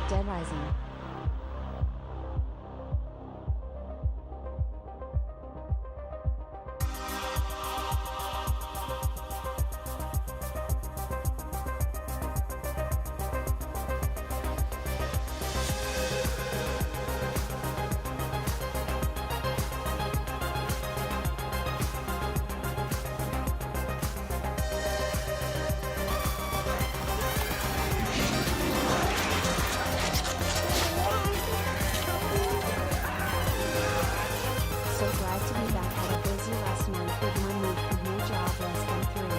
Dead Rising. So glad to be back. Had a busy last month with my move and new job less than 3.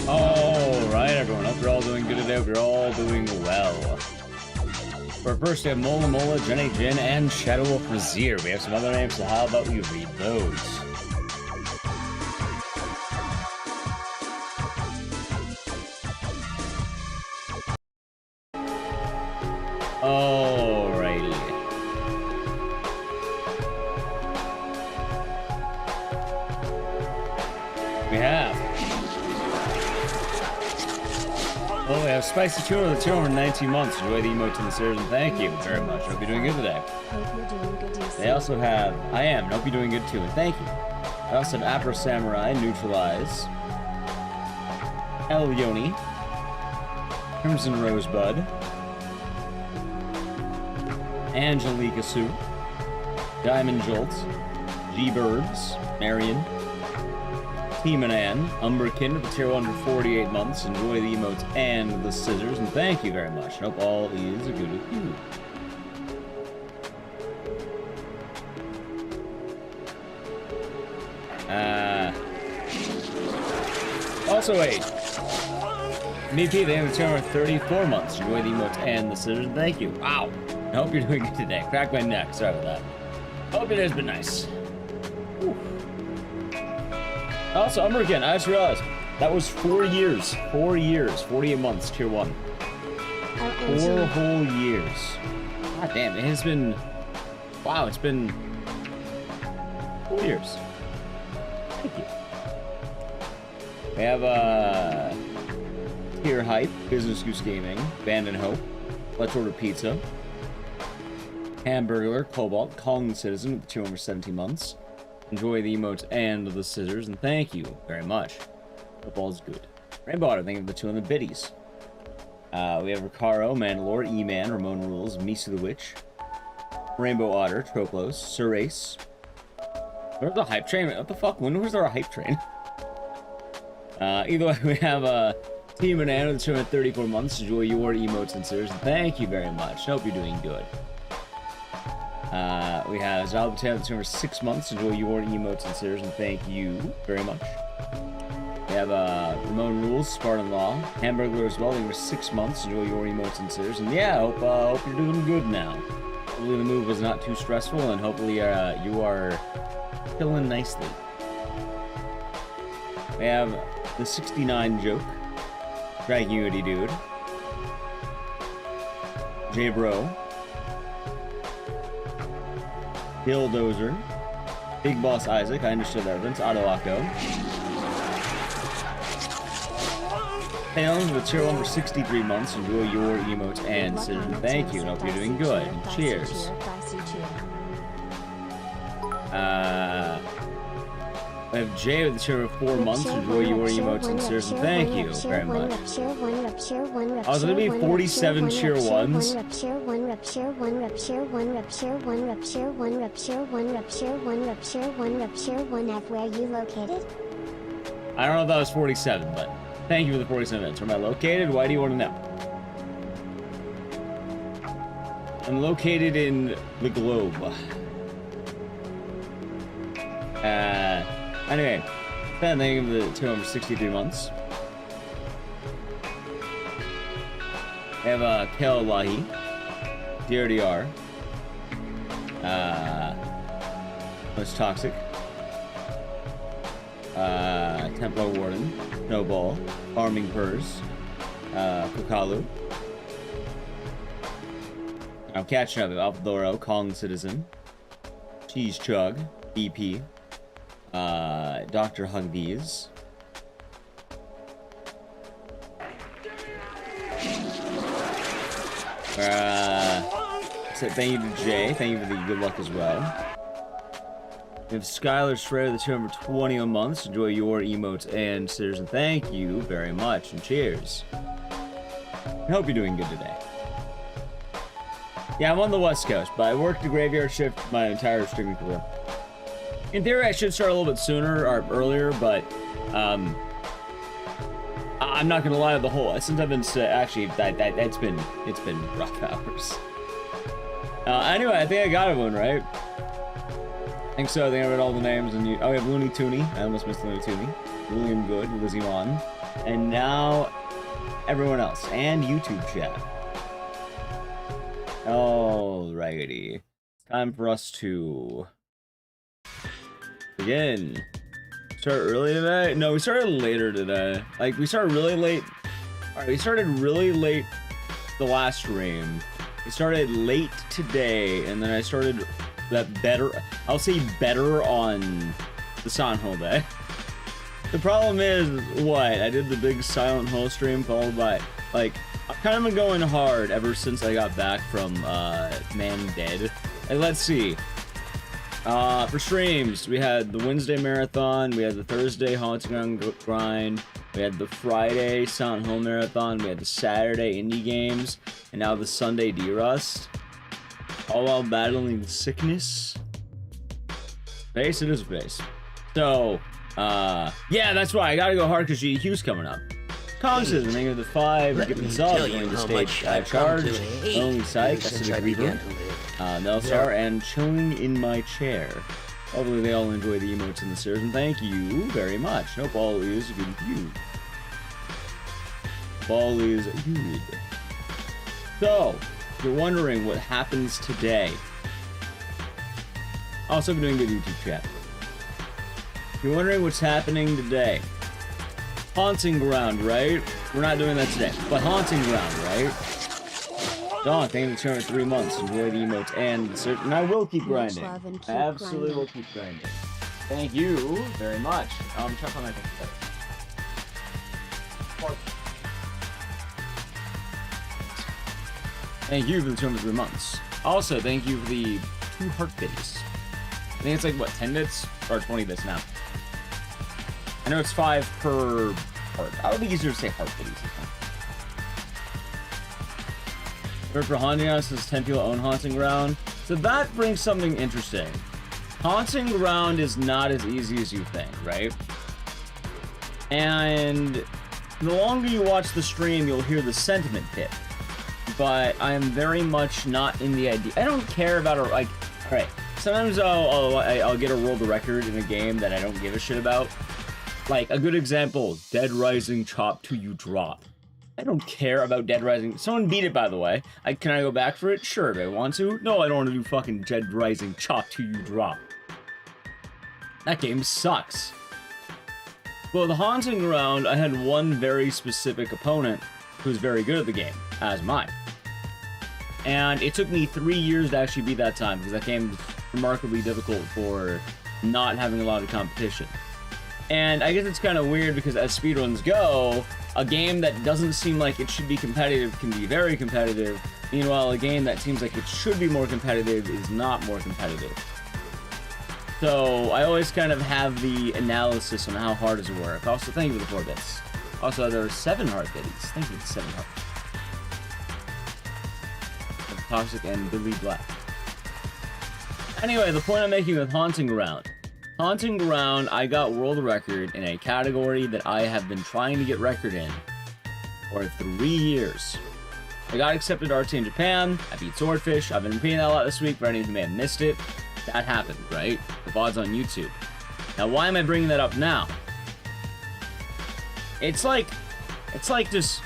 Alright everyone, hope you're all doing good today, hope you're all doing well. For first we have Mola Mola, Jenny Jin, and Shadow of Brazier. We have some other names, so how about we read those? Alrighty. We have we have Spicy Churro, the churro in 19 months. Enjoy the emote to the stairs, and thank you very much. Hope you're doing good today. Hope you're doing good, DC. They also have I am, hope you're doing good too, and thank you. I also have Afro Samurai, Neutralize, El Yoni, Crimson Rosebud, Angelica Sue, Diamond Jolt, G-Birds, Marion, Team and Ann, Umberkin with the tier 1 for 48 months. Enjoy the emotes and the scissors, and thank you very much. Hope all is good with you. Also wait. BP, they have the tier 1 for 34 months. Enjoy the emotes and the scissors, and thank you. Wow. I hope you're doing good today. Crack my neck. Sorry about that. Hope it has been nice. Whew. Also, Umberkin, I just realized that was 4 years. 4 years. 48 months, tier 1. 4 whole years. God damn, it has been... Wow, it's been Cheers. Thank you. We have Tier Hype, Business Goose Gaming, Band and Hope, Let's Order Pizza, Hamburglar, Cobalt, Kong Citizen with 2 over 17 months. Enjoy the emotes and the scissors, and thank you very much. Hope all's good. Rainbow Otter, thank you for the 2 on the biddies. We have Ricaro, Mandalore, E-Man, Ramon Rules, Misu the Witch, Rainbow Otter, Troplos, Sir Ace. Where's the hype train? What the fuck? When was there a hype train? Either way, we have Team Banana with 234 months. Enjoy your emotes and scissors, and thank you very much. Hope you're doing good. We have Zalba Potato with 206 months. Enjoy your emotes and scissors, and thank you very much. We have Ramon Rules, Spartan Law, Hamburglar as well. They were 6 months. Enjoy your emotes and scissors, and yeah, hope you're doing good now. Hopefully the move was not too stressful, and hopefully you are chilling nicely. We have the 69 Joke, Drag Unity Dude, J Bro, Hilldozer, Big Boss Isaac, I understood that reference, Otto Octo, Tails with tier 1 for 63 months. Enjoy your emotes and scissors. Thank you, and hope you're doing good. Cheers. I have Jay with the tier of 4 months. Enjoy your emotes and scissors. Thank you very much. Oh, is it gonna be 47 tier 1s? I don't know if that was 47, but thank you for the 47 minutes. Where am I located? Why do you want to know? I'm located in the globe. Anyway, thank you for the 263 months. I have Kel Lahi, DRDR, Most Toxic, Templar Warden, Snowball, Farming Purrs, Kukalu. I'm catching up with Alpha Kong Citizen, Cheese Chug, BP, Dr. Hugbees, thank you to Jay, thank you for the good luck as well. We have Skylar Schrader, the 220 months. Enjoy your emotes and scissors, and thank you very much, and cheers. I hope you're doing good today. Yeah, I'm on the West Coast, but I worked a graveyard shift my entire streaming career. In theory, I should start a little bit sooner or earlier, but I'm not gonna lie. The whole since I've been actually it's been rough hours. Anyway, I think I got everyone right. I think so. I think I read all the names, and we have Looney Tooney. I almost missed Looney Tooney. William Good, Lizzie Mon, and now everyone else and YouTube chat. Alrighty, time for us to begin. Start early today? No, we started later today. Like, we started really late. Alright, we started really late the last stream. We started late today, and then I started that better. I'll say better on the Silent Hill day. The problem is, what? I did the big Silent Hill stream followed by, like, I've kind of been going hard ever since I got back from Man Dead. And let's see. For streams, we had the Wednesday marathon, we had the Thursday Haunting grind, we had the Friday Silent Hill marathon, we had the Saturday indie games, and now the Sunday D-Rust. All while battling sickness. Face, it is face. So, yeah, that's why I gotta go hard because GDQ's coming up. Kong says the name of the 5, given sub, going to stage charge, only psych, acidic reaper, Nelstar, and chilling in my chair. Hopefully they all enjoy the emotes in the series, and thank you very much. Hope all is good with you. All is good. So, if you're wondering what happens today, also been doing good YouTube chat. If you're wondering what's happening today, Haunting Ground, right? We're not doing that today, but Haunting Ground, right? Dawn, thank you for the 3 months. Enjoy the emotes and the search. And I will keep Much grinding. love and keep I absolutely grinding. will keep grinding. Thank you very much. Check on that. Thank you for the 3 months. Also, thank you for the 2 heart bits. I think it's like, what, 10 bits? Or 20 bits now. I know it's 5 per heart. I would be easier to say heart bits. For Haunting House, says 10 people own Haunting Ground. So that brings something interesting. Haunting Ground is not as easy as you think, right? And the longer you watch the stream, you'll hear the sentiment hit. But I am very much not in the idea. I don't care about a, like, alright. Sometimes I'll get a world record in a game that I don't give a shit about. Like, a good example, Dead Rising chop till you drop. I don't care about Dead Rising. Someone beat it, by the way. Can I go back for it? Sure, do I want to? No, I don't want to do fucking Dead Rising chop till you drop. That game sucks. Well, the Haunting Ground, I had one very specific opponent who's very good at the game, as mine. And it took me 3 years to actually beat that time, because that game was remarkably difficult for not having a lot of competition. And I guess it's kind of weird, because as speedruns go, a game that doesn't seem like it should be competitive can be very competitive. Meanwhile, a game that seems like it should be more competitive is not more competitive. So I always kind of have the analysis on how hard does it work. Also, thank you for the 4 bits. Also, there are 7 heart biddies. Thank you for the 7 heart. Toxic and Billy Black. Anyway, the point I'm making with Haunting Ground. Haunting Ground, I got world record in a category that I have been trying to get record in for 3 years. I got accepted to RT in Japan. I beat Swordfish. I've been repeating that a lot this week for anyone who may have missed it. That happened, right? The VOD's on YouTube. Now, why am I bringing that up now? It's like just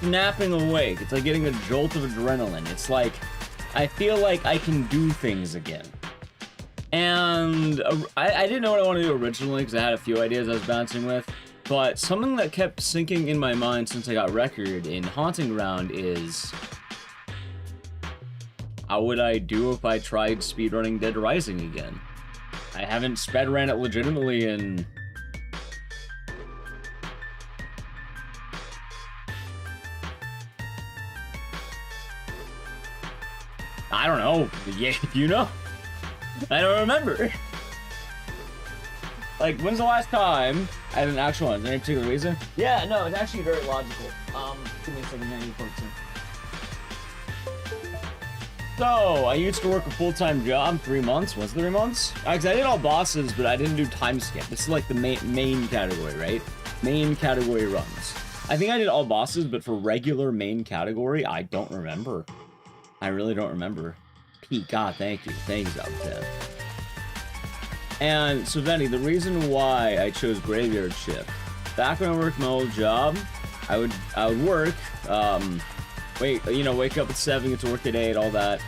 snapping awake. It's like getting a jolt of adrenaline. It's like, I feel like I can do things again. And I didn't know what I wanted to do originally, because I had a few ideas I was bouncing with. But something that kept sinking in my mind since I got record in Haunting Ground is, how would I do if I tried speedrunning Dead Rising again? I haven't speedrun it legitimately in... I don't know. Yeah, you know? I don't remember. Like, when's the last time I had an actual one? Is there any particular reason? Yeah, no, it's actually very logical. Give me a second here, you folks. So, I used to work a full-time job, 3 months. Was it 3 months? Because I did all bosses, but I didn't do time skip. This is like the main category, right? Main category runs. I think I did all bosses, but for regular main category, I don't remember. I really don't remember. Pete, God, thank you. Thanks, Alpha. And so, Benny, the reason why I chose graveyard shift, back when I worked my old job, I would work, wake up at 7, get to work at 8, all that.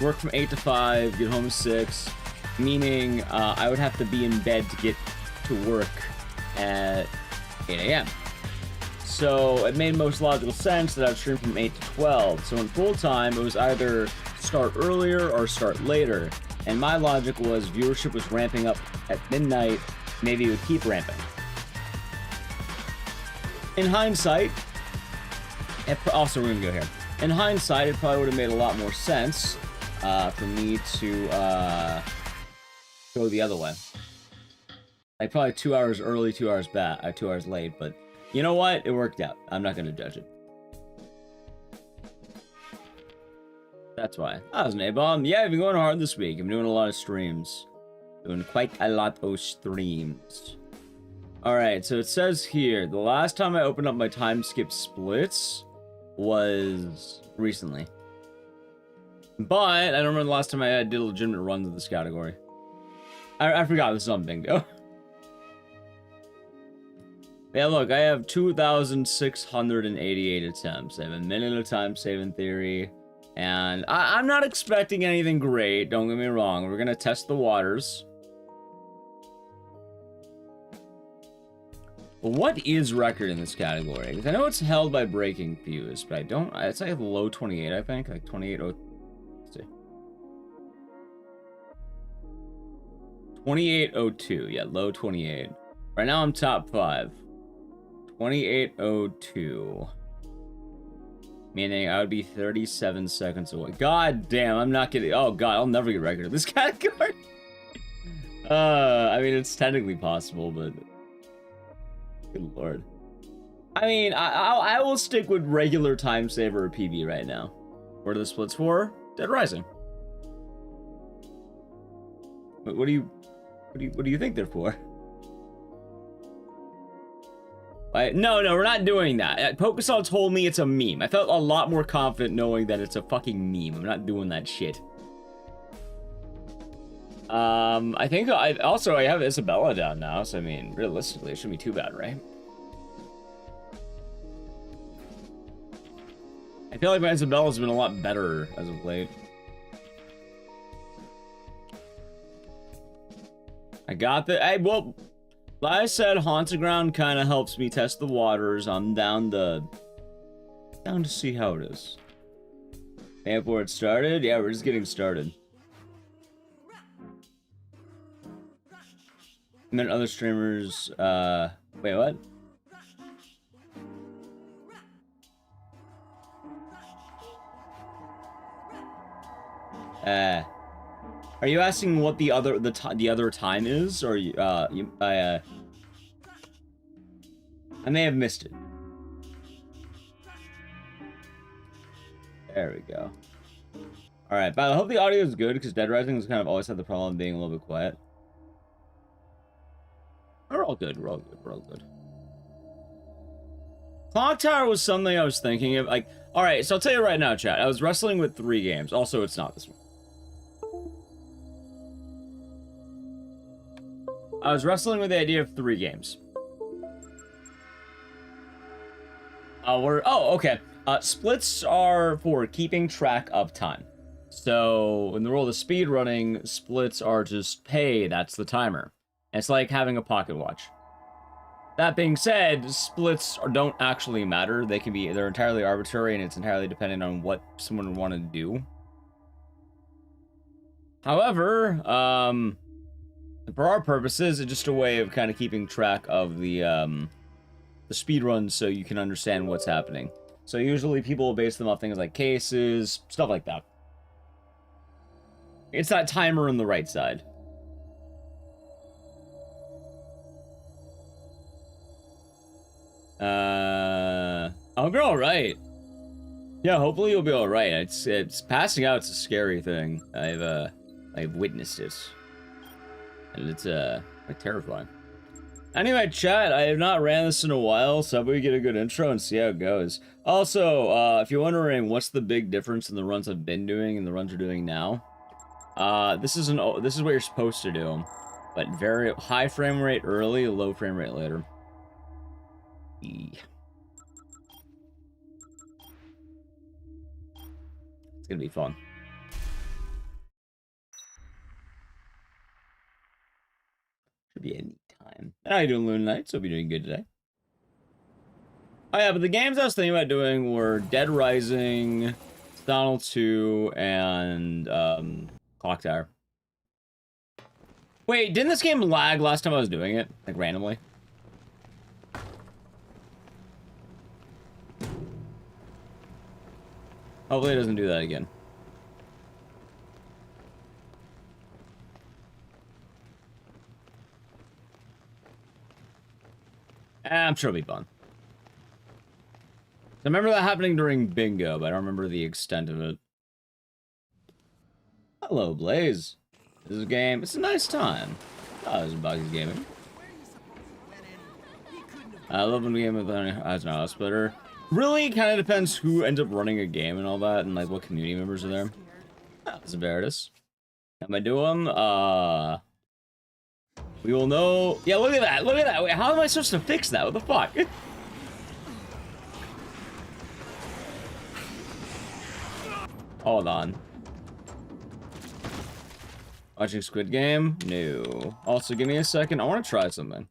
Work from 8 to 5, get home at 6, meaning I would have to be in bed to get to work at 8 a.m. So it made most logical sense that I would stream from 8 to 12. So in full time, it was either start earlier or start later. And my logic was viewership was ramping up at midnight, maybe it would keep ramping. In hindsight, also we're gonna go here. In hindsight, it probably would have made a lot more sense for me to go the other way. Like probably 2 hours early, 2 hours back, 2 hours late, but you know what? It worked out. I'm not gonna judge it. That's why. I was an A-bomb. Yeah, I've been going hard this week. I'm doing a lot of streams. Doing quite a lot of streams. Alright, so it says here, the last time I opened up my time skip splits was recently. But I don't remember the last time I did legitimate runs of this category. I forgot this is on bingo. Yeah, look, I have 2,688 attempts. I have a minute of time save in theory. And I'm not expecting anything great, don't get me wrong. We're gonna test the waters. What is record in this category? Because I know it's held by breaking views, but I don't. It's like low 28, I think. Like 28. Let's see. 2802. Yeah, low 28. Right now I'm top 5. 2802. Meaning I would be 37 seconds away. God damn, I'm not getting. Oh god, I'll never get record in this category. I mean, it's technically possible, but. Good lord. I mean, I will stick with regular time saver or PB right now. What are the splits for? Dead Rising. What do you think they're for? No, we're not doing that. Pokesol told me it's a meme. I felt a lot more confident knowing that it's a fucking meme. I'm not doing that shit. I think I have Isabella down now, so I mean, realistically, it shouldn't be too bad, right? I feel like my Isabella's been a lot better as of late. I got the. Well, like I said, Haunted Ground kind of helps me test the waters. I'm down to see how it is. And before it started, yeah, we're just getting started. And then other streamers, wait, what? Are you asking what the other time is, or I may have missed it. There we go. All right, but I hope the audio is good because Dead Rising has kind of always had the problem of being a little bit quiet. We're all good. We're all good. We're all good. Clock Tower was something I was thinking of. Like, all right, so I'll tell you right now, chat. I was wrestling with 3 games. Also, it's not this one. I was wrestling with the idea of 3 games. Okay. Splits are for keeping track of time. So, in the world of speedrunning, splits are just, hey, that's the timer. It's like having a pocket watch. That being said, splits don't actually matter. They're entirely arbitrary, and it's entirely dependent on what someone would want to do. However, for our purposes, it's just a way of kind of keeping track of the speedruns so you can understand what's happening. So usually people will base them off things like cases, stuff like that. It's that timer on the right side. I'll be alright. Yeah, hopefully you'll be alright. It's passing out, it's a scary thing. I've witnessed it. And it's like terrifying. Anyway, chat, I have not ran this in a while, so we get a good intro and see how it goes. Also, if you're wondering what's the big difference in the runs I've been doing and the runs we're doing now, this is what you're supposed to do, but very high frame rate early, low frame rate later. It's gonna be fun. Should be a neat time. How you doing, Loon Knights? Hope you're doing good today. Oh yeah, but the games I was thinking about doing were Dead Rising, Donald 2, and Clock Tower. Wait, didn't this game lag last time I was doing it? Like randomly? Hopefully it doesn't do that again. I'm sure it'll be fun. I remember that happening during bingo, but I don't remember the extent of it. Hello, Blaze. This is a game. It's a nice time. Oh, this is Buggy's gaming. I love when we game with as an splitter. Really kind of depends who ends up running a game and all that, and like what community members are there. Oh, this is Veritas. Am I doing? We will know. Yeah, look at that. Look at that. Wait, how am I supposed to fix that? What the fuck? Hold on. Watching Squid Game? No. Also, give me a second. I want to try something.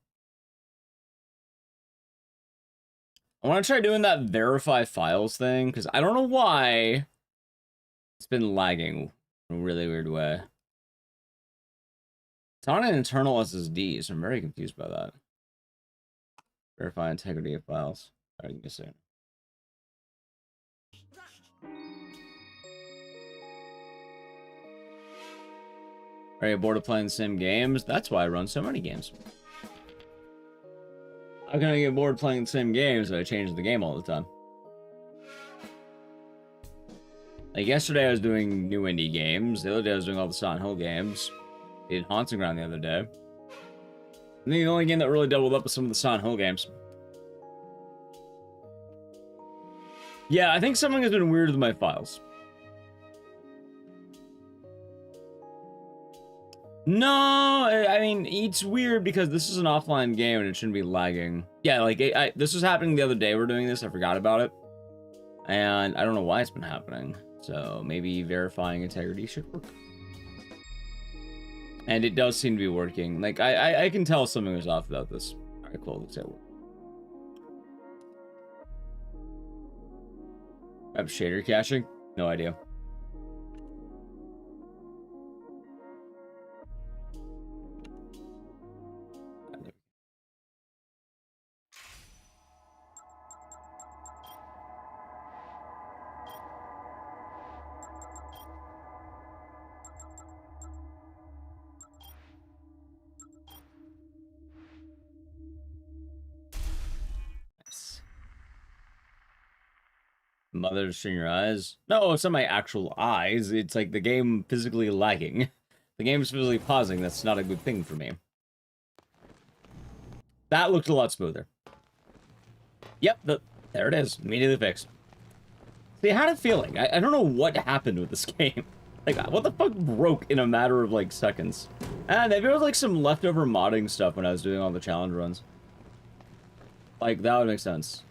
I want to try doing that verify files thing, because I don't know why it's been lagging in a really weird way. It's on an internal SSD, so I'm very confused by that. Verify integrity of files. All right, give me a second. Are you bored of playing the same games? That's why I run so many games. How can I get bored playing the same games if I change the game all the time? Like yesterday I was doing new indie games. The other day I was doing all the Silent Hill games. Did Haunting Ground the other day. I think the only game that really doubled up was some of the Silent Hill games. Yeah, I think something has been weird with my files. No, I mean, it's weird because this is an offline game and it shouldn't be lagging. Yeah, like, this was happening the other day we're doing this, I forgot about it. And I don't know why it's been happening. So maybe verifying integrity should work. And it does seem to be working. Like, I can tell something was off about this. Alright, cool, looks like it worked. I have shader caching? No idea. Mother, strain your eyes. No, it's not my actual eyes. It's like the game physically lagging. The game is physically pausing. That's not a good thing for me. That looked a lot smoother. Yep, there it is. Immediately fixed. See, I had a feeling. I don't know what happened with this game. Like, what the fuck broke in a matter of, like, seconds? And maybe it was, like, some leftover modding stuff when I was doing all the challenge runs. Like, that would make sense.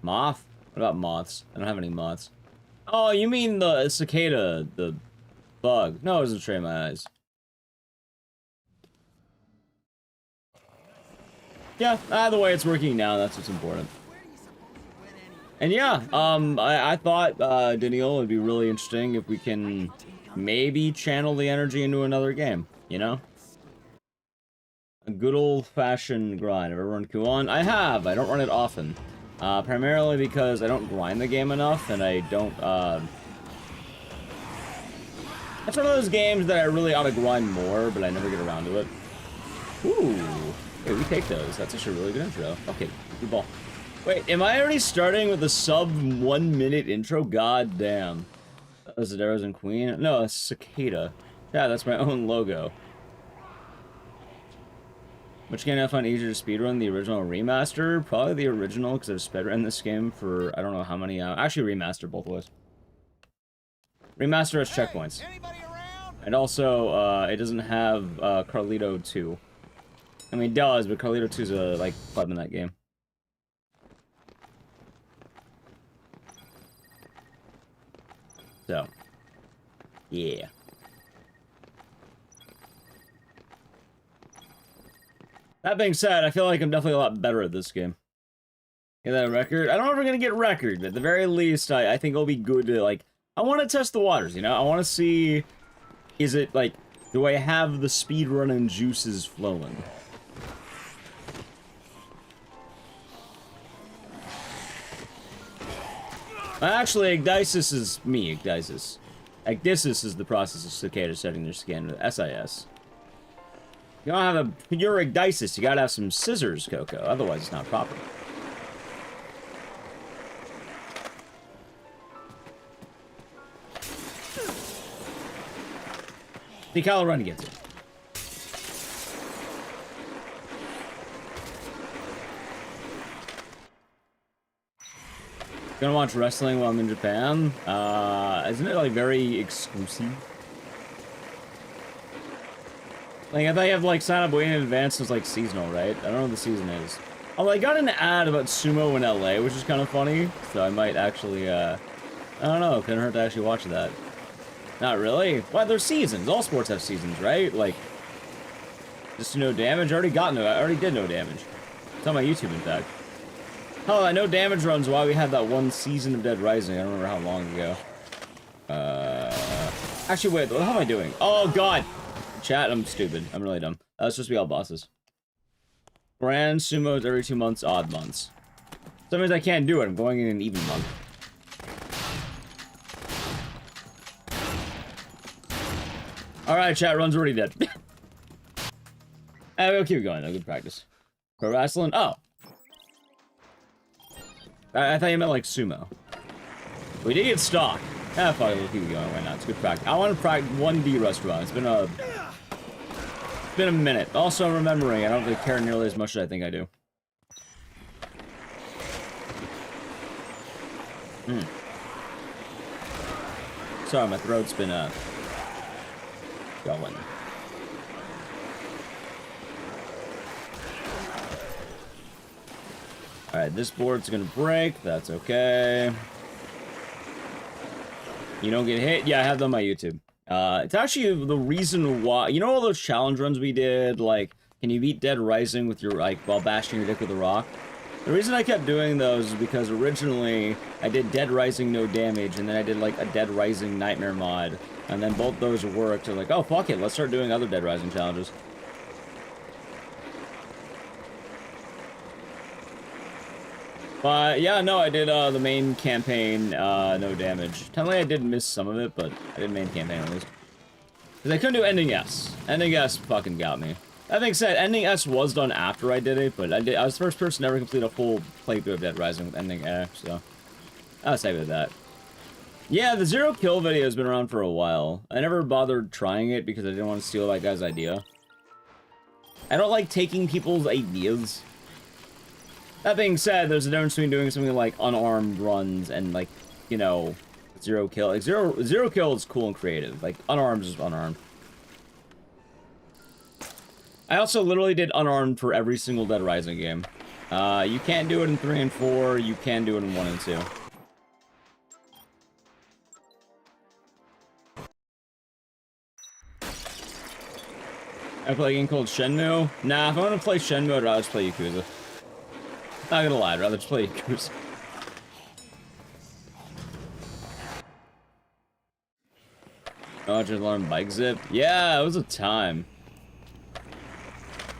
Moth? What about moths? I don't have any moths. Oh, you mean the cicada, the bug. No, it doesn't strain my eyes. Yeah, either way, it's working now. That's what's important. And yeah, I thought, Daniel, it'd be really interesting if we can maybe channel the energy into another game, you know? A good old-fashioned grind. Have I run Q1? I have. I don't run it often. Primarily because I don't grind the game enough, and I don't, That's one of those games that I really ought to grind more, but I never get around to it. Ooh. Hey, we take those. That's actually a really good intro. Okay, good ball. Wait, am I already starting with a sub 1 minute intro? God damn. Is it Arrows and Queen? No, it's Cicada. Yeah, that's my own logo. Which game I find easier to speedrun, the original or remaster? Probably the original, because I've speedrun this game for I don't know how many hours. Actually, remaster both ways. Remaster has checkpoints. And also, it doesn't have Carlito 2. I mean, it does, but Carlito 2's like fun in that game. So, yeah. That being said, I feel like I'm definitely a lot better at this game. Get that record? I don't know if we're gonna get record, but at the very least, I think it'll be good to, like, I want to test the waters, you know? I want to see, is it, like, do I have the speedrunning juices flowing? Actually, Ecdycis is me, Ecdycis. Ecdycis is the process of cicadas setting their skin with SIS. You don't have a pure Ecdycis, you gotta have some scissors, Coco, otherwise it's not proper. See, Kyle Run gets it. Gonna watch wrestling while I'm in Japan? Isn't it, like, very exclusive? Like, I thought you have to, like, sign up way in advance, so it's, like, seasonal, right? I don't know what the season is. Oh, I got an ad about sumo in LA, which is kind of funny, so I might actually, I don't know, couldn't hurt to actually watch that. Not really? Well, there's seasons. All sports have seasons, right? Like, just to no damage? I already did no damage. It's on my YouTube, in fact. Oh, I know damage runs why we had that one season of Dead Rising. I don't remember how long ago. Actually, wait, what the hell am I doing? Oh, God! Chat, I'm stupid. I'm really dumb. That's supposed to be all bosses. Grand sumos every 2 months, odd months. So that means I can't do it. I'm going in an even month. Alright, chat, run's already dead. We'll keep going, though. Good practice. Pro wrestling? Oh. I thought you meant, like, sumo. We did get stock. Ah, fuck it, we'll keep going right now. It's good practice. I want to practice 1D restaurant. It's been a minute. Also, I'm remembering, I don't really care nearly as much as I think I do. Sorry, my throat's been, going. Alright, this board's gonna break. That's okay. You don't get hit? Yeah, I have them on my YouTube. It's actually the reason why... You know all those challenge runs we did? Like, can you beat Dead Rising with your, like, while bashing your dick with a rock? The reason I kept doing those is because originally I did Dead Rising no damage, and then I did, like, a Dead Rising Nightmare mod. And then both those worked. So like, oh, fuck it, let's start doing other Dead Rising challenges. But, yeah, no, I did, the main campaign, no damage. Technically, I did miss some of it, but I did main campaign at least. Because I couldn't do Ending S. Ending S fucking got me. That being said, Ending S was done after I did it, but I was the first person to ever complete a full playthrough of Dead Rising with Ending S, so... I'll say with that. Yeah, the 0 kill video has been around for a while. I never bothered trying it because I didn't want to steal that guy's idea. I don't like taking people's ideas. That being said, there's a difference between doing something like unarmed runs and, like, you know, 0 kill. Like, zero kill is cool and creative. Like, unarmed is unarmed. I also literally did unarmed for every single Dead Rising game. You can't do it in 3 and 4. You can do it in 1 and 2. I play a game called Shenmue? Nah, if I want to play Shenmue, I'd rather just play Yakuza. Not gonna lie, I'd rather just play Yakuza. Oh, just learn bike zip? Yeah, it was a time.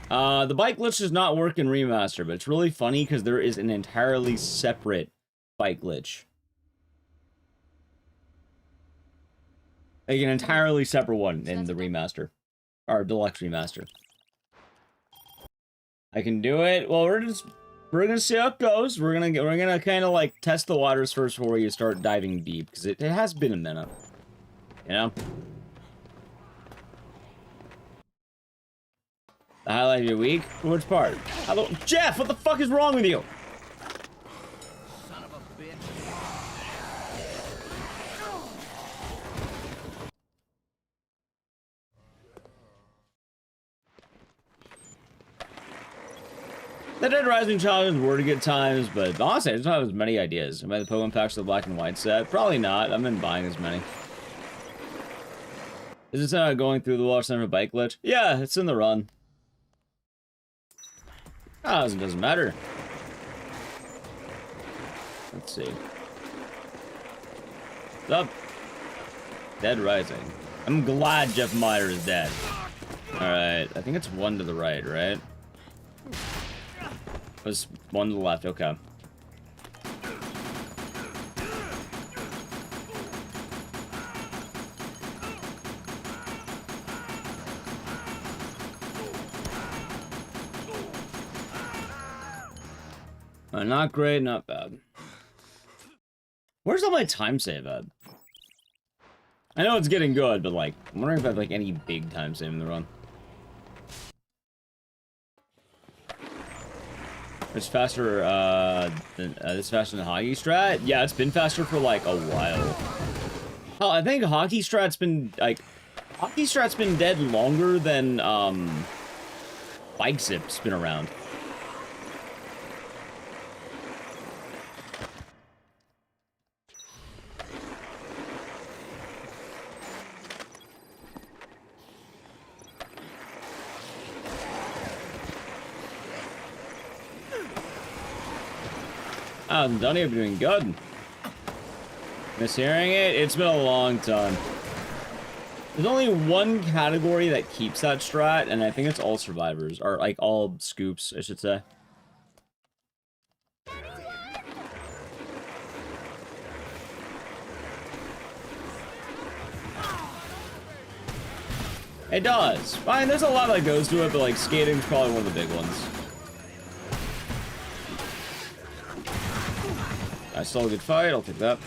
The bike glitch does not work in Remaster, but it's really funny because there is an entirely separate bike glitch. Like an entirely separate one in the Remaster. Or Deluxe Remaster. I can do it. Well, we're gonna see how it goes. We're gonna kind of like test the waters first before you start diving deep, because it has been a minute. You know? The highlight of your week? Which part? Jeff, what the fuck is wrong with you? Son of a bitch. The Dead Rising challenges were to good times, but honestly, I just don't have as many ideas. Am I the Pokemon packs of the black and white set? Probably not. I've been buying as many. Is this going through the water center bike glitch? Yeah, it's in the run. Ah, it doesn't matter. Let's see. What's up? Dead Rising. I'm glad Jeff Meyer is dead. Alright, I think it's 1 to the right, right? It was 1 to the left, okay. Not great, not bad. Where's all my time save at? I know it's getting good, but like, I'm wondering if I have like any big time save in the run. It's faster, it's faster than hockey strat? Yeah, it's been faster for like a while. Oh, I think hockey strat's been, like, hockey strat's been dead longer than, bike zip's been around. I'm done here, doing good. Mishearing it? It's been a long time. There's only one category that keeps that strat, and I think it's all survivors, or like all scoops, I should say. It does. Fine, there's a lot that goes to it, but like skating's probably one of the big ones. I saw a good fight, I'll take that.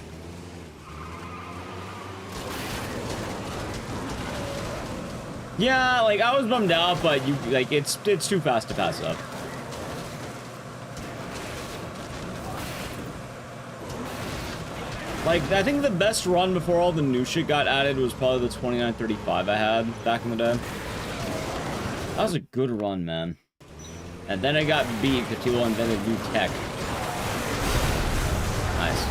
Yeah, like I was bummed out, but you like it's too fast to pass up. Like, I think the best run before all the new shit got added was probably the 29:35 I had back in the day. That was a good run, man. And then it got beat because people invented new tech. Nice.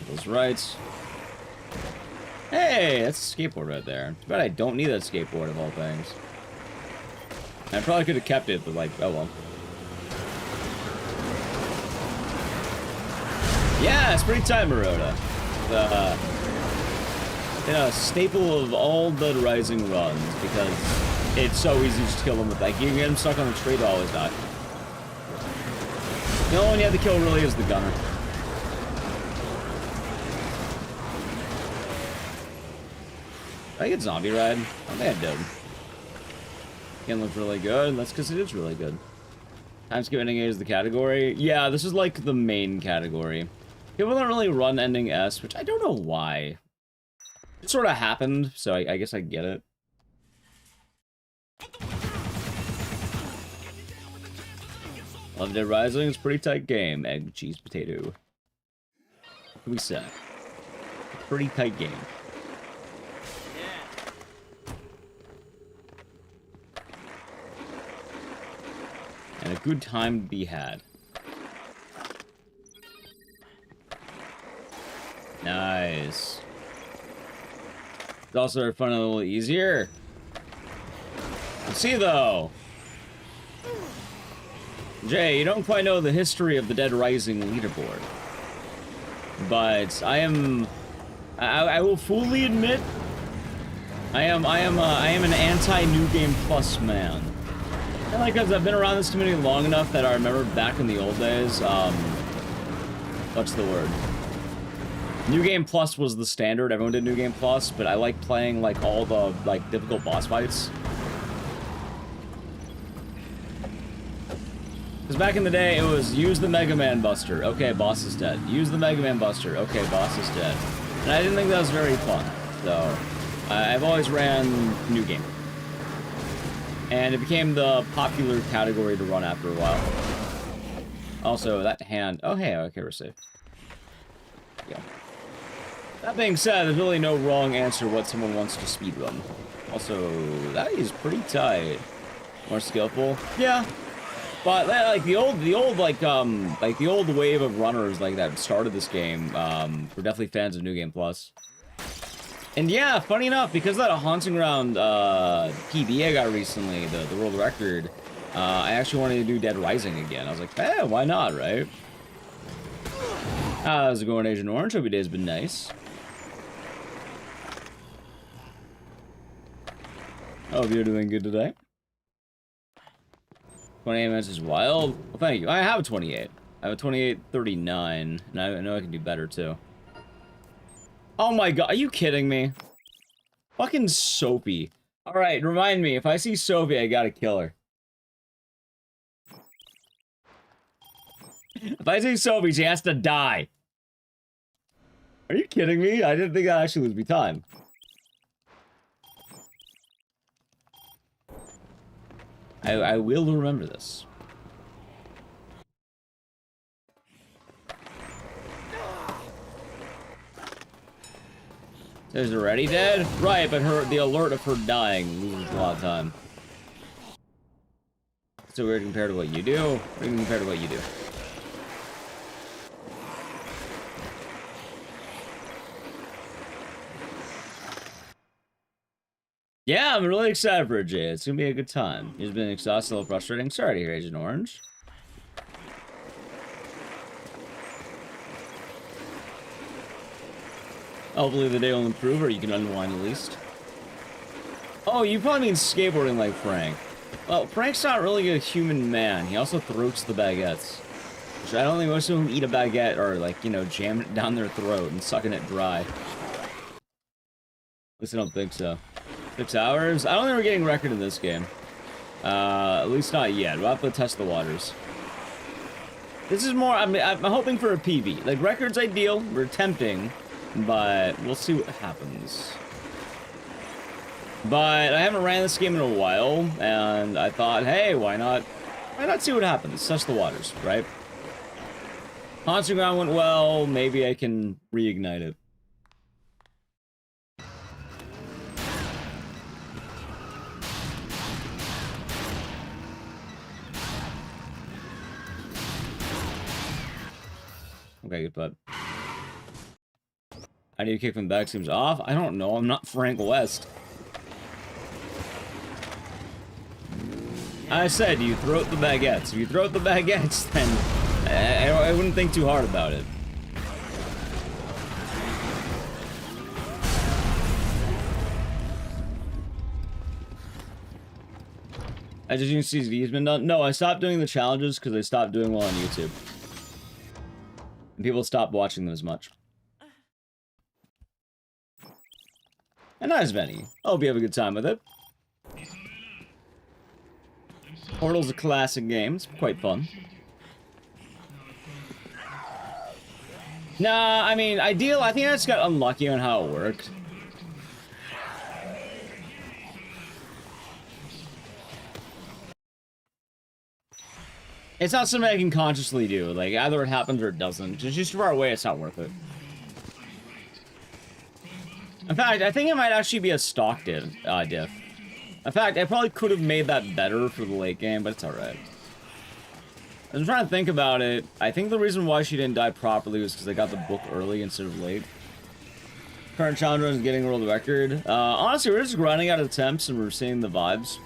Those rights. Hey, that's a skateboard right there. Too bad I don't need that skateboard of all things. I probably could have kept it, but like, oh well. Yeah, it's pretty tight, Maroda. The staple of all Dead Rising runs, because it's so easy to just kill them with like you can get them stuck on the tree, they'll always die. The only one you have to kill really is the gunner. Did I get zombie ride? I think I did. Again, looks really good. That's because it is really good. Time skip ending A is the category. Yeah, this is like the main category. People don't really run ending S, which I don't know why. It sort of happened, so I guess I get it. Love Dead Rising. It's a pretty tight game. Egg, cheese, potato. What can we say? Pretty tight game. And a good time to be had. Nice. It's also fun and a little easier. Let's see though. Jay, you don't quite know the history of the Dead Rising leaderboard. But I will fully admit I am an anti-New Game Plus man. And like, because I've been around this community long enough that I remember back in the old days, what's the word? New Game Plus was the standard, everyone did New Game Plus, but I like playing, like, all the, like, difficult boss fights. Because back in the day, it was, use the Mega Man Buster, okay, boss is dead. Use the Mega Man Buster, okay, boss is dead. And I didn't think that was very fun, so I've always ran New Game. And it became the popular category to run after a while. Also, that hand... Oh, hey, okay, we're safe. Yeah. That being said, there's really no wrong answer what someone wants to speedrun. Also, that is pretty tight. More skillful? Yeah. But, like, the old wave of runners, like, that started this game, were definitely fans of New Game Plus. And yeah, funny enough, because of that Haunting Ground PB I got recently, the world record, I actually wanted to do Dead Rising again. I was like, eh, why not, right? How's it going, Agent Orange? Hope your day's been nice. Hope you're doing good today. 28 minutes is wild. Well, thank you. I have a 28. I have a 28:39, and I know I can do better, too. Oh my god, are you kidding me? Fucking Sophie. Alright, remind me, if I see Sophie, I gotta kill her. If I see Sophie, she has to die. Are you kidding me? I didn't think that actually would be time. I will remember this. Is already dead? Right, but the alert of her dying loses a lot of time. So weird compared to what you do, or even compared to what you do. Yeah, I'm really excited for it, Jay. It's gonna be a good time. It's been exhausting, a little frustrating. Sorry to hear, Agent Orange. Hopefully the day will improve, or you can unwind at least. Oh, you probably mean skateboarding like Frank. Well, Frank's not really a human man. He also throats the baguettes. Which I don't think most of them eat a baguette or, like, you know, jam it down their throat and sucking it dry. At least I don't think so. 6 hours? I don't think we're getting record in this game. At least not yet. We'll have to test the waters. This is more, I'm hoping for a PB. Like, record's ideal. We're attempting. But we'll see what happens. But I haven't ran this game in a while, and I thought, hey, why not see what happens? Test the waters, right? Haunting Ground went well, maybe I can reignite it. Okay, good putt. I need to kick from the back, seems off. I don't know, I'm not Frank West. I said, you throat the baguettes. If you throat the baguettes, then I wouldn't think too hard about it. I just used to see these been done. No, I stopped doing the challenges because I stopped doing well on YouTube. And people stopped watching them as much. And nice, Benny. I hope you have a good time with it. Portal's a classic game. It's quite fun. Nah, I mean, ideal. I think I just got unlucky on how it worked. It's not something I can consciously do. Like, either it happens or it doesn't. It's just far away, it's not worth it. In fact, I think it might actually be a stock diff. In fact, I probably could have made that better for the late game, but it's alright. I'm trying to think about it. I think the reason why she didn't die properly was because I got the book early instead of late. Current challenge run is getting a world record. Honestly, we're just grinding out attempts and we're seeing the vibes.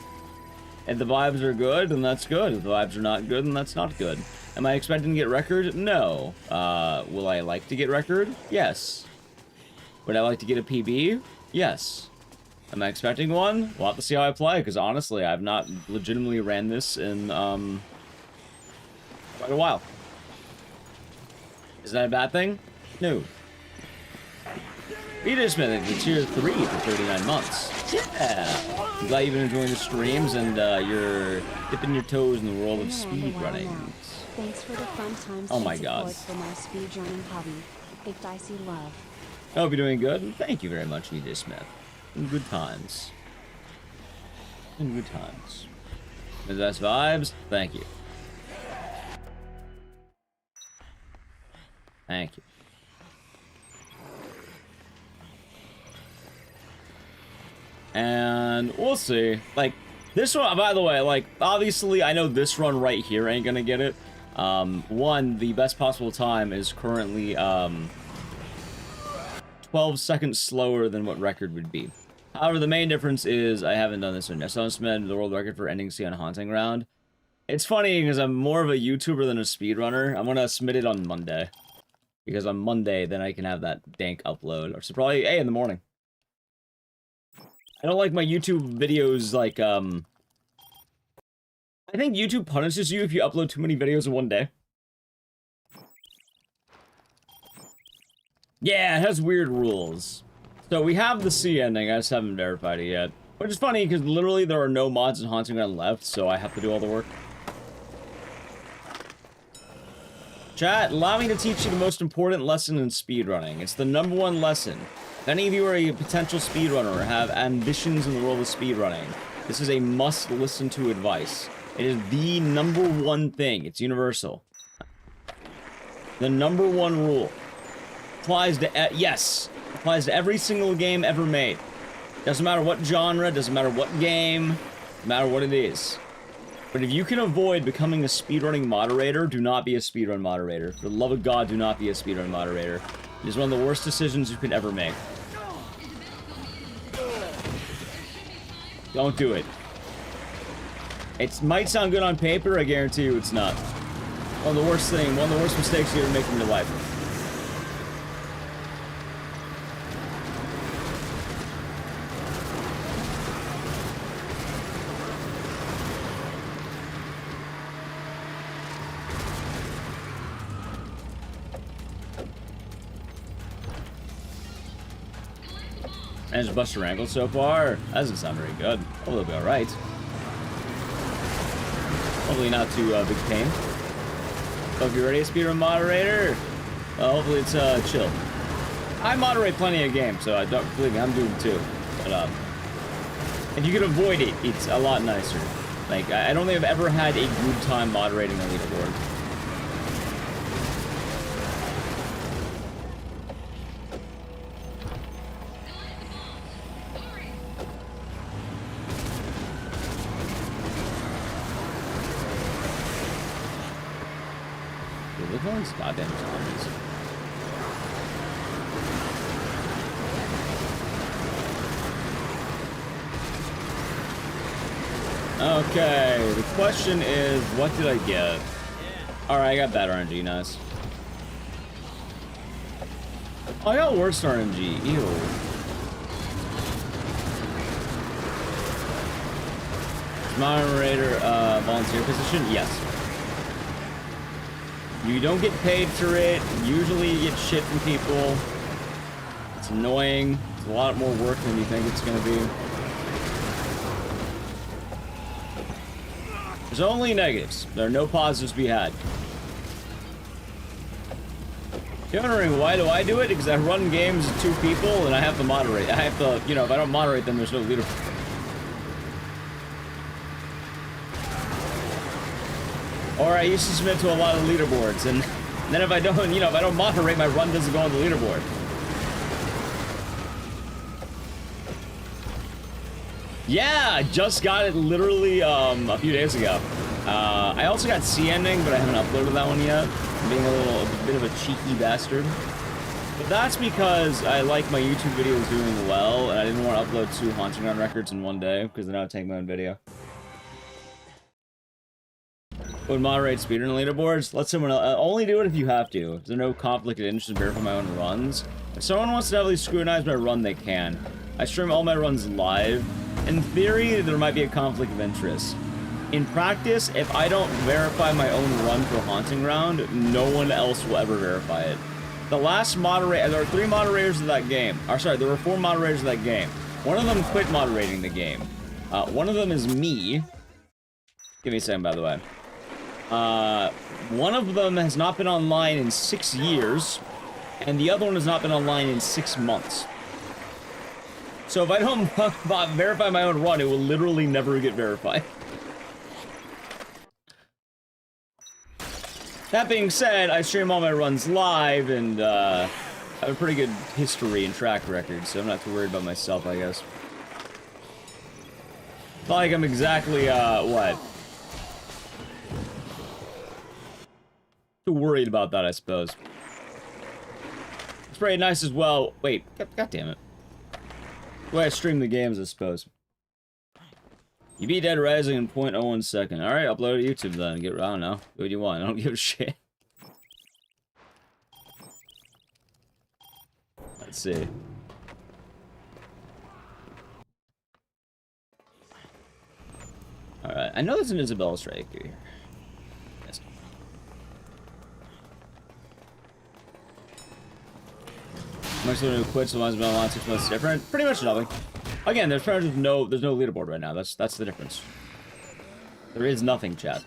If the vibes are good, then that's good. If the vibes are not good, then that's not good. Am I expecting to get record? No. Will I like to get record? Yes. Would I like to get a PB? Yes. Am I expecting one? We'll have to see how I play, because honestly, I've not legitimately ran this in, quite a while. Is that a bad thing? No. Ecdycis Smith, the tier 3 for 39 months. Yeah! I'm glad you've been enjoying the streams and you're dipping your toes in the world of speedrunning. Thanks for the fun times oh my and god. support for my speedrunning hobby. Ecdycis love. I hope you're doing good. Thank you very much, Ecdycis Smith. In good times. In good times. The best vibes? Thank you. Thank you. And we'll see. Like, this one, by the way, like, obviously, I know this run right here ain't gonna get it. One, the best possible time is currently, 12 seconds slower than what record would be. However, the main difference is I haven't done this one yet. So I submitted the world record for ending sea on Haunting Ground. It's funny because I'm more of a YouTuber than a speedrunner. I'm gonna submit it on Monday. Because on Monday, then I can have that dank upload. Or so probably, in the morning. I don't like my YouTube videos, like, I think YouTube punishes you if you upload too many videos in one day. Yeah, it has weird rules. So we have the sea ending, I just haven't verified it yet. Which is funny, because literally there are no mods in Haunting Ground left, so I have to do all the work. Chat, allow me to teach you the most important lesson in speedrunning. It's the #1 lesson. If any of you are a potential speedrunner or have ambitions in the world of speedrunning, this is a must-listen-to advice. It is the #1 thing. It's universal. The #1 rule. Applies to, yes, applies to every single game ever made. Doesn't matter what genre, doesn't matter what game, doesn't matter what it is. But if you can avoid becoming a speedrunning moderator, do not be a speedrun moderator. For the love of God, do not be a speedrun moderator. It is one of the worst decisions you could ever make. Don't do it. It might sound good on paper, I guarantee you it's not. One of the worst mistakes you ever make in your life. Managed to bust your ankle so far? That doesn't sound very good. Oh, they'll be alright. Hopefully not too big pain. Hope you're ready, Speedrun moderator. Hopefully it's chill. I moderate plenty of games, so I don't believe me, I'm doing too. But if you can avoid it, it's a lot nicer. Like I don't think I've ever had a good time moderating a leaderboard. Look at all these goddamn zombies. Okay, the question is, what did I get? Alright, I got bad RNG, nice. Oh, I got worse RNG, ew. Moderator, volunteer position? Yes. You don't get paid for it. Usually you get shit from people. It's annoying. It's a lot more work than you think it's gonna be. There's only negatives. There are no positives to be had. If you're wondering why do I do it? Because I run games with 2 people and I have to moderate. I have to, you know, if I don't moderate them, there's no leader. Or I used to submit to a lot of leaderboards, and then if I don't, you know, if I don't moderate, my run doesn't go on the leaderboard. Yeah, I just got it literally a few days ago. I also got C ending, but I haven't uploaded that one yet. I'm being a bit of a cheeky bastard. But that's because I like my YouTube videos doing well, and I didn't want to upload 2 Haunting Ground records in one day, because then I would take my own video. Would moderate speedrun leaderboards. Let someone else. Only do it if you have to. There's no conflict of interest in verifying my own runs. If someone wants to heavily scrutinize my run, they can. I stream all my runs live. In theory, there might be a conflict of interest. In practice, if I don't verify my own run for Haunting Ground, no one else will ever verify it. The last moderator, there are 3 moderators of that game. Or sorry, there were 4 moderators of that game. One of them quit moderating the game. One of them is me. Give me a second, by the way. One of them has not been online in 6 years, and the other one has not been online in 6 months. So if I don't verify my own run, it will literally never get verified. That being said, I stream all my runs live, and I have a pretty good history and track record, so I'm not too worried about myself, I guess. It's not like I'm exactly, what? Too worried about that, I suppose. It's pretty nice as well. Wait, god damn it. The way I stream the games, I suppose. You beat Dead Rising in 0.01 second. Alright, upload it to YouTube then. Get, I don't know. Do what you want. I don't give a shit. Let's see. Alright, I know there's an Isabella strike here. Yes. Much someone who quits the one's been online 6 months different? Pretty much nothing. Again, there's no leaderboard right now. That's the difference. There is nothing, chat.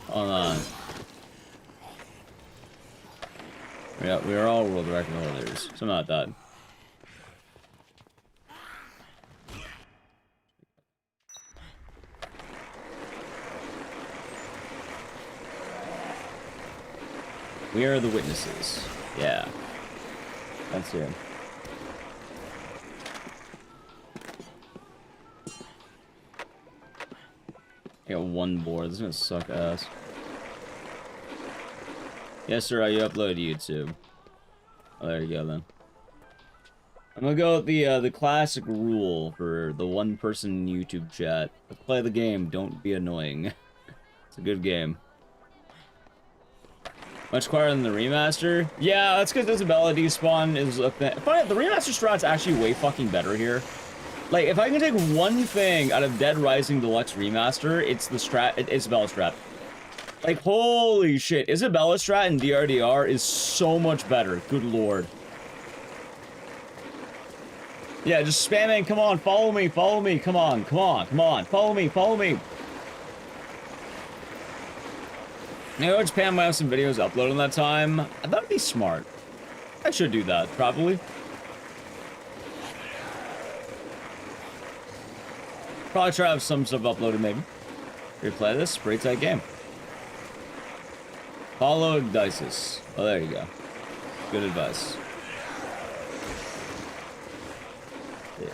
Hold on. Yeah, we are all world record holders. Something like that. We are the witnesses. Yeah. That's him. I got 1 board. This is gonna suck ass. Yes, sir, you upload to YouTube. Oh, there you go, then. I'm gonna go with the classic rule for the one-person YouTube chat. Let's play the game, don't be annoying. It's a good game. Much quieter than the remaster? Yeah, that's because Isabella despawn is a thing. But the remaster strat's actually way fucking better here. Like, if I can take one thing out of Dead Rising Deluxe Remaster, it's the Isabella strat. Like, holy shit, Isabella strat in DRDR is so much better. Good lord. Yeah, just spamming, come on, follow me, come on, follow me. Maybe I'll Japan might have some videos uploaded in that time. That would be smart. I should do that, probably. Probably try to have some stuff uploaded, maybe. Replay this, pretty tight game. Follow Ecdycis. Oh, there you go. Good advice. Yeah.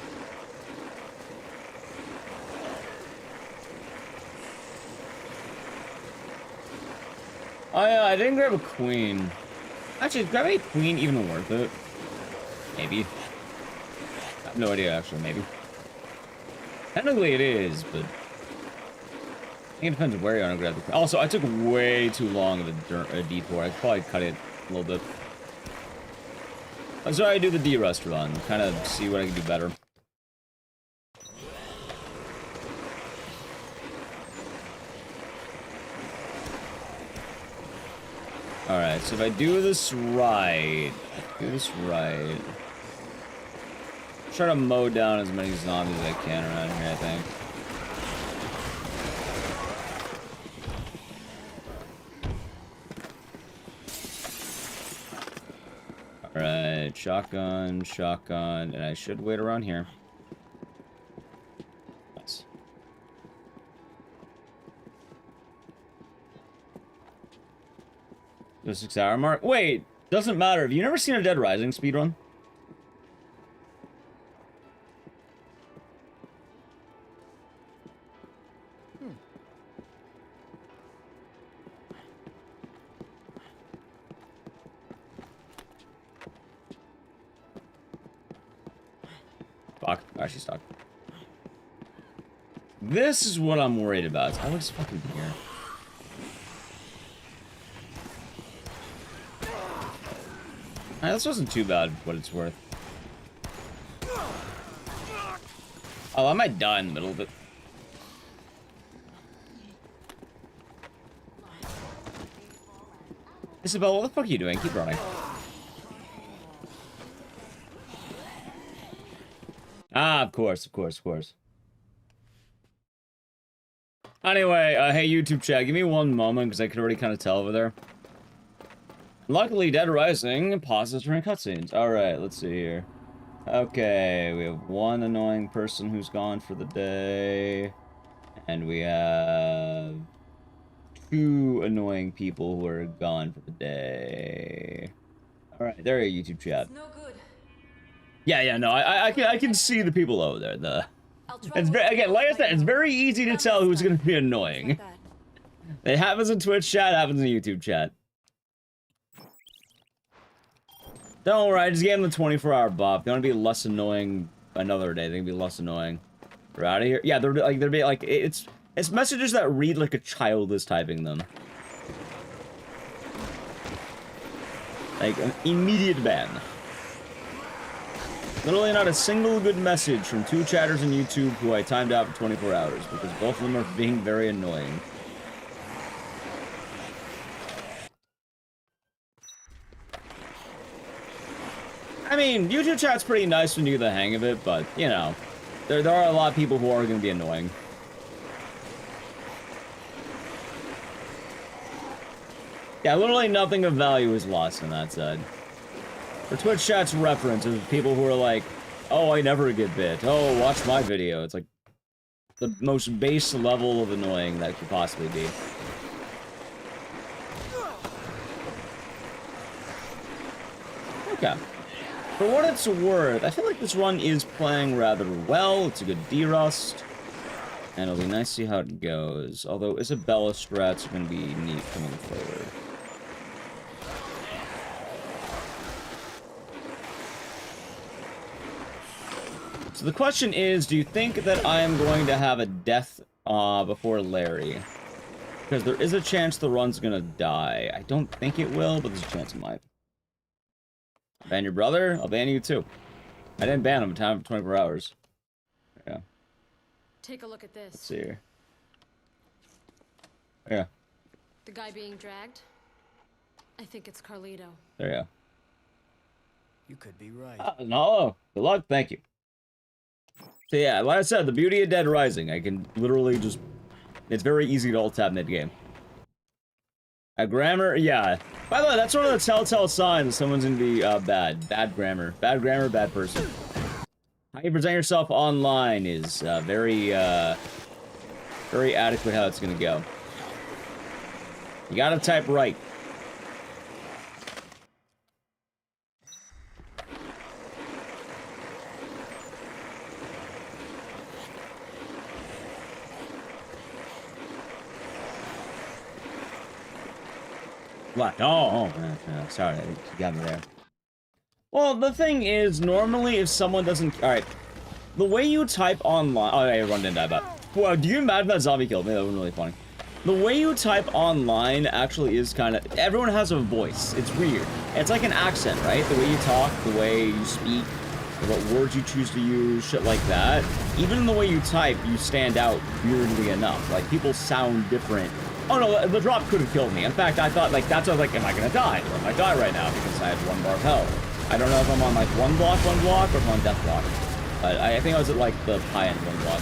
Oh yeah, I didn't grab a queen. Actually, is grabbing a queen even worth it? Maybe. I have no idea, actually, maybe. Technically it is, but... I think it depends where you want to grab the queen. Also, I took way too long of a detour. I could probably cut it a little bit. That's why I do the D-Rust run. Kind of see what I can do better. Alright, so if I do this right... Try to mow down as many zombies as I can around here, I think. Alright, shotgun, and I should wait around here. Nice. The 6-hour mark? Wait, doesn't matter. Have you never seen a Dead Rising speedrun? Fuck. Actually, stuck. This is what I'm worried about. I was fucking here. This wasn't too bad, what it's worth. Oh, I might die in the middle of it. Isabel, what the fuck are you doing? Keep running. Ah, of course. Anyway, hey, YouTube chat, give me one moment, because I could already kind of tell over there. Luckily, Dead Rising pauses during cutscenes. Alright, let's see here. Okay, we have one annoying person who's gone for the day. And we have... 2 annoying people who are gone for the day. Alright, there you go, YouTube chat. No good. Yeah, no, I can see the people over there. It's very, again, like I said, it's very easy to tell who's going to be annoying. It happens in Twitch chat, it happens in YouTube chat. Don't worry, I just gave them the 24-hour buff. They're gonna be less annoying another day. They're gonna be less annoying. We're out of here. Yeah, they're like it's messages that read like a child is typing them. Like an immediate ban. Literally not a single good message from 2 chatters on YouTube who I timed out for 24 hours because both of them are being very annoying. I mean, YouTube chat's pretty nice when you get the hang of it, but, you know, there are a lot of people who are going to be annoying. Yeah, literally nothing of value is lost on that side. For Twitch chat's reference of people who are like, oh, I never get bit. Oh, watch my video. It's like the most base level of annoying that could possibly be. Okay. For what it's worth, I feel like this run is playing rather well. It's a good D-Rust. And it'll be nice to see how it goes. Although Isabella strats are going to be neat coming forward. So the question is, do you think that I am going to have a death before Larry? Because there is a chance the run's gonna die. I don't think it will, but there's a chance it might. I'll ban your brother, I'll ban you too. I didn't ban him in time for 24 hours. Yeah. Take a look at this. Let's see here. Yeah. The guy being dragged? I think it's Carlito. There you go. You could be right. No. Good luck. Thank you. So yeah, like I said, the beauty of Dead Rising. I can literally just... It's very easy to alt-tab mid-game. Grammar? Yeah. By the way, that's one of the telltale signs someone's gonna be bad. Bad grammar. Bad grammar, bad person. How you present yourself online is very adequate how it's gonna go. You gotta type right. What? Oh, sorry, you got me there. Well, the thing is, normally if someone doesn't... Alright, the way you type online... Oh, yeah, everyone didn't die, but... Wow, do you imagine that zombie killed me? That would be really funny. The way you type online actually is kind of... Everyone has a voice. It's weird. It's like an accent, right? The way you talk, the way you speak, what words you choose to use, shit like that. Even in the way you type, you stand out weirdly enough. Like, people sound different. Oh no, the drop could have killed me. In fact, I thought, like, that's what I was like, am I gonna die? Or am I die right now? Because I have 1 bar of health. I don't know if I'm on, like, one block, or if I'm on death block. But I think I was at, like, the high end 1 block.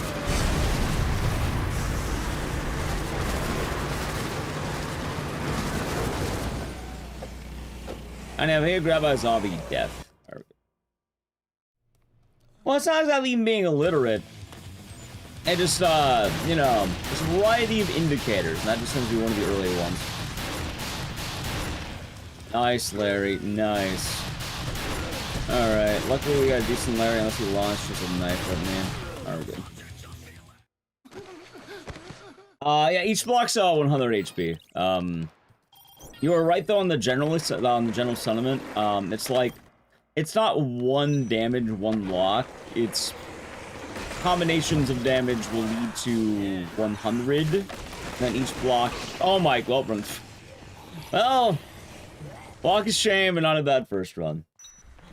And if I get grabbed by a zombie, death. Well, it's not exactly even being illiterate. It just, you know, there's a variety of indicators, and that just seems to be one of the earlier ones. Nice, Larry. Nice. Alright, luckily we got a decent Larry, unless he launched just a knife at me. Alright, we're good. Yeah, each block's 100 HP. You were right, though, on the general sentiment. It's like, it's not 1 damage, 1 block. It's... combinations of damage will lead to 100, then each block... Oh my... Well... Block is shame, but not a bad first run.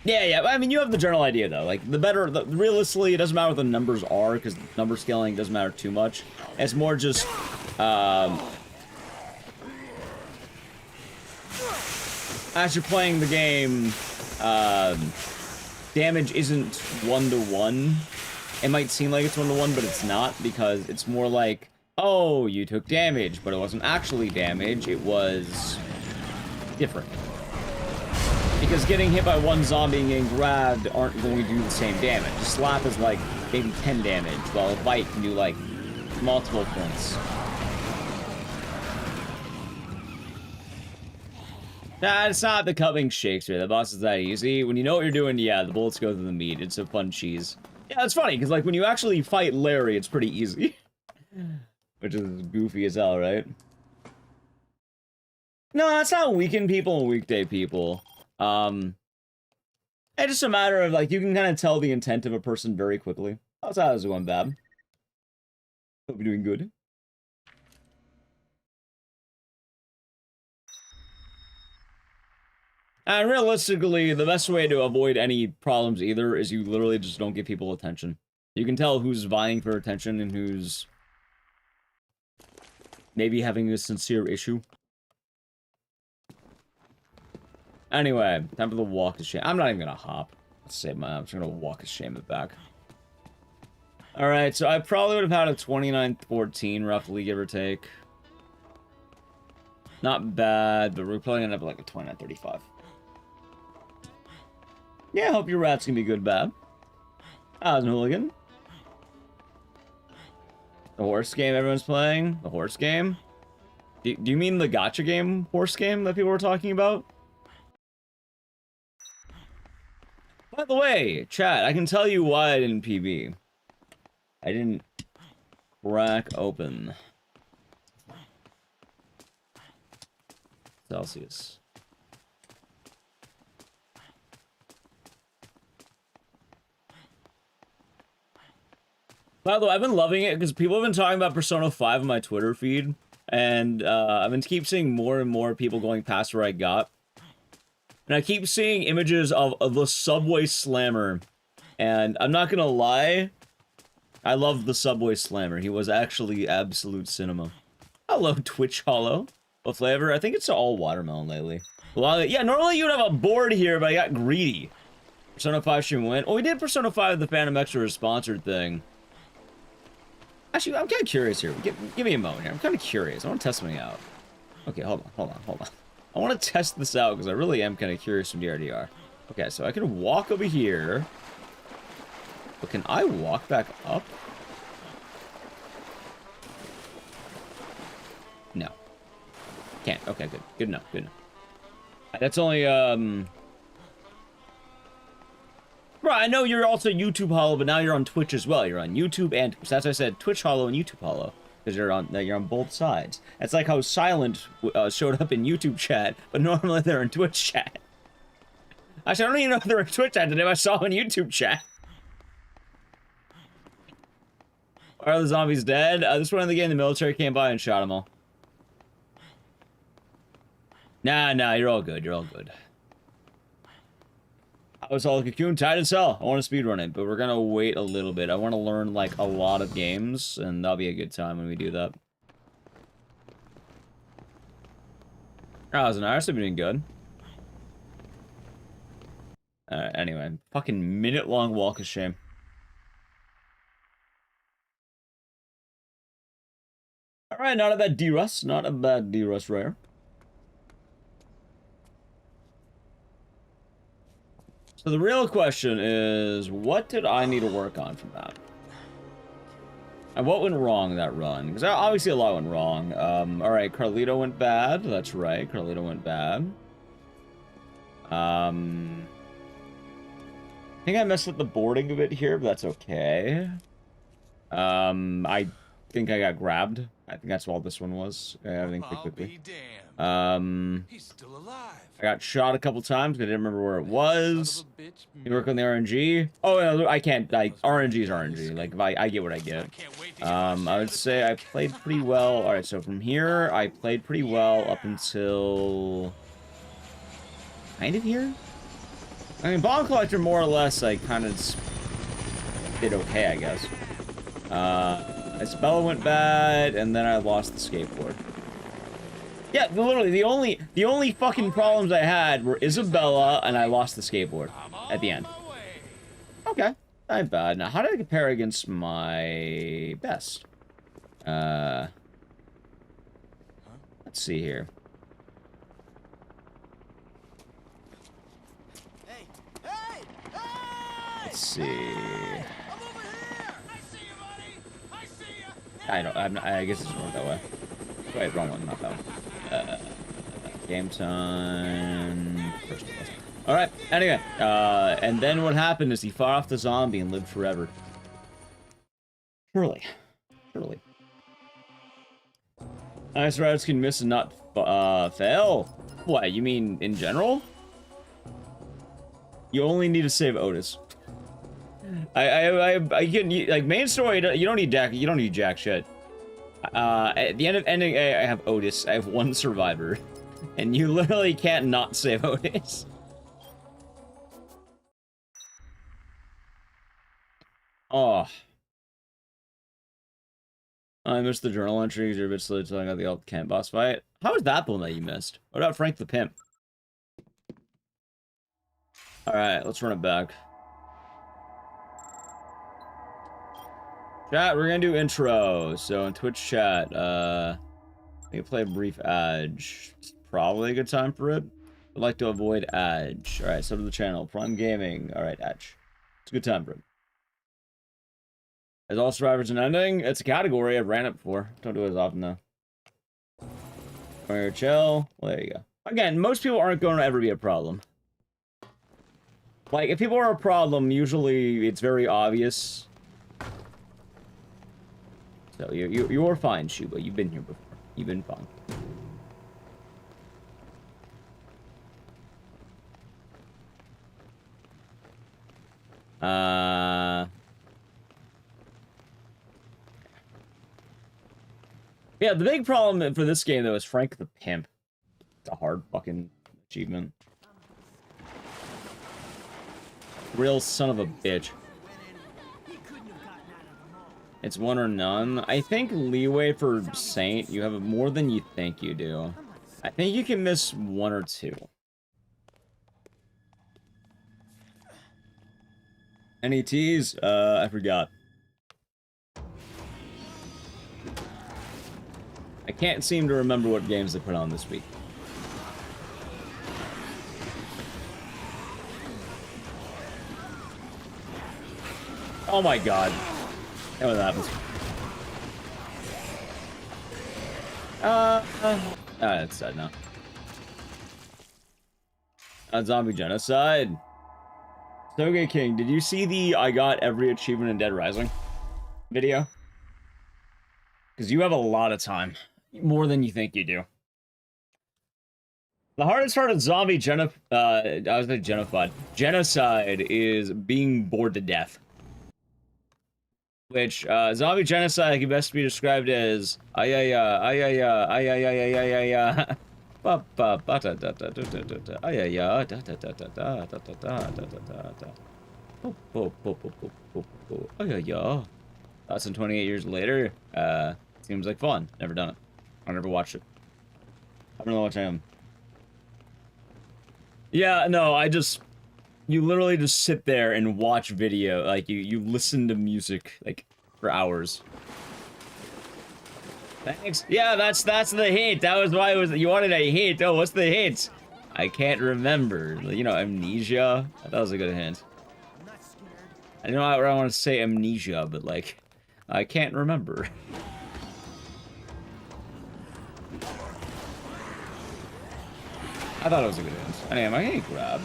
Yeah, I mean, you have the general idea, though. Like, realistically, it doesn't matter what the numbers are, because number scaling doesn't matter too much. It's more just... as you're playing the game, damage isn't 1-to-1. It might seem like it's 1-to-1, but it's not, because it's more like, oh, you took damage, but it wasn't actually damage, it was different. Because getting hit by 1 zombie and getting grabbed aren't going to do the same damage. A slap is like maybe 10 damage, while a bite can do like multiple points. Nah, it's not the cupping Shakespeare. The boss is that easy. When you know what you're doing, yeah, the bullets go through the meat. It's a fun cheese. Yeah, it's funny, because, like, when you actually fight Larry, it's pretty easy. Which is goofy as hell, right? No, that's not weekend people and weekday people. It's just a matter of, like, you can kind of tell the intent of a person very quickly. How's that going, Bab? Hope you're doing good. And realistically, the best way to avoid any problems either is you literally just don't give people attention. You can tell who's vying for attention and who's maybe having a sincere issue. Anyway, time for the walk of shame. I'm not even gonna hop. Let's save my... I'm just gonna walk of shame it back. Alright, so I probably would have had a 29-14, roughly, give or take. Not bad, but we're probably gonna have like a 29-35. Yeah, I hope your rat's gonna be good, Bab. How's Hooligan? The horse game everyone's playing? The horse game? Do you mean the gacha game horse game that people were talking about? By the way, chat, I can tell you why I didn't PB. I didn't crack open Celsius. By the way, I've been loving it because people have been talking about Persona 5 on my Twitter feed, and I've been keep seeing more and more people going past where I got. And I keep seeing images of the Subway Slammer, and I'm not gonna lie, I love the Subway Slammer. He was actually absolute cinema. Hello, Twitch Hollow. What flavor? I think it's all watermelon lately. Well, yeah, normally you'd have a board here, but I got greedy. Persona 5 should win. Oh, we did Persona 5 the Phantom Extra sponsored thing. Actually, I'm kind of curious here. Give me a moment here. I'm kind of curious. I want to test something out. Okay, hold on. I want to test this out because I really am kind of curious from DRDR. Okay, so I can walk over here. But can I walk back up? No. Can't. Okay, good. Good enough. That's only, Bro, I know you're also YouTube Hollow, but now you're on Twitch as well. You're on YouTube and Twitch. That's why I said Twitch Hollow and YouTube Hollow. Because you're on both sides. It's like how Silent showed up in YouTube chat, but normally they're in Twitch chat. Actually, I don't even know if they're in Twitch chat today, but I saw them in YouTube chat. Are the zombies dead? This one in the game, the military came by and shot them all. Nah, you're all good. I was all cocoon, tied and sell. I want to speedrun it, but we're gonna wait a little bit. I want to learn, like, a lot of games, and that'll be a good time when we do that. Oh, was an Irish been doing good. Anyway, fucking minute-long walk of shame. Alright, not a bad D-Rus. Not a bad D-Rus rare. So the real question is, what did I need to work on from that? And what went wrong that run? Because obviously a lot went wrong. Alright, Carlito went bad. That's right, Carlito went bad. I think I messed up the boarding a bit here, but that's okay. I think I got grabbed. I think that's all this one was. Everything pretty quickly. He's still alive. I got shot a couple times, but I didn't remember where it was. You work on the RNG? Oh, no, I can't. Like, RNG is RNG. Like, if I get what I get. I would say I played pretty well. Alright, so from here, I played pretty well up until... kind of here? I mean, Bomb Collector, more or less, I kind of did okay, I guess. Isabella went bad, and then I lost the skateboard. Yeah, literally, the only fucking problems I had were Isabella, and I lost the skateboard at the end. Okay, not bad. Now, how did I compare against my best? Let's see here. Let's see. I guess it's wrong that way. Wait, wrong one, not that one. Game time. Alright, anyway. And then what happened is he fought off the zombie and lived forever. Surely. Nice routes can miss and not fail. What, you mean in general? You only need to save Otis. I can, like, main story, you don't need jack shit. At the end of ending A, I have Otis. I have one survivor. And you literally can't not save Otis. Oh. I missed the journal entries. You're a bit slow telling about the old Kent boss fight. How was that the one that you missed? What about Frank the Pimp? Alright, let's run it back. Chat, we're gonna do intro. So in Twitch chat, we can play a brief Edge. It's probably a good time for it. I'd like to avoid Edge. Alright, so to the channel. Prime Gaming. Alright, Edge. It's a good time for it. As all survivors an ending? It's a category. I've ran it before. Don't do it as often though. Or chill. Well, there you go. Again, most people aren't going to ever be a problem. Like, if people are a problem, usually it's very obvious. So you're fine, Shuba. You've been here before. You've been fine. Yeah, the big problem for this game, though, is Frank the Pimp. It's a hard fucking achievement. Real son of a bitch. It's one or none. I think leeway for Saint, you have more than you think you do. I think you can miss one or two. Any teas? I forgot. I can't seem to remember what games they put on this week. Oh my god. That what happens. It's dead now. Zombie genocide. Soge King, did you see the I got every achievement in Dead Rising video? Because you have a lot of time. More than you think you do. The hardest part of zombie genocide is being bored to death. Which, zombie genocide can best be described as That's in 28 years later. Seems like fun. Never done it. I never watched it. I don't know what I am. Yeah, no, you literally just sit there and watch video, like, you listen to music, like, for hours. Thanks. Yeah, that's the hint. That was why you wanted a hint. Oh, what's the hint? I can't remember. You know, amnesia? That was a good hint. I don't know how I want to say amnesia, but, like, I can't remember. I thought it was a good hint. Anyway, am I getting grabbed?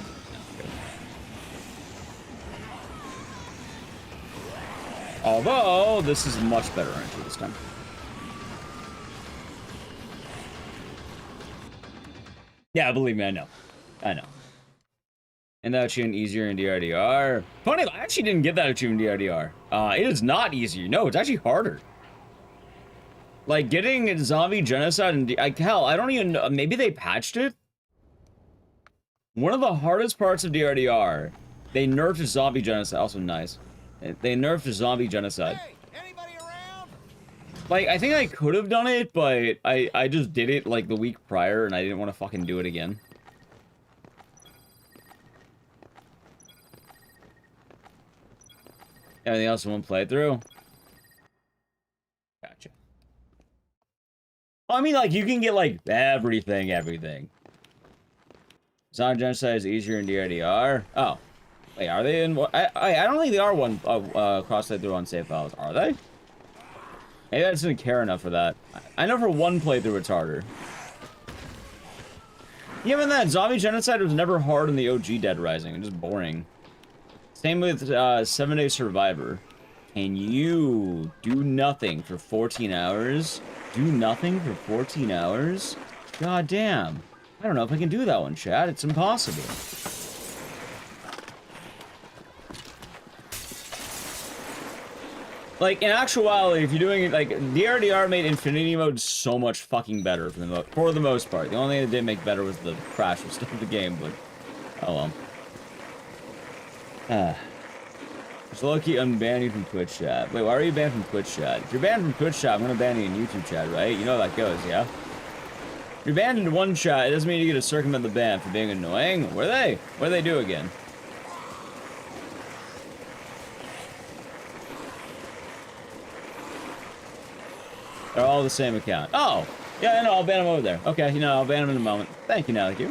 Although, this is much better entry this time. Yeah, believe me, I know. I know. And that achievement easier in DRDR. Funny, I actually didn't get that achievement in DRDR. It is not easier. No, it's actually harder. Like, getting zombie genocide and hell, I don't even know. Maybe they patched it? One of the hardest parts of DRDR, they nerfed zombie genocide. Also nice. They nerfed zombie genocide. Hey, anybody around? Like, I think I could have done it, but I just did it, like, the week prior, and I didn't want to fucking do it again. Anything else in one playthrough? Gotcha. I mean, like, you can get, like, everything. Zombie genocide is easier in DRDR. Oh. Wait, are they in... I don't think they are one cross playthrough on save files. Are they? Maybe I just didn't care enough for that. I know for one playthrough it's harder. Even then, zombie genocide was never hard in the OG Dead Rising. It's just boring. Same with 7 Day Survivor. Can you do nothing for 14 hours? Do nothing for 14 hours? God damn. I don't know if I can do that one, chat. It's impossible. Like, in actuality, if you're doing it, like, DRDR made Infinity Mode so much fucking better for the most part. The only thing it didn't make better was the crash of the game, but... oh well. Just low-key unban you from Twitch chat. Wait, why are you banned from Twitch chat? If you're banned from Twitch chat, I'm gonna ban you in YouTube chat, right? You know how that goes, yeah? If you're banned in one chat, it doesn't mean you get to circumvent the ban for being annoying. What do they do again? They're all the same account. Oh! Yeah, no, I'll ban them over there. Okay, you know, I'll ban them in a moment. Thank you, Naliku.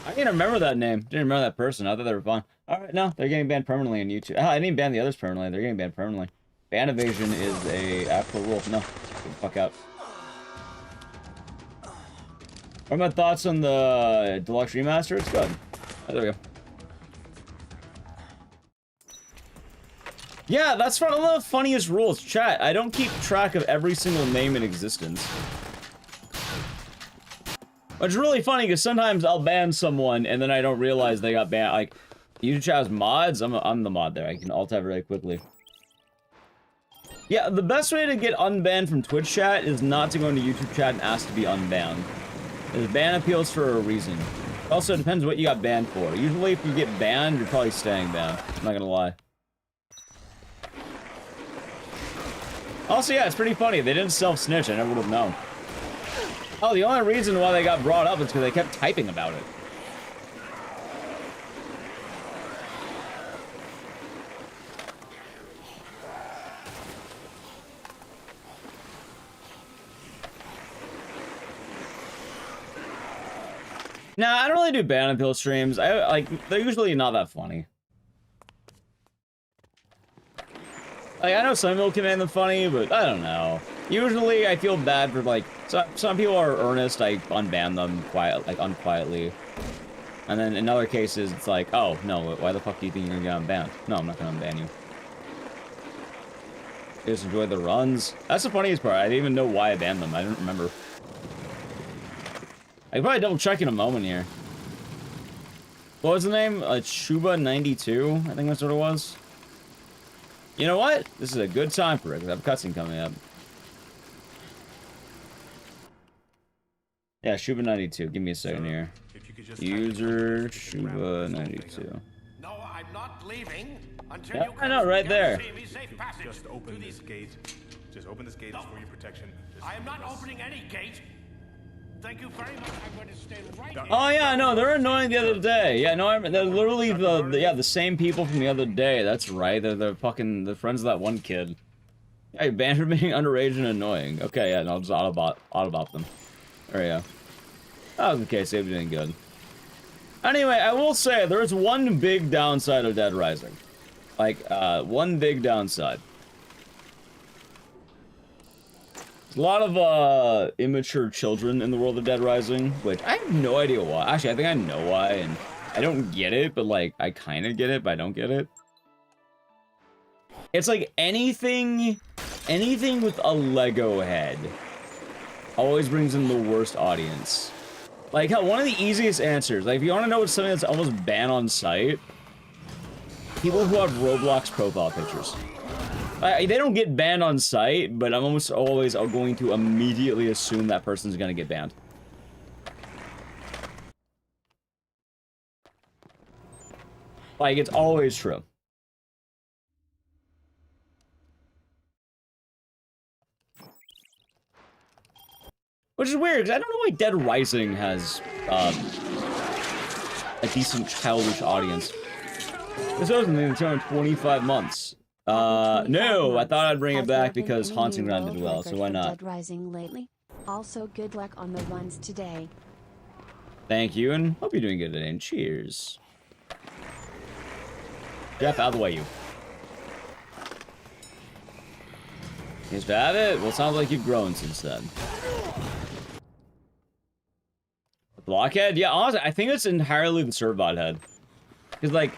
I didn't remember that name. Didn't remember that person. I thought they were fun. Alright, no, they're getting banned permanently on YouTube. Oh, I didn't ban the others permanently. They're getting banned permanently. Ban evasion is a actual rule. No, get the fuck out. What are my thoughts on the deluxe remaster? It's good. Oh, there we go. Yeah, that's one of the funniest rules. Chat, I don't keep track of every single name in existence. Which is really funny, because sometimes I'll ban someone, and then I don't realize they got banned. Like, YouTube chat has mods? I'm the mod there. I can alt-tab really quickly. Yeah, the best way to get unbanned from Twitch chat is not to go into YouTube chat and ask to be unbanned. Because ban appeals for a reason. Also, it depends what you got banned for. Usually, if you get banned, you're probably staying banned. I'm not gonna lie. Also, yeah, it's pretty funny. They didn't self-snitch. I never would have known. Oh, the only reason why they got brought up is because they kept typing about it. Nah, I don't really do ban appeal streams. They're usually not that funny. Like, I know some people can make them funny, but I don't know. Usually, I feel bad for, like, some people are earnest, I unban them unquietly. And then in other cases, it's like, oh, no, why the fuck do you think you're gonna get unbanned? No, I'm not gonna unban you. They just enjoy the runs. That's the funniest part. I didn't even know why I banned them. I didn't remember. I can probably double check in a moment here. What was the name? Shuba92? I think that's what it was. You know what? This is a good time for it, because I have a cutscene coming up. Yeah, Shuba92. Give me a second here. User Shuba92. No, I'm not leaving until Yeah, you I know, right there. Just open this gate. Just open this gate for your protection. I am not opening any gate. Thank you very much. I'm going to stay right here. Oh yeah, no, they're annoying the other day. Yeah, no, they're literally the same people from the other day. That's right. They're the friends of that one kid. Hey, banned for being underage and annoying. Okay, yeah, no, I'll just autobot them. There we go. That was the case. They've been doing good. Anyway, I will say there's one big downside of Dead Rising. Like, one big downside. There's a lot of, immature children in the world of Dead Rising, which I have no idea why. Actually, I think I know why, and I don't get it, but, like, I kind of get it, but I don't get it. It's like anything with a Lego head always brings in the worst audience. Like, hell, one of the easiest answers, like, if you want to know what's something that's almost banned on site, people who have Roblox profile pictures. They don't get banned on site, but I'm almost always going to immediately assume that person's gonna get banned. Like, it's always true. Which is weird, because I don't know why Dead Rising has, a decent childish audience. This wasn't even turned 25 months. No, I thought I'd bring it back because Haunting Ground did well, so why not? Dead Rising lately. Also, good luck on the runs today. Thank you, and hope you're doing good today, and cheers. Jeff, out of the way, you. Used to have it? Well, it sounds like you've grown since then. The blockhead? Yeah, honestly, I think it's entirely the Servbot head. Because, like,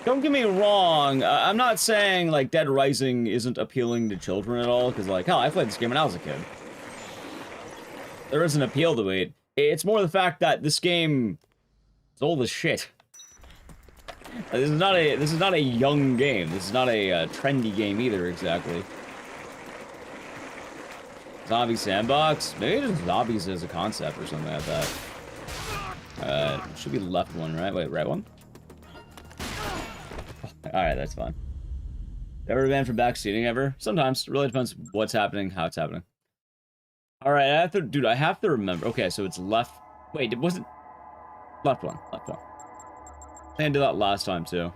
don't get me wrong, I'm not saying, like, Dead Rising isn't appealing to children at all, because, like, hell, I played this game when I was a kid. There is an appeal to it. It's more the fact that this game is old as shit. This is not a young game. This is not a trendy game either, exactly. Zombie sandbox? Maybe just zombies as a concept or something like that. Should be left one, right? Wait, right one? Alright, that's fine. Ever banned from backseating ever? Sometimes. It really depends what's happening, how it's happening. Alright, I have to remember. Okay, so it's left. Wait, it wasn't. Left one. Left one. I did that last time, too.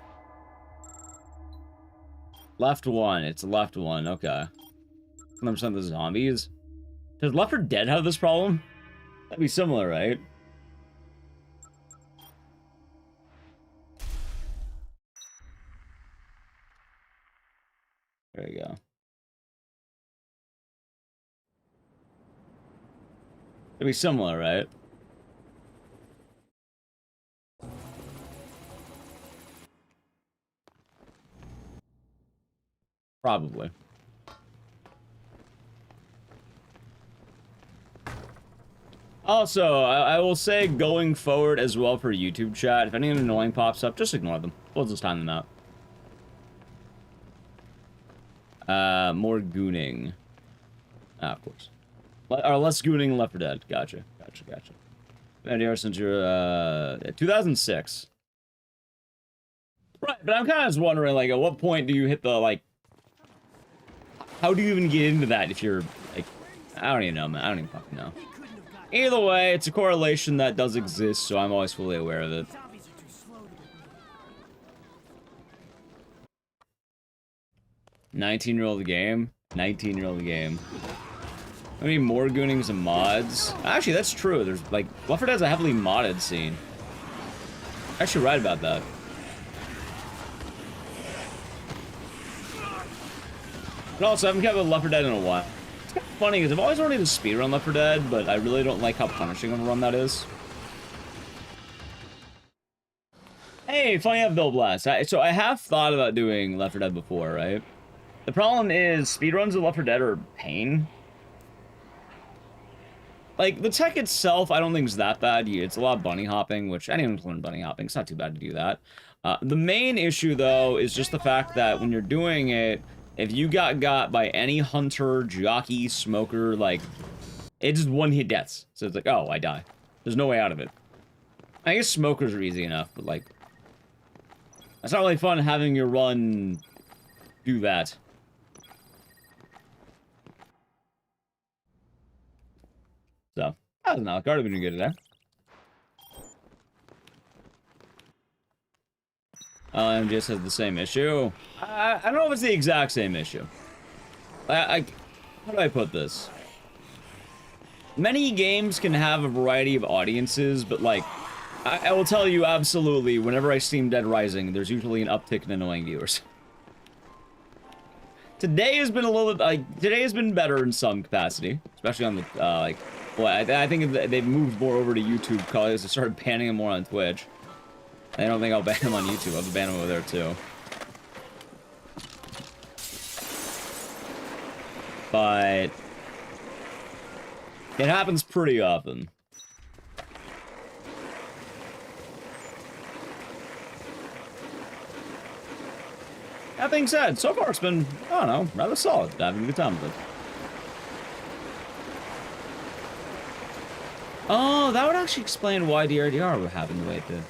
Left one. It's left one. Okay. 100% of the zombies. Does Left 4 Dead have this problem? That'd be similar, right? There you go. It'd be similar, right? Probably. Also, I will say going forward as well for YouTube chat, if anything annoying pops up, just ignore them. We'll just time them out. More gooning. Ah, of course. Or less gooning Left 4 Dead. Gotcha. Been here since you're, 2006. Right, but I'm kind of just wondering, like, at what point do you hit the, like... How do you even get into that if you're, like... I don't even know, man. I don't even fucking know. Either way, it's a correlation that does exist, so I'm always fully aware of it. 19-year-old game? 19-year-old game. I mean, more goonings and mods. Actually, that's true. There's, like, Left 4 Dead's a heavily modded scene. Actually, right about that. But also, I haven't kept with Left 4 Dead in a while. It's kind of funny, because I've always wanted to speedrun Left 4 Dead, but I really don't like how punishing of a run that is. Hey, funny enough, Bill Blast. So I have thought about doing Left 4 Dead before, right? The problem is, speedruns of Left 4 Dead are pain. Like, the tech itself, I don't think is that bad. It's a lot of bunny hopping, which anyone can learn bunny hopping. It's not too bad to do that. The main issue, though, is just the fact that when you're doing it, if you got by any hunter, jockey, smoker, like, it's just one-hit deaths. So it's like, oh, I die. There's no way out of it. I guess smokers are easy enough, but, like, it's not really fun having your run do that. So, I don't know. Guard have been good today. MGS has the same issue. I don't know if it's the exact same issue. How do I put this? Many games can have a variety of audiences, but, like, I will tell you absolutely, whenever I stream Dead Rising, there's usually an uptick in annoying viewers. Today has been a little bit, like, today has been better in some capacity, especially on the, like, well, I think they've moved more over to YouTube because they started banning them more on Twitch. I don't think I'll ban them on YouTube. I'll ban them over there, too. But it happens pretty often. That being said, so far it's been, I don't know, rather solid. Having a good time with it. Oh, that would actually explain why DRDR would happen the way it did.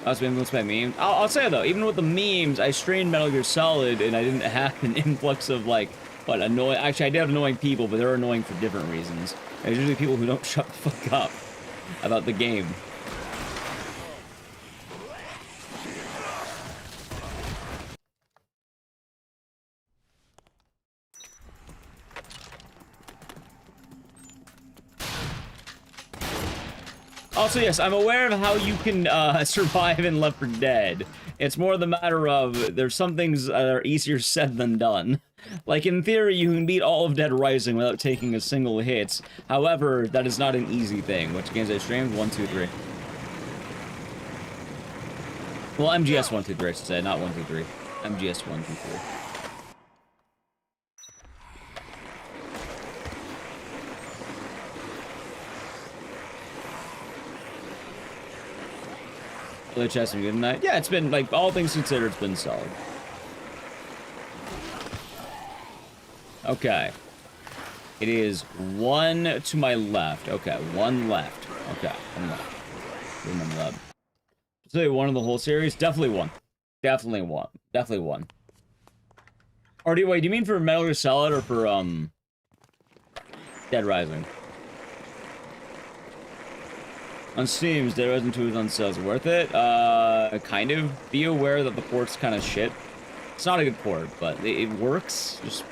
That's been influenced by memes. I'll say though, even with the memes, I streamed Metal Gear Solid and I didn't have an influx of like, what, annoying. Actually, I did have annoying people, but they're annoying for different reasons. There's usually people who don't shut the fuck up about the game. Also, yes, I'm aware of how you can survive in Left 4 Dead. It's more the matter of there's some things that are easier said than done. Like, in theory, you can beat all of Dead Rising without taking a single hit. However, that is not an easy thing. Which games I streamed? 1, 2, 3. Well, MGS 1, 2, 3, I should say, not 1, 2, 3. MGS 1, 2, 3. The chest been good tonight? Yeah, it's been, like, all things considered, it's been solid. Okay. It is 1 to my left. Okay, 1 left. Okay, 1 left. One left. So 1 of the whole series? Definitely 1. Definitely 1. Definitely 1. Or do you mean for Metal Gear Solid or for, Dead Rising? On Steam, Dead Rising 2 is on sale. Is it worth it? Kind of. Be aware that the port's kind of shit. It's not a good port, but it works. Just...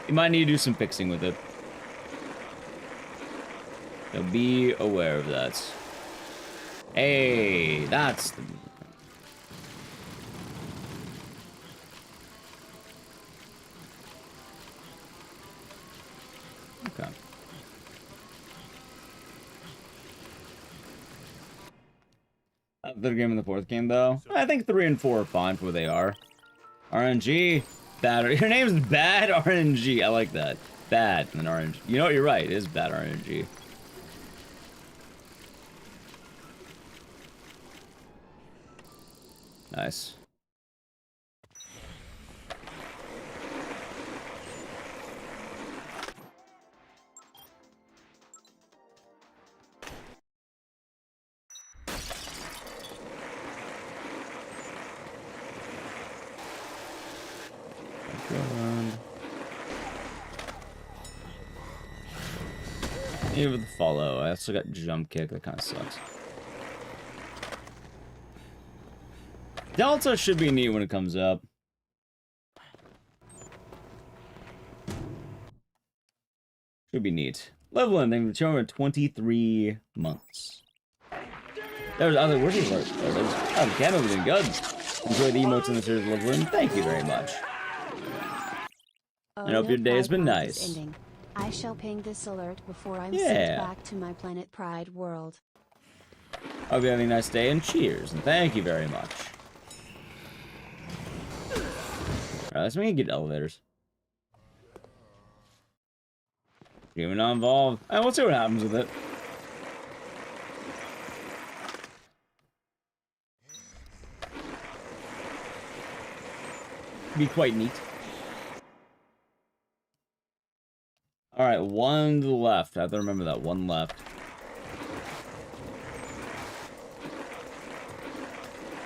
you might need to do some fixing with it. So be aware of that. Hey, that's the... okay. Third game and the fourth game, though. I think 3 and 4 are fine for what they are. RNG, bad. Your name's Bad RNG. I like that. Bad and RNG. You know what? You're right. It is Bad RNG. Nice. Maybe with the follow. I also got jump kick. That kind of sucks. Delta should be neat when it comes up. Should be neat. Leveling, they've been showing 23 months. There's other where's the oh, Canada's been good. Enjoy the emotes in the series, Leveling. Thank you very much. Oh, I hope your day has been nice. ending. I shall ping this alert before I'm Yeah. sent back to my Planet Pride world. Hope you're having a nice day and cheers, and thank you very much. Alright, let's make it get elevators. Human not involved. And we'll see what happens with it. Be quite neat. Alright, one to the left. I have to remember that. One left.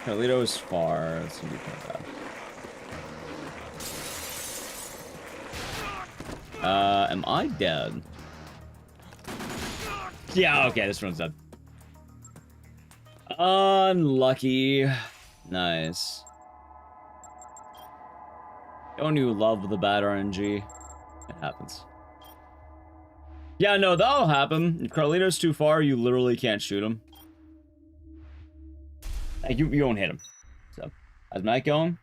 Carlito is far. That's gonna be kind of bad. Am I dead? Yeah, okay, this one's dead. Unlucky. Nice. Don't you love the bad RNG? It happens. Yeah, no, that'll happen. If Carlito's too far, you literally can't shoot him. Like, you won't hit him. So, how's Mike going?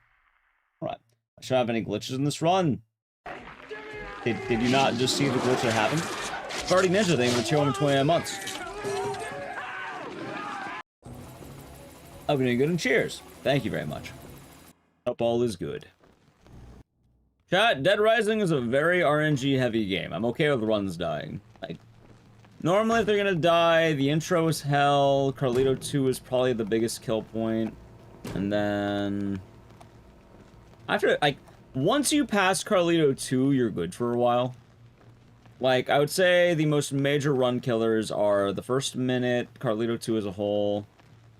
Alright. I shouldn't have any glitches in this run. Did you not just see the glitch that happened? Party Ninja thing with 229 months. Hope you're doing good and cheers. Thank you very much. Hope all is good. Chat, Dead Rising is a very RNG heavy game. I'm okay with runs dying. Like, normally if they're gonna die, the intro is hell, Carlito 2 is probably the biggest kill point, and then... after, like, once you pass Carlito 2, you're good for a while. Like, I would say the most major run killers are the first minute, Carlito 2 as a whole.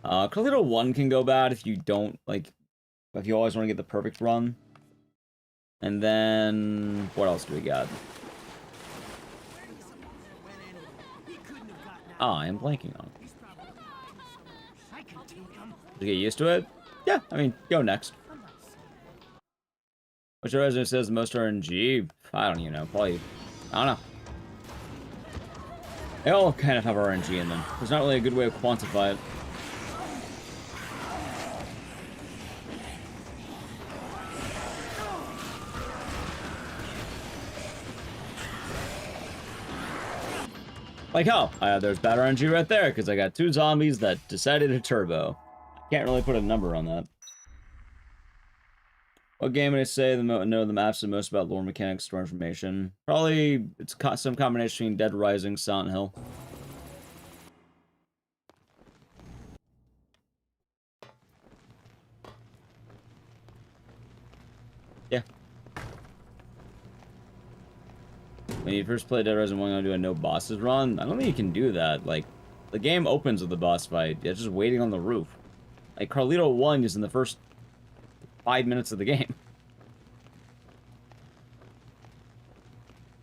Carlito 1 can go bad if you don't, like, if you always want to get the perfect run. And then, what else do we got? I am blanking on it. Did you get used to it? Yeah, I mean, go next. Which resident says the most RNG? I don't even know. Probably, I don't know. They all kind of have RNG in them. There's not really a good way to quantify it. Like how? There's bad RNG right there, because I got two zombies that decided to turbo. I can't really put a number on that. What game would I say know the maps the most about lore mechanics, store information? Probably it's some combination between Dead Rising, Silent Hill. Yeah. When you first play Dead Rising 1, I'm gonna do a no bosses run. I don't think you can do that. Like, the game opens with the boss fight. It's just waiting on the roof. Like, Carlito 1 is in the first 5 minutes of the game.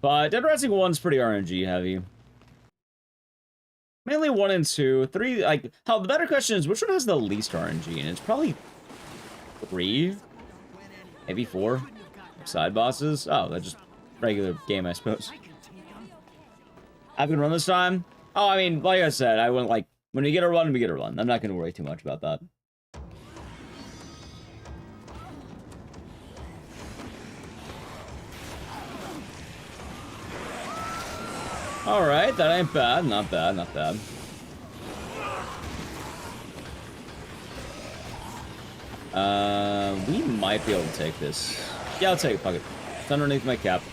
But Dead Rising 1's pretty RNG heavy. Mainly 1 and 2. 3, like, the better question is, which one has the least RNG? And it's probably 3, maybe 4 side bosses. Oh, that's just regular game, I suppose. I've been run this time. Oh, I mean, like I said, I went like, when we get a run, we get a run. I'm not going to worry too much about that. Alright, that ain't bad. Not bad, not bad. We might be able to take this. Yeah, I'll take it. Fuck it. It's underneath my cap.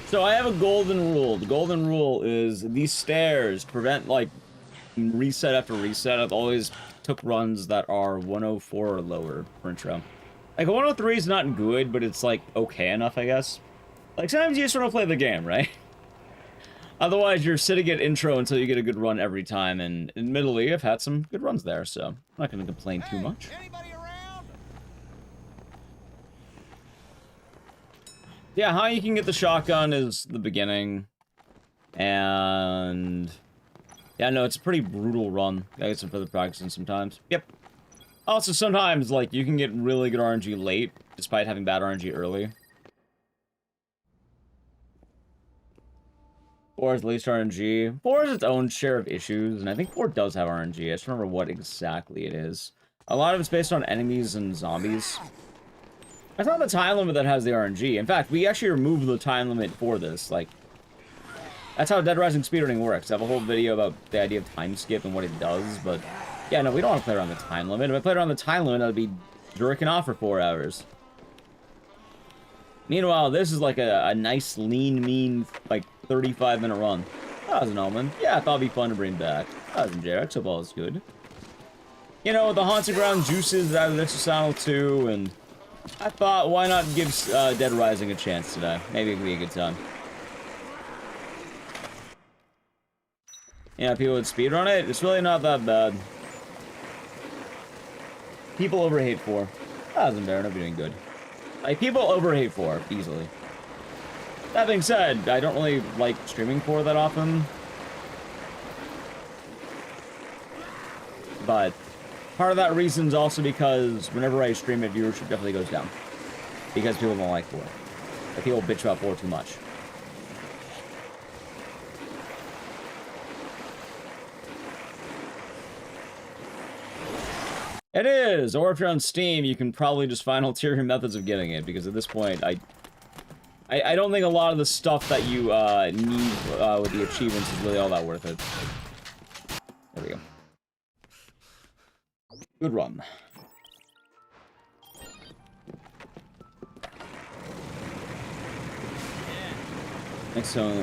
So I have a golden rule. The golden rule is these stairs prevent, like, reset after reset. I've always took runs that are 104 or lower for intro. Like, a 103 is not good, but it's, like, okay enough, I guess. Like, sometimes you just want to play the game, right? Otherwise, you're sitting at intro until you get a good run every time, and admittedly, I've had some good runs there, so I'm not going to complain too much. Yeah, how you can get the shotgun is the beginning. And yeah, no, it's a pretty brutal run. I get some further practicing sometimes. Yep. Also, sometimes, like, you can get really good RNG late, despite having bad RNG early. 4 has the least RNG. 4 has its own share of issues, and I think 4 does have RNG. I just remember what exactly it is. A lot of it's based on enemies and zombies. It's not the time limit that has the RNG. In fact, we actually removed the time limit for this. Like, that's how Dead Rising speedrunning works. I have a whole video about the idea of time skip and what it does, but yeah, no, we don't want to play around the time limit. If I played around the time limit, I'd be jerking off for 4 hours. Meanwhile, this is like a nice, lean, mean, like, 35-minute run. That was an omen. Yeah, I thought it'd be fun to bring back. That was Jarek, so all is good. You know, the Haunted Ground juices out of this channel too, and I thought, why not give Dead Rising a chance today? Maybe it could be a good time. Yeah, people would speedrun it. It's really not that bad. People overhate 4. That wasn't fair. Nobody doing good. Like, people overhate 4 easily. That being said, I don't really like streaming 4 that often. But part of that reason is also because whenever I stream it, viewership definitely goes down. Because people don't like 4. Like, people bitch about 4 too much. It is! Or if you're on Steam, you can probably just find ulterior methods of getting it, because at this point, I don't think a lot of the stuff that you need with the achievements is really all that worth it. There we go. Good run. Next one,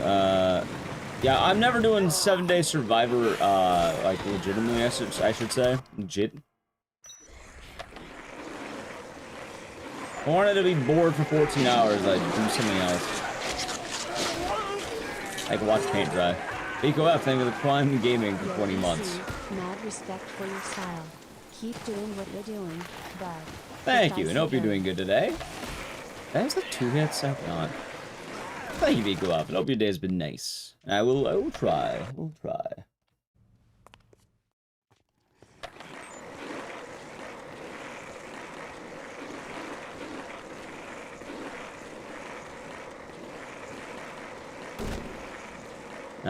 yeah, I'm never doing 7-Day Survivor, like, legitimately, I should say. Legit. I wanted to be bored for 14 hours, I'd do something else. Like watch paint dry. Eco F, thank you for the Prime Gaming for 20 months. Mad respect for your style. Keep doing what you're doing, bud. Thank you, and hope you're doing good today. That was the 2 hits I got. Thank you, Eco F, and hope your day's been nice. I will try. We'll try. I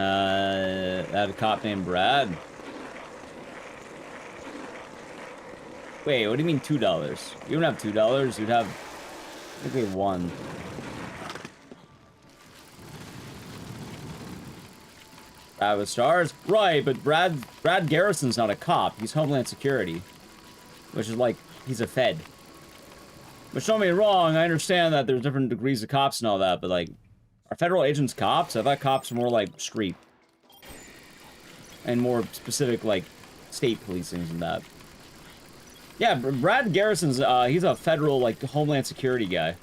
had a cop named Brad. Wait, what do you mean $2? You don't have $2, you'd have... I think we have 1. Brad with stars? Right, but Brad Garrison's not a cop. He's Homeland Security. Which is like, he's a Fed. But don't get me wrong, I understand that there's different degrees of cops and all that, but like... Are federal agents cops? I thought cops were more like street. And more specific, like, state policing than that. Yeah, Brad Garrison's, he's a federal, like, Homeland Security guy.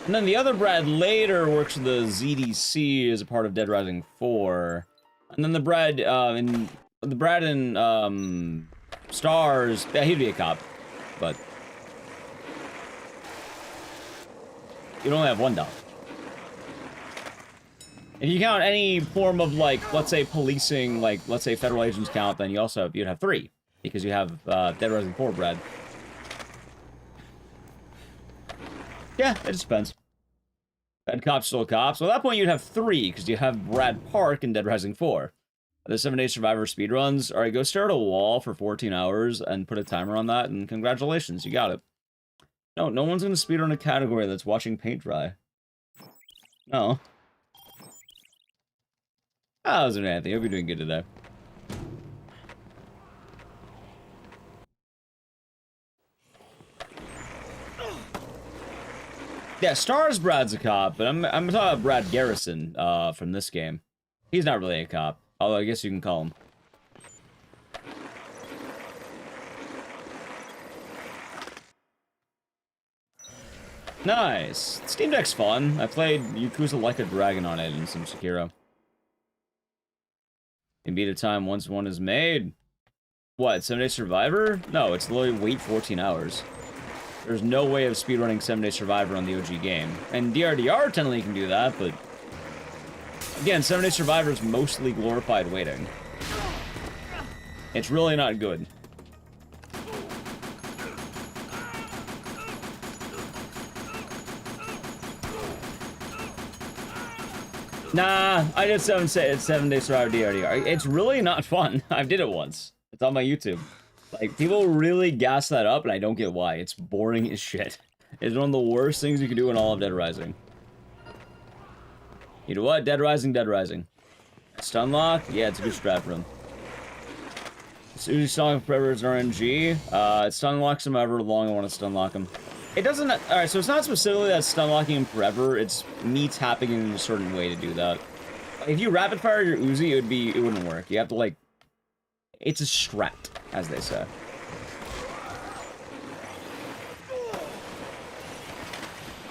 And then the other Brad later works with the ZDC as a part of Dead Rising 4. And then the Brad, in Stars, yeah, he'd be a cop, but you'd only have $1. If you count any form of, like, let's say policing, like, let's say federal agents count, then you'd have 3, because you have Dead Rising 4, Brad. Yeah, it just depends. Bad cops, still cops. Well, at that point, you'd have 3, because you have Brad Park in Dead Rising 4. The 7-Day Survivor speedruns. Alright, go stare at a wall for 14 hours and put a timer on that, and congratulations, you got it. No one's gonna speedrun a category that's watching paint dry. No. How's it, Anthony? Hope you're doing good today. Yeah, Stars Brad's a cop, but I'm talking about Brad Garrison, from this game. He's not really a cop. Although, I guess you can call him. Nice. Steam Deck's fun. I played Yakuza Like a Dragon on it and some Sekiro. Can beat a time once one is made. What, 7-Day Survivor? No, it's literally wait 14 hours. There's no way of speedrunning 7-Day Survivor on the OG game. And DRDR technically can do that, but... Again, 7-Day Survivor is mostly glorified waiting. It's really not good. Nah, I did 7-Day Survivor DRDR. It's really not fun. I did it once. It's on my YouTube. Like, people really gas that up, and I don't get why. It's boring as shit. It's one of the worst things you can do in all of Dead Rising. You know what? Dead Rising, Dead Rising. Stun lock? Yeah, it's a good strat for him. Uzi stun lock forever is RNG. It stun locks him however long I want to stun lock him. It doesn't... Alright, so it's not specifically that stun locking him forever, it's me tapping him in a certain way to do that. If you rapid fire your Uzi, it wouldn't work. You have to, like... It's a strat, as they say.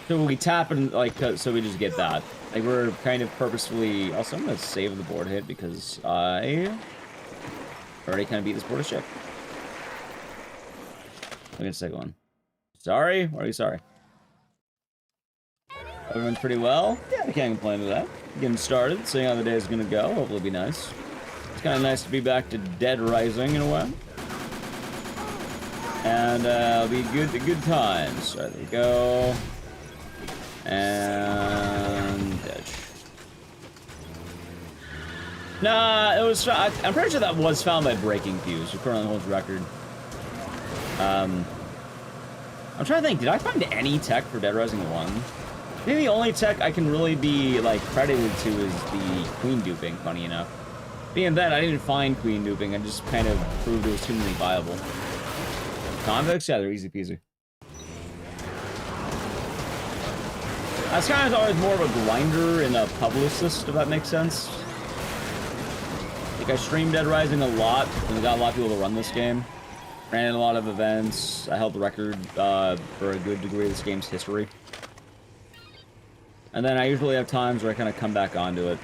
So we tap and, like, so we just get that. Like, we're kind of purposefully... Also, I'm gonna save the board hit because I... already kind of beat this board of shit. Look at the second one. Sorry? Why are you sorry? Everyone's pretty well? Yeah, I can't complain with that. Getting started, seeing how the day is gonna go. Hopefully it'll be nice. It's kind of nice to be back to Dead Rising in a way. And, it'll be good times. Alright, there we go. And... ditch. Nah, it was... I'm pretty sure that was found by Breaking Fuse, who currently holds record. I'm trying to think, did I find any tech for Dead Rising 1? I think the only tech I can really be, like, credited to is the queen duping, funny enough. Being that, I didn't find queen duping, I just kind of proved it was humanly viable. Convicts? Yeah, they're easy peasy. I was kind of always more of a grinder and a publicist, if that makes sense. Like, I streamed Dead Rising a lot, and we got a lot of people to run this game. Ran in a lot of events. I held the record for a good degree of this game's history. And then I usually have times where I kind of come back onto it.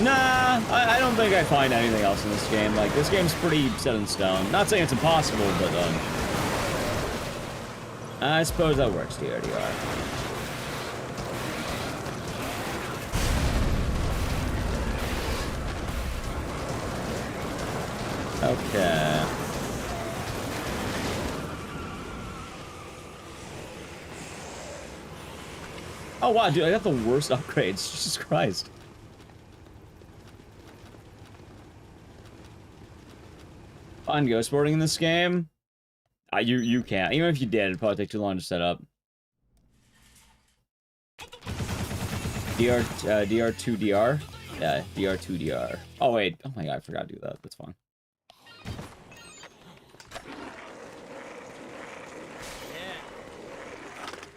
Nah, I don't think I find anything else in this game. Like, this game's pretty set in stone. Not saying it's impossible, but, I suppose that works, TRDR. Okay. Oh wow, dude, I got the worst upgrades. Jesus Christ. Fun ghost boarding in this game? You can't. Even if you did, it'd probably take too long to set up. DR2DR? Yeah, DR2DR. Oh wait, oh my god, I forgot to do that. That's fine.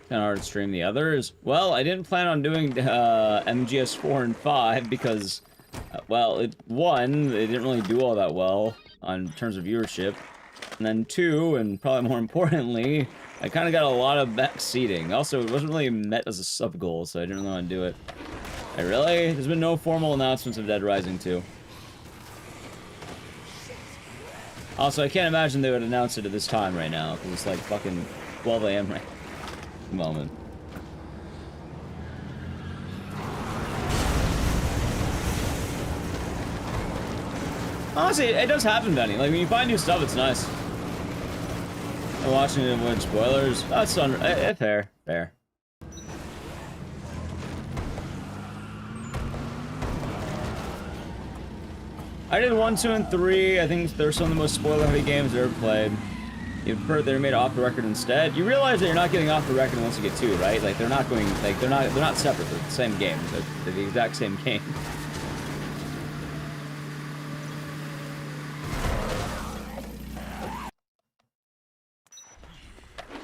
Kind of hard to stream the others. Well, I didn't plan on doing MGS 4 and 5 because, well, one, they didn't really do all that well on terms of viewership. And then two, and probably more importantly, I kind of got a lot of back seating. Also, it wasn't really met as a sub-goal, so I didn't really want to do it. Really? There's been no formal announcements of Dead Rising 2. Also, I can't imagine they would announce it at this time right now, because it's like fucking 12 AM right moment. Honestly, it does happen, Benny. Like, when you find new stuff, it's nice. I'm watching it with spoilers. That's fair. Fair. I did 1, 2, and 3. I think they're some of the most spoiler-heavy games I've ever played. You'd prefer they were made off the record instead. You realize that you're not getting off the record unless you get 2, right? Like, they're not going, like, they're not separate. They're the same game. They're the exact same game.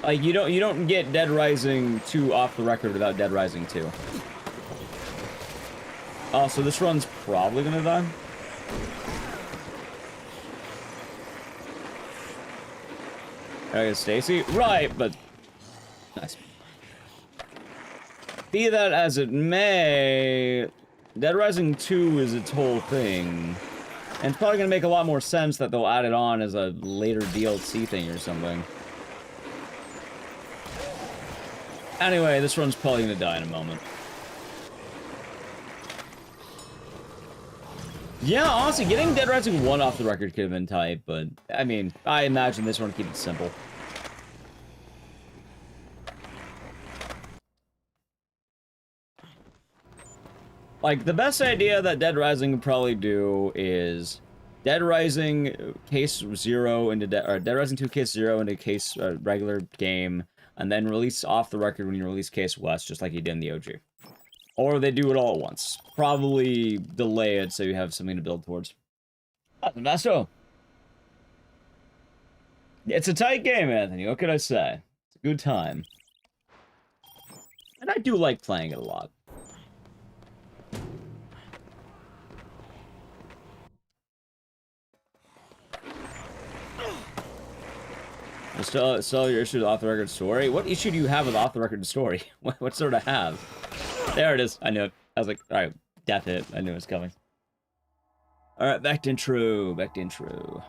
Like, you don't get Dead Rising 2 off the record without Dead Rising 2. Oh, so this run's probably gonna die? I guess Stacy? Right, but... Nice. Be that as it may... Dead Rising 2 is its whole thing. And it's probably gonna make a lot more sense that they'll add it on as a later DLC thing or something. Anyway, this run's probably gonna die in a moment. Yeah, honestly, getting Dead Rising 1 off the record could have been tight, but, I mean, I imagine this one keep it simple. Like, the best idea that Dead Rising would probably do is Dead Rising Case 0 into Dead Rising 2 Case 0 into Case regular game, and then release off the record when you release Case West, just like you did in the OG. Or they do it all at once. Probably delay it so you have something to build towards. Ernesto. It's a tight game, Anthony. What can I say? It's a good time. And I do like playing it a lot. Sell your issue with off-the-record story? What issue do you have with off-the-record story? What sort of have? There it is. I knew it. I was like, alright, death hit. I knew it was coming. Alright, back to intro. Back to intro.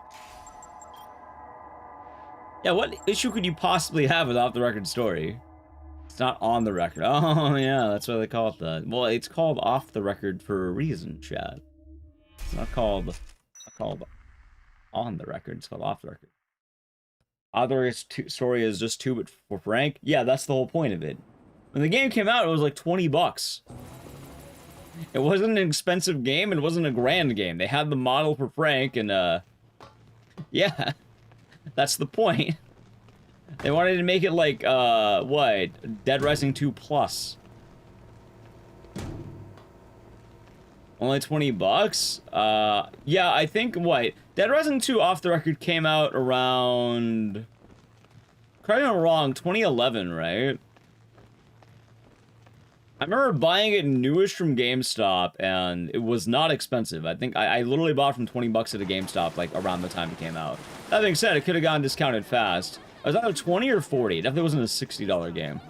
Yeah, what issue could you possibly have with off-the-record story? It's not on the record. Oh, yeah, that's why they call it that. Well, it's called off-the-record for a reason, Chad. It's not called on the record. It's called off-the-record. Off-the-record story is just too bit for Frank. Yeah, that's the whole point of it. When the game came out, it was like 20 bucks. It wasn't an expensive game, it wasn't a grand game. They had the model for Frank, and, yeah. That's the point. They wanted to make it like, what? Dead Rising 2 Plus. Only 20 bucks? Yeah, I think, what? Dead Rising 2 off the record came out around... Correct me if I'm wrong, 2011, right? I remember buying it newish from GameStop, and it was not expensive. I think I literally bought it from 20 bucks at a GameStop, like, around the time it came out. That being said, it could have gotten discounted fast. It was either 20 or 40. It definitely wasn't a $60 game.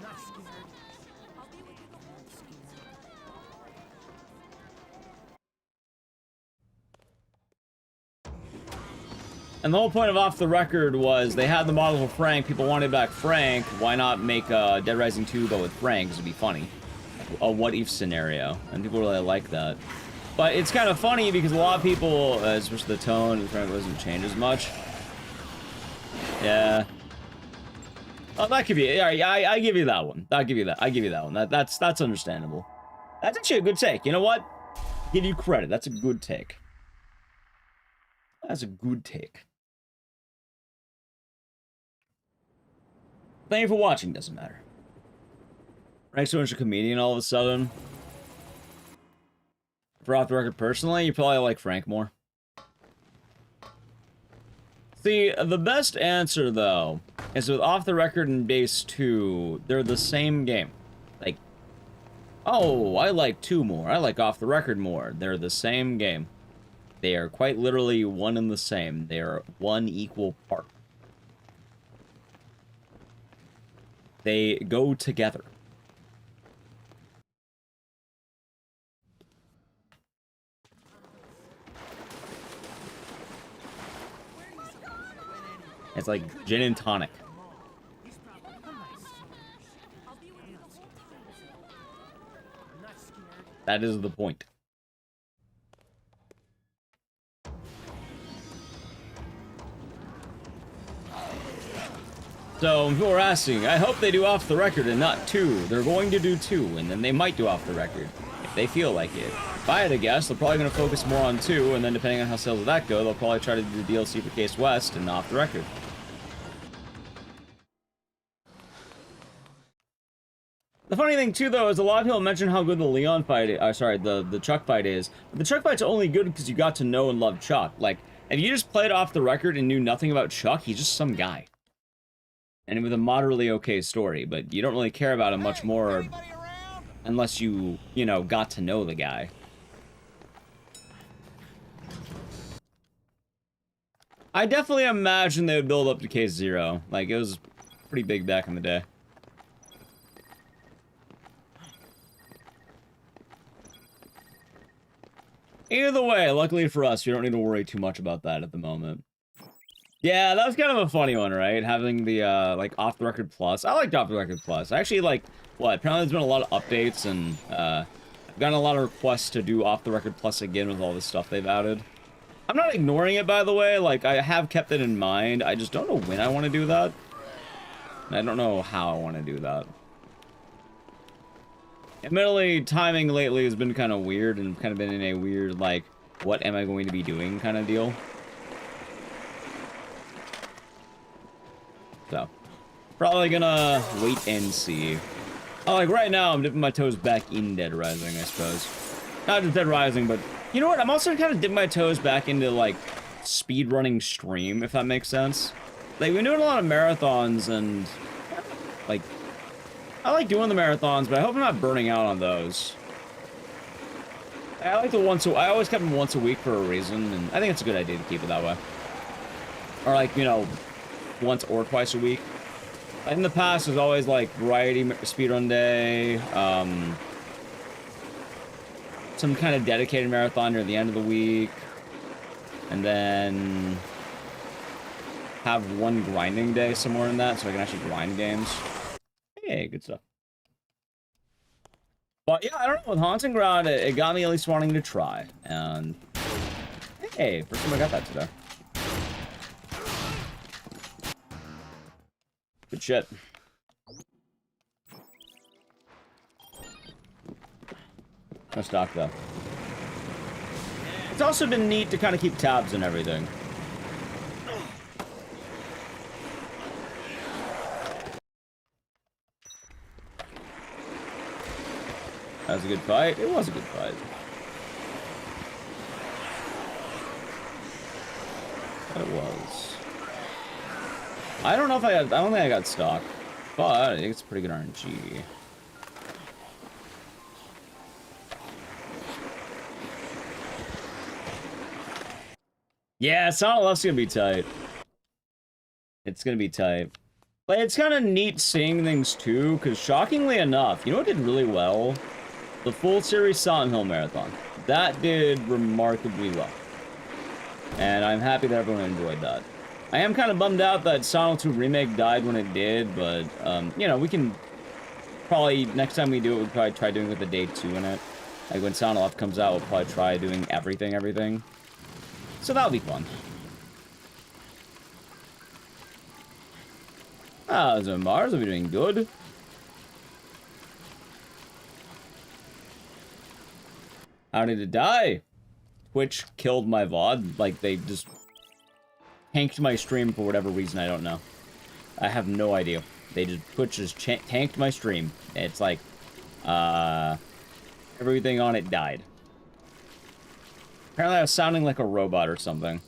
And the whole point of Off the Record was they had the model for Frank. People wanted back Frank. Why not make Dead Rising 2 go with Frank? Because it'd be funny. A what-if scenario. And people really like that. But it's kind of funny because a lot of people, especially the tone, the Frank doesn't change as much. Yeah. Oh, that could be it. Yeah, I give you that one. I'll give you that. I give you that one. That's understandable. That's actually a good take. You know what? Give you credit. That's a good take. That's a good take. Thank you for watching. Doesn't matter. Frank's so much a comedian all of a sudden. For Off the Record personally, you probably like Frank more. See, the best answer, though, is with Off the Record and Base 2, they're the same game. Like, oh, I like 2 more. I like Off the Record more. They're the same game. They are quite literally one and the same. They are one equal part. They go together. It's like gin and tonic. That is the point. So, people are asking, I hope they do Off the Record and not 2. They're going to do 2, and then they might do Off the Record, if they feel like it. If I had to guess, they're probably going to focus more on 2, and then depending on how sales of that go, they'll probably try to do the DLC for Case West and Off the Record. The funny thing, too, though, is a lot of people mention how good the Leon fight, the Chuck fight is. But the Chuck fight's only good because you got to know and love Chuck. Like, if you just played Off the Record and knew nothing about Chuck, he's just some guy. And with a moderately okay story, but you don't really care about him much more unless you know, got to know the guy. I definitely imagine they would build up to Case 0. Like, it was pretty big back in the day. Either way, luckily for us, we don't need to worry too much about that at the moment. Yeah, that was kind of a funny one, right? Having the, like, off-the-record plus. I liked off-the-record plus. I actually, like, apparently there's been a lot of updates, and, I've gotten a lot of requests to do off-the-record plus again with all this stuff they've added. I'm not ignoring it, by the way. Like, I have kept it in mind. I just don't know when I want to do that. And I don't know how I want to do that. Admittedly, timing lately has been kind of weird and kind of been in a weird, like, what am I going to be doing kind of deal. So, probably gonna wait and see. Oh, like, right now, I'm dipping my toes back in Dead Rising, I suppose. Not just Dead Rising, but... You know what? I'm also kind of dipping my toes back into, like, speedrunning stream, if that makes sense. Like, we've been doing a lot of marathons, and... Like... I like doing the marathons, but I hope I'm not burning out on those. I like the I always kept them once a week for a reason, and I think it's a good idea to keep it that way. Or, like, you know... once or twice a week. In the past, there's always like variety speedrun day, some kind of dedicated marathon near the end of the week, and then have one grinding day somewhere in that, so I can actually grind games. Hey, good stuff. But yeah, I don't know, with Haunting Ground, it got me at least wanting to try, and hey, first time I got that today. Good shit. No stock, though. It's also been neat to kind of keep tabs and everything. That was a good fight. It was a good fight. It was. I don't know if I don't think I got stock, but I think it's pretty good RNG. Yeah, Sonic Left's gonna be tight. It's gonna be tight. But it's kind of neat seeing things too, because shockingly enough, you know what did really well? The full series Silent Hill Marathon. That did remarkably well. And I'm happy that everyone enjoyed that. I am kind of bummed out that Sonic 2 Remake died when it did, but, you know, we can probably, next time we do it, we'll probably try doing it with the day 2 in it. Like, when Sonic Left comes out, we'll probably try doing everything. So that'll be fun. Ah, so Mars will be doing good. How did it die? Twitch killed my VOD. Like, they just tanked my stream for whatever reason, I don't know. I have no idea. Twitch just tanked my stream. It's like, everything on it died. Apparently I was sounding like a robot or something.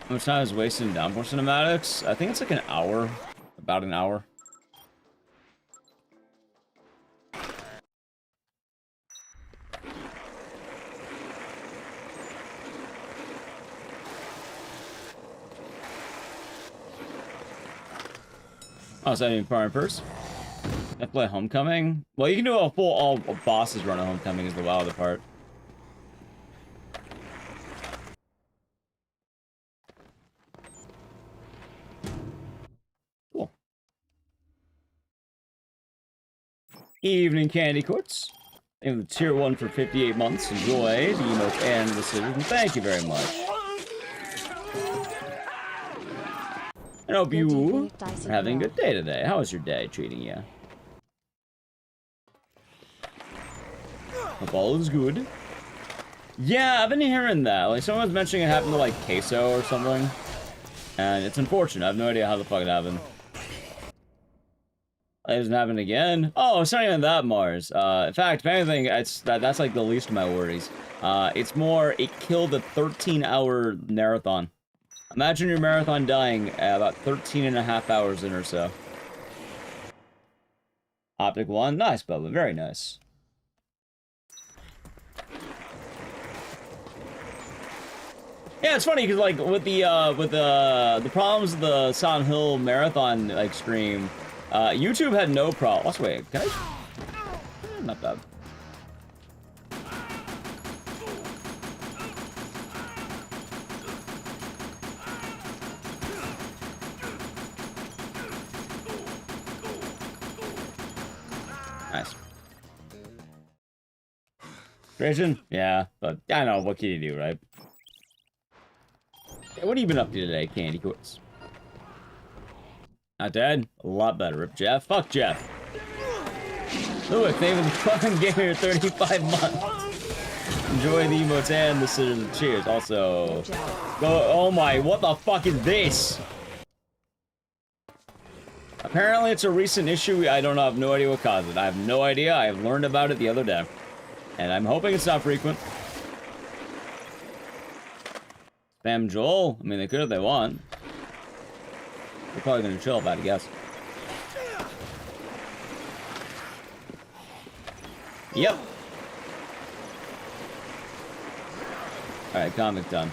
How much time is wasted in downpour cinematics? I think it's like an hour. About an hour. Oh, is that even far in first? I play Homecoming? Well, you can do a full all bosses run of Homecoming is the wilder part. Cool. Evening Candy Courts. And the tier 1 for 58 months. Enjoy the emotes and the decision. Thank you very much. I hope you are having a good day today. How is your day treating you? Hope all is good. Yeah, I've been hearing that. Like, someone was mentioning it happened to, like, Queso or something. And it's unfortunate. I have no idea how the fuck it happened. It doesn't happen again. Oh, it's not even that, Mars. In fact, if anything, that's like the least of my worries. It's more, it killed a 13-hour marathon. Imagine your marathon dying at about 13.5 hours in or so. Optic one, nice, Bubba, very nice. Yeah, it's funny because like with the problems of the Silent Hill marathon like stream, YouTube had no problem. Wait, can I? Not bad. Nice. Christian? Yeah, but I know, what can you do, right? Hey, what have you been up to today, Candy Corns? Not dead? A lot better. Rip Jeff? Fuck Jeff. Look, they were the fucking game here 35 months. Enjoy the emotes and the scissors. Cheers. Also, go. Oh my, what the fuck is this? Apparently, it's a recent issue. I don't know. I have no idea what caused it. I have no idea. I have learned about it the other day. And I'm hoping it's not frequent. Spam Joel? I mean, they could if they want. They're probably gonna chill about it, I guess. Yep. Alright, comic done.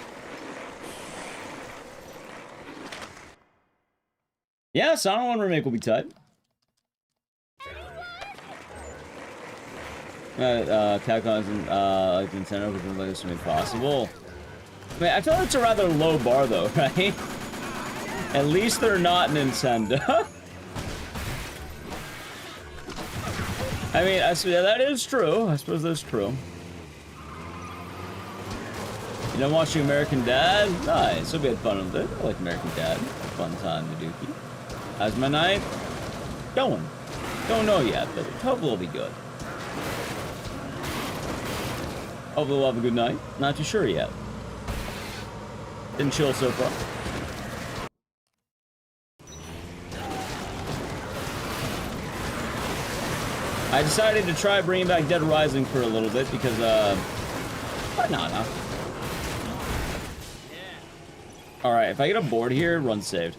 Yeah, Sonic 1 remake will be tight. Capcom isn't like Nintendo because like this to be possible. I mean, I feel like it's a rather low bar though, right? At least they're not Nintendo. I mean, yeah, that is true. I suppose that's true. You don't watch the American Dad? Nice. Hope you had fun with it. I like American Dad. Fun time to do. How's my night? Going. Don't know yet, but hopefully it'll be good. Hopefully we'll have a good night. Not too sure yet. Been chill so far. I decided to try bringing back Dead Rising for a little bit because, why not, huh? Alright, if I get a board here, run saved.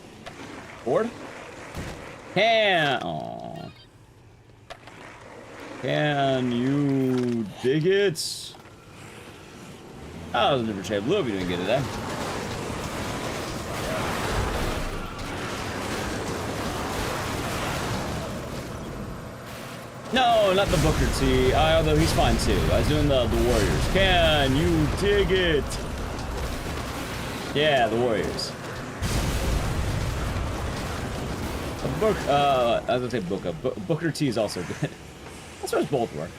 Board? Aww. Can you dig it? Oh, that was a different shape. Blue, if you didn't get it, eh? No, not the Booker T. Although he's fine too. I was doing the Warriors. Can you dig it? Yeah, the Warriors. I was gonna say Booker T is also good. That's what both work.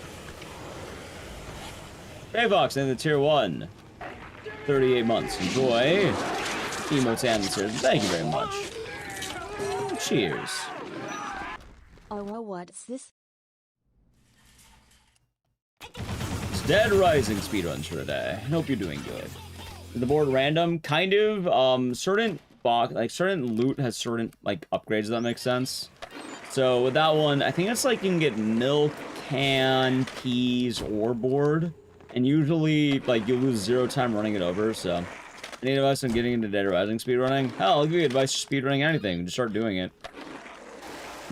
Bayvox in the tier 1. 38 months. Enjoy. Emotes and the thank you very much. Cheers. Oh, well, what's this? It's Dead Rising speedruns for today. I hope you're doing good. Is the board random? Kind of. Certain loot has certain, like, upgrades, if that makes sense. So, with that one, I think it's like you can get milk, can, peas, or board. And usually, like, you'll lose 0 time running it over, so... Any advice on getting into Dead Rising speedrunning? Hell, I'll give you advice for speedrunning anything. Just start doing it.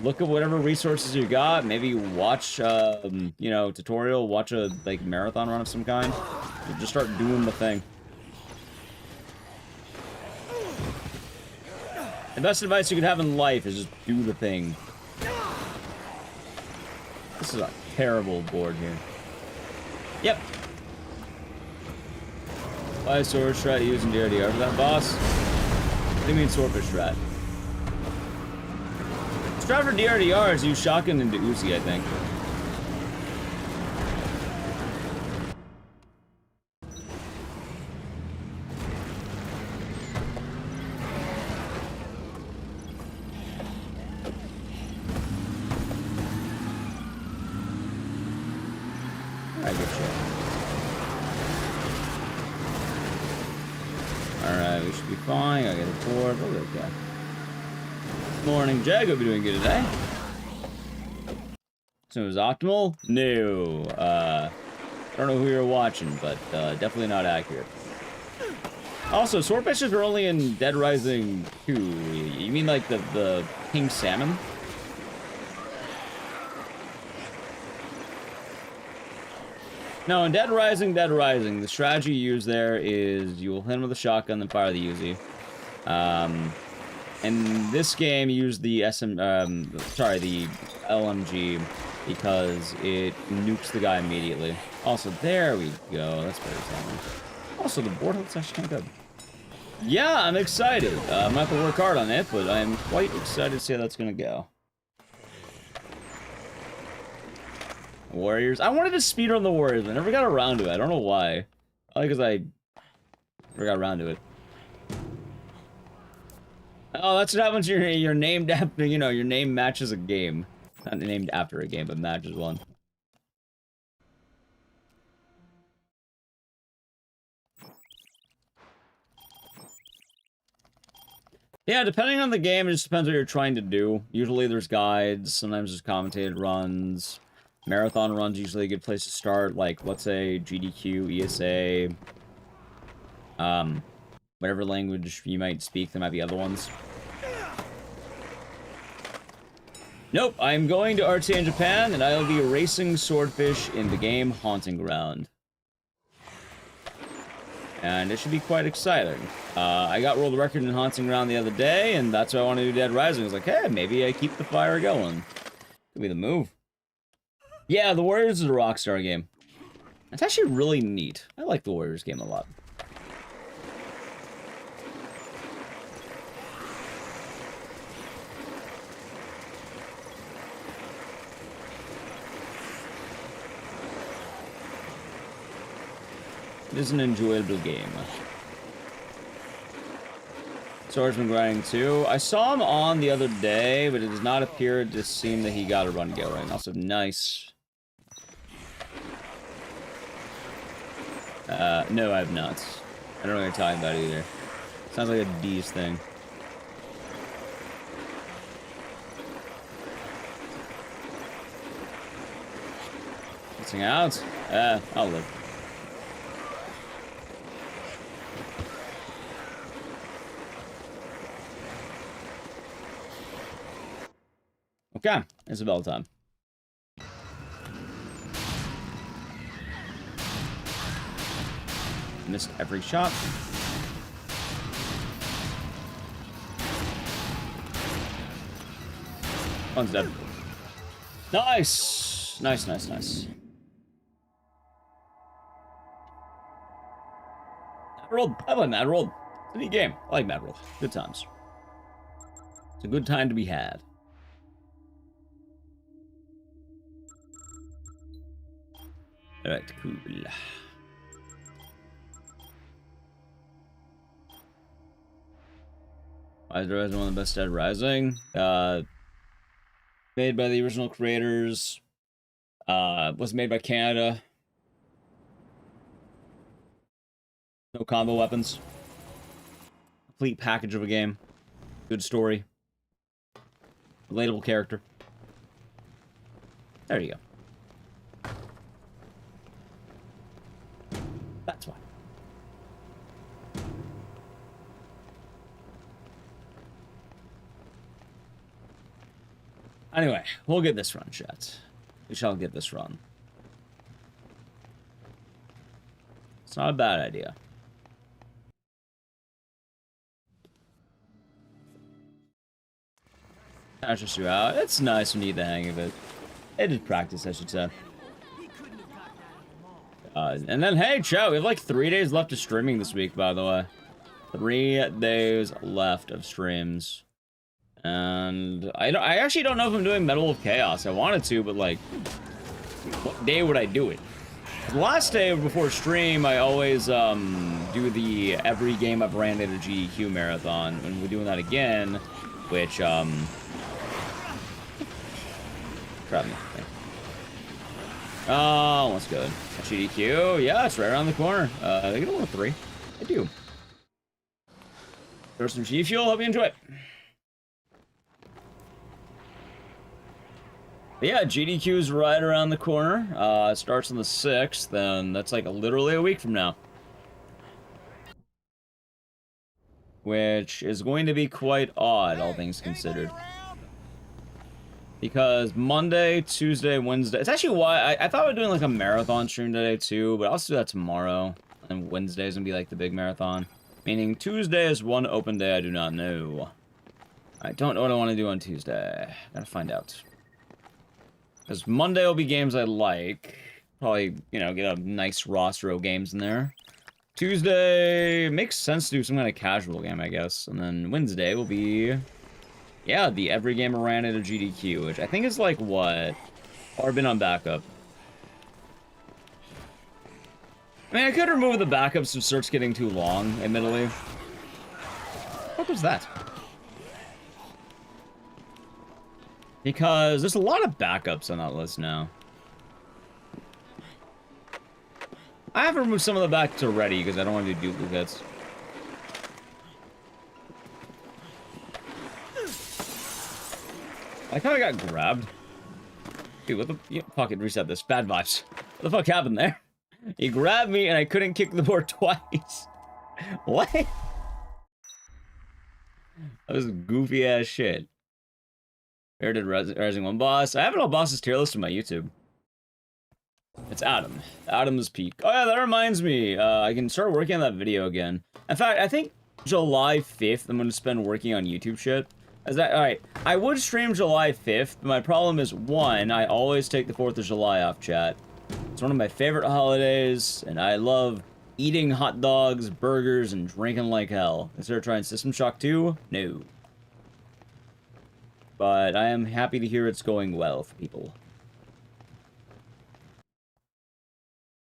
Look at whatever resources you got. Maybe watch, you know, tutorial. Watch a, like, marathon run of some kind. Just start doing the thing. The best advice you could have in life is just do the thing. This is a terrible board here. Yep. Why is sword strat using DRDR for that boss? What do you mean swordfish strat? Strat for DRDR is use shotgun into Uzi, I think. Alright, good shit. Alright, we should be fine. I got a board. Oh, okay. Morning, Jag. Hope you're doing good today. So it was optimal? No. I don't know who you're watching, but definitely not accurate. Also, swordfishes are only in Dead Rising 2. You mean like the pink salmon? No, in Dead Rising, the strategy you use there is you will hit him with a shotgun, then fire the Uzi. In this game, you use the the LMG because it nukes the guy immediately. Also, there we go. That's very telling. Also, the board looks actually kind of good. Yeah, I'm excited. I'm gonna have to work hard on it, but I'm quite excited to see how that's gonna go. Warriors. I wanted to speedrun the Warriors, but I never got around to it. I don't know why. Probably because I never got around to it. Oh, that's what happens. You're named after, you know, your name matches a game. Not named after a game, but matches one. Yeah, depending on the game, it just depends what you're trying to do. Usually there's guides, sometimes there's commentated runs. Marathon runs usually a good place to start, like, let's say, GDQ, ESA, whatever language you might speak, there might be other ones. Nope, I'm going to RTA in Japan, and I'll be racing swordfish in the game Haunting Ground. And it should be quite exciting. I got world record in Haunting Ground the other day, and that's why I wanted to do Dead Rising. I was like, hey, maybe I keep the fire going. Could be the move. Yeah, the Warriors is a Rockstar game. It's actually really neat. I like the Warriors game a lot. It is an enjoyable game. Swordsman grinding too. I saw him on the other day, but it does not appear to seem that he got a run going. Also, nice. No, I have not. I don't know what you're talking about either. Sounds like a D's thing. Missing out? I'll live. Okay, Isabella time. Missed every shot. One's dead. Nice! Nice, nice, nice. Mad World. I like Mad World. It's a neat game. I like Mad World. Good times. It's a good time to be had. Alright, cool. Dead Rising, one of the best Dead Rising. Made by the original creators. Was made by Canada. No combo weapons. Complete package of a game. Good story. Relatable character. There you go. That's why. Anyway, we'll get this run, chat. We shall get this run. It's not a bad idea. Catches you out. It's nice when you get the hang of it. It is practice, I should say. And then, hey, chat, we have like 3 days left of streaming this week, by the way. 3 days left of streams. And I actually don't know if I'm doing Medal of Chaos. I wanted to, but like, what day would I do it? The last day before stream, I always do the every game I've ran at a GDQ marathon, and we're doing that again, which grab me. Oh, let's go. GDQ, yeah, it's right around the corner. I get a little 3. I do. There's some G Fuel. Hope you enjoy it. But yeah, GDQ's right around the corner. It starts on the 6th, and that's like literally a week from now. Which is going to be quite odd, all things considered. Because Monday, Tuesday, Wednesday... It's actually why... I thought we were doing like a marathon stream today too, but I'll do that tomorrow. And Wednesday's gonna be like the big marathon. Meaning Tuesday is one open day I do not know. I don't know what I want to do on Tuesday. Gotta find out. Because Monday will be games I like. Probably, you know, get a nice roster of games in there. Tuesday makes sense to do some kind of casual game, I guess. And then Wednesday will be... Yeah, the every game I ran at a GDQ, which I think is like what? Or been on backup. I mean, I could remove the backups if it starts getting too long, admittedly. What was that? Because there's a lot of backups on that list now. I have removed some of the backups already because I don't want to do duplicates. I kind of got grabbed. Dude, what the... Yeah, fuck it, reset this. Bad vibes. What the fuck happened there? He grabbed me and I couldn't kick the board twice. What? That was goofy ass shit. Where did Rising 1 boss? I have it all bosses tier list on my YouTube. It's Adam. Adam's Peak. Oh yeah, that reminds me. I can start working on that video again. In fact, I think July 5th I'm going to spend working on YouTube shit. Alright, I would stream July 5th, but my problem is, one, I always take the 4th of July off, chat. It's one of my favorite holidays, and I love eating hot dogs, burgers, and drinking like hell. Instead of trying System Shock 2? No. But I am happy to hear it's going well for people.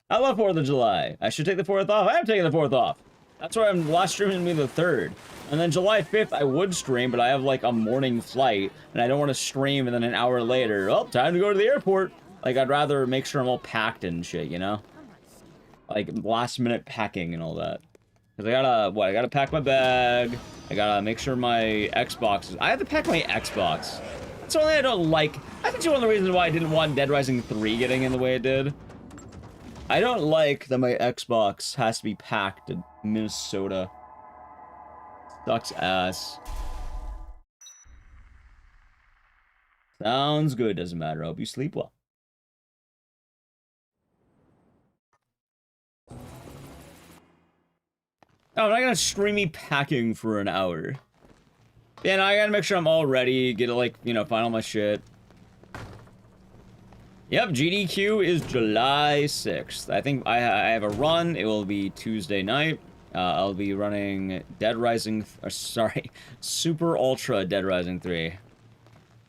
I love 4th of July. I should take the 4th off. I am taking the 4th off. That's why I'm last streaming me the 3rd. And then July 5th, I would stream, but I have like a morning flight, and I don't want to stream and then an hour later, oh, time to go to the airport. Like, I'd rather make sure I'm all packed and shit, you know? Like, last minute packing and all that. Because I gotta pack my bag. I gotta make sure my Xbox is... I have to pack my Xbox. That's the only thing I don't like. I think it's one of the reasons why I didn't want Dead Rising 3 getting in the way it did. I don't like that my Xbox has to be packed in Minnesota. Sucks ass. Sounds good, doesn't matter. I hope you sleep well. Oh, I'm not gonna stream me packing for an hour. Yeah, no, I gotta make sure I'm all ready, get it, like, you know, find all my shit. Yep, GDQ is July 6th. I think I have a run. It will be Tuesday night. I'll be running Dead Rising... Super Ultra Dead Rising 3.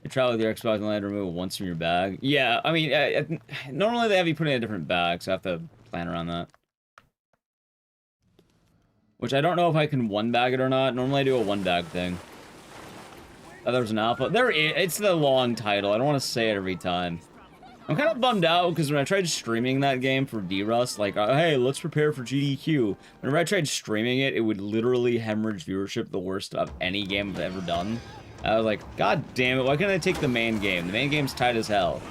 You travel with your Xbox and land remove it once from your bag. Yeah, I mean, normally they have you put in a different bag, so I have to plan around that. Which I don't know if I can one-bag it or not. Normally I do a one-bag thing. Oh, there's an alpha. It's the long title. I don't want to say it every time. I'm kind of bummed out because when I tried streaming that game for D-Rust, like, hey, let's prepare for GDQ. Whenever I tried streaming it, it would literally hemorrhage viewership the worst of any game I've ever done. I was like, god damn it, why can't I take the main game? The main game's tight as hell.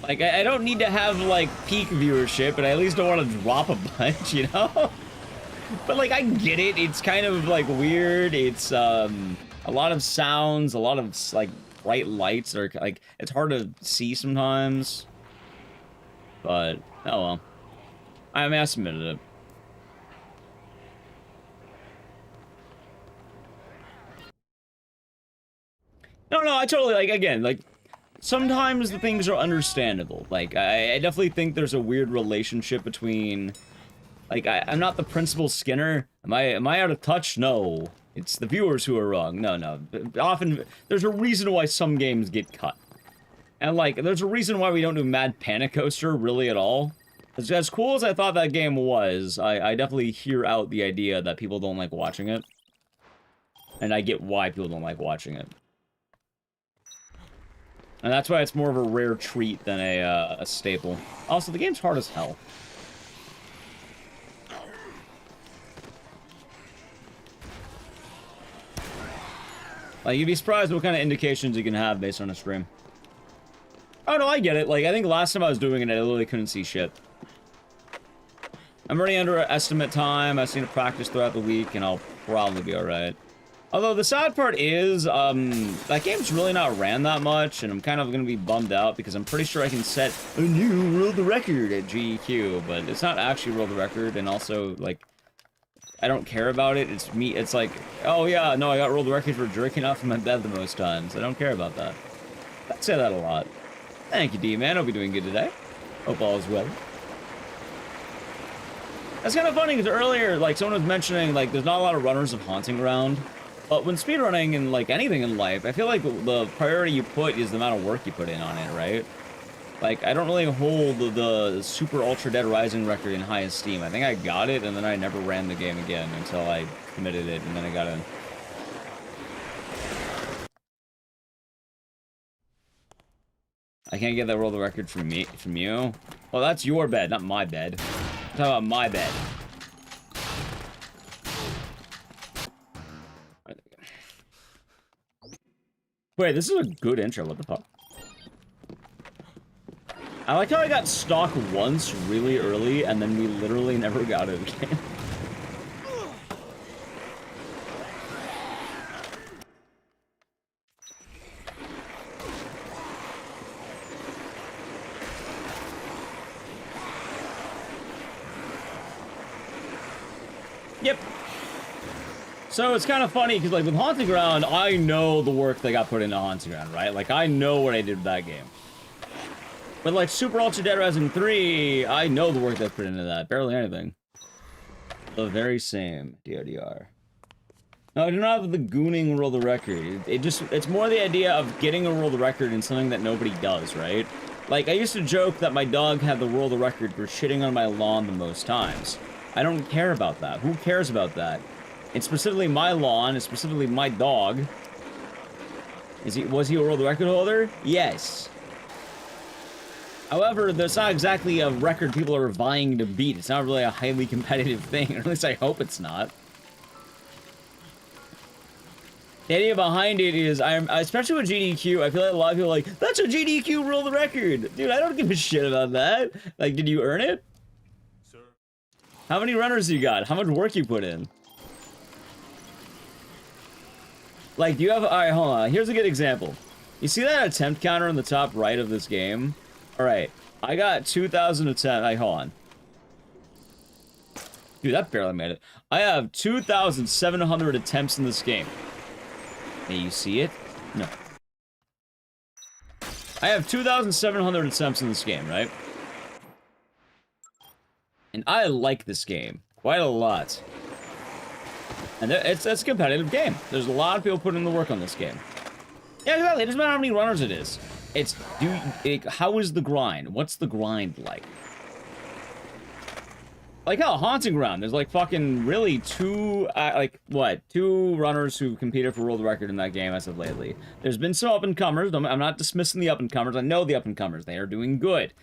Like, I don't need to have, like, peak viewership, but I at least don't want to drop a bunch, you know? But, like, I get it. It's kind of, like, weird. It's, a lot of sounds, a lot of, like, bright lights that are, like, it's hard to see sometimes. But, oh well. I mean, I submitted it. No, I totally, like, again, like, sometimes the things are understandable. Like, I definitely think there's a weird relationship between, like, I'm not the principal Skinner. Am I out of touch? No. It's the viewers who are wrong. No. Often, there's a reason why some games get cut. And, like, there's a reason why we don't do Mad Panic Coaster, really, at all. As cool as I thought that game was, I definitely hear out the idea that people don't like watching it. And I get why people don't like watching it. And that's why it's more of a rare treat than a staple. Also, the game's hard as hell. Like, you'd be surprised what kind of indications you can have based on a stream. Oh, no, I get it. Like, I think last time I was doing it, I literally couldn't see shit. I'm already under estimate time. I've seen it practice throughout the week, and I'll probably be alright. Although, the sad part is, that game's really not ran that much, and I'm kind of gonna be bummed out, because I'm pretty sure I can set a new world record at GEQ, but it's not actually world record, and also, like, I don't care about it. It's me. It's like, oh yeah, no, I got world record for jerking off in my bed the most times. I don't care about that. I say that a lot. Thank you, D-Man. Hope you're doing good today. Hope all is well. That's kind of funny, because earlier, like, someone was mentioning, like, there's not a lot of runners of Haunting around. But when speedrunning and like anything in life, I feel like the priority you put is the amount of work you put in on it, right? Like, I don't really hold the Super Ultra Dead Rising record in high esteem. I think I got it, and then I never ran the game again until I committed it, and then I got in. I can't get that world record from you. Well, that's your bed, not my bed. I'm talking about my bed. Wait, this is a good intro. What the fuck? I like how I got stock once really early, and then we literally never got it again. Yep. So it's kind of funny, because like with Haunting Ground, I know the work they got put into Haunting Ground, right? Like, I know what I did with that game. But like Super Ultra Dead Rising 3, I know the work that's put into that. Barely anything. The very same, DRDR. No, I do not have the gooning world record. It's more the idea of getting a world record in something that nobody does, right? Like, I used to joke that my dog had the world record for shitting on my lawn the most times. I don't care about that. Who cares about that? It's specifically my lawn, it's specifically my dog. Was he a world record holder? Yes. However, that's not exactly a record people are vying to beat. It's not really a highly competitive thing, or at least I hope it's not. The idea behind it is, especially with GDQ, I feel like a lot of people are like, that's a GDQ world record! Dude, I don't give a shit about that. Like, did you earn it? Sir. How many runners you got? How much work you put in? Like, do you have... Alright, hold on. Here's a good example. You see that attempt counter on the top right of this game? Alright, I got 2,000 attempts. Hold on. Dude, that barely made it. I have 2,700 attempts in this game. Hey, you see it? No. I have 2,700 attempts in this game, right? And I like this game quite a lot. And it's a competitive game. There's a lot of people putting in the work on this game. Yeah, exactly. It doesn't matter how many runners it is. It's, how is the grind? What's the grind like? Like how Haunting Ground, there's like fucking really two runners who competed for world record in that game as of lately. There's been some up-and-comers. I'm not dismissing the up-and-comers. I know the up-and-comers. They are doing good.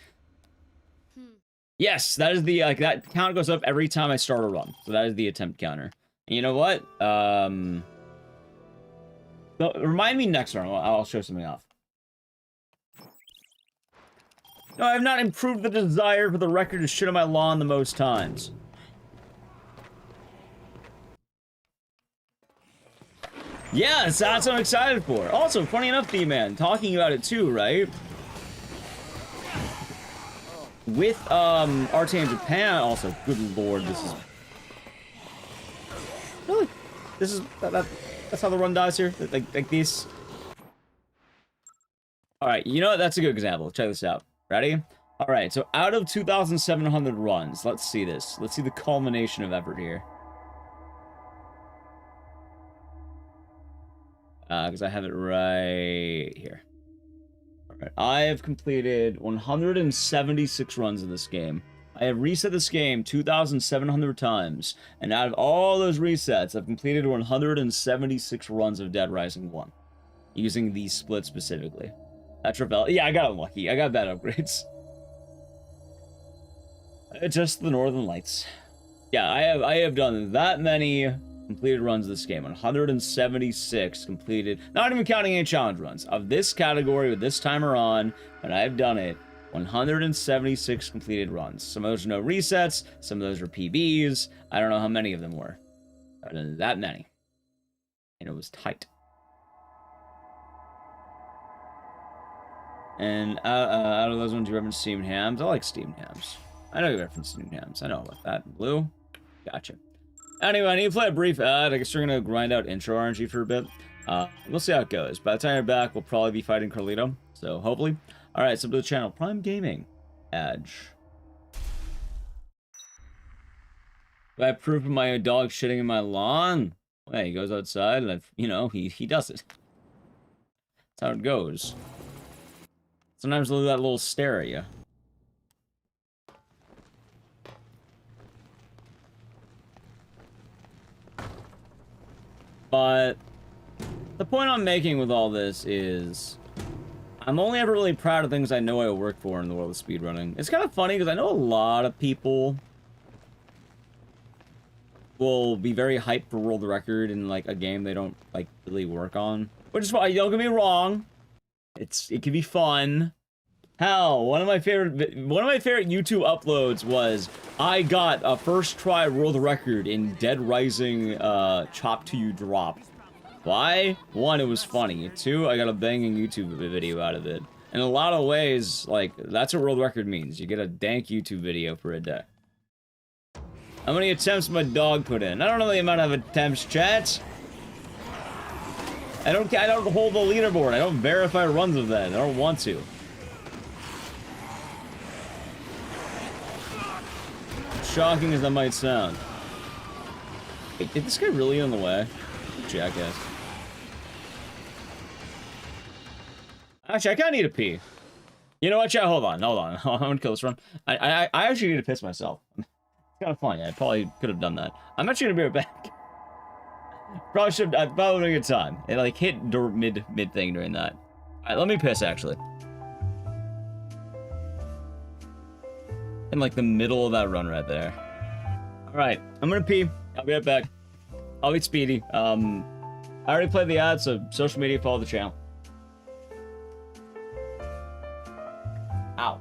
Yes, that is the, that count goes up every time I start a run. So that is the attempt counter. And you know what? Remind me next run. I'll show something off. No, I have not improved the desire for the record to shit on my lawn the most times. Yes, that's what I'm excited for. Also, funny enough, D-Man, talking about it too, right? With, RTA in Japan, also, good lord, this is... Really? This is, that's how the run dies here? Like this? Alright, you know what? That's a good example. Check this out. Ready? Alright, so out of 2,700 runs, let's see this. Let's see the culmination of effort here. Because I have it right here. Alright, I have completed 176 runs in this game. I have reset this game 2,700 times, and out of all those resets, I've completed 176 runs of Dead Rising 1. Using these splits specifically. That's Ravel. Yeah, I got lucky. I got bad upgrades. Just the Northern Lights. Yeah, I have done that many completed runs of this game. 176 completed. Not even counting any challenge runs. Of this category with this timer on, and I've done it. 176 completed runs. Some of those are no resets. Some of those are PBs. I don't know how many of them were. That many. And it was tight. And out of those ones, you reference steamed hams. I like steamed hams. I know you reference steamed hams. I know about that. Blue? Gotcha. Anyway, I need to play a brief ad. I guess we're going to grind out intro RNG for a bit. We'll see how it goes. By the time you're back, we'll probably be fighting Carlito. So, hopefully. Alright, sub to the channel. Prime Gaming. Edge. Do I have proof of my dog shitting in my lawn? Hey, he goes outside, and you know, he does it. That's how it goes. Sometimes they'll do that little stare at you. But the point I'm making with all this is I'm only ever really proud of things I know I work for in the world of speedrunning. It's kind of funny because I know a lot of people will be very hyped for world record in like a game they don't like really work on. Which is fine, don't get me wrong. It can be fun. Hell, one of my favorite YouTube uploads was I got a first try world record in Dead Rising Chop to You Drop. Why? One, it was funny. Two, I got a banging YouTube video out of it. In a lot of ways, like, that's what world record means. You get a dank YouTube video for a day. How many attempts my dog put in? I don't know the amount of attempts, chat. I don't hold the leaderboard. I don't verify runs of that. I don't want to. Shocking as that might sound. Wait, did this guy really get in the way? Jackass. Actually, I kinda need to pee. You know what, chat? Hold on. I'm gonna kill this run. I actually need to piss myself. It's kinda funny. I probably could have done that. I'm actually gonna be right back. Probably should have. Probably had a good time. It like hit mid thing during that. Alright, let me piss actually. In like the middle of that run right there. Alright, I'm gonna pee. I'll be right back. I'll be speedy. I already played the ad, so social media, follow the channel. Ow.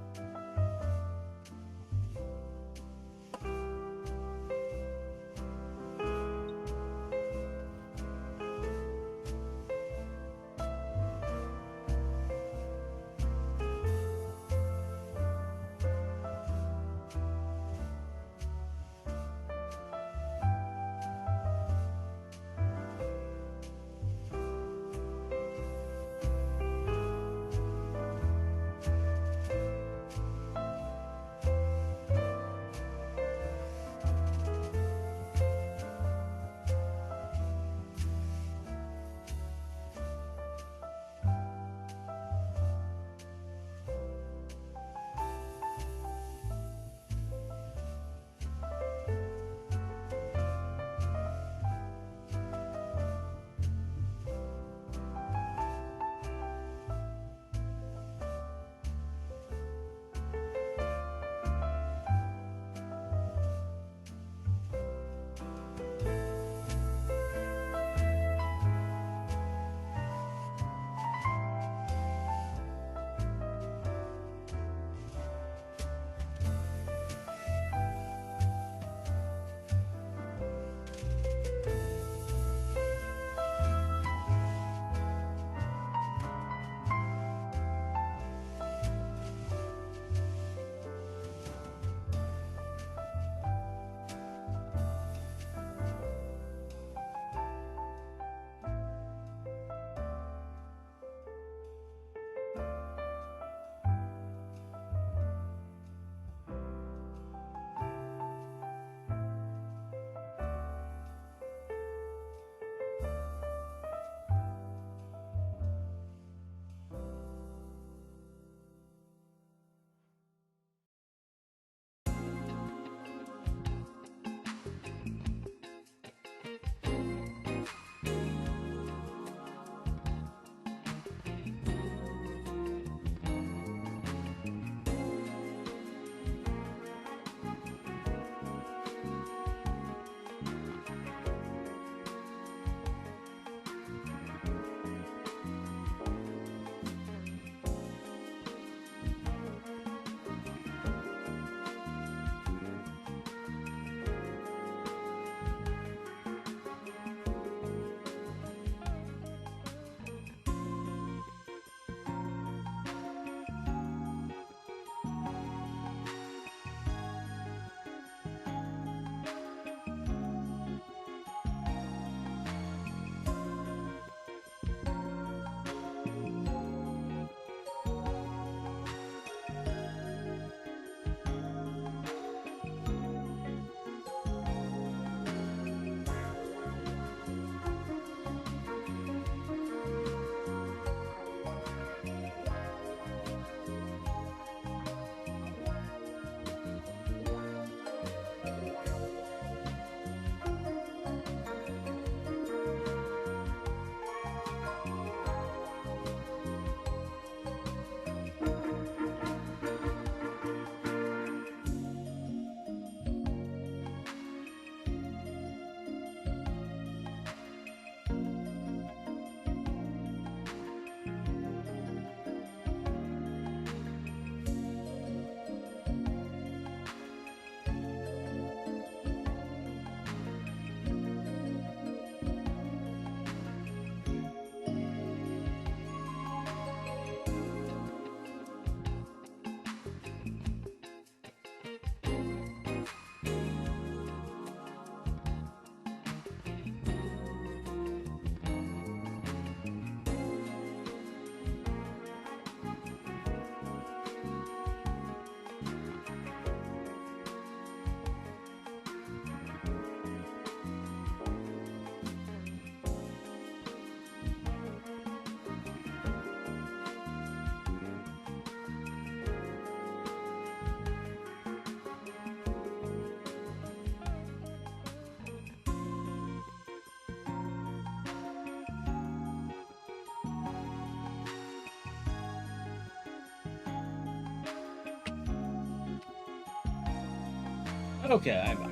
Okay, I'm back.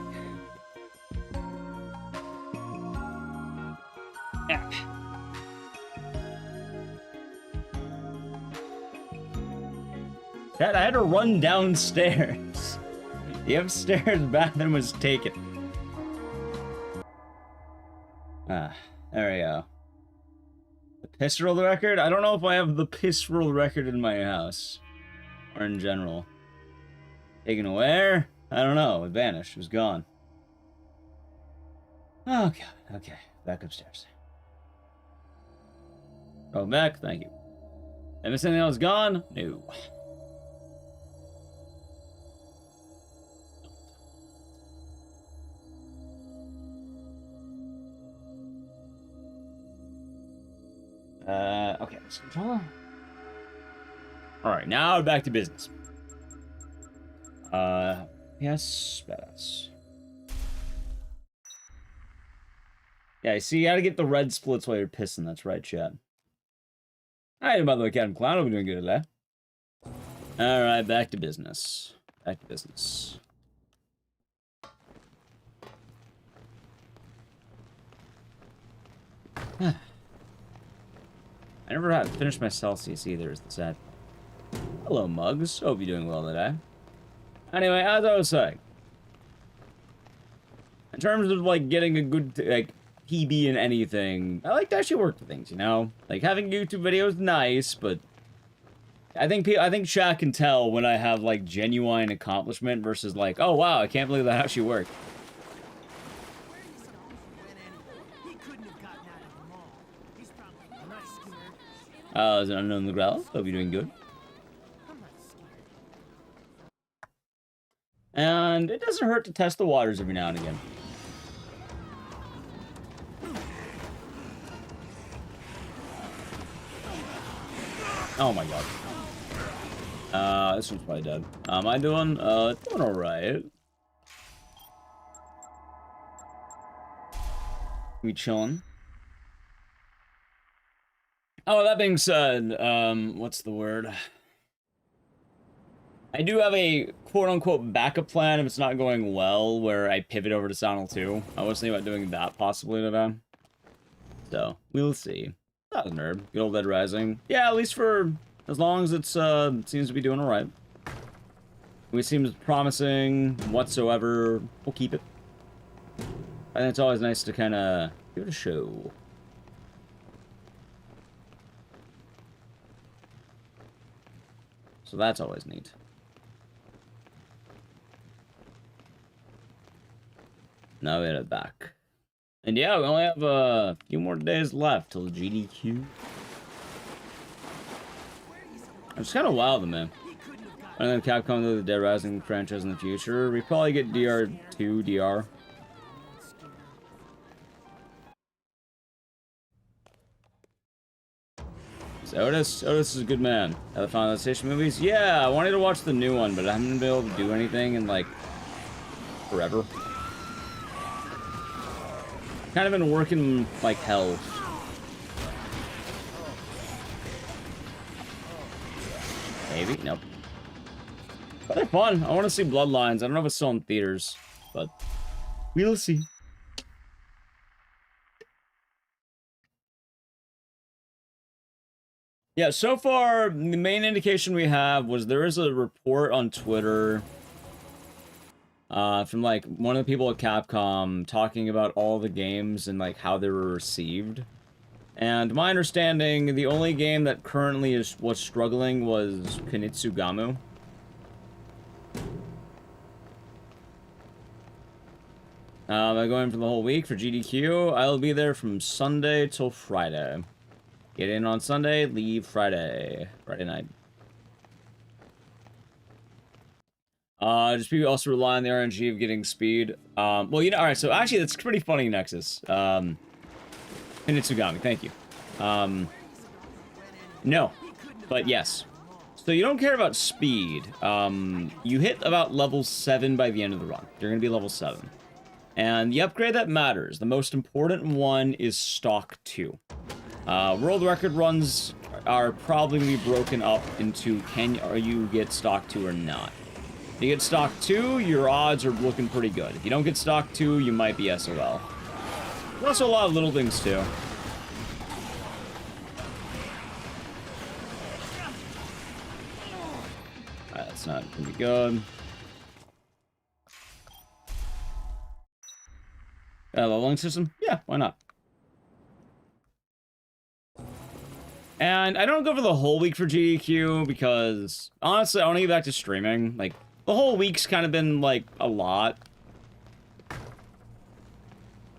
Yeah. Dad, I had to run downstairs. The upstairs bathroom was taken. There we go. The piss roll record? I don't know if I have the piss roll record in my house. Or in general. Taken where? I don't know. It vanished. It was gone. Oh, God. Okay. Back upstairs. Oh, back. Thank you. Have I missed anything else gone? No. Okay, let's control. Alright, now back to business. Yes, badass. Yeah, see, you gotta get the red splits while you're pissing, that's right, Chad. Alright, by the way, Captain Clown, we're doing good today. Alright, back to business. Back to business. I never had finished my Celsius either, is the sad. Hello, Mugs. Hope you're doing well today. Anyway, as I was saying, in terms of, like, getting a good, like, PB in anything, I like to actually work with things, you know? Like, having YouTube videos, nice, but I think Shaq can tell when I have, like, genuine accomplishment versus, like, oh, wow, I can't believe that actually worked. Is it unknown the growl? Hope you're doing good. And it doesn't hurt to test the waters every now and again. Oh my god. This one's probably dead. How am I doing? Doing alright. We chilling. Oh, that being said, what's the word? I do have a quote-unquote backup plan if it's not going well, where I pivot over to Sonal 2. I was thinking about doing that possibly today. So, we'll see. That was a nerd. Good old Dead Rising. Yeah, at least for as long as it's, seems to be doing alright. It seems promising whatsoever. We'll keep it. I think it's always nice to kind of give it a show. So that's always neat. Now we had it back. And yeah, we only have a few more days left till GDQ. It's kind of wild, man. I don't know if Capcom do the Dead Rising franchise in the future. We probably get DR2, DR. So Otis is a good man. The Final Destination movies? Yeah, I wanted to watch the new one, but I haven't been able to do anything in, like, forever. Kind of been working like hell. Maybe? Nope. But they're fun. I want to see Bloodlines. I don't know if it's still in theaters, but we'll see. Yeah, so far, the main indication we have was there is a report on Twitter from, like, one of the people at Capcom talking about all the games and, like, how they were received. And my understanding, the only game that currently was struggling was Kunitsugamu. I'm going for the whole week for GDQ. I'll be there from Sunday till Friday. Get in on Sunday, leave Friday. Friday night. Just people also rely on the RNG of getting speed. Well, you know, alright, so actually that's pretty funny, Nexus. Kunitsugami, thank you. No, but yes. So you don't care about speed. You hit about level 7 by the end of the run. You're gonna be level 7. And the upgrade that matters, the most important one is Stock 2. World record runs are probably going to be broken up into are you get Stock 2 or not. If you get stock 2, your odds are looking pretty good. If you don't get stock 2, you might be SOL. There's also a lot of little things, too. Alright, that's not gonna be good. Leveling system? Yeah, why not? And I don't go for the whole week for GDQ because, honestly, I want to get back to streaming. Like, the whole week's kind of been, like, a lot.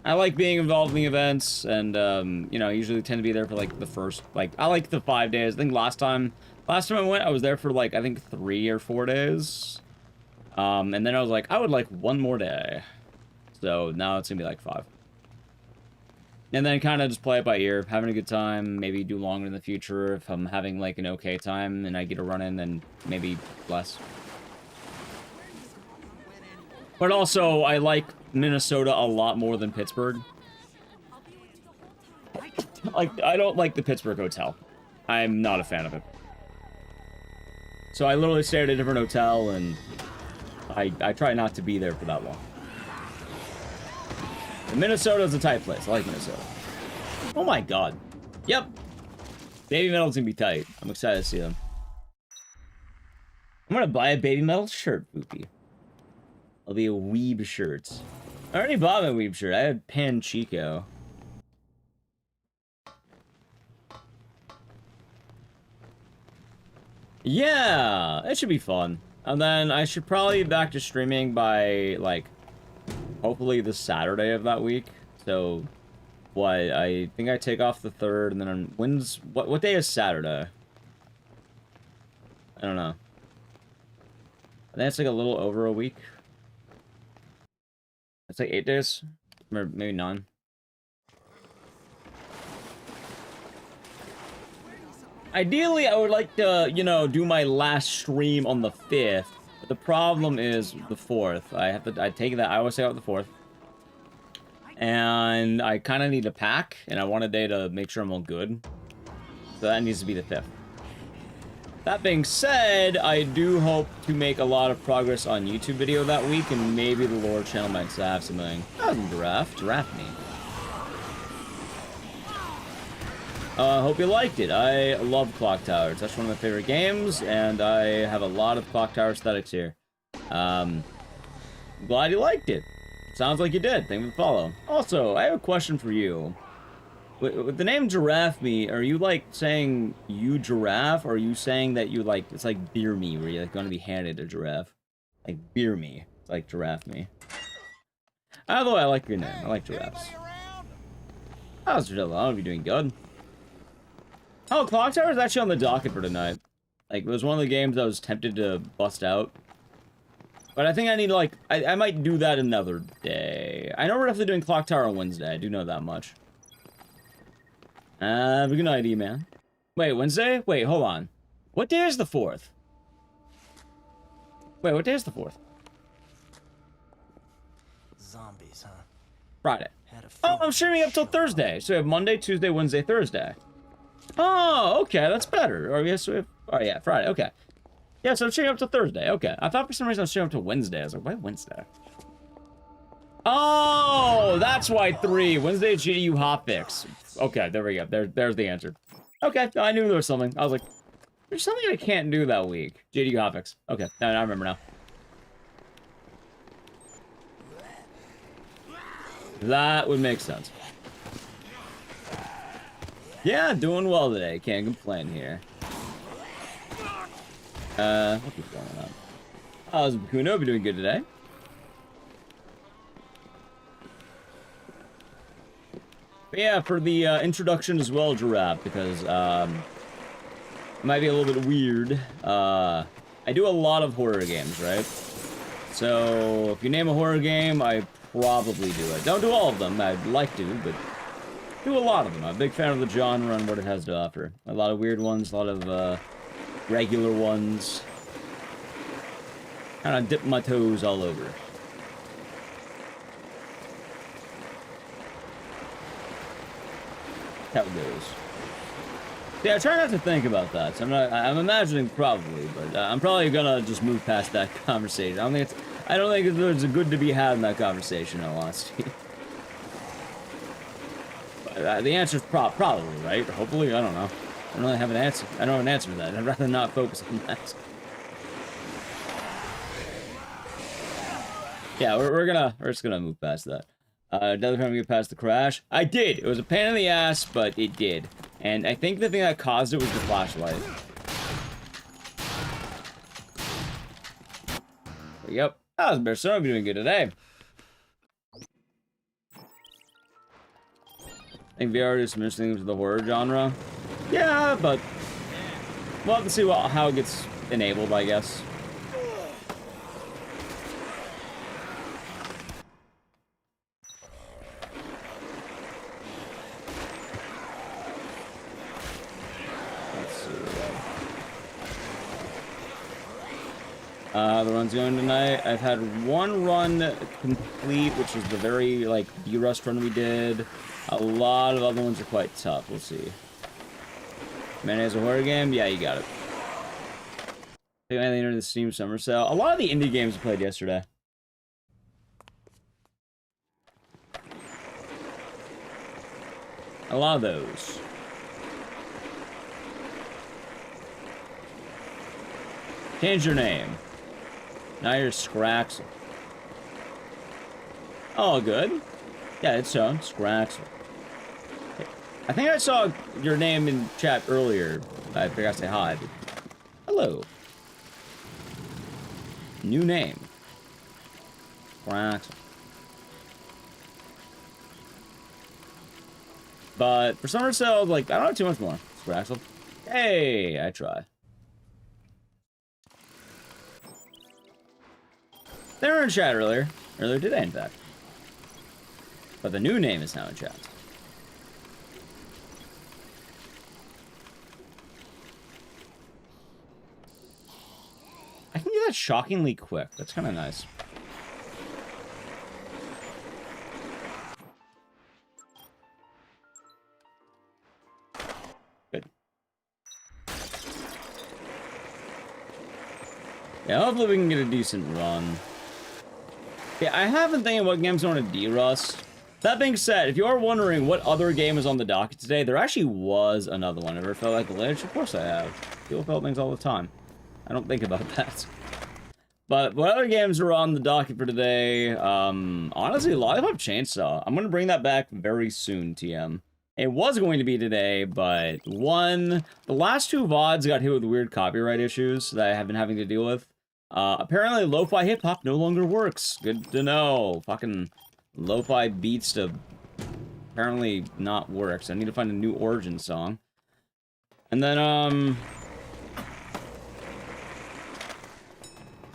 I like being involved in the events, and, you know, I usually tend to be there for, like, the first, like, I like the 5 days. I think last time I went, I was there for, like, I think 3 or 4 days. And then I was like, I would like 1 more day. So now it's gonna be like 5. And then kind of just play it by ear, having a good time, maybe do longer in the future if I'm having like an okay time and I get a run in, then maybe less. But also, I like Minnesota a lot more than Pittsburgh. Like, I don't like the Pittsburgh hotel. I'm not a fan of it. So I literally stay at a different hotel, and I try not to be there for that long. Minnesota's a tight place. I like Minnesota. Oh my god. Yep. Baby Metal's gonna be tight. I'm excited to see them. I'm gonna buy a Baby Metal shirt, Boopy. I'll be a weeb shirt. I already bought my weeb shirt. I had Pan Chico. Yeah, it should be fun. And then I should probably be back to streaming by, like, hopefully the Saturday of that week. So, what? I think I take off the 3rd, and then on what day is Saturday? I don't know. I think it's like a little over a week. It's like 8 days, or maybe 9. Ideally, I would like to, you know, do my last stream on the 5th. But the problem is the 4th. I take that. I always take out the 4th. And I kind of need to pack, and I want a day to make sure I'm all good. So that needs to be the 5th. That being said, I do hope to make a lot of progress on YouTube video that week, and maybe the lore channel might have something. Giraffe me. Hope you liked it. I love Clock Towers. That's one of my favorite games, and I have a lot of Clock Tower aesthetics here. Glad you liked it. Sounds like you did. Thank you for the follow. Also, I have a question for you. With the name Giraffe Me, are you, like, saying you giraffe, or are you saying that you, like, it's like Beer Me, where you're, like, gonna be handed a giraffe? Like, Beer Me. It's like Giraffe Me. Either way, I like your name. I like giraffes. How's your day? I'll be doing good. Oh, Clock Tower is actually on the docket for tonight. Like, it was one of the games I was tempted to bust out. But I think I need to, like, I might do that another day. I know we're definitely doing Clock Tower on Wednesday. I do know that much. Have a good night, E-Man. Wait, Wednesday? Wait, hold on. What day is the 4th? Wait, what day is the 4th? Zombies, huh? Friday. Oh, I'm streaming up till Thursday. So we have Monday, Tuesday, Wednesday, Thursday. Oh, okay, that's better. Or yes, we have, oh yeah, Friday, okay. Yeah, so I'm streaming up till Thursday, okay. I thought for some reason I was streaming up till Wednesday. I was like, why Wednesday? Oh, that's why 3. Wednesday, GDU hotfix. Okay, there we go. There's the answer. Okay, I knew there was something. I was like, there's something I can't do that week. GDU hotfix. Okay, now I remember now. That would make sense. Yeah, doing well today. Can't complain here. What keeps going on? How's Bakuno? Be doing good today. But yeah, for the introduction as well, Giraffe, because it might be a little bit weird. I do a lot of horror games, right? So if you name a horror game, I probably do it. Don't do all of them. I'd like to, but do a lot of them. I'm a big fan of the genre and what it has to offer. A lot of weird ones, a lot of regular ones. Kind of dip my toes all over. How it goes. Yeah, I try not to think about that. So I'm imagining probably, but I'm probably gonna just move past that conversation. I don't think there's a good to be had in that conversation, in all honesty. But, the answer's probably, right? Hopefully, I don't know. I don't really have an answer. I don't have an answer to that. I'd rather not focus on that. Yeah, we're just gonna move past that. Another time we get past the crash. I did! It was a pain in the ass, but it did. And I think the thing that caused it was the flashlight. Yep. That was better. So I'm doing good today. I think VR is some interesting things to the horror genre. Yeah, but we'll have to see how it gets enabled, I guess. The run's going tonight. I've had one run complete, which was the very, like, B-Rust run we did. A lot of other ones are quite tough. We'll see. Mayonnaise a horror game? Yeah, you got it. Think anything into the Steam Summer Sale? A lot of the indie games I played yesterday. A lot of those. Change your name. Now you're Scraxel. Oh, good. Yeah, it's shown. Scraxel. I think I saw your name in chat earlier. I forgot to say hi. But hello. New name. Scraxel. But for Summer Sale, like, I don't have too much more. Scraxel. Hey, I try. They were in chat earlier. Earlier today, in fact. But the new name is now in chat. I can do that shockingly quick. That's kind of nice. Good. Yeah, hopefully we can get a decent run. Yeah, I have been thinking what games I want to de-rust. That being said, if you are wondering what other game is on the docket today, there actually was another one. Ever felt like a glitch? Of course I have. People felt things all the time. I don't think about that. But what other games are on the docket for today? Honestly, Lollipop Chainsaw. I'm going to bring that back very soon, TM. It was going to be today, but the last two VODs got hit with weird copyright issues that I have been having to deal with. Apparently lo-fi hip-hop no longer works. Good to know. Fucking lo-fi beats to apparently not work, so I need to find a new Origin song. And then,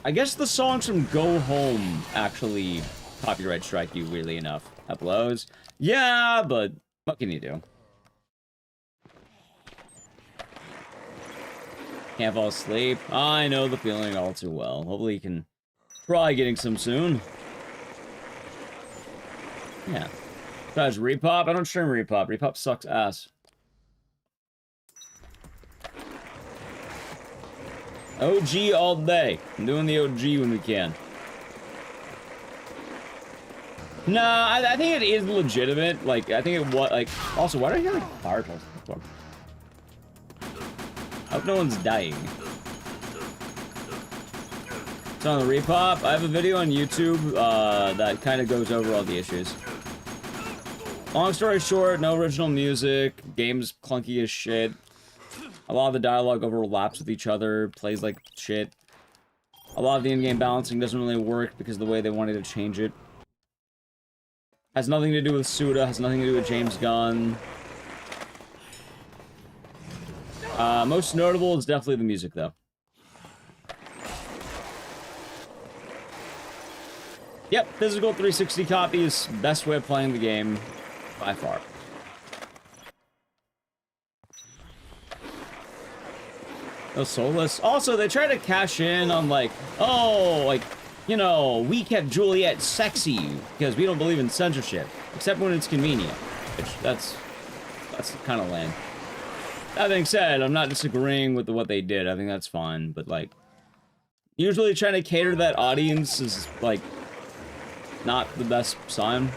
I guess the songs from Go Home actually copyright strike you, weirdly enough. Uploads. Yeah, but what can you do? Can't fall asleep. I know the feeling all too well. Hopefully you can try getting some soon. Yeah. Besides Repop, I don't stream Repop. Repop sucks ass. OG all day. I'm doing the OG when we can. Nah, I think it is legitimate. Like, I think it was, like... Also, why do I hear, like, fire tools? I hope no one's dying. It's on the Repop. I have a video on YouTube that kind of goes over all the issues. Long story short, no original music. Game's clunky as shit. A lot of the dialogue overlaps with each other. Plays like shit. A lot of the in-game balancing doesn't really work because of the way they wanted to change it. Has nothing to do with Suda. Has nothing to do with James Gunn. Most notable is definitely the music, though. Yep, physical 360 copy is best way of playing the game, by far. No soulless. Also, they try to cash in on, like, oh, like, you know, we kept Juliet sexy because we don't believe in censorship, except when it's convenient. Which, that's kind of lame. That being said, I'm not disagreeing with what they did. I think that's fine, but like, usually trying to cater to that audience is like not the best sign.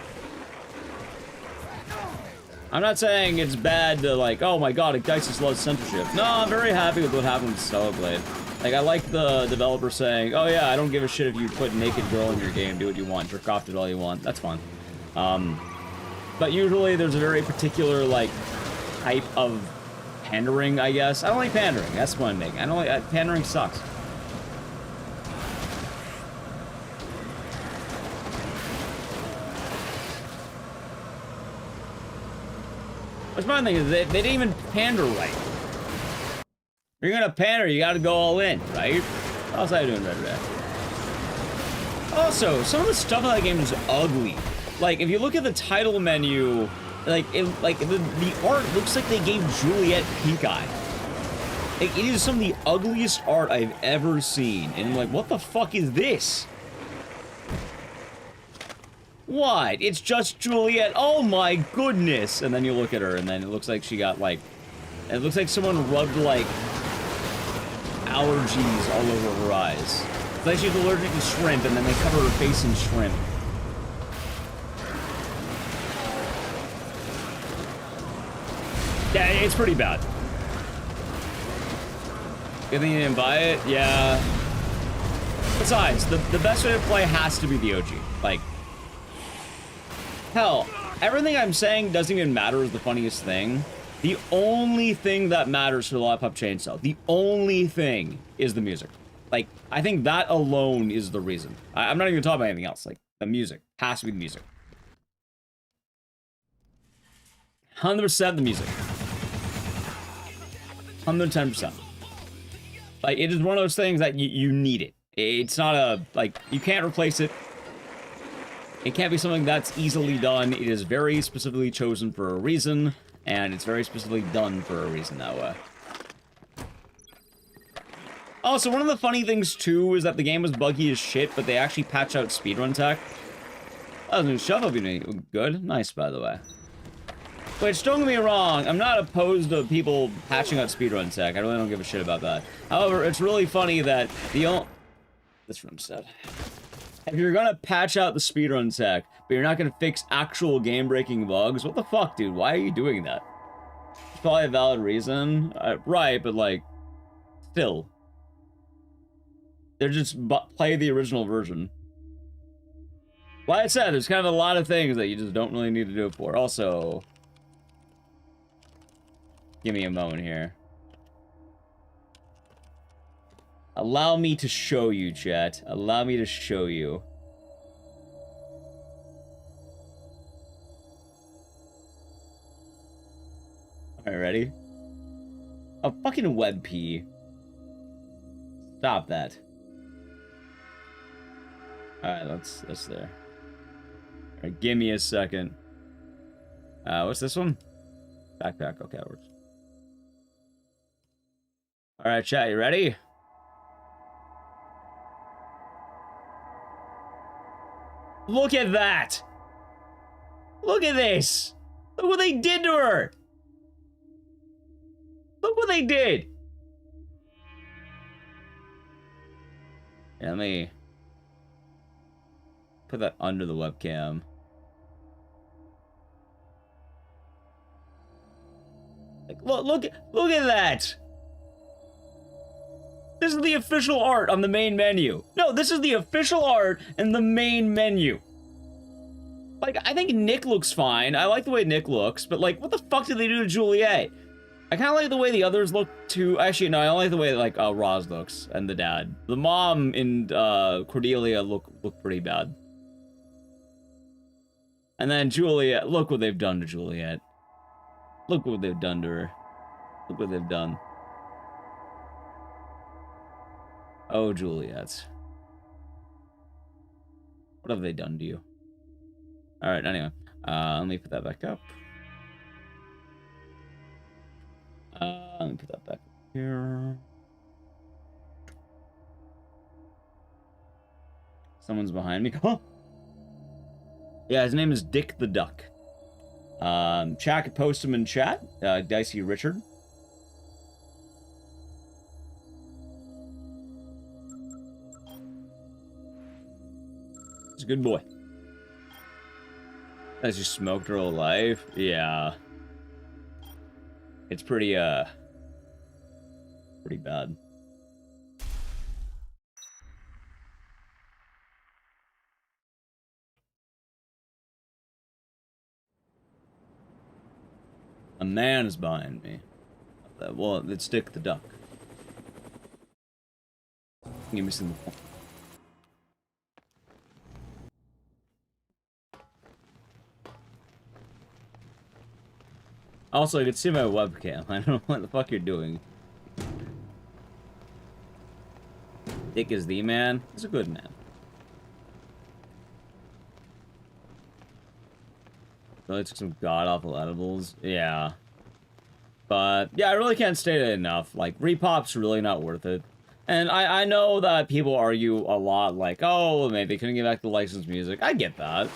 I'm not saying it's bad to like, oh my god, Ecdycis loves censorship. No, I'm very happy with what happened with Stellarblade. Like, I like the developer saying, oh yeah, I don't give a shit if you put naked girl in your game, do what you want, jerk off it all you want, that's fine. But usually there's a very particular, like, type of pandering, I guess. I don't like pandering, that's what I'm making. I don't like, pandering sucks. What's my thing is they didn't even pander right. If you're gonna pander, you gotta go all in, right? What else are you doing right there? Also, some of the stuff in that game is ugly. Like, if you look at the title menu, like, the art looks like they gave Juliet pink eye. Like, it is some of the ugliest art I've ever seen. And I'm like, what the fuck is this? What? It's just Juliet. Oh my goodness. And then you look at her, and then it looks like she got, like... It looks like someone rubbed, like, allergies all over her eyes. It's like she's allergic to shrimp, and then they cover her face in shrimp. Yeah, it's pretty bad. You think you didn't buy it? Yeah. Besides, the best way to play has to be the OG. Like, hell, everything I'm saying doesn't even matter is the funniest thing. The only thing that matters for the Lollipop Chainsaw, the only thing is the music. Like, I think that alone is the reason. I'm not even talking about anything else. Like, the music has to be the music. 100% the music. 110%. Like, it is one of those things that you need it. It's not a, like, you can't replace it. It can't be something that's easily done. It is very specifically chosen for a reason, and it's very specifically done for a reason that way. Also, one of the funny things, too, is that the game was buggy as shit, but they actually patched out speedrun tech. That was a new shovel being good. Nice, by the way. Which, don't get me wrong, I'm not opposed to people patching out speedrun tech. I really don't give a shit about that. However, it's really funny that this room's dead. If you're gonna patch out the speedrun tech, but you're not gonna fix actual game-breaking bugs, what the fuck, dude? Why are you doing that? It's probably a valid reason. Right, but, like, still. They're just play the original version. Like I said, there's kind of a lot of things that you just don't really need to do it for. Also... Give me a moment here. Allow me to show you, chat. Allow me to show you. Alright, ready? A fucking WebP. Stop that. Alright, that's there. Alright, give me a second. What's this one? Backpack, okay, that works. Alright, chat, you ready? Look at that! Look at this! Look what they did to her! Look what they did! Yeah, let me put that under the webcam. Like, look at that! This is the official art on the main menu. No, this is the official art in the main menu. Like, I think Nick looks fine. I like the way Nick looks, but, like, what the fuck did they do to Juliet? I kind of like the way the others look, too. Actually, no, I don't like the way, like, Roz looks, and the dad. The mom and, Cordelia look pretty bad. And then Juliet, look what they've done to Juliet. Look what they've done to her. Look what they've done. Oh, Juliet. What have they done to you? Alright, anyway. Let me put that back up. Let me put that back up here. Someone's behind me. Oh! Yeah, his name is Dick the Duck. Chat could post him in chat. Dicey Richard. a good boy. As you smoked her whole life? Yeah. It's pretty bad. A man is behind me. Well, let's Dick the Duck. You're missing the point. Also, I can see my webcam. I don't know what the fuck you're doing. Dick is the man. He's a good man. Really took some god-awful edibles. Yeah. But, yeah, I really can't state it enough. Like, Repop's really not worth it. And I know that people argue a lot, like, oh, maybe they couldn't get back the licensed music. I get that.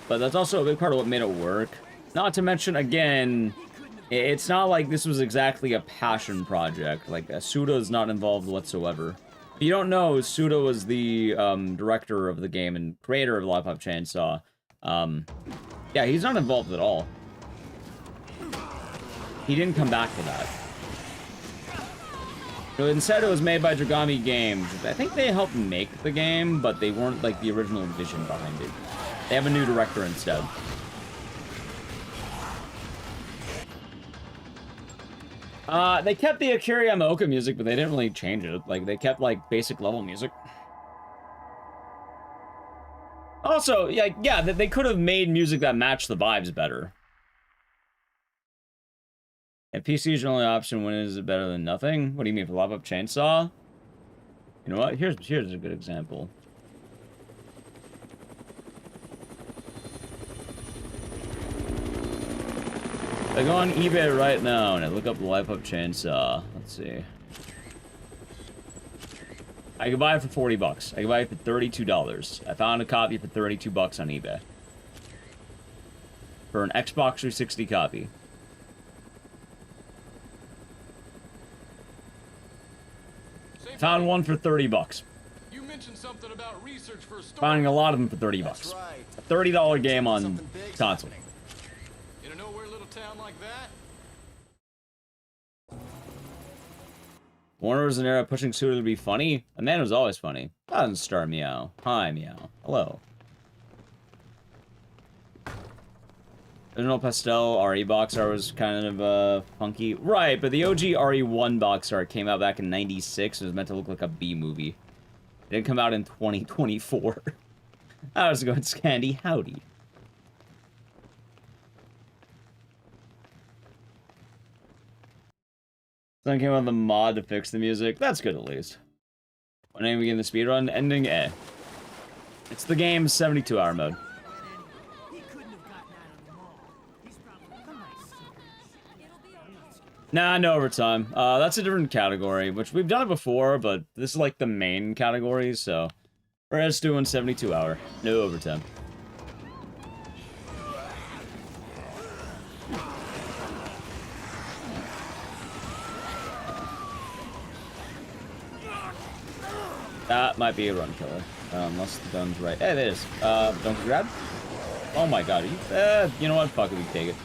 But that's also a big part of what made it work. Not to mention, again, it's not like this was exactly a passion project. Like, Suda is not involved whatsoever. If you don't know, Suda was the director of the game and creator of Lollipop Chainsaw. Yeah, he's not involved at all. He didn't come back for that. So instead, it was made by Dragami Games. I think they helped make the game, but they weren't, like, the original vision behind it. They have a new director instead. They kept the Akira Yamaoka music, but they didn't really change it. Like, they kept, like, basic level music. Also, yeah, they could have made music that matched the vibes better. If PC is your only option, when is it better than nothing? What do you mean, for Lollipop Chainsaw? You know what? Here's a good example. I go on eBay right now and I look up Lollipop Chainsaw. Let's see. I could buy it for 40 bucks. I could buy it for $32. I found a copy for 32 bucks on eBay. For an Xbox 360 copy. Found one for 30 bucks. You mentioned something about research for a story. Finding a lot of them for 30 bucks. Right. A $30 game on console. In a nowhere little town like that? Warner was an era pushing Suda to be funny. A man was always funny. That doesn't start Meow. Hi, Meow. Hello. Original Pastel RE box art was kind of funky. Right, but the OG RE1 box art came out back in '96 and was meant to look like a B movie. It didn't come out in 2024. How's it going, Scandy? Howdy. Someone came out with a mod to fix the music. That's good at least. When I begin the speedrun, ending A. It's the game's 72-hour mode. Nah, no overtime. That's a different category, which we've done it before, but this is like the main category, so we're just doing 72-hour. No overtime. That might be a run killer, unless the gun's right. Hey, it is. Don't grab. Oh my god, are you? You know what? Fuck it, we take it.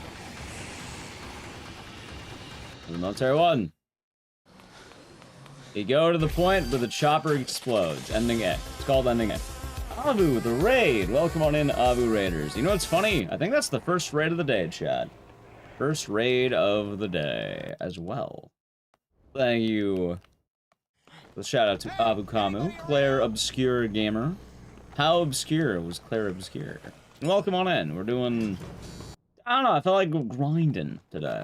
The military one. You go to the point where the chopper explodes. Ending A. It's called Ending A. Avu with the raid. Welcome on in, Avu Raiders. You know what's funny? I think that's the first raid of the day, Chad. First raid of the day as well. Thank you. A shout out to Avu Kamu, Claire Obscure Gamer. How obscure was Claire Obscure? And welcome on in. We're doing... I don't know, I felt like grinding today.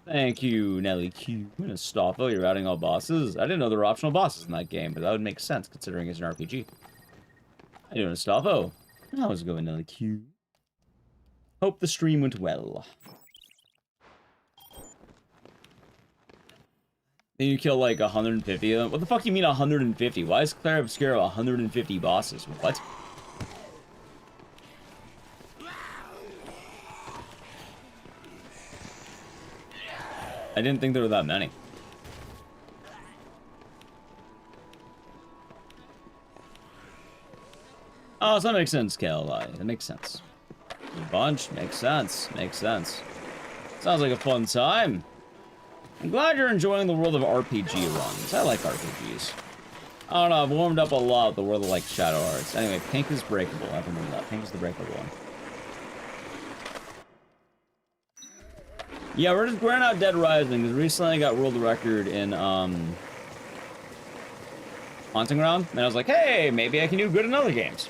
Thank you, Nelly Q. And Stoffel, you're routing all bosses. I didn't know there were optional bosses in that game, but that would make sense considering it's an RPG. How you doing, Stoffel? How's it going, Nelly Q? Hope the stream went well. Then you kill like 150 of them? What the fuck do you mean 150? Why is Claire Obscure 150 bosses? What? I didn't think there were that many. Oh, so that makes sense, KLI. That makes sense. A bunch. Makes sense. Makes sense. Sounds like a fun time. I'm glad you're enjoying the world of RPG runs. I like RPGs. I don't know, I've warmed up a lot with the world of, like, Shadow Hearts. Anyway, pink is breakable. I remember that. Pink is the breakable one. Yeah, we're just grinding out Dead Rising, because recently I got world record in, Haunting Ground, and I was like, hey, maybe I can do good in other games.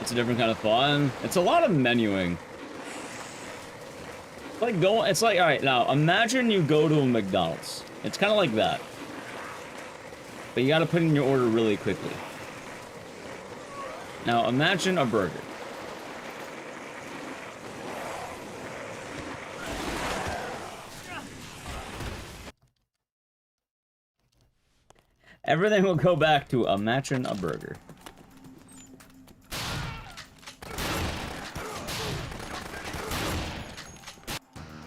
It's a different kind of fun. It's a lot of menuing. It's like, all right, now imagine you go to a McDonald's. It's kind of like that. But you got to put in your order really quickly. Now imagine a burger. Everything will go back to imagine a burger.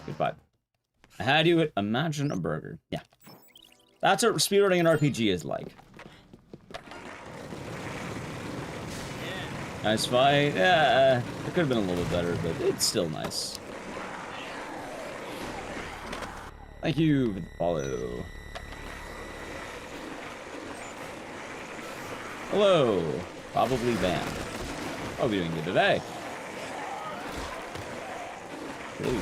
Goodbye. I had you imagine a burger. Yeah. That's what speedrunning an RPG is like. Nice fight. Yeah, it could have been a little bit better, but it's still nice. Thank you for the follow. Hello. Probably banned. I'll be doing good today. Ooh.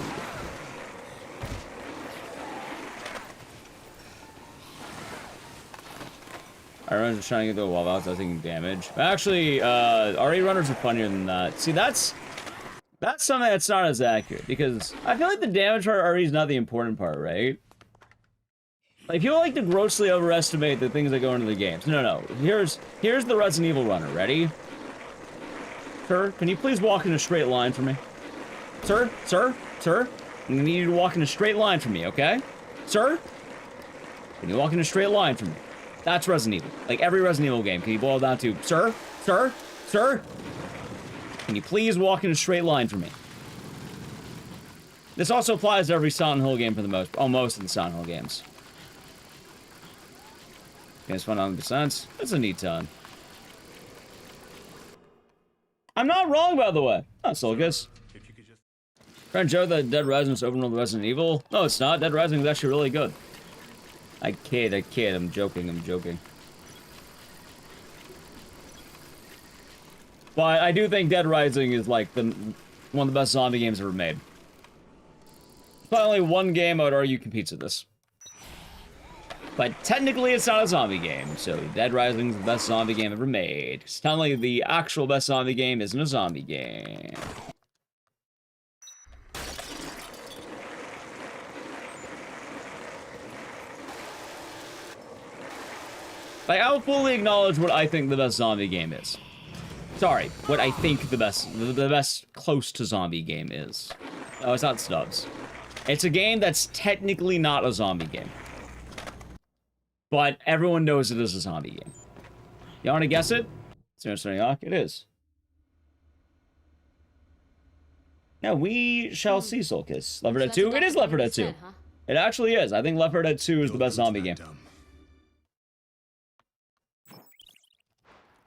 Our runners are trying to get the wall out, so I was taking damage. Actually, RE runners are funnier than that. See, that's something that's not as accurate, because I feel like the damage part RE is not the important part, right? Like, people like to grossly overestimate the things that go into the games. No. Here's the Resident Evil runner. Ready? Sir, can you please walk in a straight line for me? Sir? I'm gonna need you to walk in a straight line for me, okay? Sir? Can you walk in a straight line for me? That's Resident Evil. Like, every Resident Evil game, can you boil down to, Sir? Can you please walk in a straight line for me? This also applies to every Silent Hill game for the most of the Silent Hill games. Game's fun 100%. It's a neat time. I'm not wrong, by the way. Oh, Sulcus. Friend Joe, that Dead Rising is open world Resident Evil. No, it's not. Dead Rising is actually really good. I kid. I'm joking. But I do think Dead Rising is, like, one of the best zombie games ever made. Probably only one game I would argue competes with this. But technically, it's not a zombie game, so Dead Rising is the best zombie game ever made. It's technically the actual best zombie game isn't a zombie game. Like, I'll fully acknowledge what I think the best zombie game is. Sorry, what I think the best close to zombie game is. No, it's not Stubbs. It's a game that's technically not a zombie game. But everyone knows it is a zombie game. You want to guess it? It is. Now we shall see, Sulcus. Left 4 Dead 2? It is Left 4 Dead 2. It actually is. I think Left 4 Dead 2 is the best zombie game.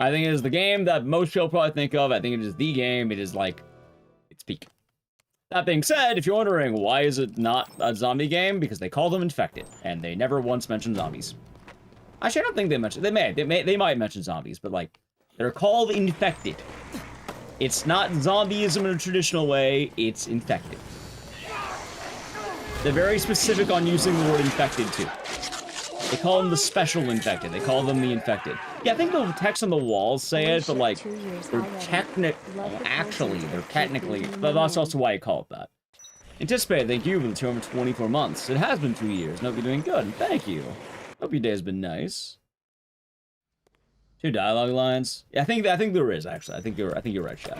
I think it is the game that most people probably think of. I think it is the game. It is like, it's peak. That being said, if you're wondering why is it not a zombie game, because they call them infected, and they never once mention zombies. Actually, I don't think they mention. They might mention zombies, but like, they're called infected. It's not zombieism in a traditional way. It's infected. They're very specific on using the word infected too. They call them the special infected. They call them the infected. Yeah, I think the text on the walls say it, but like, they're technically, but that's also why I call it that. Anticipate, thank you for the 224 months. It has been 2 years, and I hope you're doing good. Thank you. Hope your day has been nice. 2 dialogue lines. Yeah, I think there is actually. I think you're right, chat.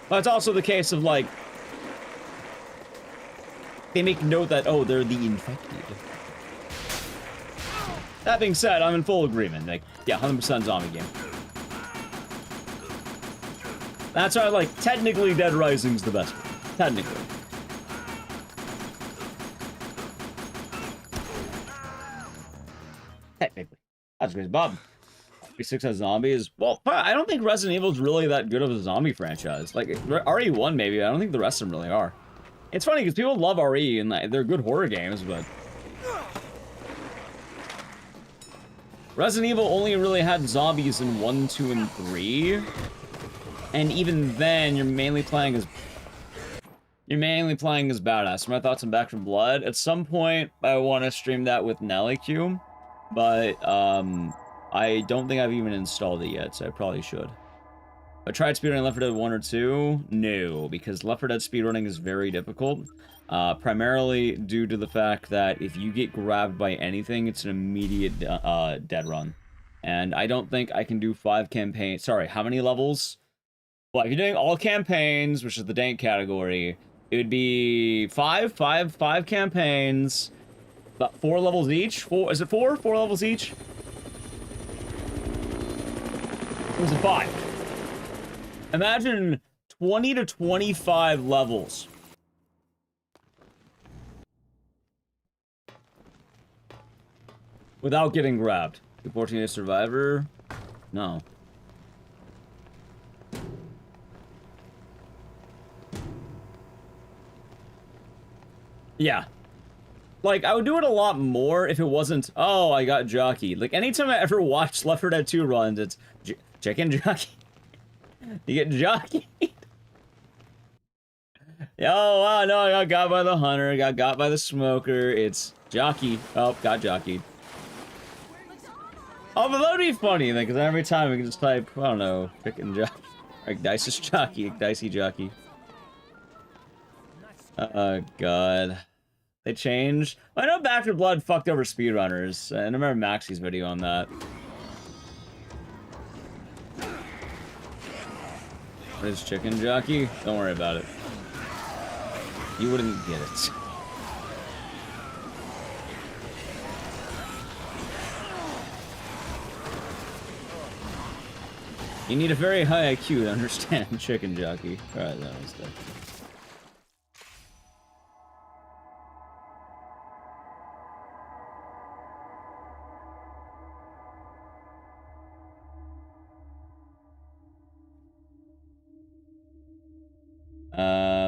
But it's also the case of like, they make note that, oh, they're the infected. That being said, I'm in full agreement. Like, yeah, 100% zombie game. That's why, like, technically Dead Rising's the best one. Technically. That's great. Bob. 6 has zombies. Well, I don't think Resident Evil is really that good of a zombie franchise. Like, RE1 maybe, I don't think the rest of them really are. It's funny, because people love RE, and they're good horror games, but... Resident Evil only really had zombies in 1, 2, and 3. And even then, you're mainly playing as badass. My thoughts on Back 4 Blood. At some point, I want to stream that with NellyQ, but I don't think I've even installed it yet, so I probably should. I tried speedrunning Left 4 Dead 1 or 2. No, because Left 4 Dead speedrunning is very difficult. Primarily due to the fact that if you get grabbed by anything, it's an immediate dead run. And I don't think I can do 5 campaigns. Sorry, how many levels? Well, if you're doing all campaigns, which is the dank category, it would be 5 campaigns, about 4 levels each. Is it 4? 4 levels each? Or is it 5? Imagine 20 to 25 levels. Without getting grabbed. 14 days survivor? No. Yeah. Like, I would do it a lot more if it wasn't, oh, I got jockeyed. Like, anytime I ever watched Left 4 Dead 2 runs, it's chicken jockey. You get jockeyed. Oh, wow, no, I got by the hunter, got by the smoker. It's jockey. Oh, got jockeyed. Oh, but that would be funny, because every time we can just type, I don't know, chicken jockey. Ecdycis jockey, Ecdycis jockey. Oh, God. They changed. I know Back 4 Blood fucked over speedrunners. I remember Maxie's video on that. What is chicken jockey? Don't worry about it. You wouldn't get it. You need a very high IQ to understand chicken jockey. Alright, that was that.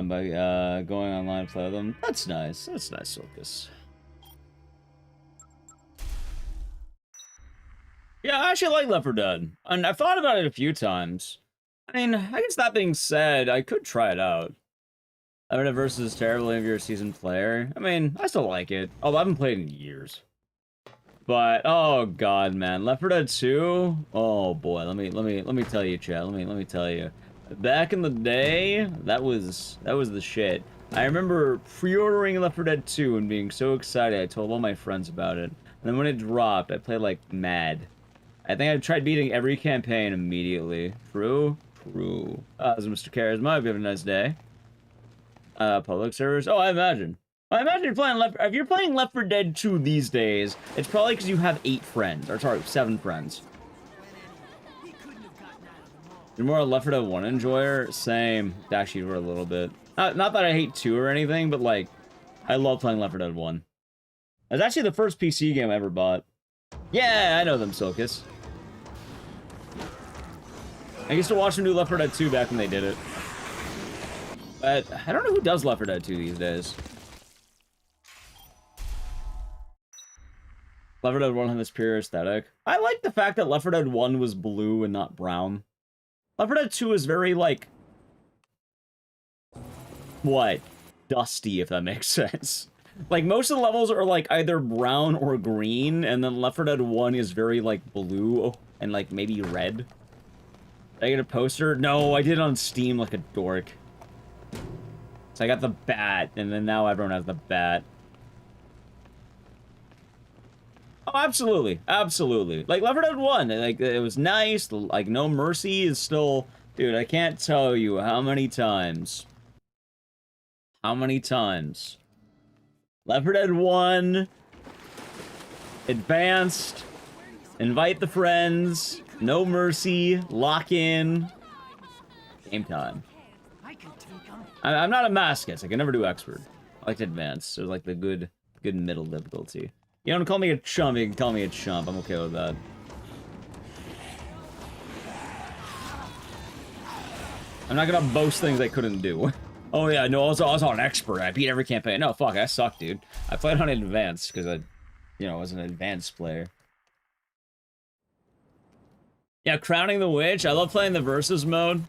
By going online to play with them. That's nice. That's nice, Silkus. Yeah, I actually like Left 4 Dead. And I've thought about it a few times. I mean, I guess that being said, I could try it out. Left 4 Dead versus terribly if you're a seasoned player. I mean, I still like it. Oh, I haven't played in years. But oh god, man, Left 4 Dead 2. Oh boy, let me tell you, chat. Let me tell you. Back in the day, that was the shit. I remember pre-ordering Left 4 Dead 2 and being so excited. I told all my friends about it. And then when it dropped, I played like mad. I think I tried beating every campaign immediately. True. This is Mr. Charisma. Hope you have a nice day. Public servers. Oh, I imagine. If you're playing Left 4 Dead 2 these days, it's probably because you have 8 friends. Or sorry, 7 friends. You're more a Left 4 Dead 1 enjoyer? Same. Actually, for a little bit. Not that I hate 2 or anything, but like, I love playing Left 4 Dead 1. It's actually the first PC game I ever bought. Yeah, I know them, Silkus. I used to watch them do Left 4 Dead 2 back when they did it. But I don't know who does Left 4 Dead 2 these days. Left 4 Dead 1 had this pure aesthetic. I like the fact that Left 4 Dead 1 was blue and not brown. Left 4 Dead 2 is very, like... what? Dusty, if that makes sense. Like, most of the levels are, like, either brown or green, and then Left 4 Dead 1 is very, like, blue and, like, maybe red. Did I get a poster? No, I did it on Steam like a dork. So I got the bat, and then now everyone has the bat. Oh, absolutely. Absolutely. Like, Left 4 Dead 1, like, it was nice. Like, No Mercy is still... Dude, I can't tell you how many times... Left 4 Dead 1... Advanced... Invite the friends... No Mercy... Lock in... Game time. I'm not a masochist. I can never do expert. I like to advance. So, like, the good middle difficulty. You don't call me a chump, you can call me a chump. I'm okay with that. I'm not gonna boast things I couldn't do. Oh yeah, no, I was an expert. I beat every campaign. No, fuck, I suck, dude. I played on advanced because I, you know, was an advanced player. Yeah, Crowning the Witch. I love playing the versus mode.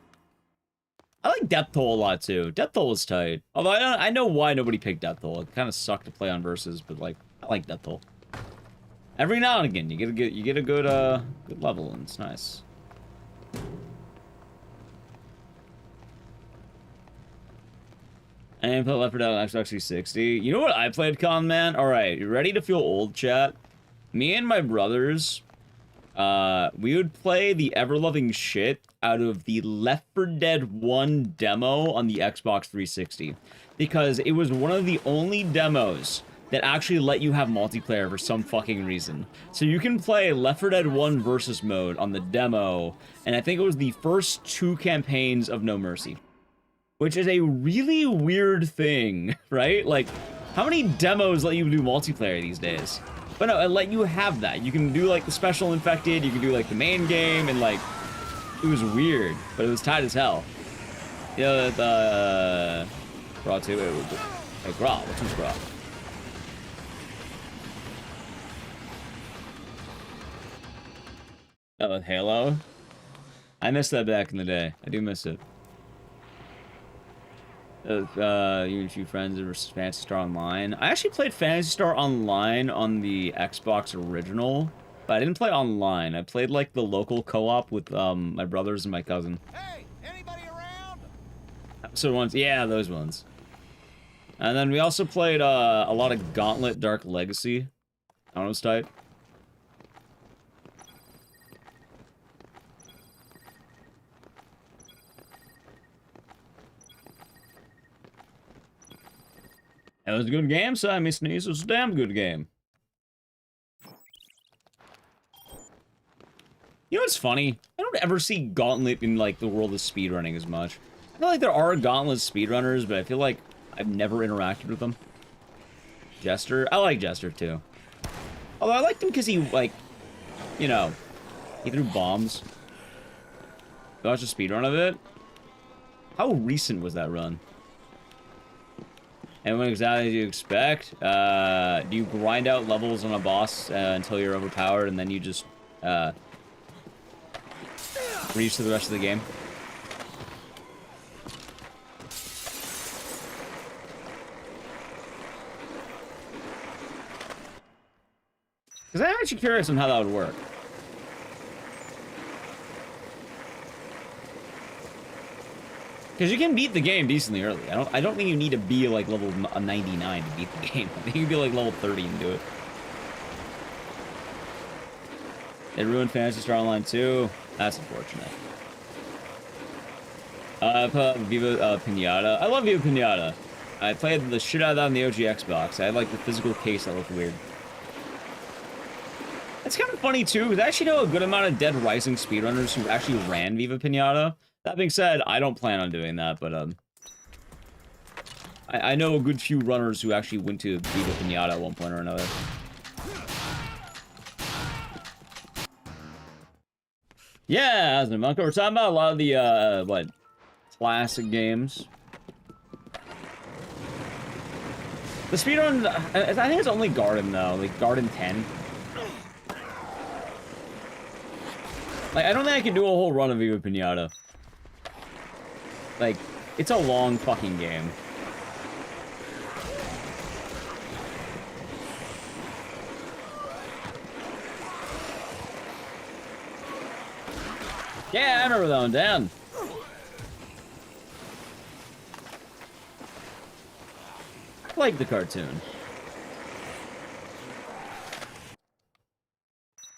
I like Death Toll a lot too. Death Toll is tight. Although I know why nobody picked Death Toll. It kind of sucked to play on versus, but like I like Death Toll. Every now and again, you get a good good level, and it's nice. I didn't play Left 4 Dead on Xbox 360. You know what I played, Con Man? All right, you ready to feel old, chat? Me and my brothers, we would play the ever-loving shit out of the Left 4 Dead 1 demo on the Xbox 360 because it was one of the only demos that actually let you have multiplayer for some fucking reason. So you can play Left 4 Dead 1 versus mode on the demo, and I think it was the first 2 campaigns of No Mercy, which is a really weird thing, right? Like, how many demos let you do multiplayer these days? But no, it let you have that. You can do, like, the Special Infected, you can do, like, the main game, and, like, it was weird, but it was tight as hell. You know, the, Graw 2, hey, Graw, which one's Graw? Oh, with Halo? I missed that back in the day. I do miss it. You and a few friends versus Phantasy Star Online. I actually played Phantasy Star Online on the Xbox original, but I didn't play online. I played like the local co-op with my brothers and my cousin. Hey, anybody around? Episode ones, yeah, those ones. And then we also played a lot of Gauntlet Dark Legacy. I don't know, it's tight. It was a good game, Sammy Sneeze. It was a damn good game. You know what's funny? I don't ever see Gauntlet in, like, the world of speedrunning as much. I feel like there are Gauntlet speedrunners, but I feel like I've never interacted with them. Jester? I like Jester, too. Although I liked him because he, like, you know, he threw bombs. You watched a speedrun of it? How recent was that run? And what exactly do you expect? Do you grind out levels on a boss until you're overpowered, and then you just reach to the rest of the game? Because I'm actually curious on how that would work. Because you can beat the game decently early. I don't think you need to be like level 99 to beat the game. I think you can be like level 30 and do it. It ruined Phantasy Star Online too. That's unfortunate. Viva Pinata. I love Viva Pinata. I played the shit out of that on the OG Xbox. I had like the physical case that looked weird. It's kind of funny too, because I actually know a good amount of Dead Rising speedrunners who actually ran Viva Pinata. That being said, I don't plan on doing that, but I know a good few runners who actually went to Viva Pinata at one point or another. Yeah, Asna we're talking about a lot of the what, classic games. The speedrun, I think it's only Garden though, like Garden 10. Like, I don't think I can do a whole run of Viva Pinata. Like, it's a long fucking game. Yeah, I remember that one, Dan. I like the cartoon.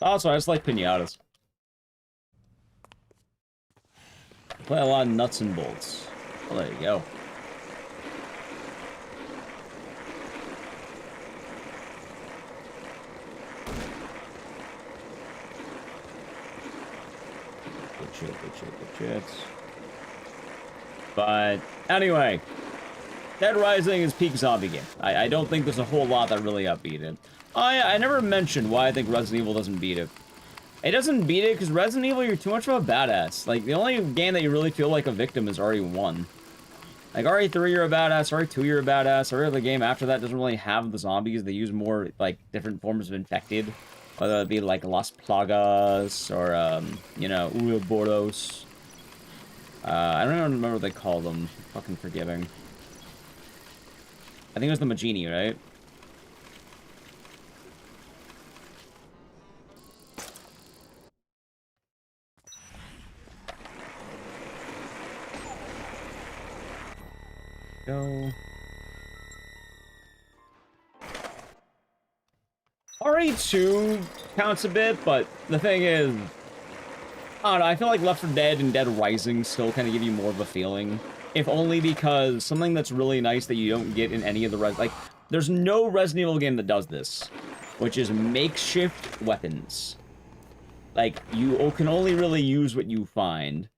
Also, I just like pinatas. Play a lot of nuts and bolts. Well, there you go. Good shit, good shit, good shit. But anyway, Dead Rising is peak zombie game. I don't think there's a whole lot that really outbeat it. I never mentioned why I think Resident Evil doesn't beat it. It doesn't beat it because Resident Evil, you're too much of a badass. Like, the only game that you really feel like a victim is RE1. Like, RE3, you're a badass. RE2, you're a badass. Every other game after that doesn't really have the zombies. They use more, like, different forms of infected. Whether it be, like, Las Plagas or, you know, Ouroboros. I don't even remember what they call them. Fucking forgiving. I think it was the Magini, right? Go. RE2 counts a bit, but the thing is, I don't know, I feel like Left 4 Dead and Dead Rising still kind of give you more of a feeling. If only because something that's really nice that you don't get in any of the like, there's no Resident Evil game that does this, which is makeshift weapons. Like, you can only really use what you find.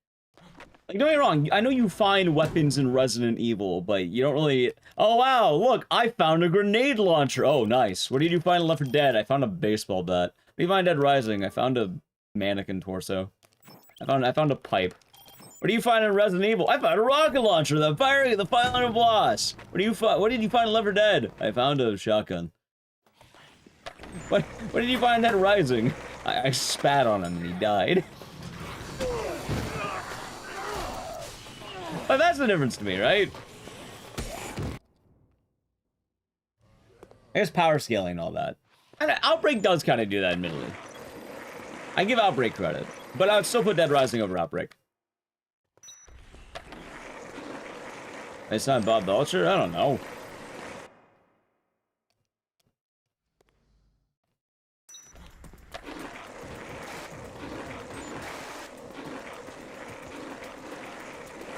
Like, don't get me wrong, I know you find weapons in Resident Evil, but you don't really... Oh, wow, look, I found a grenade launcher. Oh, nice. What did you find in Left 4 Dead? I found a baseball bat. What did you find in Dead Rising? I found a mannequin torso. I found a pipe. What do you find in Resident Evil? I found a rocket launcher, the final boss. What did you find in Left 4 Dead? I found a shotgun. What did you find in Dead Rising? I spat on him and he died. But that's the difference to me, right? I guess power scaling and all that. And Outbreak does kind of do that, admittedly. I give Outbreak credit, but I would still put Dead Rising over Outbreak. It's not Bob Belcher? I don't know.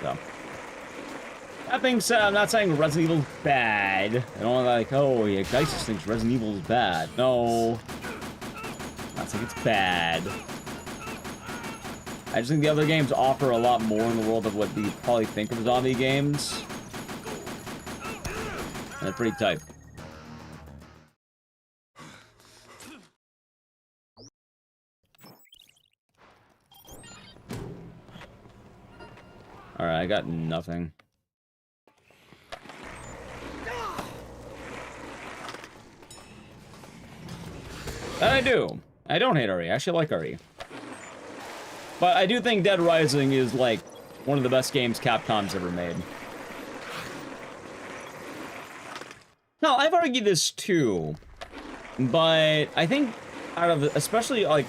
So. That being said, I'm not saying Resident Evil's bad. I don't want to like, oh, yeah, Ecdycis thinks Resident Evil is bad. No. I'm not saying it's bad. I just think the other games offer a lot more in the world of what we probably think of zombie games. And they're pretty tight. Alright, I got nothing. That I do. I don't hate RE. I actually like RE. But I do think Dead Rising is, like, one of the best games Capcom's ever made. No, I've argued this too. But I think out of, especially, like...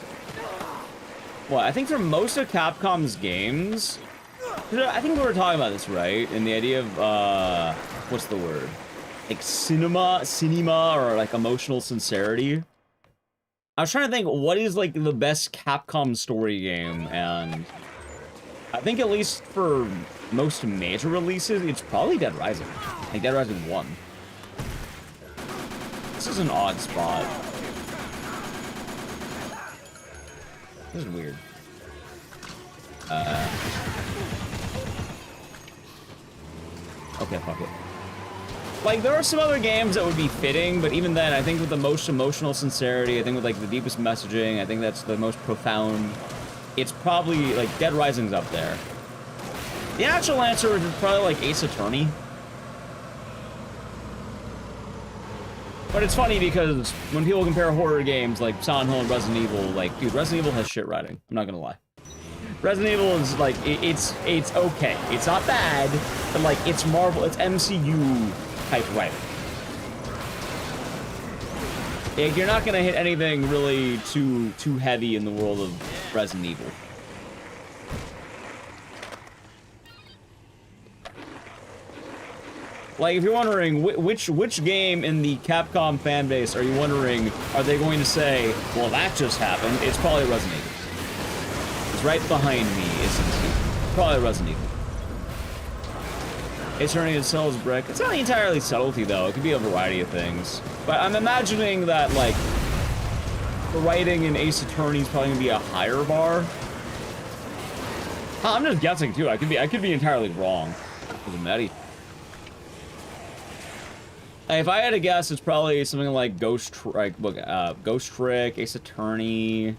Well, I think for most of Capcom's games... I think we were talking about this, right? In the idea of, what's the word? Like, cinema, or, like, emotional sincerity. I was trying to think, what is, like, the best Capcom story game, and... I think at least for most major releases, it's probably Dead Rising. Like, Dead Rising 1. This is an odd spot. This is weird. Okay, fuck it. Like, there are some other games that would be fitting, but even then, I think with the most emotional sincerity, I think with, like, the deepest messaging, I think that's the most profound, it's probably, like, Dead Rising's up there. The actual answer is probably, like, Ace Attorney. But it's funny because when people compare horror games like Silent Hill and Resident Evil, like, dude, Resident Evil has shit writing. I'm not gonna lie. Resident Evil is, like, it's okay. It's not bad, but, like, it's Marvel, it's MCU type writing. Like, you're not gonna hit anything really too heavy in the world of Resident Evil. Like, if you're wondering which game in the Capcom fan base are you wondering, are they going to say, well, that just happened? It's probably Resident Evil. It's right behind me, isn't it? Probably Resident Evil. It's turning to Cell's brick. It's not entirely subtlety, though. It could be a variety of things. But I'm imagining that, like, the writing in Ace Attorney is probably going to be a higher bar. I'm just guessing, too. I could be entirely wrong. Doesn't matter. If I had to guess, it's probably something like Ghost Trick, Ace Attorney.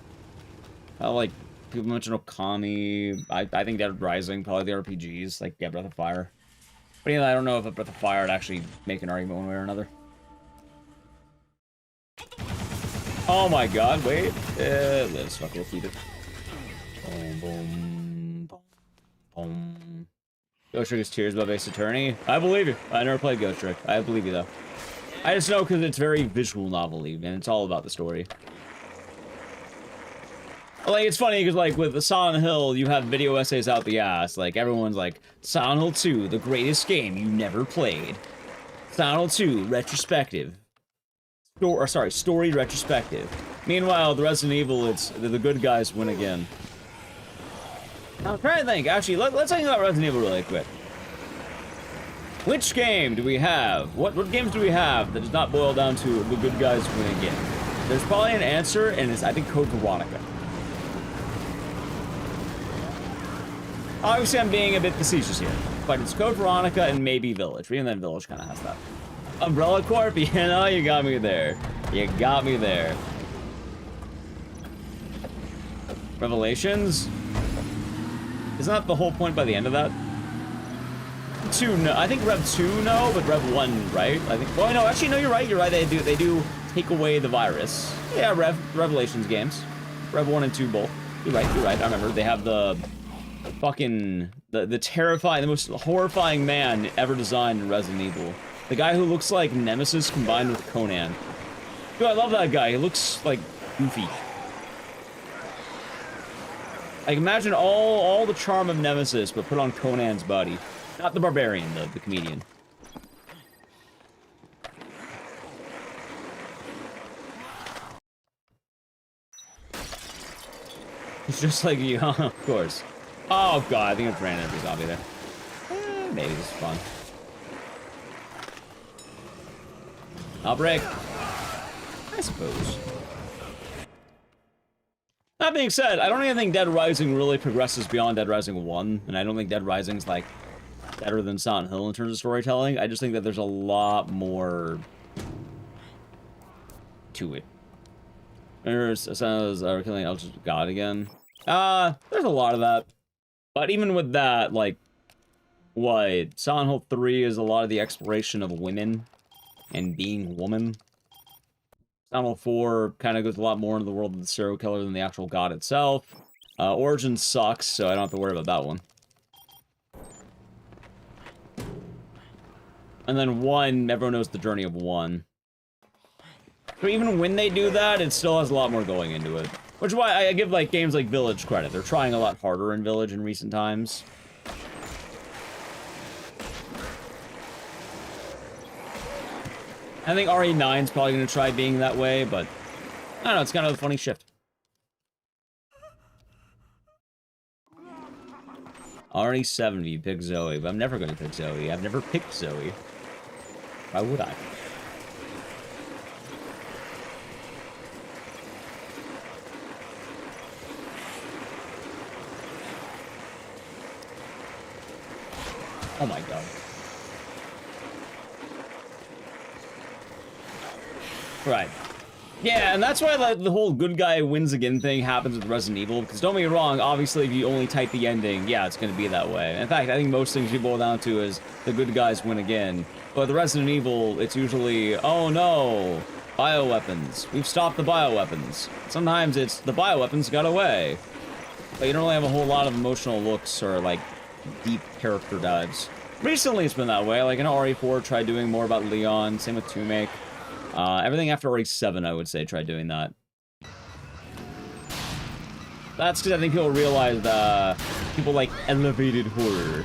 Like, people mention Okami. I think Dead Rising, probably the RPGs, like, yeah, Breath of Fire. But yeah, I don't know if a Breath of Fire would actually make an argument one way or another. Oh my god, wait. Let's fuck, we'll keep it. Boom, boom, boom, boom. Ghost Trick is tears about Ace Attorney. I believe you. I never played Ghost Trick. I believe you, though. I just know because it's very visual novel-y, and it's all about the story. Like, it's funny because, like, with the Silent Hill, you have video essays out the ass. Like, everyone's like, Silent Hill 2, the greatest game you never played. Silent Hill 2, retrospective. Story retrospective. Meanwhile, the Resident Evil, it's the good guys win again. I'm trying to think. Actually, let's think about Resident Evil really quick. Which game do we have? What games do we have that does not boil down to the good guys win again? There's probably an answer, and it's, I think, Code Veronica. Obviously, I'm being a bit facetious here, but it's Code Veronica and maybe Village. Even then, Village kind of has that. Umbrella Corp, you know, you got me there. You got me there. Revelations? Isn't that the whole point by the end of that? 2, no. I think Rev 2, no, but Rev 1, right? I think. Well, no, actually, no, you're right. You're right. They do take away the virus. Yeah, Revelations games. Rev 1 and 2 both. You're right. You're right. I remember they have the fucking the terrifying, the most horrifying man ever designed in Resident Evil. The guy who looks like Nemesis combined with Conan. Dude, I love that guy. He looks like goofy. Like, imagine all the charm of Nemesis, but put on Conan's body. Not the barbarian, the comedian. It's just like you, of course. Oh god, I think it's random every zombie there. Maybe this is fun. Outbreak. I suppose. That being said, I don't even think Dead Rising really progresses beyond Dead Rising 1, and I don't think Dead Rising's, like, better than Silent Hill in terms of storytelling. I just think that there's a lot more to it. There's killing Eldritch God again. There's a lot of that. But even with that, like, what? Silent Hill 3 is a lot of the exploration of women and being woman. Silent Hill 4 kind of goes a lot more into the world of the serial killer than the actual god itself. Origin sucks, so I don't have to worry about that one. And then 1, everyone knows the journey of 1. So even when they do that, it still has a lot more going into it. Which is why I give, like, games like Village credit. They're trying a lot harder in Village in recent times. I think RE9's probably going to try being that way, but I don't know, it's kind of a funny shift. RE7, you pick Zoe, but I'm never going to pick Zoe. I've never picked Zoe. Why would I? Oh my god. Right. Yeah, and that's why like, the whole good guy wins again thing happens with Resident Evil, because don't get me wrong, obviously if you only type the ending, yeah, it's going to be that way. In fact, I think most things you boil down to is the good guys win again. But the Resident Evil, it's usually, oh no, bioweapons. We've stopped the bioweapons. Sometimes it's the bioweapons got away. But you don't really have a whole lot of emotional looks or like deep character dives. Recently it's been that way, like in RE4 tried doing more about Leon, same with 2-Make. Everything after RE7, I would say, tried doing that. That's because I think people realize people like elevated horror.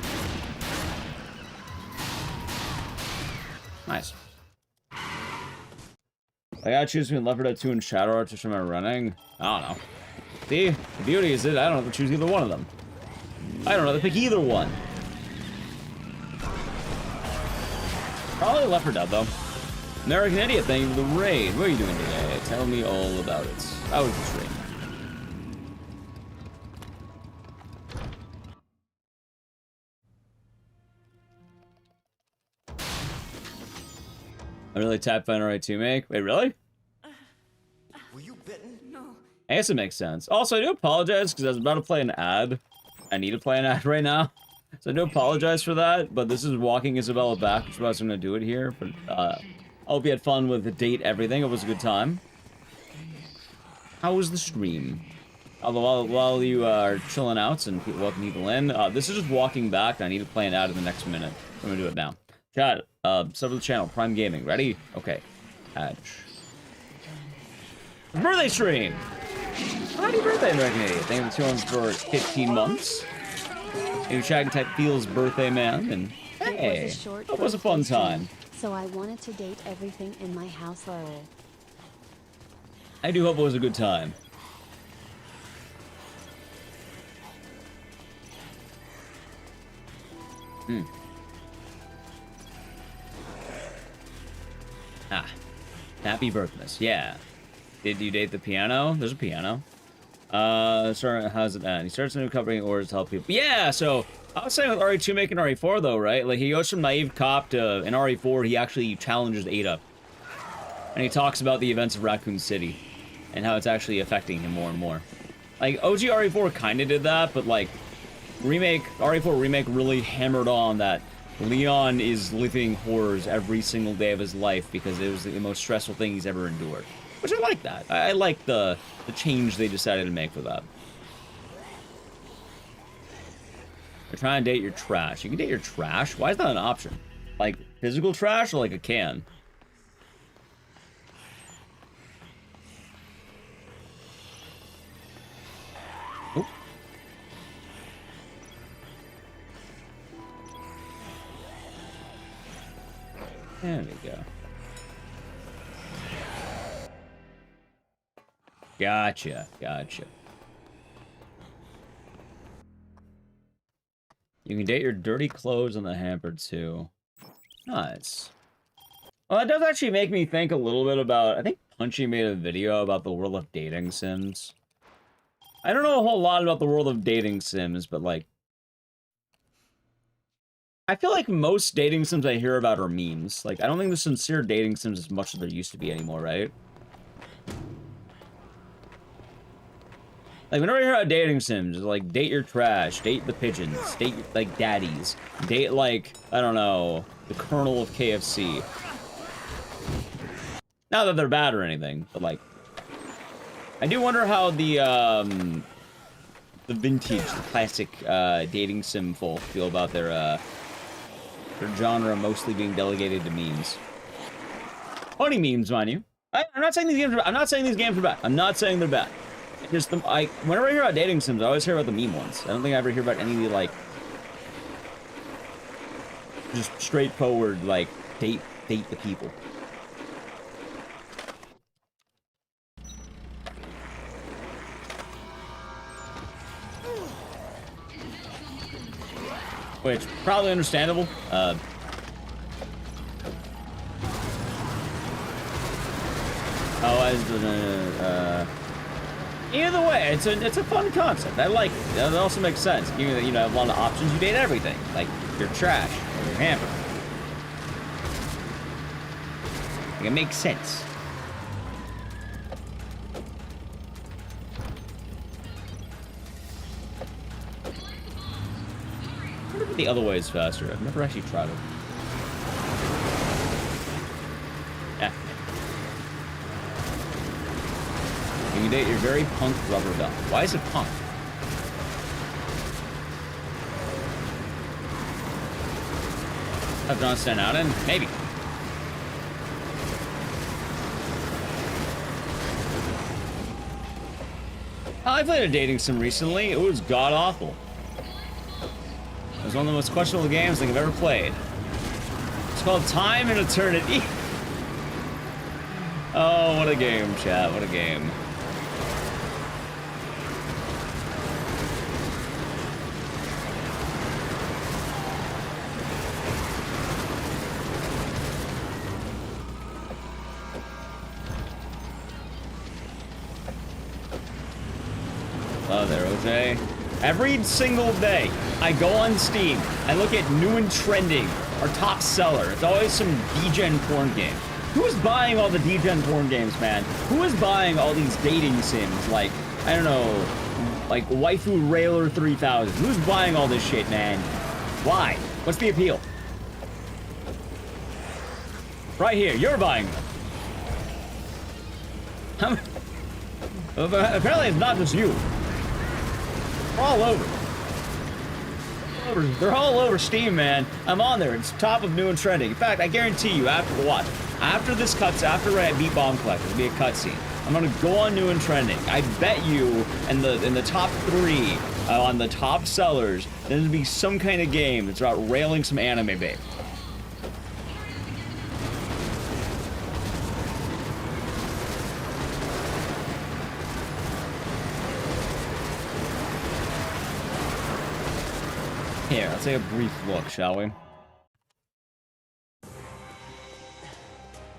Nice. I gotta choose between Left 4 Dead 2 and Shadow Arch which am I running? I don't know. See? The beauty is that I don't have to choose either one of them. I don't have to pick either one. Probably Left 4 Dead, though. American Idiot, thank you for the raid. What are you doing today? Tell me all about it. How was the stream? I really tapped Fine Right 2-Make. Wait, really? Were you bitten? No. Hey, I guess it makes sense. Also, I do apologize because I was about to play an ad. I need to play an ad right now. So I do apologize for that, but this is walking Isabella back, which is why I was going to do it here. But I hope you had fun with the date, everything. It was a good time. How was the stream? Although while you are chilling out and welcome people in, this is just walking back. I need to play an ad in the next minute. I'm going to do it now. Chat, sub to the channel, Prime Gaming. Ready? Okay. Ad. Birthday stream! Happy birthday, American Idiot. Thank you for 15 months. New chat type feels birthday man, and hey, that was a fun time. So I wanted to date everything in my house. I do hope it was a good time. Ah, happy birthday. Yeah. Did you date the piano? There's a piano. Sorry, how's it end? He starts a new company in order to help people. Yeah, so I was saying with RE2 making RE4 though, right? Like he goes from naive cop to in RE4 he actually challenges Ada. And he talks about the events of Raccoon City and how it's actually affecting him more and more. Like OG RE4 kind of did that, but like RE4 remake really hammered on that Leon is living horrors every single day of his life because it was the most stressful thing he's ever endured. Which I like that. I like the change they decided to make for that. You're trying to date your trash. You can date your trash? Why is that an option? Like, physical trash or like a can? Oop. There we go. Gotcha, gotcha. You can date your dirty clothes on the hamper too. Nice. Well, that does actually make me think a little bit about, I think Punchy made a video about the world of dating sims. I don't know a whole lot about the world of dating sims, but like, I feel like most dating sims I hear about are memes. Like, I don't think there's sincere dating sims as much as there used to be anymore, right? Like, whenever I hear about dating sims, like, date your trash, date the pigeons, date, like, daddies, date, like, I don't know, the Colonel of KFC. Not that they're bad or anything, but, like, I do wonder how the vintage, the classic, dating sim folk feel about their genre mostly being delegated to memes. Funny memes, mind you. I'm not saying these games are bad. I'm not saying these games are bad. I'm not saying they're bad. Just whenever I hear about dating sims, I always hear about the meme ones. I don't think I ever hear about any, like, just straightforward, like, date the people. Which, probably understandable. Either way, it's a fun concept. I like it. That also makes sense. You have a lot of options. You date everything, like your trash or your hamper. Like, it makes sense. I wonder if the other way is faster. I've never actually tried it. Yeah. You can date your very punk rubber duck. Why is it punk? Have John stand out in? Maybe. I played a dating sim recently. It was god-awful. It was one of the most questionable games I think I've ever played. It's called Time and Eternity. Oh, what a game, chat. What a game. Oh, there, OJ. Every single day, I go on Steam, I look at new and trending, our top seller. It's always some degen porn game. Who is buying all the degen porn games, man? Who is buying all these dating sims, like I don't know, like Waifu Railer 3000. Who's buying all this shit, man? Why? What's the appeal? Right here, you're buying them. Apparently it's not just you. They're all over. They're all over Steam, man. I'm on there. It's top of new and trending. In fact, I guarantee you, after this cuts, after I beat Bomb Collector, there'll be a cutscene. I'm gonna go on new and trending. I bet you, in the top 3, on the top sellers, there's gonna be some kind of game that's about railing some anime babe. Here, let's take a brief look, shall we?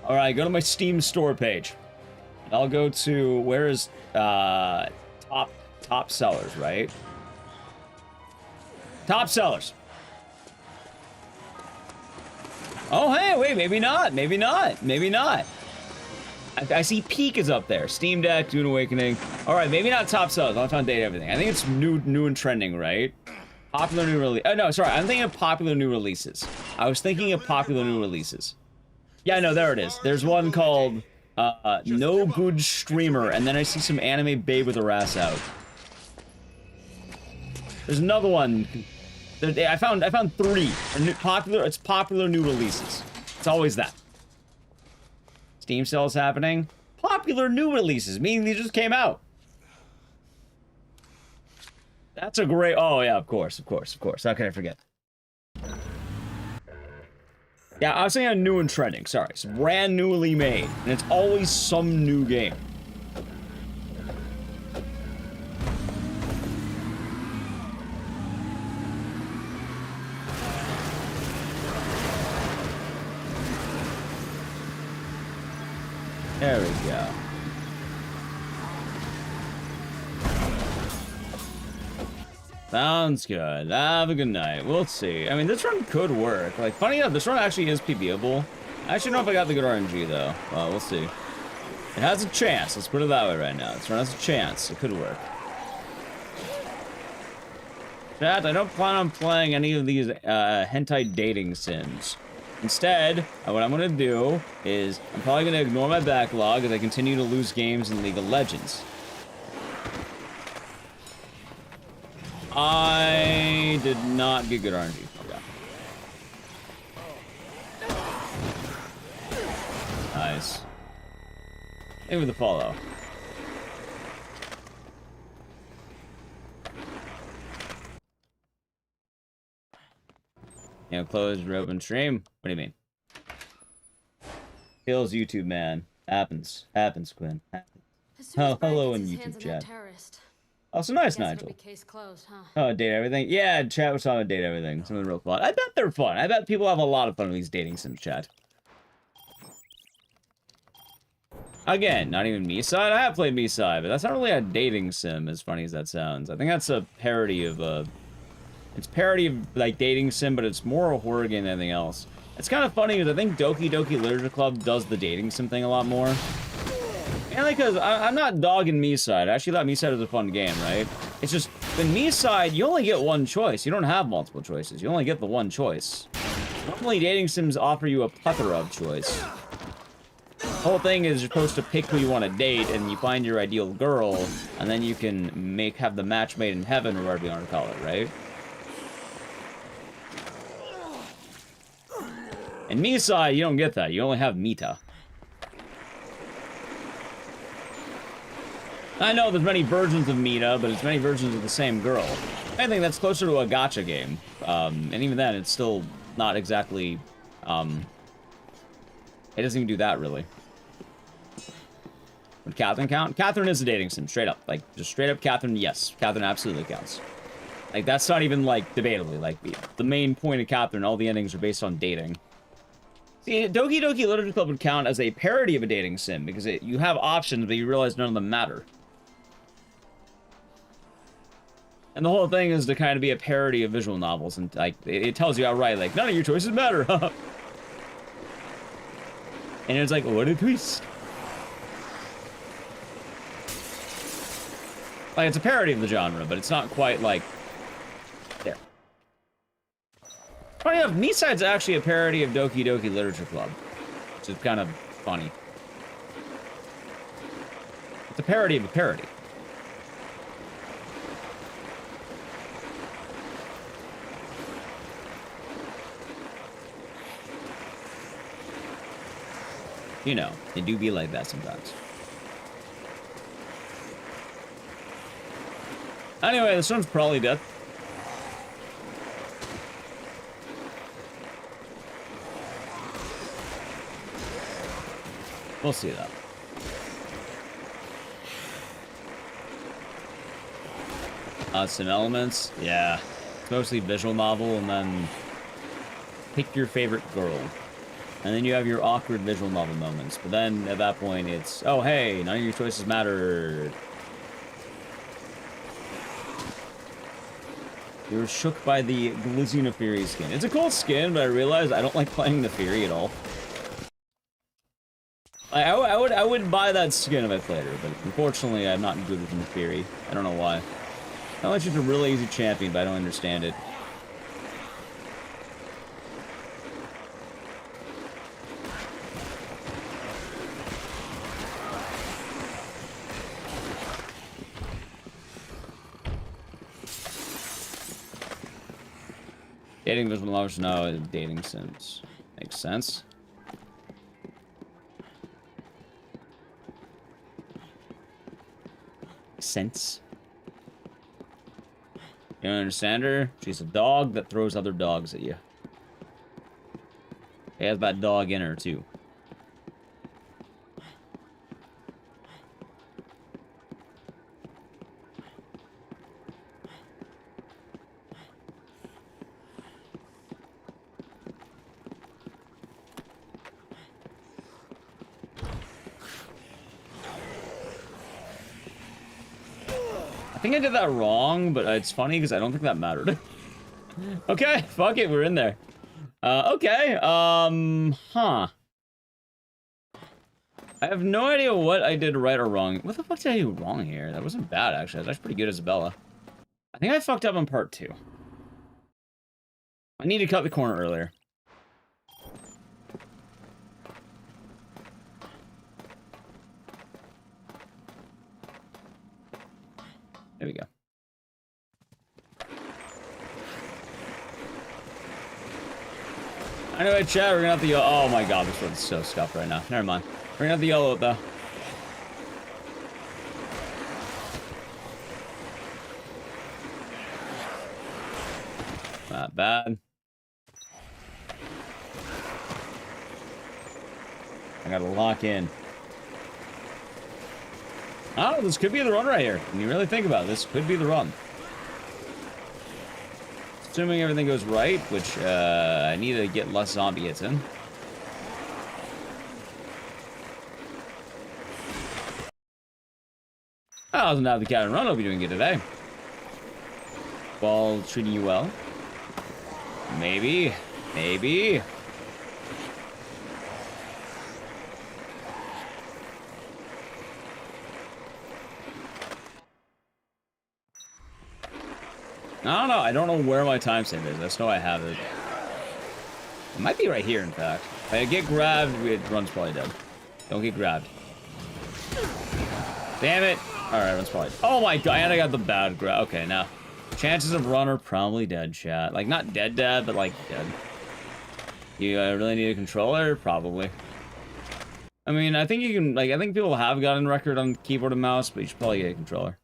Alright, go to my Steam store page. I'll go to, where is, top sellers, right? Top sellers. Oh, hey, wait, maybe not, maybe not, maybe not. I see Peak is up there. Steam Deck, Dune Awakening. Alright, maybe not top sellers. I found date everything. I think it's new and trending, right? Popular new release. Oh, no, sorry. I'm thinking of popular new releases. I was thinking of popular new releases. Yeah, no, there it is. There's one called No Good Streamer, and then I see some anime babe with her ass out. There's another one. I found 3. It's popular new releases. It's always that. Steam sales happening. Popular new releases, meaning these just came out. That's a great... Oh, yeah, of course. How can I forget? Yeah, I was saying on new and trending. Sorry. It's brand newly made. And it's always some new game. There we go. Sounds good. Have a good night. We'll see. I mean, this run could work. Like, funny enough, this run actually is PBable. I actually don't know if I got the good RNG, though. We'll see. It has a chance. Let's put it that way right now. This run has a chance. It could work. Chat, I don't plan on playing any of these hentai dating sims. Instead, what I'm going to do is I'm probably going to ignore my backlog as I continue to lose games in League of Legends. I did not get good RNG. Okay. Nice. Maybe the follow. You know, closed, reopen stream? What do you mean? Kills YouTube, man. Happens, Quinn. Happens. Oh, hello in YouTube chat. Oh, so nice, Nigel. Case closed, huh? Oh, date everything. Yeah, chat was talking about date everything. Something real fun. I bet they're fun. I bet people have a lot of fun with these dating sims, chat. Again, not even Me-Side. I have played Me-Side, but that's not really a dating sim, as funny as that sounds. I think that's a parody of it's parody of, like, dating sim, but it's more a horror game than anything else. It's kind of funny because I think Doki Doki Literature Club does the dating sim thing a lot more. Mainly because I'm not dogging Me-Side. I actually thought Me-Side was a fun game, right? It's just, in Me-Side, you only get one choice. You don't have multiple choices. You only get the one choice. Normally, dating sims offer you a plethora of choice. The whole thing is you're supposed to pick who you want to date, and you find your ideal girl, and then you can have the match made in heaven, or whatever you want to call it, right? In Me-Side, you don't get that. You only have Mita. I know there's many versions of Mita, but it's many versions of the same girl. I think that's closer to a gacha game. And even then, it's still not exactly... it doesn't even do that, really. Would Catherine count? Catherine is a dating sim, straight up. Like, just straight up Catherine, yes. Catherine absolutely counts. Like, that's not even, like, debatably. Like, the main point of Catherine, all the endings are based on dating. See, Doki Doki Literature Club would count as a parody of a dating sim, because you have options, but you realize none of them matter. And the whole thing is to kind of be a parody of visual novels, and, like, it tells you outright, like, none of your choices matter, and it's like, what a twist. Like, it's a parody of the genre, but it's not quite like... There. Funny enough, Kneeside's actually a parody of Doki Doki Literature Club, which is kind of funny. It's a parody of a parody. You know, they do be like that sometimes. Anyway, this one's probably dead. We'll see that. Some elements. Yeah. It's mostly visual novel, and then pick your favorite girl. And then you have your awkward visual novel moments. But then, at that point, it's, oh, hey, none of your choices matter. You're shook by the Glizzy Neferi skin. It's a cool skin, but I realized I don't like playing Neferi at all. I would buy that skin if I played her, but unfortunately I'm not good with Neferi. I don't know why. I know she's a really easy champion, but I don't understand it. Dating visual novels, no, dating sims. Makes sense. Sense. You don't understand her? She's a dog that throws other dogs at you. She has that dog in her, too. I think I did that wrong, but it's funny because I don't think that mattered. Okay, fuck it, we're in there. Okay, huh. I have no idea what I did right or wrong. What the fuck did I do wrong here? That wasn't bad, actually. I was actually pretty good as Isabella. I think I fucked up on part 2. I need to cut the corner earlier. There we go. Anyway, chat, we're gonna have the yellow. Oh my god, this one's so scuffed right now. Never mind. We're gonna have the yellow though. Not bad. I gotta lock in. Oh, this could be the run right here. When you really think about it, this could be the run. Assuming everything goes right, which I need to get less zombie hits in. I doesn't have the cat and run. I'll be doing it today. Ball treating you well. Maybe. Maybe. I don't know. I don't know where my timestamp is. I just know I have it. It might be right here, in fact. If I get grabbed, it runs probably dead. Don't get grabbed. Damn it. Alright, runs probably dead. Oh my god, and I got the bad grab. Okay, now. Chances of run are probably dead, chat. Like, not dead, but like dead. You really need a controller? Probably. I mean, I think you can, like, I think people have gotten record on keyboard and mouse, but you should probably get a controller.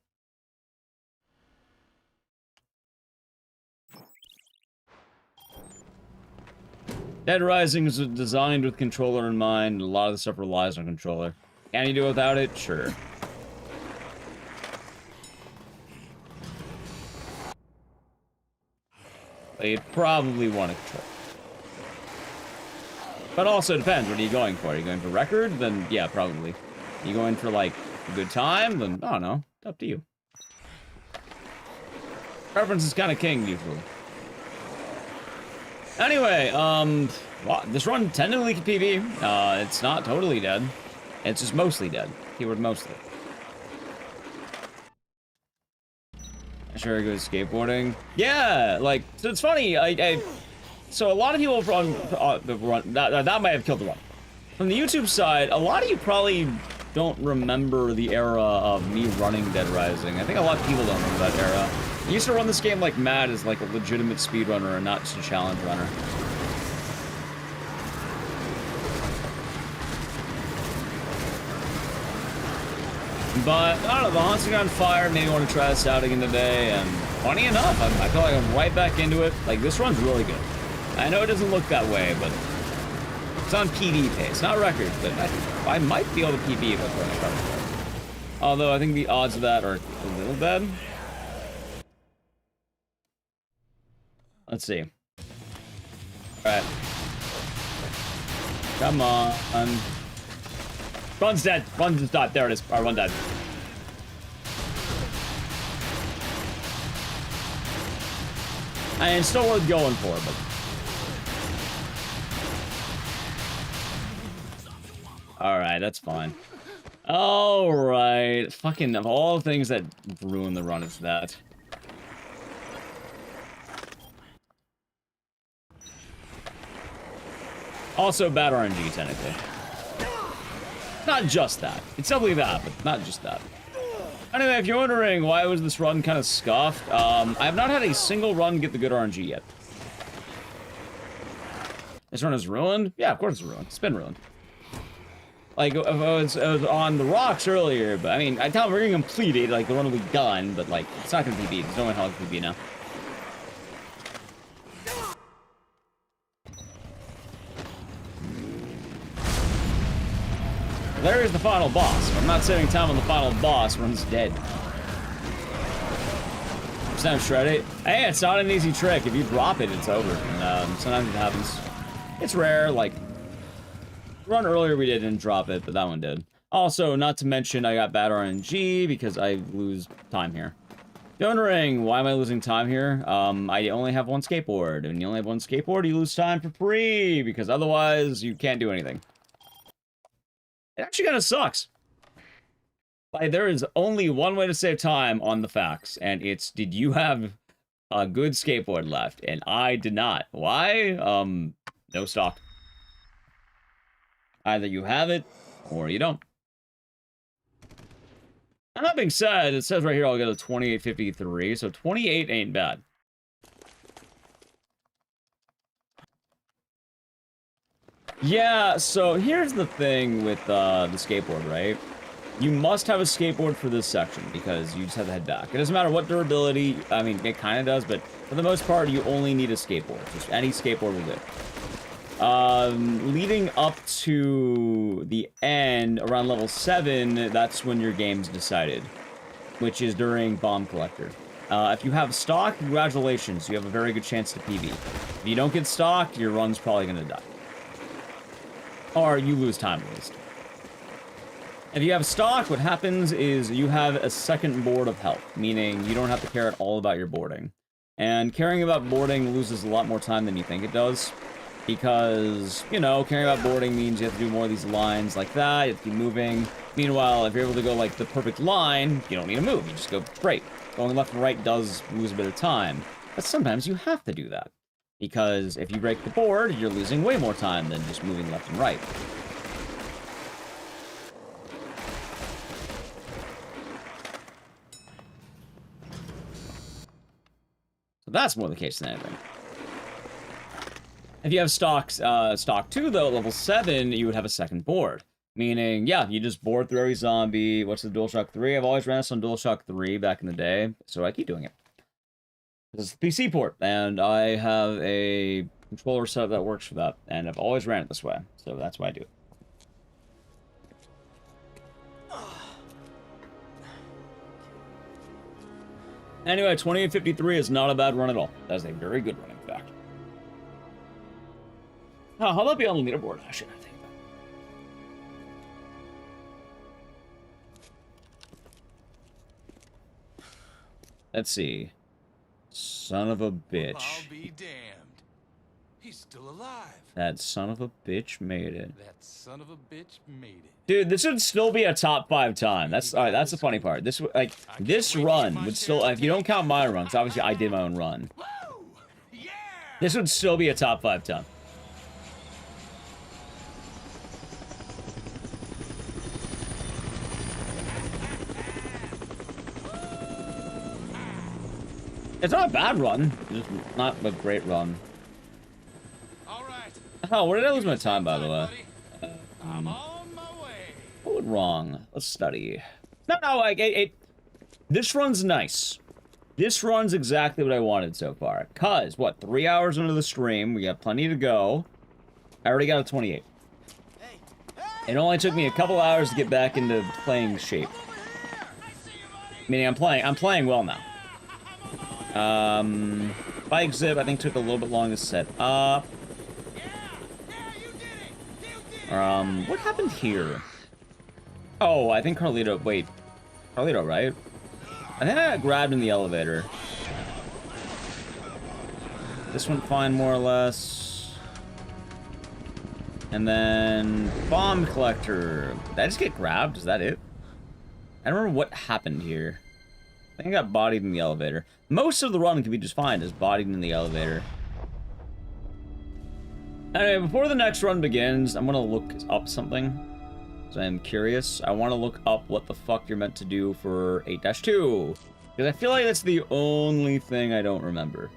Dead Rising is designed with controller in mind. A lot of the stuff relies on controller. Can you do it without it? Sure. But you'd probably want a controller. But also it depends. What are you going for? Are you going for record? Then yeah, probably. Are you going for like a good time? Then I don't know. It's up to you. Preference is kind of king usually. Anyway, well, this run technically can PB. It's not totally dead. It's just mostly dead. Keyword mostly. very good skateboarding. Yeah, like, so it's funny, so a lot of people run the run, that might have killed the run. From the YouTube side, a lot of you probably don't remember the era of me running Dead Rising. I think a lot of people don't remember that era. I used to run this game like mad as like a legitimate speedrunner and not just a challenge runner. But, I don't know, the Haunting on Fire made me want to try this out again today, and funny enough, I feel like I'm right back into it. Like, this run's really good. I know it doesn't look that way, but it's on PB pace. Not record, but I might be able to PB if I put my car. Although, I think the odds of that are a little bad. Let's see. Alright. Come on. Run's dead. Run just died. There it is. Alright, run dead. And it's still worth going for, but... Alright, that's fine. Alright. Fucking, of all the things that ruin the run, it's that. Also, bad RNG, technically. Not just that. It's definitely that, but not just that. Anyway, if you're wondering why was this run kind of scuffed, I have not had a single run get the good RNG yet. This run is ruined? Yeah, of course it's ruined. It's been ruined. Like, it was on the rocks earlier, but I mean, I tell we're gonna complete it, like, the run will be done, but like, it's not gonna be beat. There's no way how it can be now. There is the final boss. If I'm not saving time on the final boss, run's dead. Snap shred it. Hey, it's not an easy trick. If you drop it, it's over. And sometimes it happens. It's rare, like... The run earlier we didn't drop it, but that one did. Also, not to mention, I got bad RNG because I lose time here. You're wondering, why am I losing time here? I only have one skateboard. And you only have one skateboard, you lose time for free. Because otherwise, you can't do anything. It actually kind of sucks. Like, there is only one way to save time on the facts, and it's, did you have a good skateboard left? And I did not. Why? No stock. Either you have it, or you don't. And that being said, it says right here I'll get a 28.53, so 28 ain't bad. Yeah, so here's the thing with the skateboard, right? You must have a skateboard for this section, because you just have to head back. It doesn't matter what durability, I mean, it kind of does, but for the most part, you only need a skateboard. Just any skateboard will do. Leading up to the end, around level 7, that's when your game's decided, which is during Bomb Collector. If you have stock, congratulations, you have a very good chance to PB. If you don't get stock, your run's probably gonna die. Or you lose time, at least. If you have stock, what happens is you have a second board of health, meaning you don't have to care all about your boarding. And caring about boarding loses a lot more time than you think it does. Because, you know, caring about boarding means you have to do more of these lines like that, you have to keep moving. Meanwhile, if you're able to go, like, the perfect line, you don't need to move, you just go straight. Going left and right does lose a bit of time. But sometimes you have to do that. Because if you break the board, you're losing way more time than just moving left and right. So that's more the case than anything. If you have stock 2, though, at level 7, you would have a second board. Meaning, yeah, you just board through every zombie. What's the DualShock 3? I've always ran this on DualShock 3 back in the day, so I keep doing it. This is the PC port, and I have a controller setup that works for that, and I've always ran it this way, so that's why I do it. Anyway, 28.53 is not a bad run at all. That is a very good run, in fact. Oh, how about be on the leaderboard? I shouldn't think about it. Let's see. Son of a bitch. I'll be damned. He's still alive. That son of a bitch made it. That son of a bitch made it. Dude, this would still be a top 5 time. That's alright. That's the funny part. This this run would still, if you don't count my run, 'cause obviously I did my own run. Woo! Yeah! This would still be a top 5 time. It's not a bad run. It's not a great run. All right. Oh, where did I lose my time, by the way? I'm on my way. What went wrong? Let's study. No, this run's nice. This run's exactly what I wanted so far. Cause, what, 3 hours into the stream, we got plenty to go. I already got a 28. It only took me a couple hours to get back into playing shape. Meaning I'm playing well now. Bike zip, I think, took a little bit long to set up. What happened here? Oh, I think Carlito, wait. Carlito, right? I think I got grabbed in the elevator. This went fine, more or less. And then, bomb collector. Did I just get grabbed? Is that it? I don't remember what happened here. I think I got bodied in the elevator. Most of the run can be just fine as bodied in the elevator. Anyway, before the next run begins, I'm gonna look up something. So I'm curious. I want to look up what the fuck you're meant to do for 8-2. Because I feel like that's the only thing I don't remember.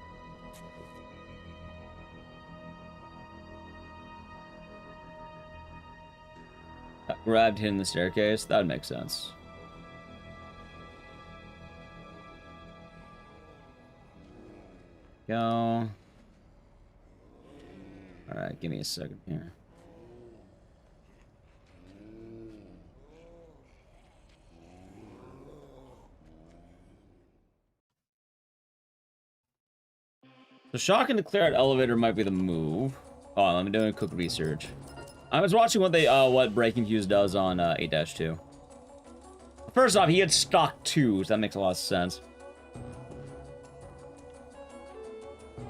Grabbed hit in the staircase. That would make sense. Go. Alright, give me a second here. So shocking to clear out elevator might be the move. Oh, I'm doing a quick research. I was watching what what Breaking Fuse does on 8-2. First off, he had stock 2, so that makes a lot of sense.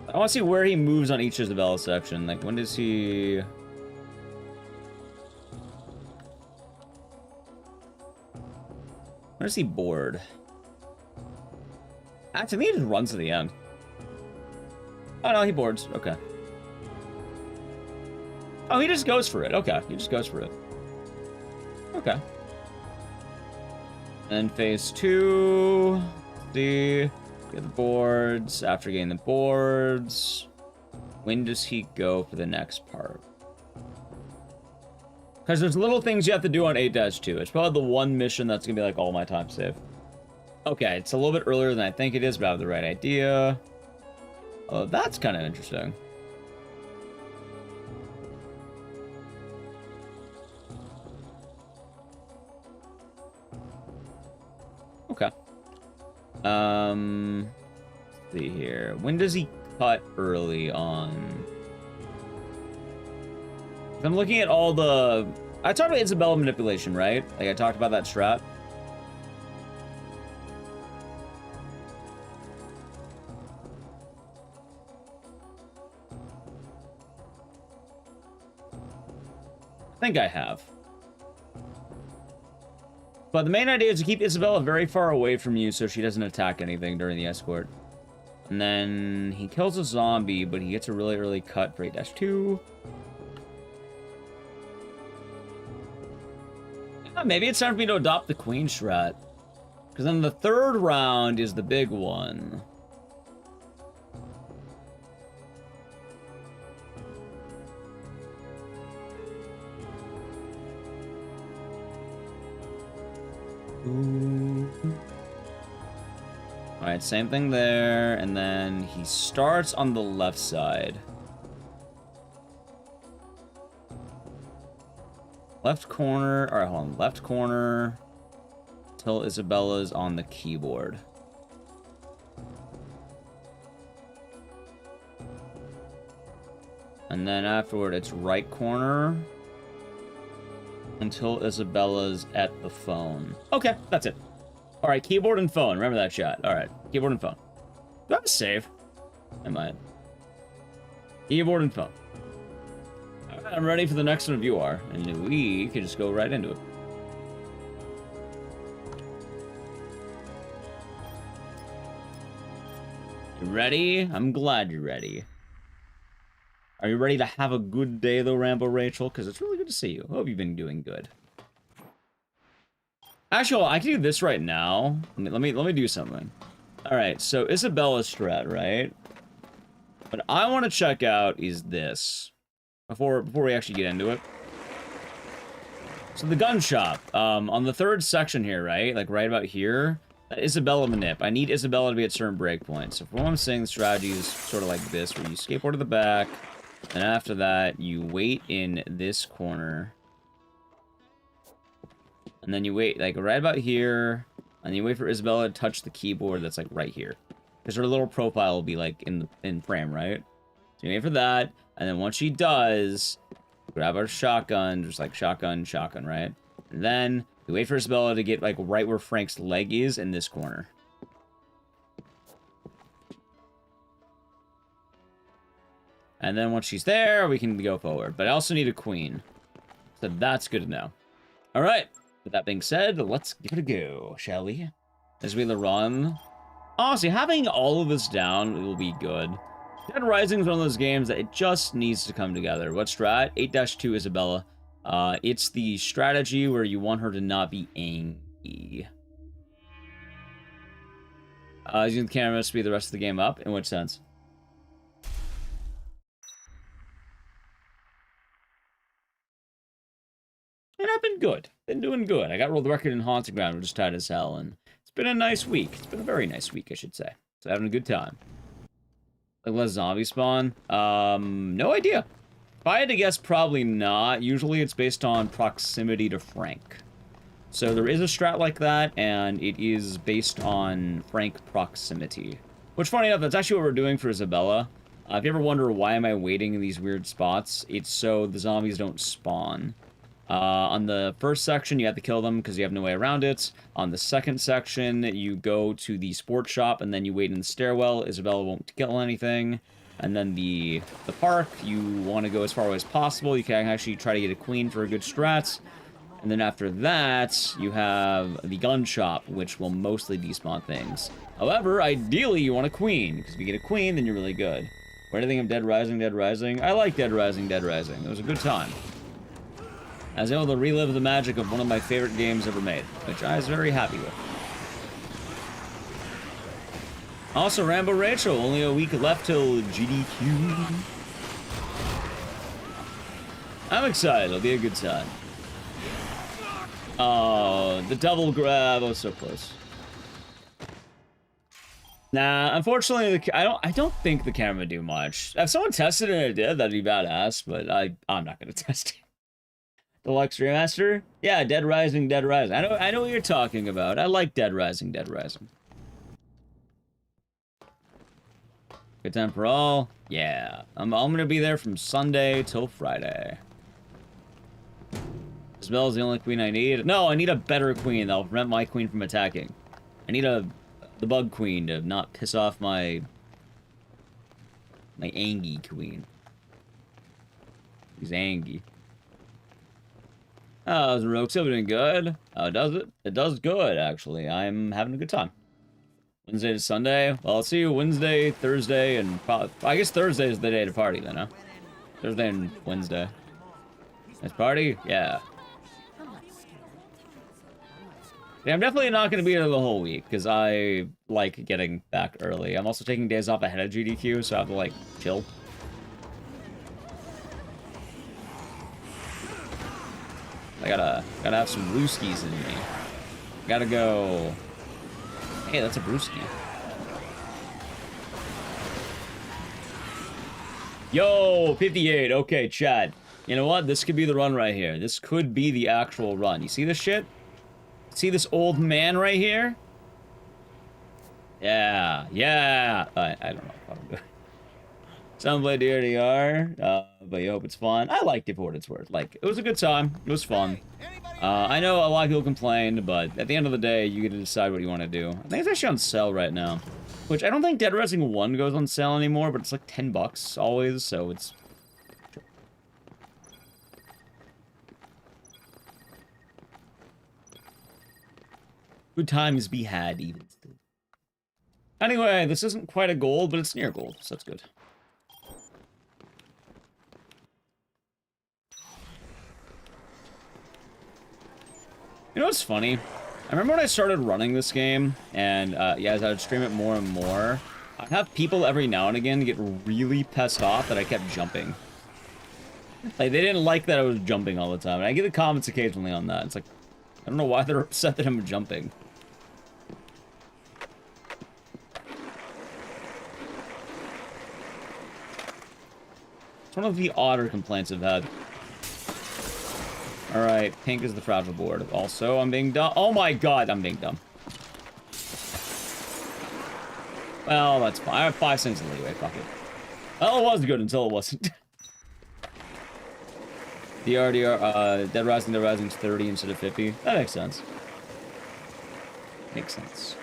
I want to see where he moves on each Isabella section. Like, when does he... When is he bored? Actually, I think he just runs to the end. Oh, no, he boards. Okay. Oh, he just goes for it. Okay, he just goes for it. Okay. And then phase 2. See... Get the boards. After getting the boards, when does he go for the next part? Because there's little things you have to do on 8-2. It's probably the one mission that's gonna be like all my time save. Okay, it's a little bit earlier than I think it is, but I have the right idea. Oh, that's kind of interesting. Okay. Let's see here. When does he cut early on? I'm looking at all the... I talked about Isabella manipulation, right? Like, I talked about that strat. I think I have. But the main idea is to keep Isabella very far away from you so she doesn't attack anything during the escort. And then he kills a zombie, but he gets a really early cut for 8-2. Yeah, maybe it's time for me to adopt the queen strat. Because then the third round is the big one. Alright, same thing there, and then he starts on the left side. Left corner, alright, hold on, left corner, till Isabella's on the keyboard. And then afterward, it's right corner, until Isabella's at the phone. Okay, that's it. Alright, keyboard and phone. Remember that shot. Alright, keyboard and phone. Do I have a save? I might. Keyboard and phone. Alright, I'm ready for the next one if you are. And we can just go right into it. You ready? I'm glad you're ready. Are you ready to have a good day though, Rambo Rachel? Because it's really good to see you. Hope you've been doing good. Actually, I can do this right now. Let me do something. Alright, so Isabella's strat, right? What I want to check out is this. Before we actually get into it. So the gun shop. On the third section here, right? Like right about here. That Isabella manip. I need Isabella to be at certain breakpoints. So from what I'm saying, the strategy is sort of like this, where you skateboard to the back, and after that, you wait in this corner. And then you wait, like, right about here, and you wait for Isabella to touch the keyboard that's, like, right here. Because her little profile will be, like, in frame, right? So you wait for that, and then once she does, grab our shotgun, just, like, shotgun, right? And then you wait for Isabella to get, like, right where Frank's leg is in this corner. And then once she's there, we can go forward. But I also need a queen. So that's good to know. Alright. With that being said, let's give it a go, shall we? As we run. Honestly, having all of this down will be good. Dead Rising is one of those games that it just needs to come together. What strat? 8-2 Isabella. It's the strategy where you want her to not be angry. Using the camera to speed the rest of the game up. In which sense? And I've been good. Been doing good. I got world record in Haunted Ground, which is tight as hell, and it's been a nice week. It's been a very nice week, I should say. So having a good time. Like, let zombies spawn? No idea. If I had to guess, probably not. Usually it's based on proximity to Frank. So there is a strat like that, and it is based on Frank proximity. Which, funny enough, that's actually what we're doing for Isabella. If you ever wonder why am I waiting in these weird spots, it's so the zombies don't spawn. On the first section, you have to kill them because you have no way around it. On the second section, you go to the sports shop and then you wait in the stairwell. Isabella won't kill anything. And then the park, you want to go as far away as possible. You can actually try to get a queen for a good strat. And then after that, you have the gun shop, which will mostly despawn things. However, ideally, you want a queen, because if you get a queen, then you're really good. What do you think of Dead Rising, Dead Rising? I like Dead Rising, Dead Rising. It was a good time. I was able to relive the magic of one of my favorite games ever made, which I was very happy with. Also, Rambo Rachel, only a week left till GDQ. I'm excited, it'll be a good time. Oh, the double grab, I was so close. Nah, unfortunately, I don't think the camera would do much. If someone tested it and it did, that'd be badass, but I'm not gonna test it. Deluxe Remaster? Yeah, Dead Rising, Dead Rising. I know what you're talking about. I like Dead Rising, Dead Rising. Good time for all? Yeah. I'm gonna be there from Sunday till Friday. Isabel's the only queen I need. No, I need a better queen that'll prevent my queen from attacking. I need the bug queen to not piss off my Angie queen. He's Angie. Oh, the rogue still doing good. Oh, does it? It does good, actually. I'm having a good time. Wednesday to Sunday? Well, I'll see you Wednesday, Thursday, and I guess Thursday is the day to party, then, huh? Thursday and Wednesday. Nice party? Yeah. Yeah, I'm definitely not going to be here the whole week, because I like getting back early. I'm also taking days off ahead of GDQ, so I have to, like, chill. I gotta have some brewskis in me. Gotta go. Hey, that's a brewski. Yo, 58. Okay, Chad. You know what? This could be the run right here. This could be the actual run. You see this shit? See this old man right here? Yeah, yeah. I don't know if I'm good. Some play DRDR, but you hope it's fun. I liked it for what it's worth. Like, it was a good time. It was fun. I know a lot of people complained, but at the end of the day, you get to decide what you want to do. I think it's actually on sale right now. Which I don't think Dead Rising 1 goes on sale anymore, but it's like $10 always, so it's... Good times be had, even still. Anyway, this isn't quite a gold, but it's near gold, so that's good. You know what's funny? I remember when I started running this game, and yeah, as I would stream it more and more, I'd have people every now and again get really pissed off that I kept jumping. Like, they didn't like that I was jumping all the time. And I get the comments occasionally on that. It's like, I don't know why they're upset that I'm jumping. It's one of the odder complaints I've had. Alright, pink is the fragile board. Also, I'm being dumb. Oh my god, I'm being dumb. Well, that's fine. I have 5 cents in leeway, fuck it. Well, it was good until it wasn't. DRDR, Dead Rising's 30 instead of 50. That makes sense. Makes sense.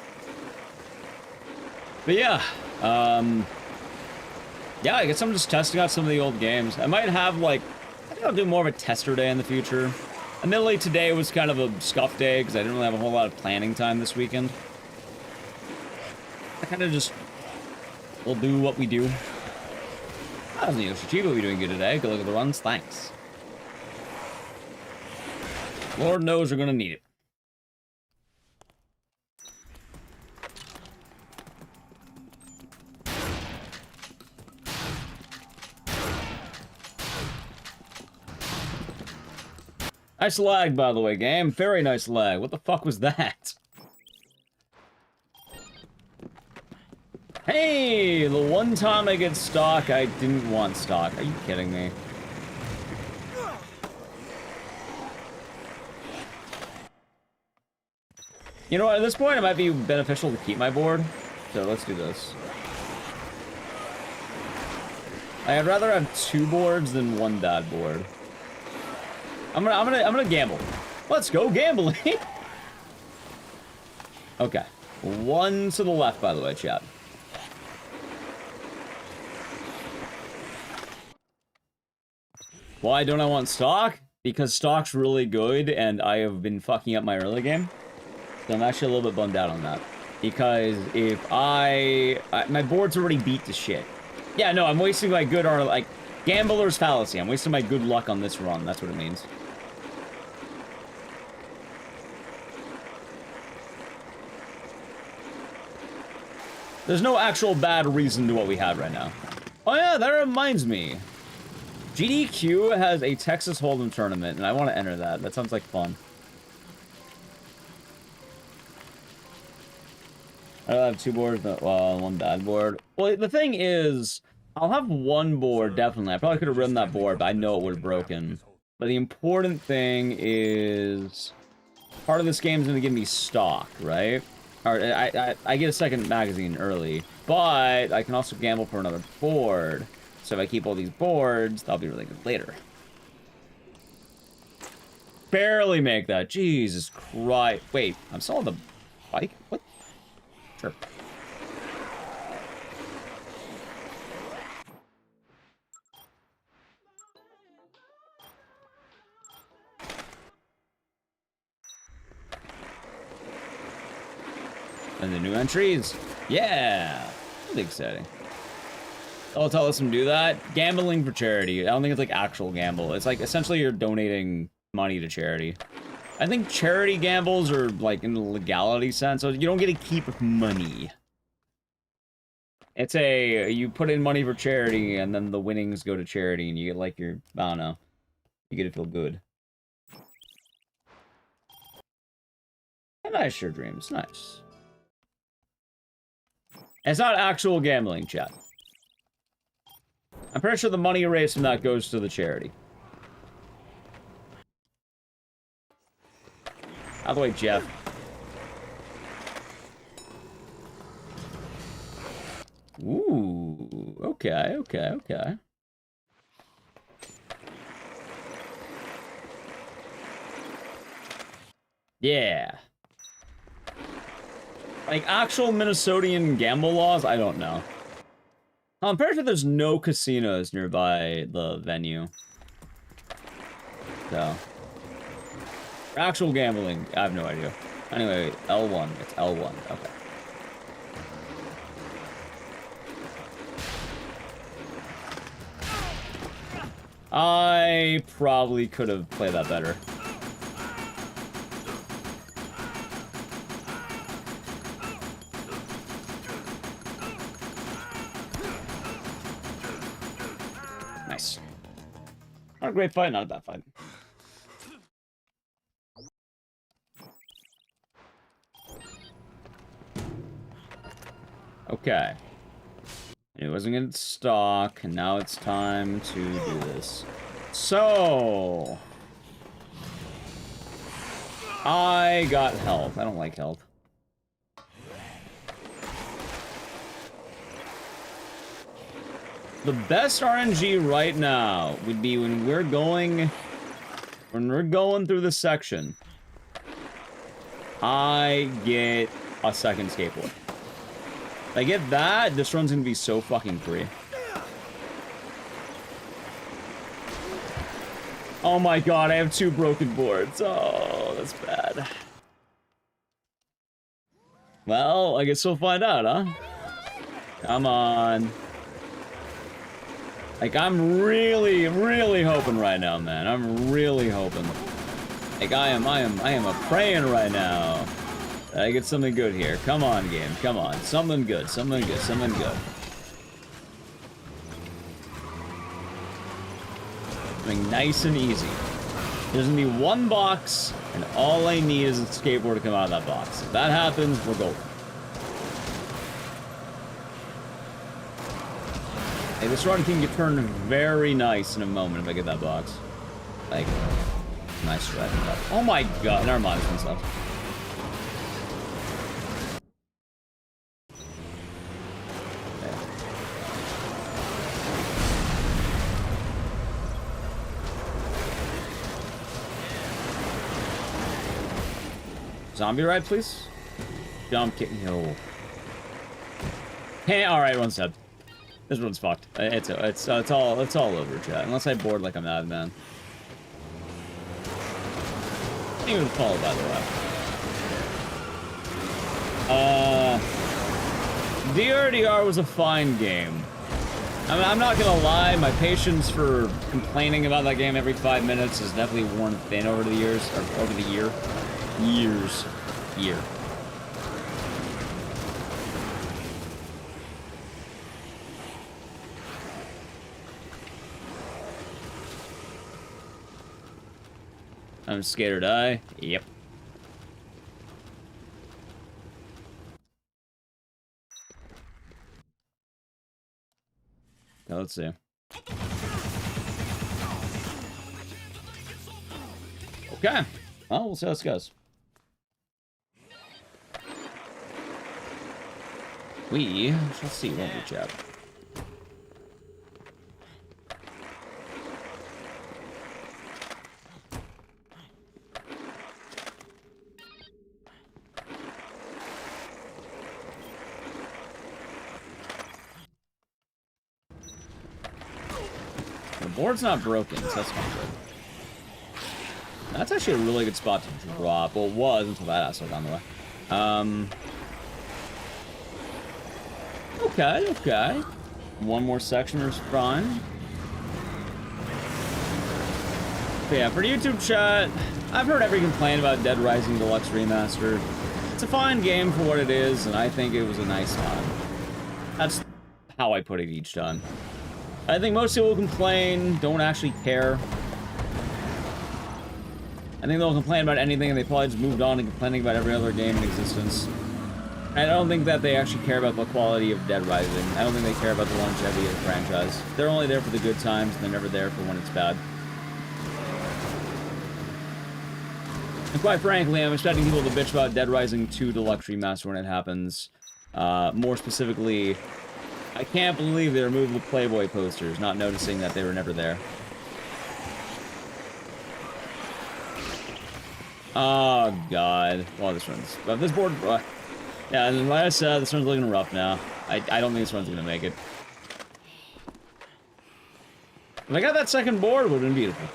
But yeah, yeah, I guess I'm just testing out some of the old games. I might have, like, I think I'll do more of a tester day in the future. Admittedly, today was kind of a scuff day, because I didn't really have a whole lot of planning time this weekend. I kind of just... We'll do what we do. How's the Yoshichiba we doing good today? Good look at the runs, thanks. Lord knows we're gonna need it. Nice lag, by the way, game. Very nice lag. What the fuck was that? Hey, the one time I get stock, I didn't want stock. Are you kidding me? You know what, at this point, it might be beneficial to keep my board. So let's do this. I'd rather have 2 boards than 1 bad board. I'm gonna gamble. Let's go gambling. Okay. 1 to the left, by the way, chat. Why don't I want stock? Because stock's really good, and I have been fucking up my early game. So I'm actually a little bit bummed out on that. Because if my board's already beat to shit. Yeah, no, I'm wasting my good, or like, gambler's fallacy. I'm wasting my good luck on this run. That's what it means. There's no actual bad reason to what we have right now. Oh yeah, that reminds me. GDQ has a Texas Hold'em tournament, and I want to enter that. That sounds like fun. I'll have 2 boards, but, well, 1 bad board. Well, the thing is, I'll have 1 board, definitely. I probably could have ridden that board, but I know it would have broken. But the important thing is, part of this game is going to give me stock, right? Or I get a second magazine early, but I can also gamble for another board. So if I keep all these boards, that'll be really good later. Barely make that. Jesus Christ. Wait, I'm still on the bike? What? Sure. And the new entries. Yeah. Really exciting. I'll tell us to do that. Gambling for charity. I don't think it's like actual gamble. It's like essentially you're donating money to charity. I think charity gambles are like in the legality sense, so you don't get to keep money. It's you put in money for charity and then the winnings go to charity and you get like your, I don't know, you get to feel good. Nice, Sure Dreams. Nice. It's not actual gambling, chat. I'm pretty sure the money raised from that goes to the charity. Out of the way, Jeff. Ooh, okay, okay, okay. Yeah. Like, actual Minnesotan gamble laws? I don't know. I'm pretty sure there's no casinos nearby the venue. So. For actual gambling, I have no idea. Anyway, L1. It's L1. Okay. I probably could have played that better. Nice. Not a great fight, not a bad fight. Okay. It wasn't gonna stock, and now it's time to do this. So... I got health. I don't like health. The best RNG right now would be when we're going through the section. I get a second skateboard. If I get that, this run's gonna be so fucking free. Oh my god, I have 2 broken boards. Oh, that's bad. Well, I guess we'll find out, huh? Come on. Like, I'm really, really hoping right now, man. I'm really hoping. Like, I am a praying right now. I get something good here. Come on, game. Come on. Something good. Something good. Something good. Something nice and easy. There's gonna be 1 box, and all I need is a skateboard to come out of that box. If that happens, we're golden. Hey, this run can get turned very nice in a moment if I get that box. Like, nice try. Oh my god. Never mind, this one sucks. Zombie ride, please. Jump kick. No. Hey, all right, one's dead. This one's fucked. It's all over, chat. Unless I board like a madman. I didn't even fall, by the way. DRDR was a fine game. I mean, I'm not gonna lie, my patience for complaining about that game every 5 minutes has definitely worn thin over the years, or over the year. Year. I'm scared or die. Yep. Now let's see. Okay. Well, we'll see how this goes. We shall see, won't we, chat? The board's not broken, so that's not good. That's actually a really good spot to drop. Well, it was until that asshole got on the way. Okay. One more section is fine. But yeah, for the YouTube chat, I've heard every complaint about Dead Rising Deluxe Remastered. It's a fine game for what it is, and I think it was a nice time. That's how I put it each time. I think most people who complain don't actually care. I think they'll complain about anything, and they probably just moved on to complaining about every other game in existence. I don't think that they actually care about the quality of Dead Rising. I don't think they care about the longevity of the franchise. They're only there for the good times, and they're never there for when it's bad. And quite frankly, I'm expecting people to bitch about Dead Rising 2 Deluxe Remaster when it happens. More specifically, I can't believe they removed the Playboy posters, not noticing that they were never there. Oh, God. Well, this runs. But this board... Yeah, and like I said, this one's looking rough now. I don't think this one's gonna make it. If I got that second board, it would have been beautiful.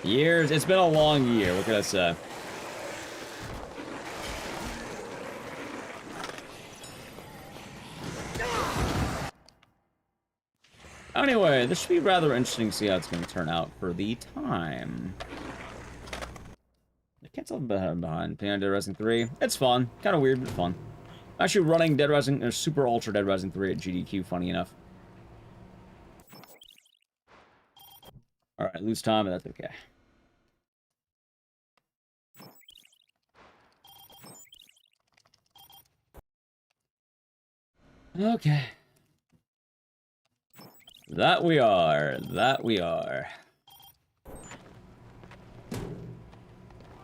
Years. It's been a long year. What can I say? Anyway, this should be rather interesting to see how it's going to turn out for the time. I can't tell behind. Playing Dead Rising 3. It's fun. Kind of weird, but fun. Actually running Dead Rising, or Super Ultra Dead Rising 3 at GDQ, funny enough. Alright, lose time, but that's okay. Okay. That we are. That we are.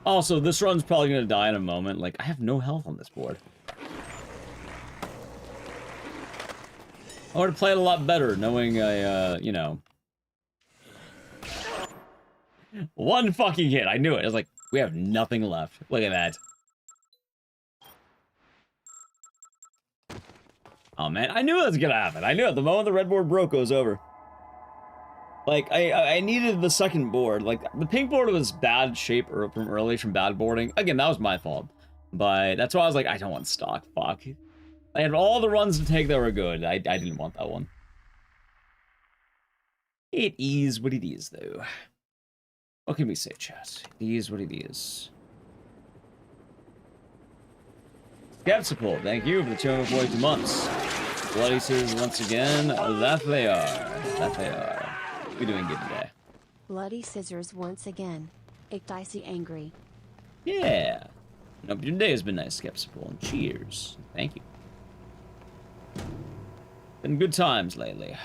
Also, this run's probably gonna die in a moment. Like, I have no health on this board. I would have played a lot better knowing I, you know... One fucking hit. I knew it. I was like, we have nothing left. Look at that. Oh, man. I knew it was gonna happen. I knew it. The moment the red board broke, it was over. Like, I needed the second board. Like, the pink board was bad shape from bad boarding. Again, that was my fault. But that's why I was like, I don't want stock. Fuck. I had all the runs to take that were good. I didn't want that one. It is what it is, though. What can we say, chat? It is what it is. Skeptical, thank you for the 242 months. Bloody says once again, that they are. That they are. We're doing good today. Bloody scissors once again. Ecdycis angry. Yeah. Hope your day has been nice, Skeptical, and cheers. Thank you. Been good times lately.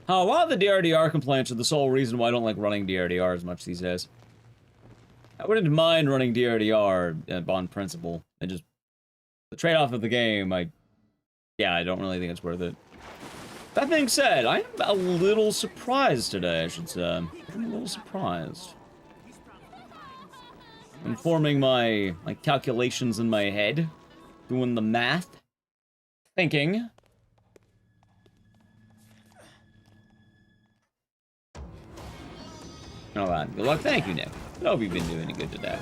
A lot of the DRDR complaints are the sole reason why I don't like running DRDR as much these days. I wouldn't mind running DRDR on principle. And just the trade-off of the game, I don't really think it's worth it. That being said, I'm a little surprised today, I should say. I'm a little surprised. I'm forming my calculations in my head, doing the math, thinking. Alright, good luck. Thank you, Nick. I hope you've been doing good today.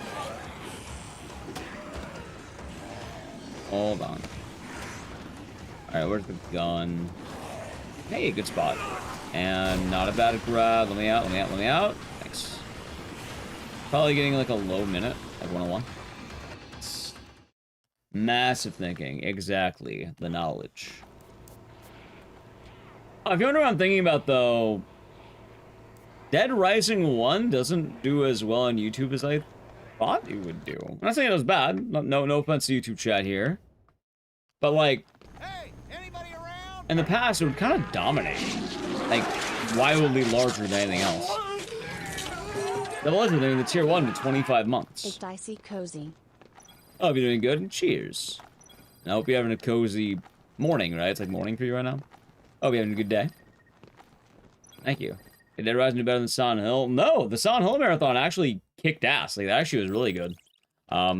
Hold on. Alright, where's the gun? Hey, good spot. And not a bad grab. Let me out, let me out, let me out. Thanks. Probably getting like a low minute, like 101. Massive thinking. Exactly. The knowledge. Oh, if you wonder what I'm thinking about, though, Dead Rising 1 doesn't do as well on YouTube as I thought it would do. I'm not saying it was bad. No offense to YouTube chat here. But, like, Hey, anybody around? in the past, it would kind of dominate. Like, wildly larger than anything else. The legend in the tier 1 to 25 months. Ecdycis cozy. I hope you're doing good, and cheers. I hope you're having a cozy morning, right? It's like morning for you right now. I hope you're having a good day. Thank you. Did Dead Rising do better than Silent Hill? No, the Silent Hill marathon actually kicked ass. Like, that actually was really good. I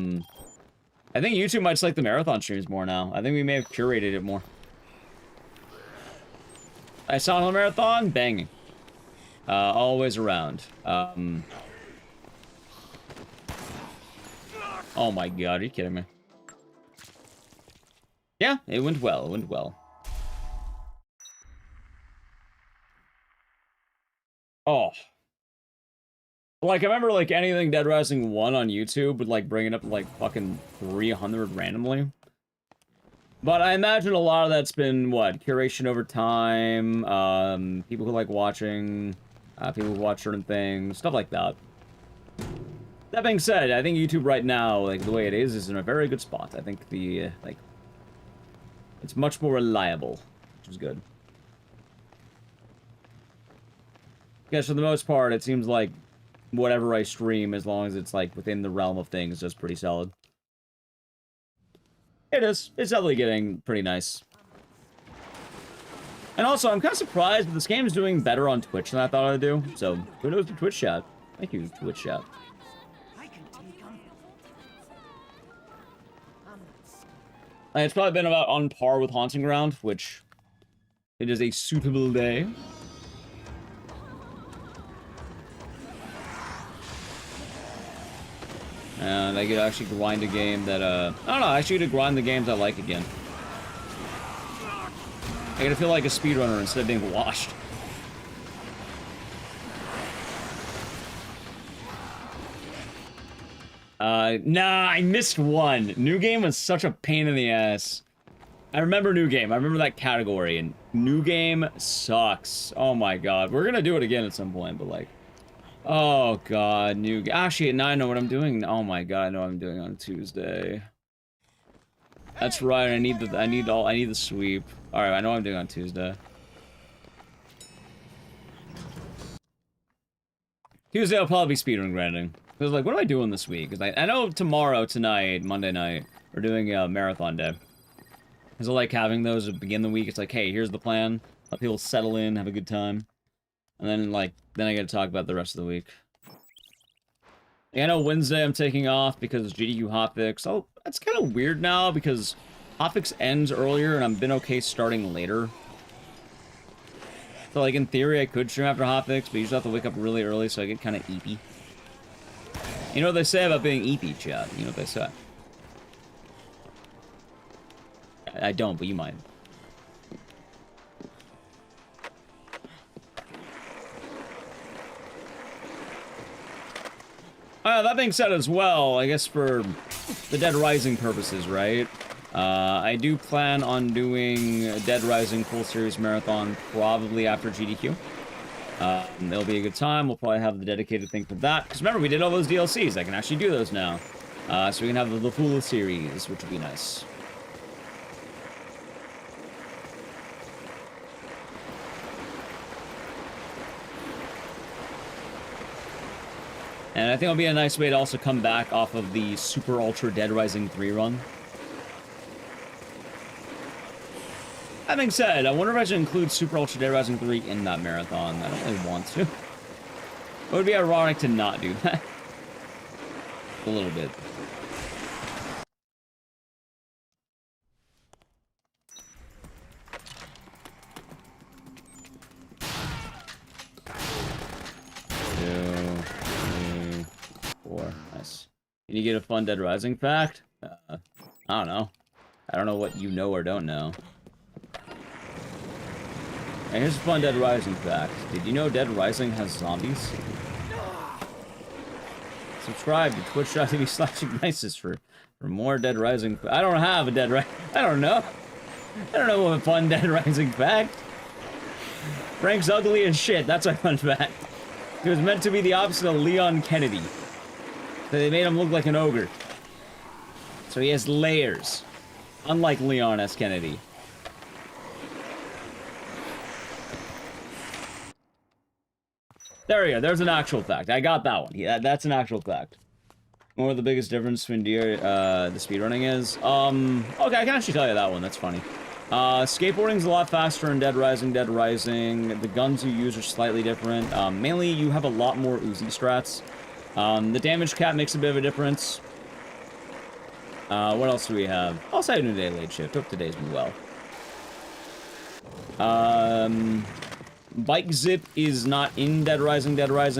think YouTube might just like the marathon streams more now. I think we may have curated it more. Silent Hill marathon? Banging. Always around. Oh my god, are you kidding me? Yeah, it went well, it went well. Oh. Like, I remember, like, anything Dead Rising 1 on YouTube would, like, bring it up to, like, fucking 300 randomly. But I imagine a lot of that's been, what, curation over time, people who like watching, people who watch certain things, stuff like that. That being said, I think YouTube right now, like, the way it is in a very good spot. I think the, like, it's much more reliable, which is good. Yes, for the most part, it seems like whatever I stream, as long as it's, like, within the realm of things, is pretty solid. It is. It's definitely getting pretty nice. And also, I'm kind of surprised that this game is doing better on Twitch than I thought it'd do. So, kudos to Twitch chat. Thank you, Twitch chat. It's probably been about on par with Haunting Ground, which it is a suitable day. And I get to actually grind a game that, I don't know, I actually get to grind the games I like again. I gotta feel like a speedrunner instead of being washed. Nah, I missed one. New Game was such a pain in the ass. I remember New Game. I remember that category, and New Game sucks. Oh my god. We're gonna do it again at some point, but like... Oh god, New Game. Actually, now I know what I'm doing. Oh my god, I know what I'm doing on Tuesday. That's right, I need the sweep. Alright, I know what I'm doing on Tuesday. Tuesday I'll probably be speedrun grinding. Because, like, what am I doing this week? Because I know tomorrow, tonight, Monday night, we're doing a marathon day. Because I like having those to begin the week. It's like, hey, here's the plan. Let people settle in, have a good time. And then, like, then I get to talk about the rest of the week. Yeah, I know Wednesday I'm taking off because it's GDQ hotfix. Oh, that's kind of weird now because hotfix ends earlier and I've been okay starting later. So, like, in theory, I could stream after hotfix, but you just have to wake up really early, so I get kind of eepy. You know what they say about being eepy, chat? You know what they say? I don't, but you might. That being said as well, I guess for the Dead Rising purposes, right? I do plan on doing a Dead Rising full series marathon probably after GDQ. It'll be a good time. We'll probably have the dedicated thing for that. Because remember, we did all those DLCs. I can actually do those now. So we can have the full series, which would be nice. And I think it'll be a nice way to also come back off of the Super Ultra Dead Rising 3 run. That being said, I wonder if I should include Super Ultra Dead Rising 3 in that marathon. I don't really want to. It would be ironic to not do that. A little bit. Nice. Can you get a fun Dead Rising fact? I don't know. I don't know what you know or don't know. And here's a fun Dead Rising fact. Did you know Dead Rising has zombies? Subscribe to twitch.tv/Ecdycis for more Dead Rising. I don't have a Dead Rising. I don't know. I don't know what a fun Dead Rising fact. Frank's ugly as shit. That's a fun fact. He was meant to be the opposite of Leon Kennedy. They made him look like an ogre. So he has layers. Unlike Leon S. Kennedy. There we go. There's an actual fact. I got that one. Yeah, that's an actual fact. What the biggest difference between the speedrunning is? Okay, I can actually tell you that one. That's funny. Skateboarding's a lot faster in Dead Rising. The guns you use are slightly different. Mainly, you have a lot more Uzi strats. The damage cap makes a bit of a difference. What else do we have? Also, I had a day late shift. Hope today's been well. Bike zip is not in Dead Rising,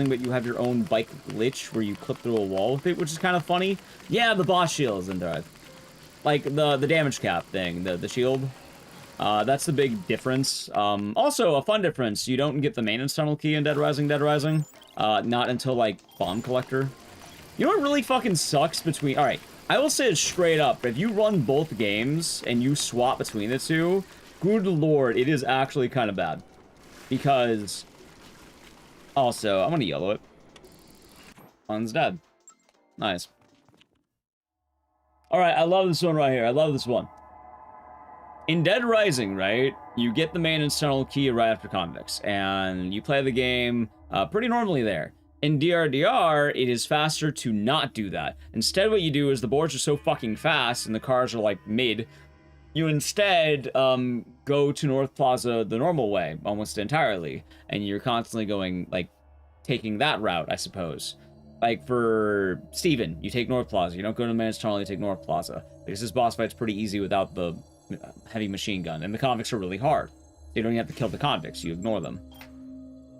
but you have your own bike glitch where you clip through a wall with it, which is kind of funny. Yeah, the boss shield is in there. Like, the damage cap thing, the shield. That's the big difference. Also, a fun difference, you don't get the maintenance tunnel key in Dead Rising. Not until, like, Bomb Collector. You know what really fucking sucks between... Alright, I will say it straight up. If you run both games and you swap between the two, good lord, it is actually kind of bad. Because... Also, I'm gonna yellow it. One's dead. Nice. Alright, I love this one right here. I love this one. In Dead Rising, right, you get the maintenance tunnel key right after convicts, and you play the game pretty normally there. In DRDR, it is faster to not do that. Instead, what you do is the boards are so fucking fast, and the cars are, like, mid. You instead go go to North Plaza the normal way almost entirely, and you're constantly going, like, taking that route, I suppose. Like, for Steven, you take North Plaza. You don't go to the Man's Tunnel, you take North Plaza. Because this boss fight's pretty easy without the heavy machine gun, and the convicts are really hard. So you don't even have to kill the convicts, you ignore them.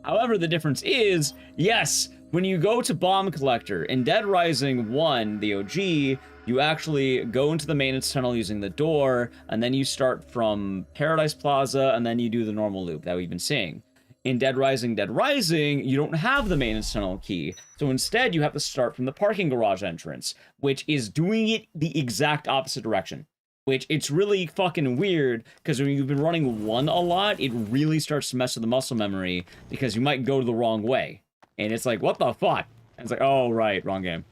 However, the difference is, yes, when you go to Bomb Collector, in Dead Rising 1, the OG, you actually go into the maintenance tunnel using the door, and then you start from Paradise Plaza, and then you do the normal loop that we've been seeing. In Dead Rising, you don't have the maintenance tunnel key, so instead you have to start from the parking garage entrance, which is doing it the exact opposite direction. Which, it's really fucking weird, because when you've been running 1 a lot, it really starts to mess with the muscle memory, because you might go the wrong way. And it's like, what the fuck? And it's like, oh, right, wrong game.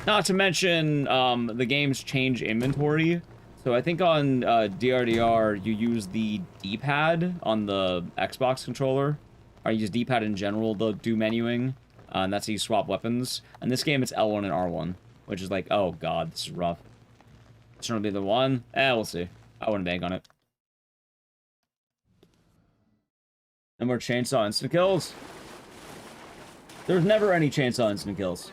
Not to mention, the game's change inventory. So I think on DRDR, you use the D-pad on the Xbox controller. Or you use D-pad in general to do menuing. And that's how you swap weapons. In this game, it's L1 and R1. Which is like, oh god, this is rough. It's gonna be the one? We'll see. I wouldn't bank on it. No more chainsaw instant kills? There's never any chainsaw instant kills.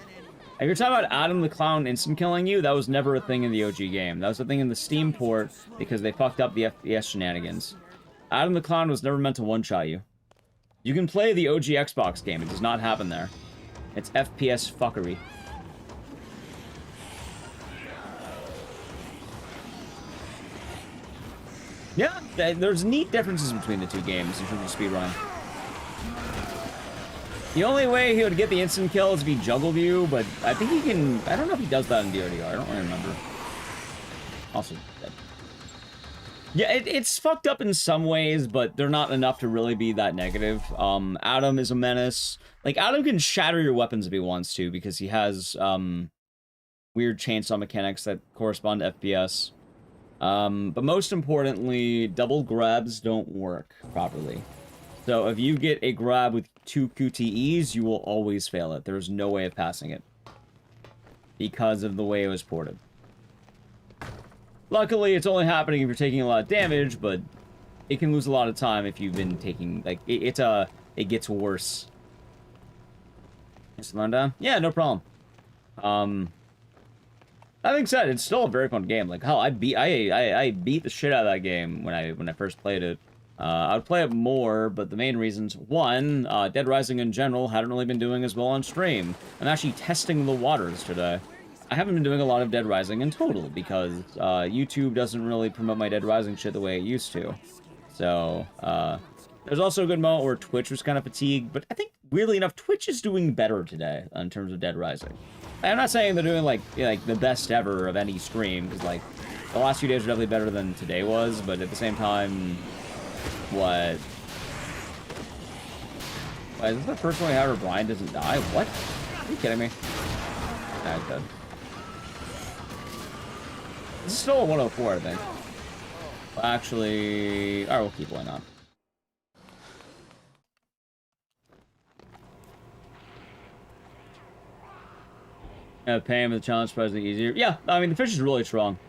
If you're talking about Adam the Clown instant killing you, that was never a thing in the OG game. That was a thing in the Steam port because they fucked up the FPS shenanigans. Adam the Clown was never meant to one-shot you. You can play the OG Xbox game. It does not happen there. It's FPS fuckery. Yeah, there's neat differences between the two games in terms of speedrun. The only way he would get the instant kill is if he juggled you, but I think he can... I don't know if he does that in DRDR. I don't really remember. Also dead. Yeah, it's fucked up in some ways, but they're not enough to really be that negative. Adam is a menace. Like, Adam can shatter your weapons if he wants to, because he has weird chainsaw mechanics that correspond to FPS. But most importantly, double grabs don't work properly. So if you get a grab with 2 QTEs, you will always fail it. There's no way of passing it. Because of the way it was ported. Luckily, it's only happening if you're taking a lot of damage, but it can lose a lot of time if you've been taking, like, it gets worse. Just learn down? Yeah, no problem. That being said, it's still a very fun game. Like, hell, I beat the shit out of that game when I first played it. I would play it more, but the main reasons, one, Dead Rising in general hadn't really been doing as well on stream. I'm actually testing the waters today. I haven't been doing a lot of Dead Rising in total, because YouTube doesn't really promote my Dead Rising shit the way it used to. So, there's also a good moment where Twitch was kind of fatigued, but I think, weirdly enough, Twitch is doing better today in terms of Dead Rising. I'm not saying they're doing, like the best ever of any stream, because, like, the last few days are definitely better than today was, but at the same time, what? Why, is this the first one we have where Brian doesn't die? What? Are you kidding me? Nah, he's dead. This is still a 104, I think. Well, actually... Alright, we'll keep, why not? Paying for the challenge surprisingly easier. Yeah, I mean, the fish is really strong.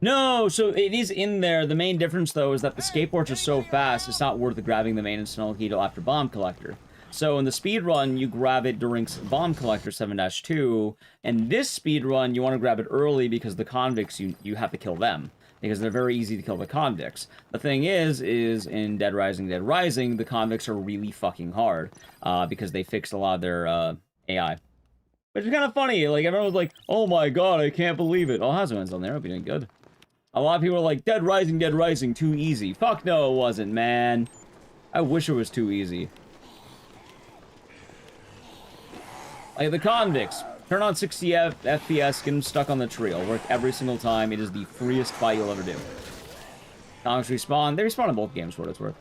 No, so it is in there. The main difference, though, is that the skateboards are so fast, it's not worth grabbing the maintenance tunnel key till after Bomb Collector. So in the speedrun, you grab it during Bomb Collector 7-2, and this speedrun, you want to grab it early because the convicts, you have to kill them. Because they're very easy to kill the convicts. The thing is in Dead Rising, the convicts are really fucking hard. Because they fixed a lot of their AI. Which is kind of funny. Like, everyone was like, oh my god, I can't believe it. Oh, Hazuman's on there. I'll be doing good. A lot of people are like, Dead Rising, too easy. Fuck no, it wasn't, man. I wish it was too easy. Like, the convicts. Turn on 60 FPS, get them stuck on the tree. It'll work every single time. It is the freest fight you'll ever do. Convicts respawn. They respawn in both games, for what it's worth.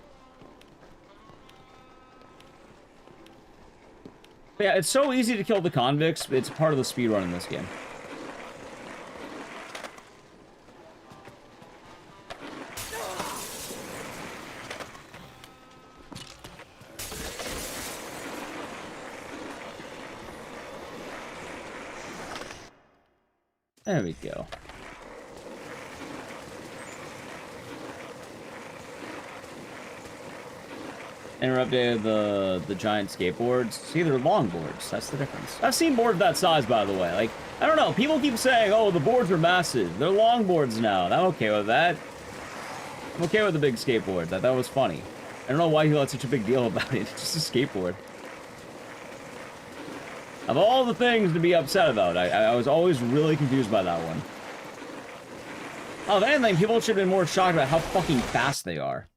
But yeah, it's so easy to kill the convicts, but it's part of the speedrun in this game. There we go. Interrupted the giant skateboards. See, they're long boards. That's the difference. I've seen boards that size, by the way. Like, I don't know. People keep saying, oh, the boards are massive. They're long boards now. And I'm okay with that. I'm okay with the big skateboard. That was funny. I don't know why you had such a big deal about it. It's just a skateboard. Of all the things to be upset about, I was always really confused by that one. Oh, if anything, people should have been more shocked about how fucking fast they are.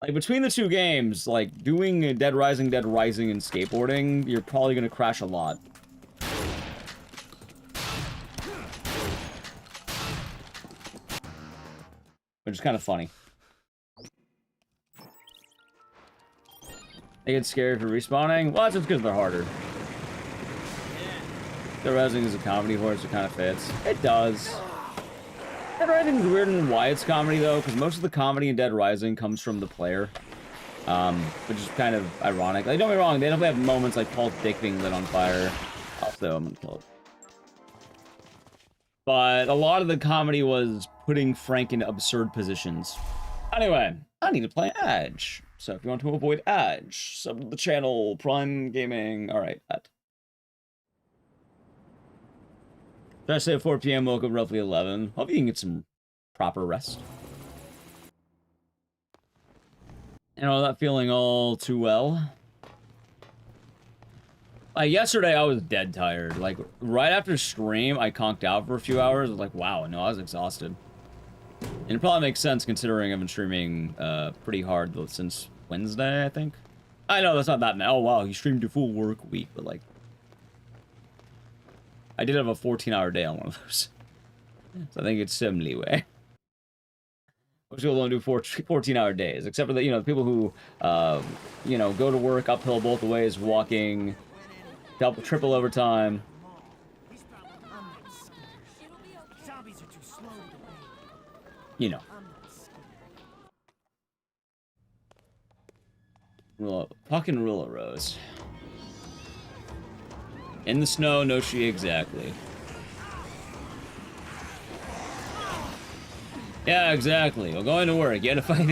Like, between the two games, like, doing Dead Rising, and skateboarding, you're probably gonna crash a lot. Which is kind of funny. They get scary for respawning? Well, that's just because they're harder. Dead Rising is a comedy horse, it kind of fits. It does. Dead Rising is weird in why it's comedy, though, because most of the comedy in Dead Rising comes from the player. Which is kind of ironic. Like, don't get me wrong, they definitely have moments like Paul's dick being lit on fire. Also, I'm gonna kill it. But a lot of the comedy was putting Frank in absurd positions. Anyway, I need to play Edge. So if you want to avoid Edge, sub to the channel, Prime Gaming. Alright, that. Thursday at 4 p.m., woke up roughly 11. Hope you can get some proper rest. And all that feeling all too well. Like, yesterday, I was dead tired. Like, right after stream, I conked out for a few hours. I was like, wow, no, I was exhausted. And it probably makes sense considering I've been streaming pretty hard since Wednesday, I think. I know, that's not that mad. Oh, wow, he streamed a full work week, but, like... I did have a 14-hour day on one of those. So I think it's some leeway. Most people don't do 14-hour days, except for the, the people who, go to work uphill both ways, walking, triple overtime. You know. Fucking Rula Rose. In the snow, no she exactly. Yeah, exactly. Well, going to work, you had to fight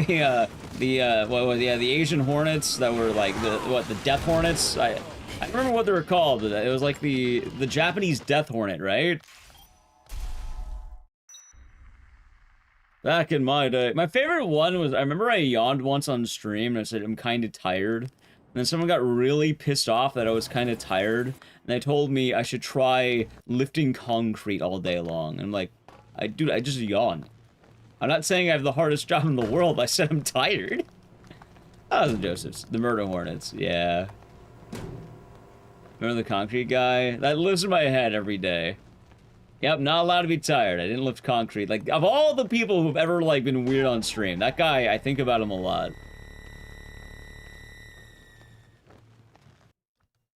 the Asian Hornets that were like the Death Hornets. I remember what they were called. It was like the Japanese Death Hornet, right? Back in my day, my favorite one was I remember I yawned once on stream and I said I'm kind of tired. And then someone got really pissed off that I was kind of tired, and they told me I should try lifting concrete all day long. And I'm like, dude, I just yawned. I'm not saying I have the hardest job in the world, I said I'm tired. That was Joseph's. The Murder Hornets, yeah. Remember the concrete guy? That lives in my head every day. Yep, not allowed to be tired. I didn't lift concrete. Like, of all the people who've ever, like, been weird on stream, that guy, I think about him a lot.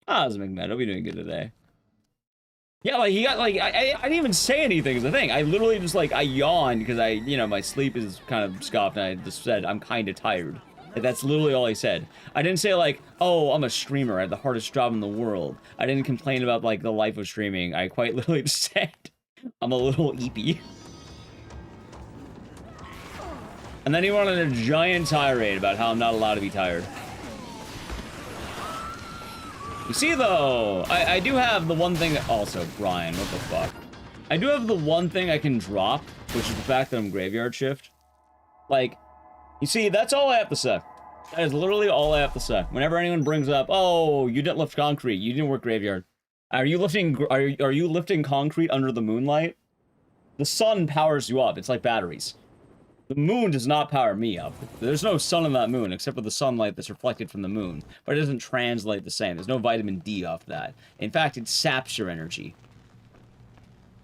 Ah, this is McMahon. Hope you're doing good today. Yeah, like, he got, like, I didn't even say anything is the thing. I literally just, like, I yawned because my sleep is kind of scuffed, and I just said, I'm kind of tired. Like, that's literally all I said. I didn't say, like, oh, I'm a streamer. I have the hardest job in the world. I didn't complain about, like, the life of streaming. I quite literally just said, I'm a little eepy. And then he went on a giant tirade about how I'm not allowed to be tired. You see, though, I do have the one thing... Also, Brian, what the fuck? I do have the one thing I can drop, which is the fact that I'm graveyard shift. Like, you see, that's all I have to say. That is literally all I have to say. Whenever anyone brings up, oh, you didn't lift concrete, you didn't work graveyard. Are you lifting concrete under the moonlight? The sun powers you up. It's like batteries. The moon does not power me up. There's no sun on that moon, except for the sunlight that's reflected from the moon. But it doesn't translate the same. There's no vitamin D off that. In fact, it saps your energy.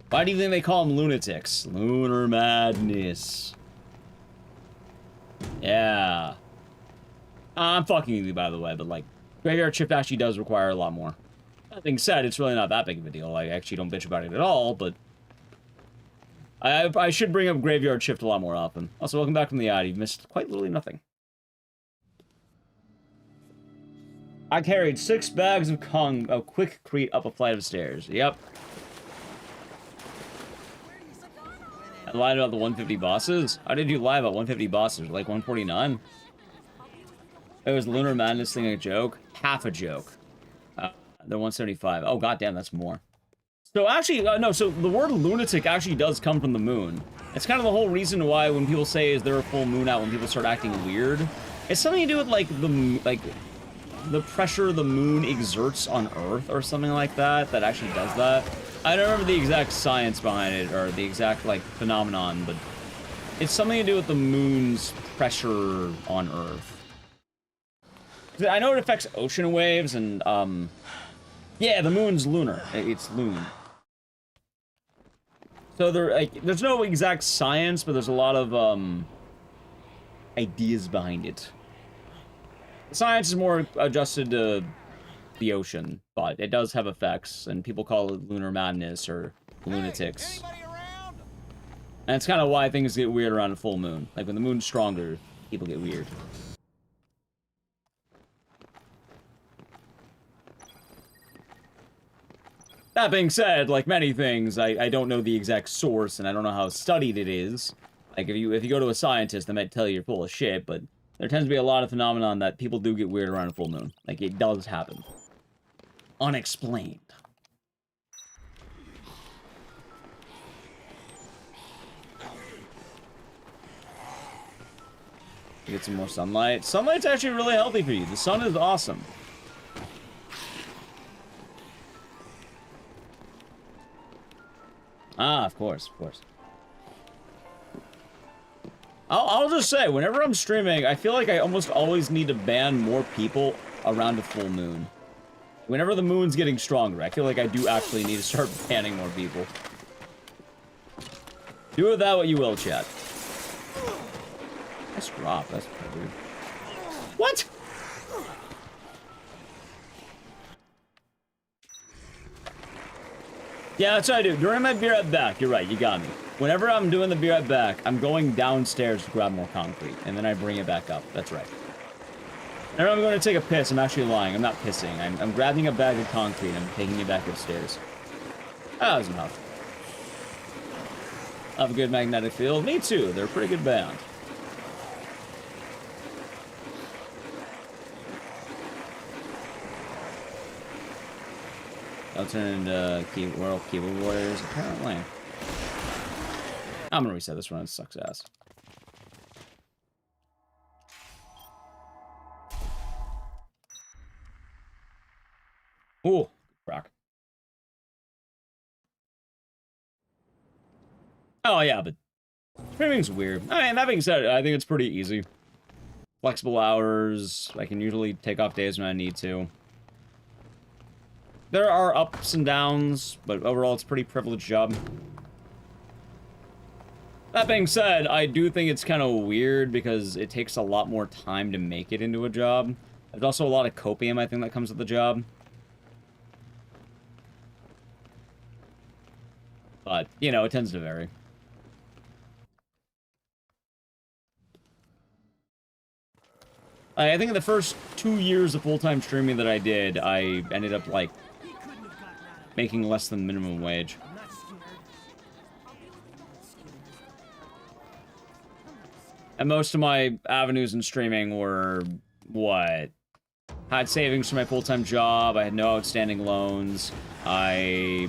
Why do you think they call them lunatics? Lunar madness. Yeah. I'm fucking with you, by the way, but, like, graveyard shift actually does require a lot more. That being said, it's really not that big of a deal. I actually don't bitch about it at all, but... I should bring up graveyard shift a lot more often. Also, welcome back from the ad. You've missed quite literally nothing. I carried 6 bags of quickcrete up a flight of stairs. Yep. I lied about the 150 bosses? How did you lie about 150 bosses? Like 149? It was Lunar Madness thing a joke? Half a joke. The 175. Oh, goddamn, that's more. So actually, no, so the word lunatic actually does come from the moon. It's kind of the whole reason why when people say, is there a full moon out, when people start acting weird, it's something to do with, like, the pressure the moon exerts on Earth or something like that, that actually does that. I don't remember the exact science behind it, or the exact, like, phenomenon, but it's something to do with the moon's pressure on Earth. I know it affects ocean waves, and, yeah, the moon's lunar. It's loon. So there's no exact science, but there's a lot of, ideas behind it. Science is more adjusted to the ocean, but it does have effects, and people call it lunar madness or lunatics. Hey, anybody around? And it's kind of why things get weird around a full moon. Like, when the moon's stronger, people get weird. That being said, like many things, I don't know the exact source, and I don't know how studied it is. Like, if you go to a scientist, they might tell you you're full of shit, but there tends to be a lot of phenomenon that people do get weird around a full moon. Like, it does happen. Unexplained. Get some more sunlight. Sunlight's actually really healthy for you. The sun is awesome. Ah, of course, of course. I'll just say, whenever I'm streaming, I feel like I almost always need to ban more people around a full moon. Whenever the moon's getting stronger, I feel like I do actually need to start banning more people. Do with that what you will, chat. Nice drop, that's pretty weird. What? Yeah, that's what I do. During my be right back, you're right, you got me. Whenever I'm doing the be right back, I'm going downstairs to grab more concrete, and then I bring it back up. That's right. Whenever I'm going to take a piss, I'm actually lying. I'm not pissing. I'm grabbing a bag of concrete and I'm taking it back upstairs. That was enough. Have a good magnetic field. Me too. They're a pretty good band. I'll turn into World Keyboard Warriors, apparently. I'm gonna reset this run, it sucks ass. Ooh, rock. Oh yeah, but streaming's weird. I mean, that being said, I think it's pretty easy. Flexible hours, I can usually take off days when I need to. There are ups and downs, but overall it's a pretty privileged job. That being said, I do think it's kind of weird because it takes a lot more time to make it into a job. There's also a lot of copium, I think, that comes with the job. But, you know, it tends to vary. I think in the first 2 years of full-time streaming that I did, I ended up, like, making less than minimum wage. And most of my avenues in streaming were, what? I had savings for my full-time job, I had no outstanding loans, I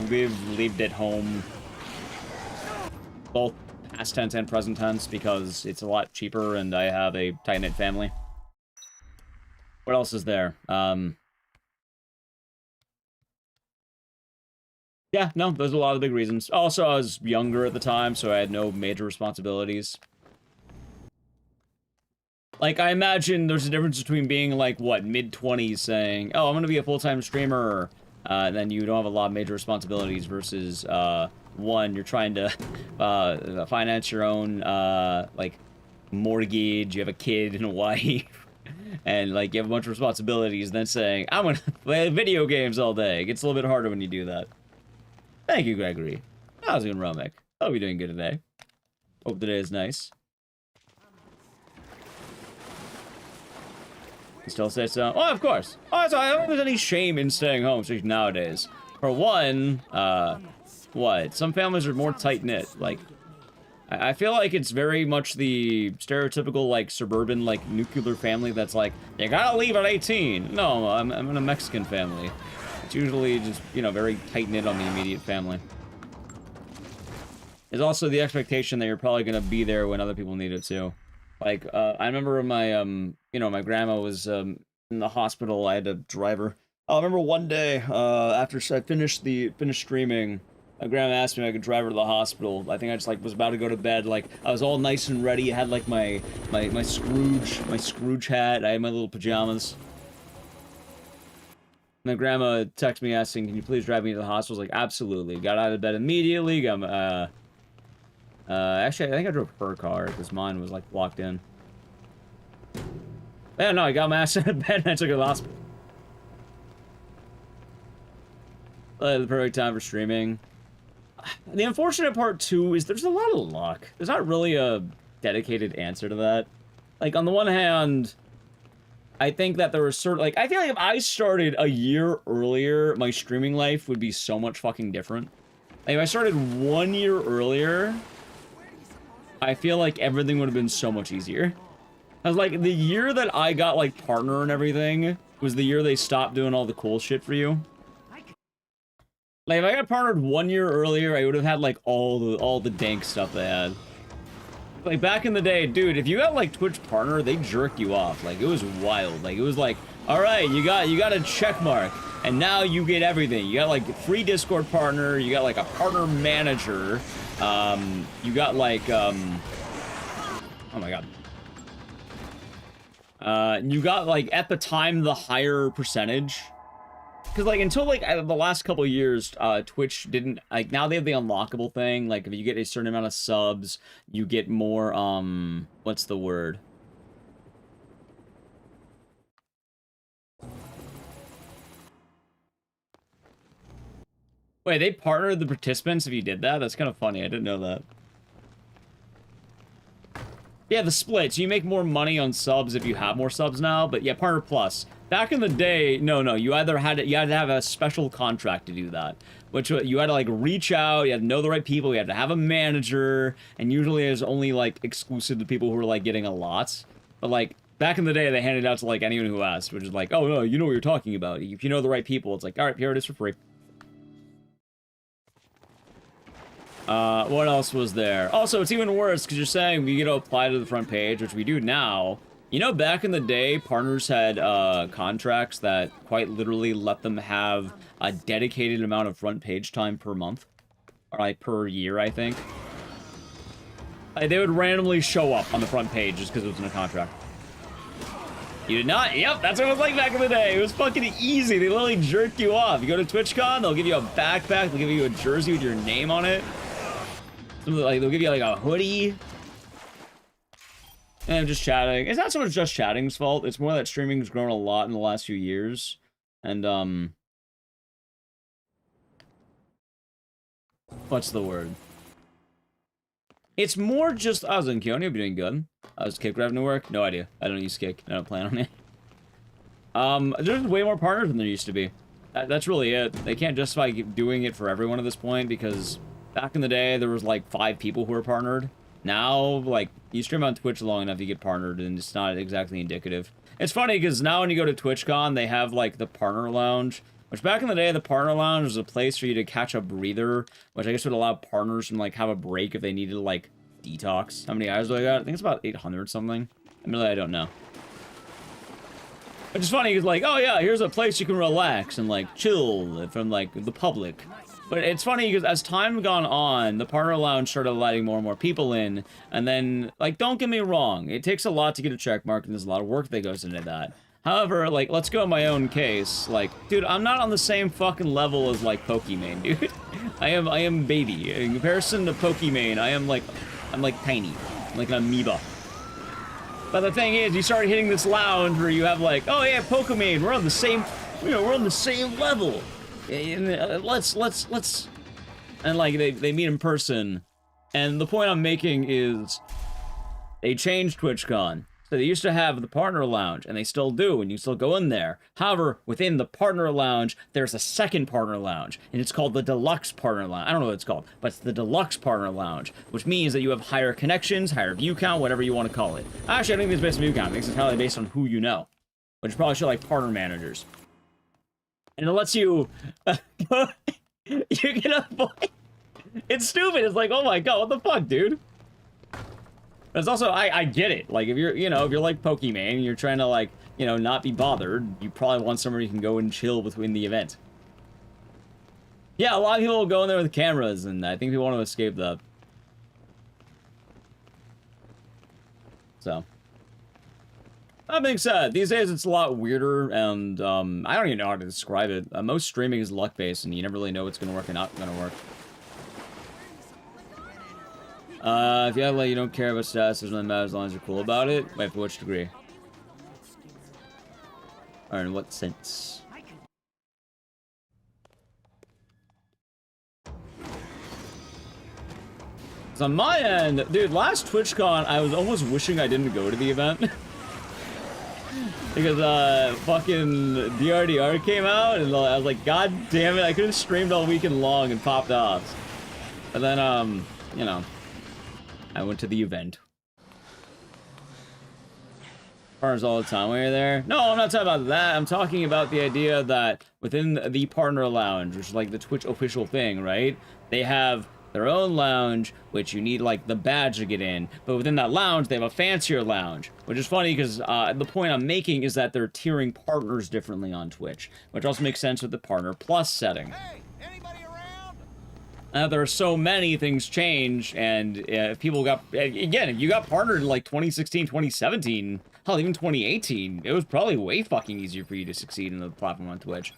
lived at home, both past tense and present tense, because it's a lot cheaper and I have a tight-knit family. What else is there? Yeah, no, those are a lot of the big reasons. Also, I was younger at the time, so I had no major responsibilities. Like, I imagine there's a difference between being, like, what, mid-20s saying, oh, I'm gonna be a full-time streamer, and then you don't have a lot of major responsibilities versus, one, you're trying to, finance your own, like, mortgage, you have a kid and a wife, and, like, you have a bunch of responsibilities, then saying, I'm gonna play video games all day. It gets a little bit harder when you do that. Thank you, Gregory. How's it going, Romek? Hope you're doing good today. Hope today is nice. You still say so? Oh, of course. Oh, so I don't think there's any shame in staying home, especially nowadays. For one, What? Some families are more tight-knit. Like, I feel like it's very much the stereotypical, like, suburban, like, nuclear family that's like, you gotta leave at 18. No, I'm in a Mexican family. It's usually just, you know, very tight-knit on the immediate family. There's also the expectation that you're probably gonna be there when other people need it, too. Like, I remember when my, you know, my grandma was, in the hospital. I had to drive her. I remember one day, after I finished streaming, my grandma asked me if I could drive her to the hospital. I think I just, like, was about to go to bed. Like, I was all nice and ready. I had, like, my Scrooge hat. I had my little pajamas. My grandma texted me asking, can you please drive me to the hospital? I was like, absolutely. Got out of bed immediately. Got, actually, I think I drove her car, because mine was, like, locked in. Yeah, no, I got my ass out of bed and I took her to the hospital. The perfect time for streaming. The unfortunate part, too, is there's a lot of luck. There's not really a dedicated answer to that. Like, on the one hand, I think that there was sort of, like, I feel like if I started a year earlier, my streaming life would be so much fucking different. Like, if I started 1 year earlier, I feel like everything would have been so much easier. I was like, the year that I got, like, partner and everything was the year they stopped doing all the cool shit for you. Like, if I got partnered 1 year earlier, I would have had, like, all the dank stuff they had. Like, back in the day, dude, if you got, like, Twitch partner, they jerk you off. Like, it was wild. Like, it was like, alright, you got a check mark, and now you get everything. You got, like, free Discord partner, you got, like, a partner manager, you got, like, oh my god. You got, like, at the time, the higher percentage. Because, like, until, like, the last couple of years, Twitch didn't, like, now they have the unlockable thing. Like, if you get a certain amount of subs, you get more, what's the word? Wait, they partnered the participants if you did that? That's kind of funny. I didn't know that. Yeah, the split. So you make more money on subs if you have more subs now, but yeah, partner plus. Back in the day, no, you either had to, have a special contract to do that, which you had to, like, reach out, you had to know the right people, you had to have a manager, and usually it was only, like, exclusive to people who were, like, getting a lot. But, like, back in the day, they handed it out to, like, anyone who asked, which is like, oh, no, you know what you're talking about. If you know the right people, it's like, alright, here it is for free. What else was there? Also, it's even worse, because you're saying we get to apply to the front page, which we do now. You know, back in the day, partners had, contracts that quite literally let them have a dedicated amount of front page time per month. Or, like, per year, I think. Like, they would randomly show up on the front page just because it was in a contract. You did not? Yep, that's what it was like back in the day. It was fucking easy. They literally jerk you off. You go to TwitchCon, they'll give you a backpack, they'll give you a jersey with your name on it. Like, they'll give you, like, a hoodie. And I'm just chatting. It's not so much just chatting's fault. It's more that streaming's grown a lot in the last few years. And, what's the word? It's more just... I was in Keone, I'll be doing good. I was Kick driving to work? No idea. I don't use Kick. I don't plan on it. There's way more partners than there used to be. That's really it. They can't justify doing it for everyone at this point, because back in the day, there was, like, 5 people who were partnered. Now, like, you stream on Twitch long enough, you get partnered, and it's not exactly indicative. It's funny, because now when you go to TwitchCon, they have, like, the partner lounge, which back in the day, the partner lounge was a place for you to catch a breather, which I guess would allow partners to, like, have a break if they needed to, like, detox. How many hours do I got? I think it's about 800 something. I don't know. Which is funny, because, like, oh yeah, here's a place you can relax and, like, chill from, like, the public. But it's funny because as time gone on, the partner lounge started letting more and more people in, and then, like, don't get me wrong, it takes a lot to get a check mark, and there's a lot of work that goes into that. However, like, let's go in my own case, like, dude, I'm not on the same fucking level as, like, Pokimane, dude. I am baby. In comparison to Pokimane, I'm like tiny. I'm like an amoeba. But the thing is, you start hitting this lounge where you have, like, oh yeah, Pokimane, we're on the same, you know, we're on the same level. And let's, and like, they meet in person, and the point I'm making is, they changed TwitchCon. So they used to have the partner lounge, and they still do, and you still go in there. However, within the partner lounge, there's a second partner lounge, and it's called the deluxe partner lounge. I don't know what it's called, but it's the deluxe partner lounge, which means that you have higher connections, higher view count, whatever you want to call it. Actually, I don't think it's based on view count. I think it's entirely based on who you know, which probably should like partner managers. And it lets you, you can avoid. It's stupid. It's like, oh my god, what the fuck, dude? But it's also, I get it. Like, if you're, you know, if you're like Pokemon and you're trying to, like, you know, not be bothered, you probably want somewhere you can go and chill between the event. Yeah, a lot of people will go in there with cameras, and I think people want to escape that. So. That being said, these days it's a lot weirder, and, I don't even know how to describe it. Most streaming is luck-based, and you never really know what's going to work and not going to work. If you have, like, you don't care about stats, it doesn't really matter as long as you're cool about it. Wait, for which degree? Or in what sense? So on my end, dude, last TwitchCon, I was almost wishing I didn't go to the event. Because, fucking DRDR came out, and I was like, god damn it, I could have streamed all weekend long and popped off. And then, you know, I went to the event. Partners all the time when you're there. No, I'm not talking about that. I'm talking about the idea that within the partner lounge, which is like the Twitch official thing, right? They have their own lounge, which you need like the badge to get in. But within that lounge, they have a fancier lounge, which is funny because the point I'm making is that they're tiering partners differently on Twitch, which also makes sense with the Partner Plus setting. Hey, anybody around? There are so many things change, and if people got, again, if you got partnered in like 2016, 2017, hell, even 2018, it was probably way fucking easier for you to succeed in the platform on Twitch.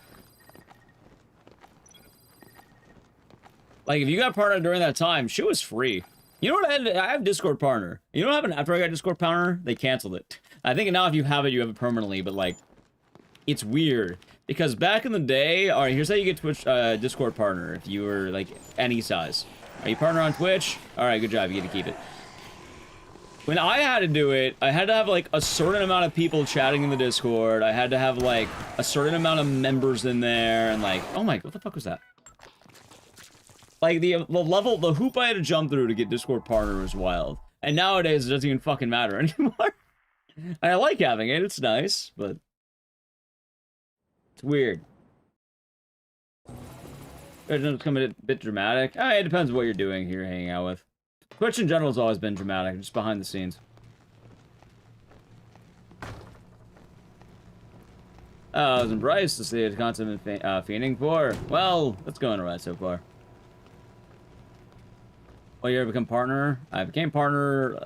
Like, if you got partnered during that time, shit was free. You know what I have Discord partner. You know what happened after I got Discord partner? They canceled it. I think now if you have it permanently, but like, it's weird. Because back in the day, alright, here's how you get Twitch, Discord partner, if you were, like, any size. Are you partner on Twitch? Alright, good job, you get to keep it. When I had to do it, I had to have, like, a certain amount of people chatting in the Discord, I had to have, like, a certain amount of members in there, and, like, oh my, what the fuck was that? Like, the hoop I had to jump through to get Discord partner was wild. And nowadays, it doesn't even fucking matter anymore. I like having it, it's nice, but it's weird. It's becoming a bit dramatic. It depends what you're doing here, hanging out with. Twitch in general has always been dramatic, just behind the scenes. I was embraced to see the concept been fiending for. Well, that's going alright so far. What year I become partner? I became partner,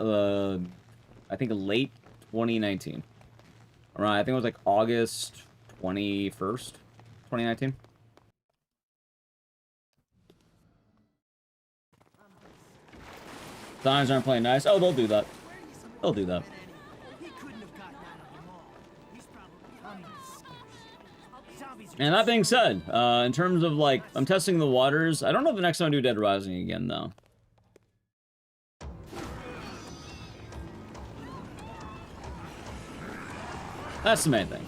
I think late 2019. Alright, I think it was like August 21st, 2019. Signs aren't playing nice. Oh, they'll do that. They'll do that. And that being said, in terms of like, I'm testing the waters. I don't know if the next time I do Dead Rising again, though. That's the main thing.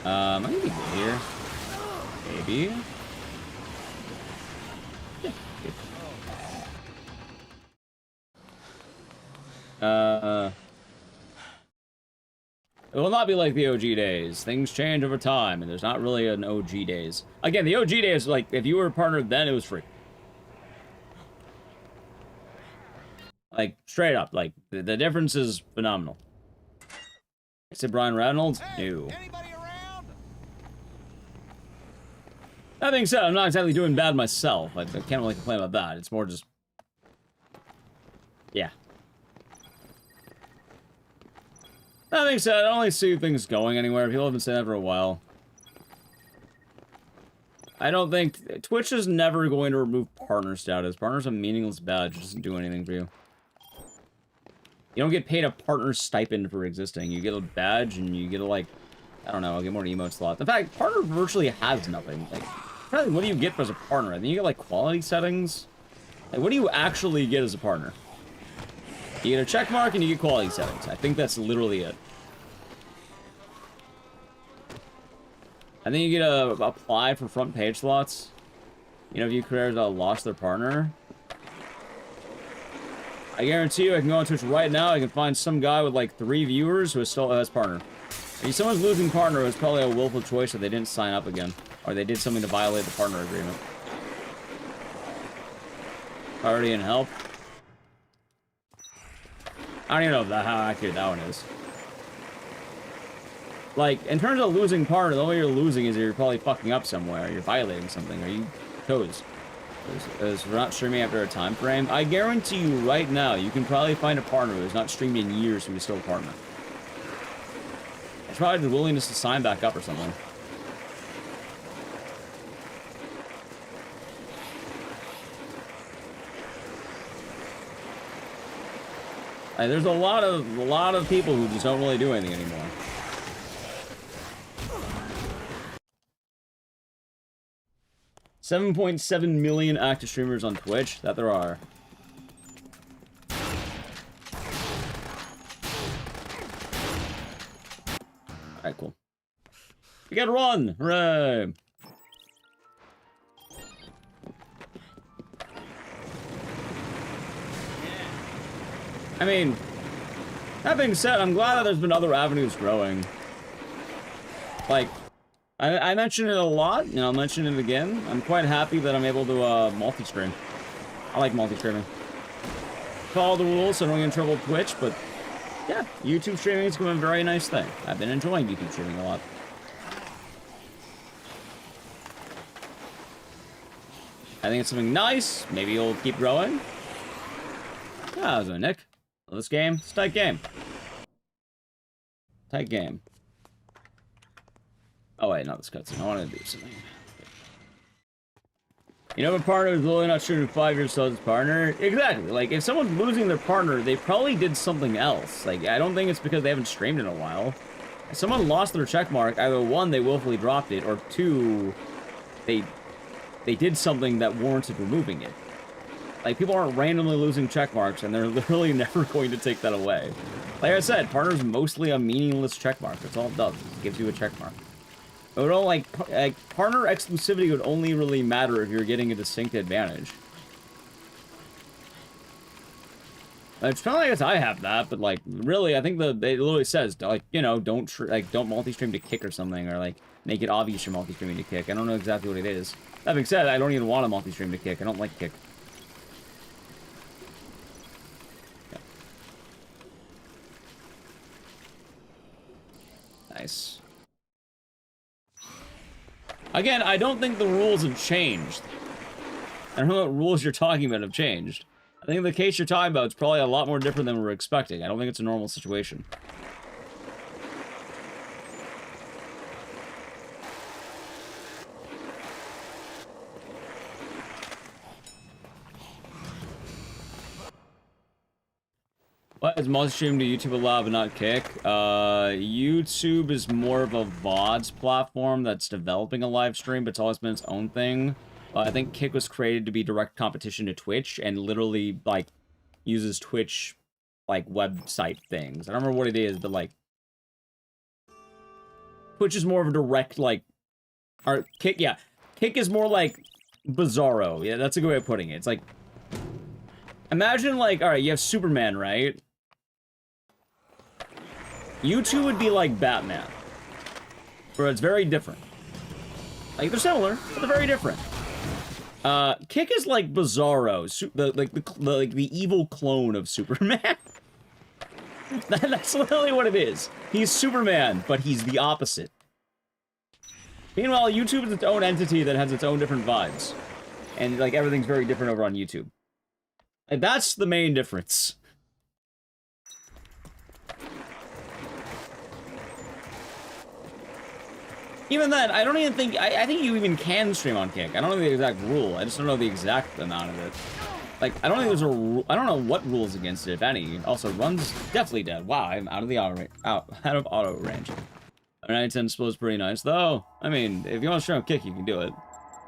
I can be here. Maybe. Yeah. It will not be like the OG days. Things change over time, and there's not really an OG days. Again, the OG days, like, if you were partnered then, it was free. Like, straight up, like, the difference is phenomenal. Is it Brian Reynolds? Hey, No. anybody around? That being said, I'm not exactly doing bad myself. I can't really complain about that. It's more just... yeah. That being said, I don't really see things going anywhere. People have been saying that for a while. I don't think... Twitch is never going to remove partner status. Partner's a meaningless badge. It doesn't do anything for you. You don't get paid a partner stipend for existing. You get a badge and you get a, like, I don't know, I'll get more emote slots. In fact, partner virtually has nothing. Like, Probably, what do you get as a partner? I think you get, like, quality settings. Like, what do you actually get as a partner? You get a check mark and you get quality settings. I think that's literally it. I think you get a apply for front page slots. You know, if you creators lost their partner. I guarantee you, I can go on Twitch right now. I can find some guy with like 3 viewers who still has partner. If someone's losing partner, it's probably a willful choice that they didn't sign up again, or they did something to violate the partner agreement. Already in help. I don't even know how accurate that one is. Like, in terms of losing partner, the only way you're losing is you're probably fucking up somewhere, you're violating something, or you toes. Because we're not streaming after a time frame. I guarantee you right now, you can probably find a partner who's not streamed in years who is still a partner. It's probably the willingness to sign back up or something. Like, there's a lot of people who just don't really do anything anymore. $7.7 million active streamers on Twitch. That there are. Alright, cool. We gotta run! Hooray! I mean, that being said, I'm glad that there's been other avenues growing. Like, I mention it a lot, and I'll mention it again. I'm quite happy that I'm able to multi-stream. I like multi-streaming. Follow the rules so I don't get in trouble with Twitch, but yeah, YouTube streaming is becoming a very nice thing. I've been enjoying YouTube streaming a lot. I think it's something nice. Maybe it'll keep growing. Yeah, how's it, Nick? Well, this game? It's a tight game. Tight game. Oh wait, not this cutscene. I want to do something. You know, if a partner is really not shooting 5 years so his partner. Exactly. Like, if someone's losing their partner, they probably did something else. Like, I don't think it's because they haven't streamed in a while. If someone lost their check mark, either 1, they willfully dropped it, or 2, they did something that warranted removing it. Like, people aren't randomly losing check marks, and they're literally never going to take that away. Like I said, partner's mostly a meaningless check mark. That's all it does. It gives you a check mark. It would all, like, partner exclusivity would only really matter if you're getting a distinct advantage. It's kind of like, I guess I have that, but, like, really, I think it literally says, like, you know, don't multi-stream to kick or something, or, like, make it obvious you're multi-streaming to kick. I don't know exactly what it is. That being said, I don't even want to multi-stream to kick. I don't like kick. Yeah. Nice. Again, I don't think the rules have changed. I don't know what rules you're talking about have changed. I think the case you're talking about is probably a lot more different than we were expecting. I don't think it's a normal situation. What is multi-stream to YouTube allow but not Kick? YouTube is more of a VODs platform that's developing a live stream, but it's always been its own thing. I think Kick was created to be direct competition to Twitch and literally, like, uses Twitch, like, website things. I don't remember what it is, but, like, Twitch is more of a direct, like, or Kick, yeah. Kick is more like Bizarro. Yeah, that's a good way of putting it. It's like, imagine, like, alright, you have Superman, right? YouTube would be like Batman, where it's very different. Like, they're similar, but they're very different. Kick is like Bizarro, the evil clone of Superman. That's literally what it is. He's Superman, but he's the opposite. Meanwhile, YouTube is its own entity that has its own different vibes. And, like, everything's very different over on YouTube. And that's the main difference. Even then, I don't even think... I think you even can stream on Kick. I don't know the exact rule. I just don't know the exact amount of it. Like, I don't think there's a rule... I don't know what rules against it, if any. Also, run's definitely dead. Wow, I'm out of the auto range. Out of auto range. A 910 split is pretty nice, though. I mean, if you want to stream on Kick, you can do it.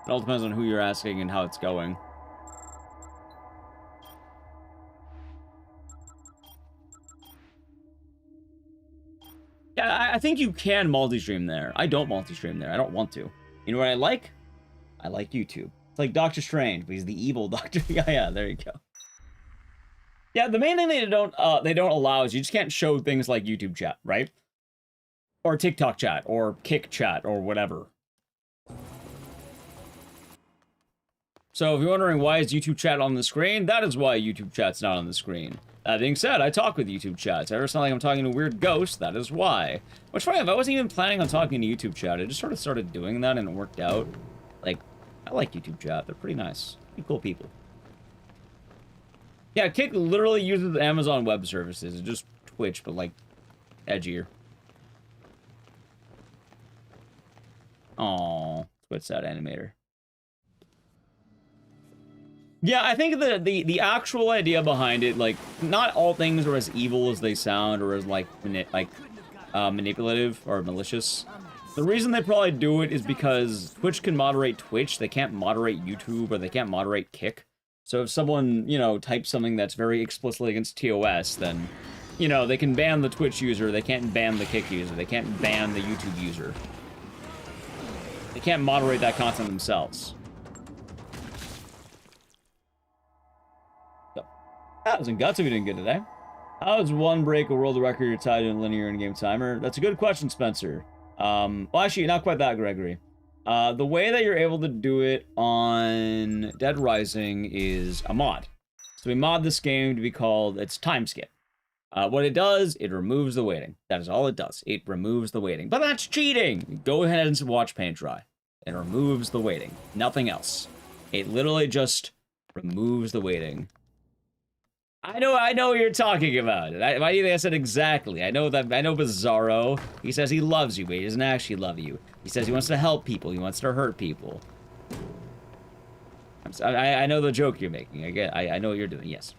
It all depends on who you're asking and how it's going. Yeah, I think you can multi-stream there. I don't multi-stream there. I don't want to. You know what I like? I like YouTube. It's like Doctor Strange, but he's the evil doctor. Yeah, there you go. Yeah, the main thing they don't allow is you just can't show things like YouTube chat, right? Or TikTok chat, or Kick chat, or whatever. So if you're wondering why is YouTube chat on the screen, that is why YouTube chat's not on the screen. That being said, I talk with YouTube chats. Ever sound like I'm talking to a weird ghost, that is why. Which funny, if I wasn't even planning on talking to YouTube chat, I just sort of started doing that and it worked out. Like, I like YouTube chat. They're pretty nice. Pretty cool people. Yeah, Kick literally uses Amazon Web Services. It's just Twitch, but like, edgier. Aww. What's that animator? Yeah, I think the actual idea behind it, like, not all things are as evil as they sound or as, like, manipulative or malicious. The reason they probably do it is because Twitch can moderate Twitch, they can't moderate YouTube, or they can't moderate Kick. So if someone, you know, types something that's very explicitly against TOS, then, you know, they can ban the Twitch user, they can't ban the Kick user, they can't ban the YouTube user. They can't moderate that content themselves. That was in guts if you didn't get today. How does one break a world record you're tied to a linear in-game timer? That's a good question, Spencer. Well, actually, not quite that, Gregory. The way that you're able to do it on Dead Rising is a mod. So we mod this game to be called, it's time skip. What it does, it removes the waiting. That is all it does. It removes the waiting. But that's cheating! Go ahead and watch paint dry. It removes the waiting. Nothing else. It literally just removes the waiting. I know what you're talking about. Why do you think I said exactly? I know Bizarro. He says he loves you, but he doesn't actually love you. He says he wants to help people. He wants to hurt people. I know the joke you're making. I know what you're doing. Yes.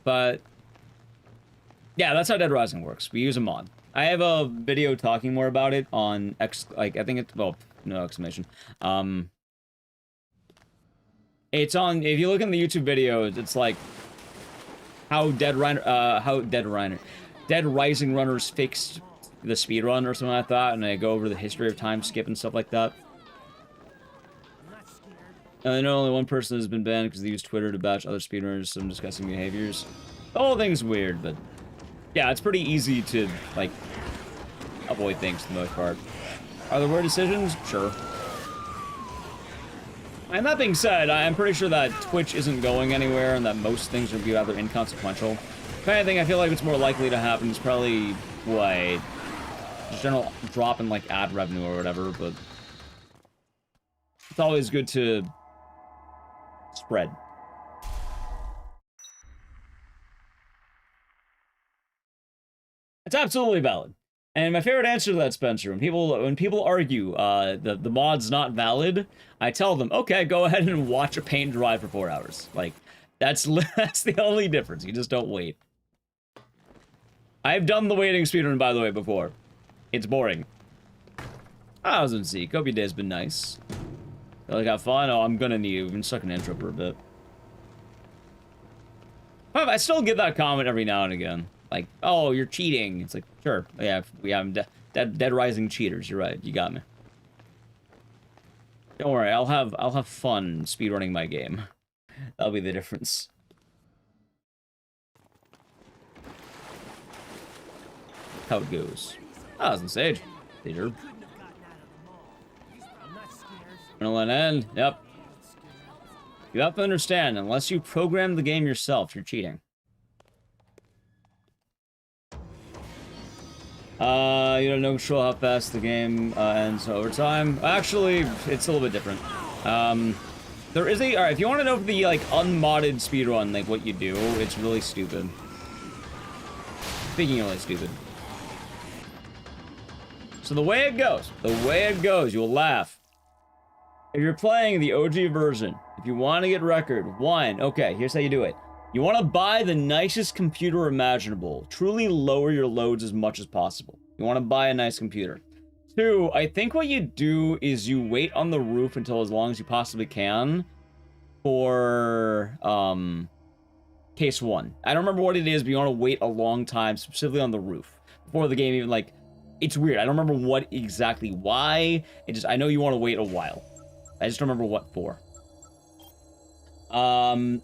But yeah, that's how Dead Rising works. We use a mod. I have a video talking more about it on I think it's, well, no exclamation. It's on, if you look in the YouTube videos, it's like how Dead Rising runners fixed the speedrun or something like that, and I go over the history of time skip and stuff like that. And I know only one person has been banned because they used Twitter to bash other speedrunners some disgusting behaviors. The whole thing's weird, but yeah, it's pretty easy to, like, avoid things for the most part. Are there weird decisions? Sure. And that being said, I'm pretty sure that Twitch isn't going anywhere and that most things are rather inconsequential. If anything, I feel like what's more likely to happen is probably, what, just general drop in, like, ad revenue or whatever, but it's always good to spread. It's absolutely valid. And my favorite answer to that, Spencer, when people argue the mod's not valid, I tell them, okay, go ahead and watch a paint dry for 4 hours. Like, that's the only difference. You just don't wait. I've done the waiting speedrun, by the way, before. It's boring. I was in Zeke. Hope your day's been nice. Feel like have fun? Oh, I'm gonna need it. We've been stuck in intro for a bit. However, I still get that comment every now and again. Like, oh, you're cheating. It's like, sure. Yeah, we have Dead Rising cheaters. You're right. You got me. Don't worry. I'll have fun speedrunning my game. That'll be the difference. How it goes. Ah, it's on stage. Theater. Gonna let end. Yep. You have to understand, unless you program the game yourself, you're cheating. You don't know control how fast the game ends over time. Actually, it's a little bit different. There is a... Alright, if you want to know the, like, unmodded speedrun, like, what you do, it's really stupid. Speaking of really stupid. So the way it goes, you'll laugh. If you're playing the OG version, if you want to get record, 1, okay, here's how you do it. You want to buy the nicest computer imaginable. Truly lower your loads as much as possible. You want to buy a nice computer. 2, I think what you do is you wait on the roof until as long as you possibly can for case 1. I don't remember what it is, but you want to wait a long time, specifically on the roof, before the game even, like, it's weird. I don't remember what exactly why. I know you want to wait a while. I just don't remember what for.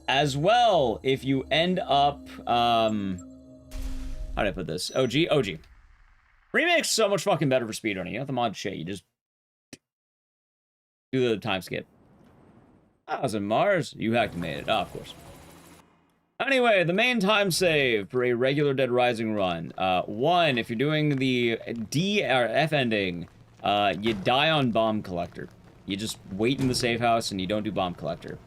As well, if you end up, how do I put this? OG. Remake's so much fucking better for speedrunning. You don't have to mod shit. You just do the time skip. I was in Mars. You hacked and made it. Oh, of course. Anyway, the main time save for a regular Dead Rising run. 1, if you're doing the D or F ending, you die on Bomb Collector. You just wait in the safe house and you don't do Bomb Collector.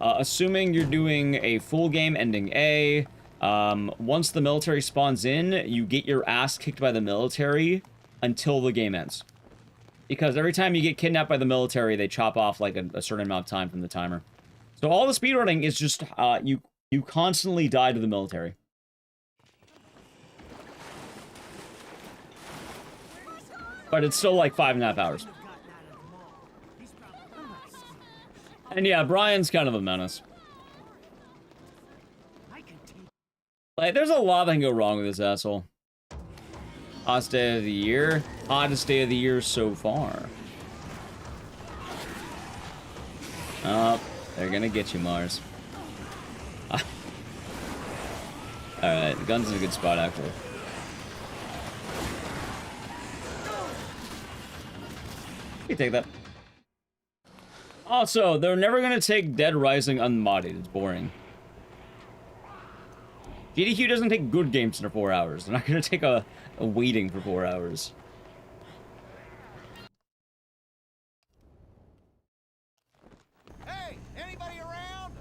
Assuming you're doing a full game ending A, once the military spawns in, you get your ass kicked by the military until the game ends. Because every time you get kidnapped by the military, they chop off like a certain amount of time from the timer. So all the speedrunning is just, you constantly die to the military. But it's still like 5.5 hours. And yeah, Brian's kind of a menace. Like, there's a lot that can go wrong with this asshole. Hottest day of the year. Hottest day of the year so far. Oh, they're gonna get you, Mars. Alright, the gun's in a good spot, actually. You take that. Also, they're never gonna take Dead Rising unmodded. It's boring. GDQ doesn't take good games for 4 hours. They're not gonna take a waiting for 4 hours. Hey, anybody around?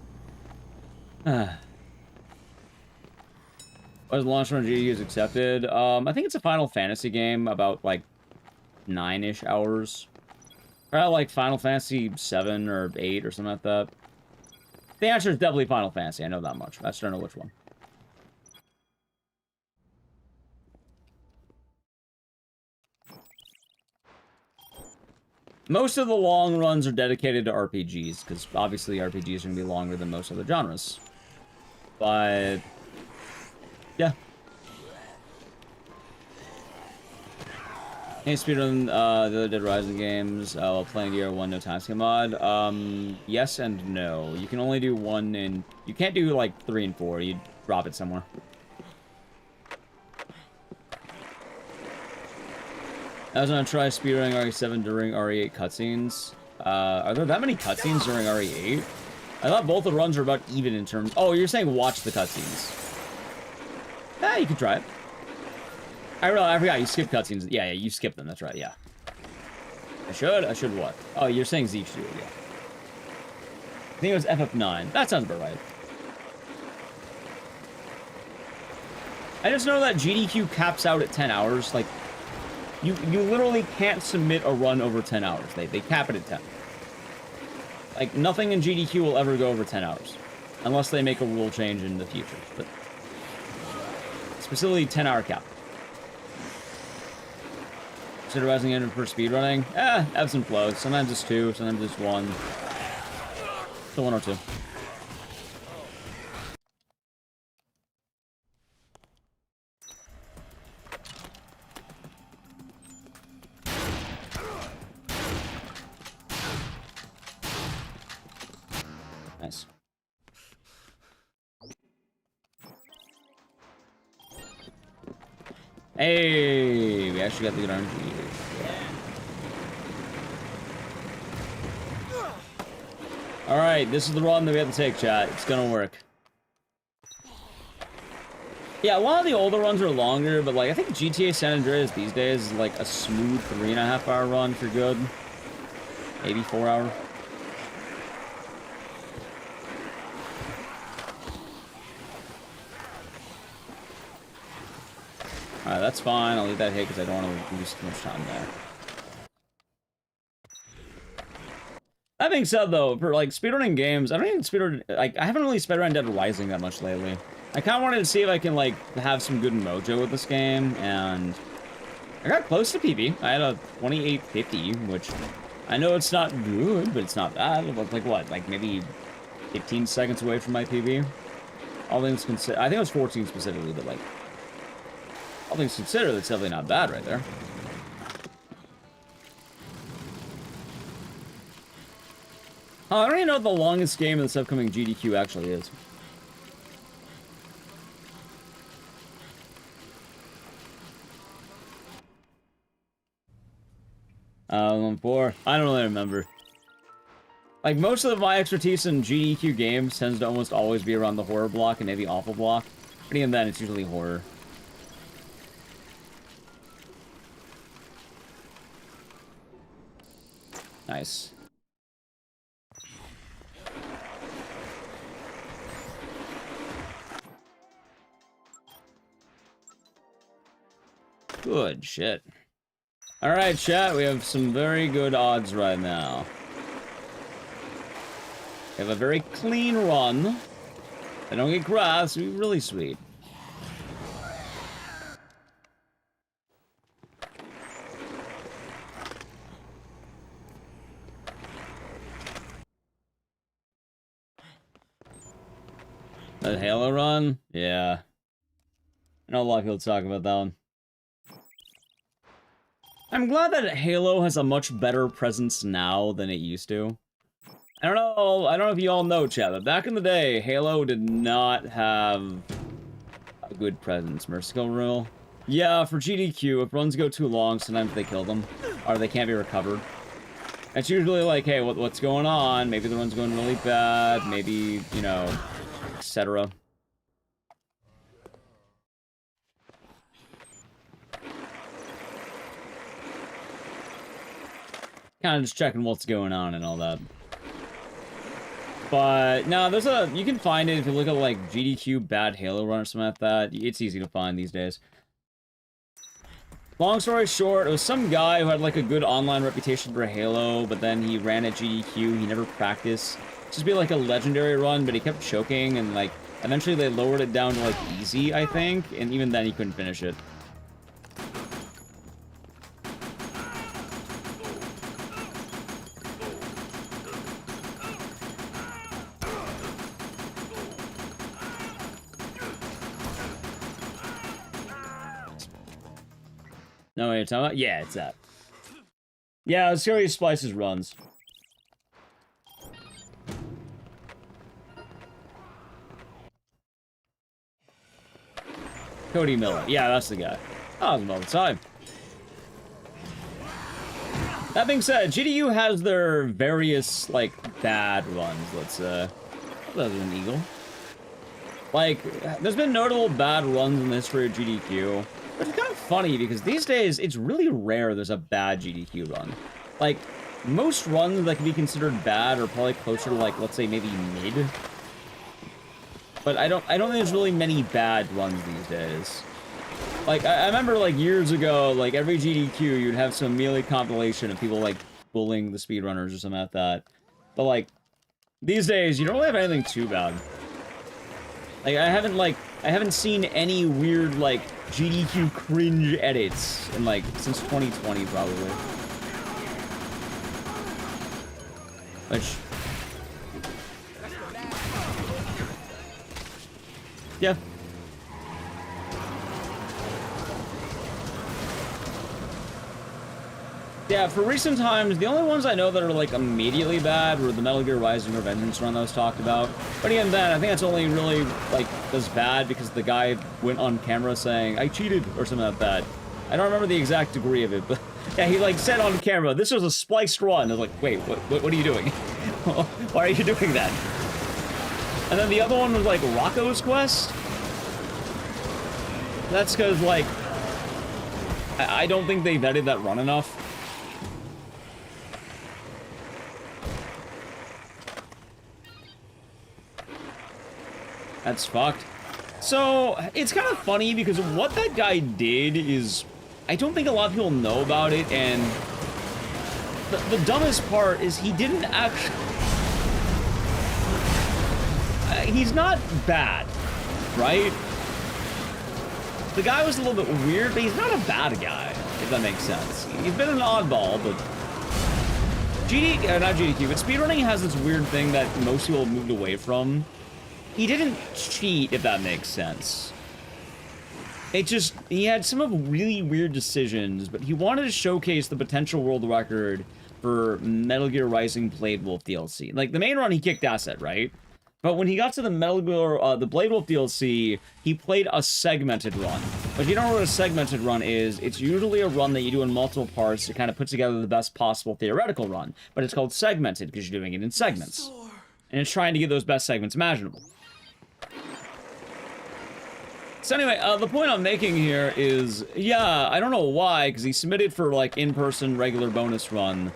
Was launched on GDQ is accepted. I think it's a Final Fantasy game, about like 9-ish hours. Probably like Final Fantasy 7 or 8 or something like that. The answer is definitely Final Fantasy. I know that much. I just don't know which one. Most of the long runs are dedicated to RPGs, because obviously RPGs are going to be longer than most other genres. But yeah. Hey, speedrun the other Dead Rising games while playing DR1 no time skip mod. Yes and no. You can only do 1 and... You can't do, like, 3 and 4. You drop it somewhere. I was gonna try speedrunning RE7 during RE8 cutscenes. Are there that many cutscenes during RE8? I thought both the runs were about even in terms... Oh, you're saying watch the cutscenes. Ah, you can try it. I forgot, you skip cutscenes. Yeah, you skip them, that's right, yeah. I should what? Oh, you're saying Z should do it, yeah. I think it was FF9. That sounds about right. I just know that GDQ caps out at 10 hours. Like, you literally can't submit a run over 10 hours. They cap it at 10. Like, nothing in GDQ will ever go over 10 hours. Unless they make a rule change in the future. But specifically 10-hour cap. Consider Rising Engine for speedrunning? Ebbs and flows. Sometimes it's 2, sometimes it's 1. So 1 or 2. Nice. Hey, we actually got the good RNG. Yeah. Alright, this is the run that we have to take, chat. It's gonna work. Yeah, a lot of the older runs are longer, but like I think GTA San Andreas these days is like a smooth 3.5 hour run if you're good. Maybe 4 hour. Alright, that's fine. I'll leave that hit because I don't want to lose too much time there. That being said, though, for like speedrunning games, I don't even speedrun. Like, I haven't really speedrun Dead Rising that much lately. I kind of wanted to see if I can like have some good mojo with this game, and I got close to PB. I had a 2850, which I know it's not good, but it's not bad. It was like what? Like maybe 15 seconds away from my PB? All things considered, I think it was 14 specifically, but like, all things considered, that's definitely not bad right there. I don't even know what the longest game in this upcoming GDQ actually is. Four. I don't really remember. Like, most of my expertise in GDQ games tends to almost always be around the horror block and maybe awful block. But even then, it's usually horror. Nice. Good shit. Alright, chat, we have some very good odds right now. We have a very clean run. I don't get grass, it'd be really sweet. That Halo run? Yeah. I know a lot of people talk about that one. I'm glad that Halo has a much better presence now than it used to. I don't know if you all know, chat, but back in the day, Halo did not have a good presence. Mercy kill rule. Yeah, for GDQ, if runs go too long, sometimes they kill them, or they can't be recovered. It's usually like, hey, what's going on? Maybe the run's going really bad, maybe, you know, etc. Kind of just checking what's going on and all that. But, no, there's a... You can find it if you look at, like, GDQ bad Halo run or something like that. It's easy to find these days. Long story short, it was some guy who had, like, a good online reputation for Halo, but then he ran at GDQ, he never practiced. It's just be, like, a legendary run, but he kept choking, and, like, eventually they lowered it down to, like, easy, I think, and even then he couldn't finish it. No, what you're talking about? Yeah, it's that. Yeah, Serious Splices runs. Cody Miller. Yeah, that's the guy. I was him all the time. That being said, GDU has their various, like, bad runs. Let's, that was an eagle. Like, there's been notable bad runs in the history of GDQ. Which is kind of funny, because these days, it's really rare there's a bad GDQ run. Like, most runs that can be considered bad are probably closer to, like, let's say, maybe mid. But I don't think there's really many bad runs these days. Like, I remember, like, years ago, like, every GDQ, you'd have some melee compilation of people, like, bullying the speedrunners or something like that. But, like, these days, you don't really have anything too bad. Like, I haven't seen any weird, like, GDQ cringe edits in, like, since 2020, probably. Which... yeah. Yeah, for recent times, the only ones I know that are, like, immediately bad were the Metal Gear Rising Revengeance run that was talked about. But even then, I think that's only really, like, as bad because the guy went on camera saying, I cheated, or something like that. I don't remember the exact degree of it, but yeah, he, like, said on camera, this was a spliced run. I was like, wait, what are you doing? Why are you doing that? And then the other one was, like, Rocco's Quest? That's because, like, I don't think they vetted that run enough. That's fucked. So, it's kind of funny because what that guy did is... I don't think a lot of people know about it, and... The dumbest part is he didn't actually... he's not bad, right? The guy was a little bit weird, but he's not a bad guy. if that makes sense. He's been an oddball, but not GDQ, but speedrunning has this weird thing that most people have moved away from. He didn't cheat, if that makes sense. It just, he had some of really weird decisions, but he wanted to showcase the potential world record for Metal Gear Rising Blade Wolf DLC. Like, the main run he kicked ass at, right? But when he got to the Metal Gear, the Blade Wolf DLC, he played a segmented run. But if you don't know what a segmented run is, it's usually a run that you do in multiple parts to kind of put together the best possible theoretical run. But it's called segmented because you're doing it in segments. And it's trying to get those best segments imaginable. So anyway, the point I'm making here is, yeah, I don't know why, because he submitted for, like, in-person regular bonus run.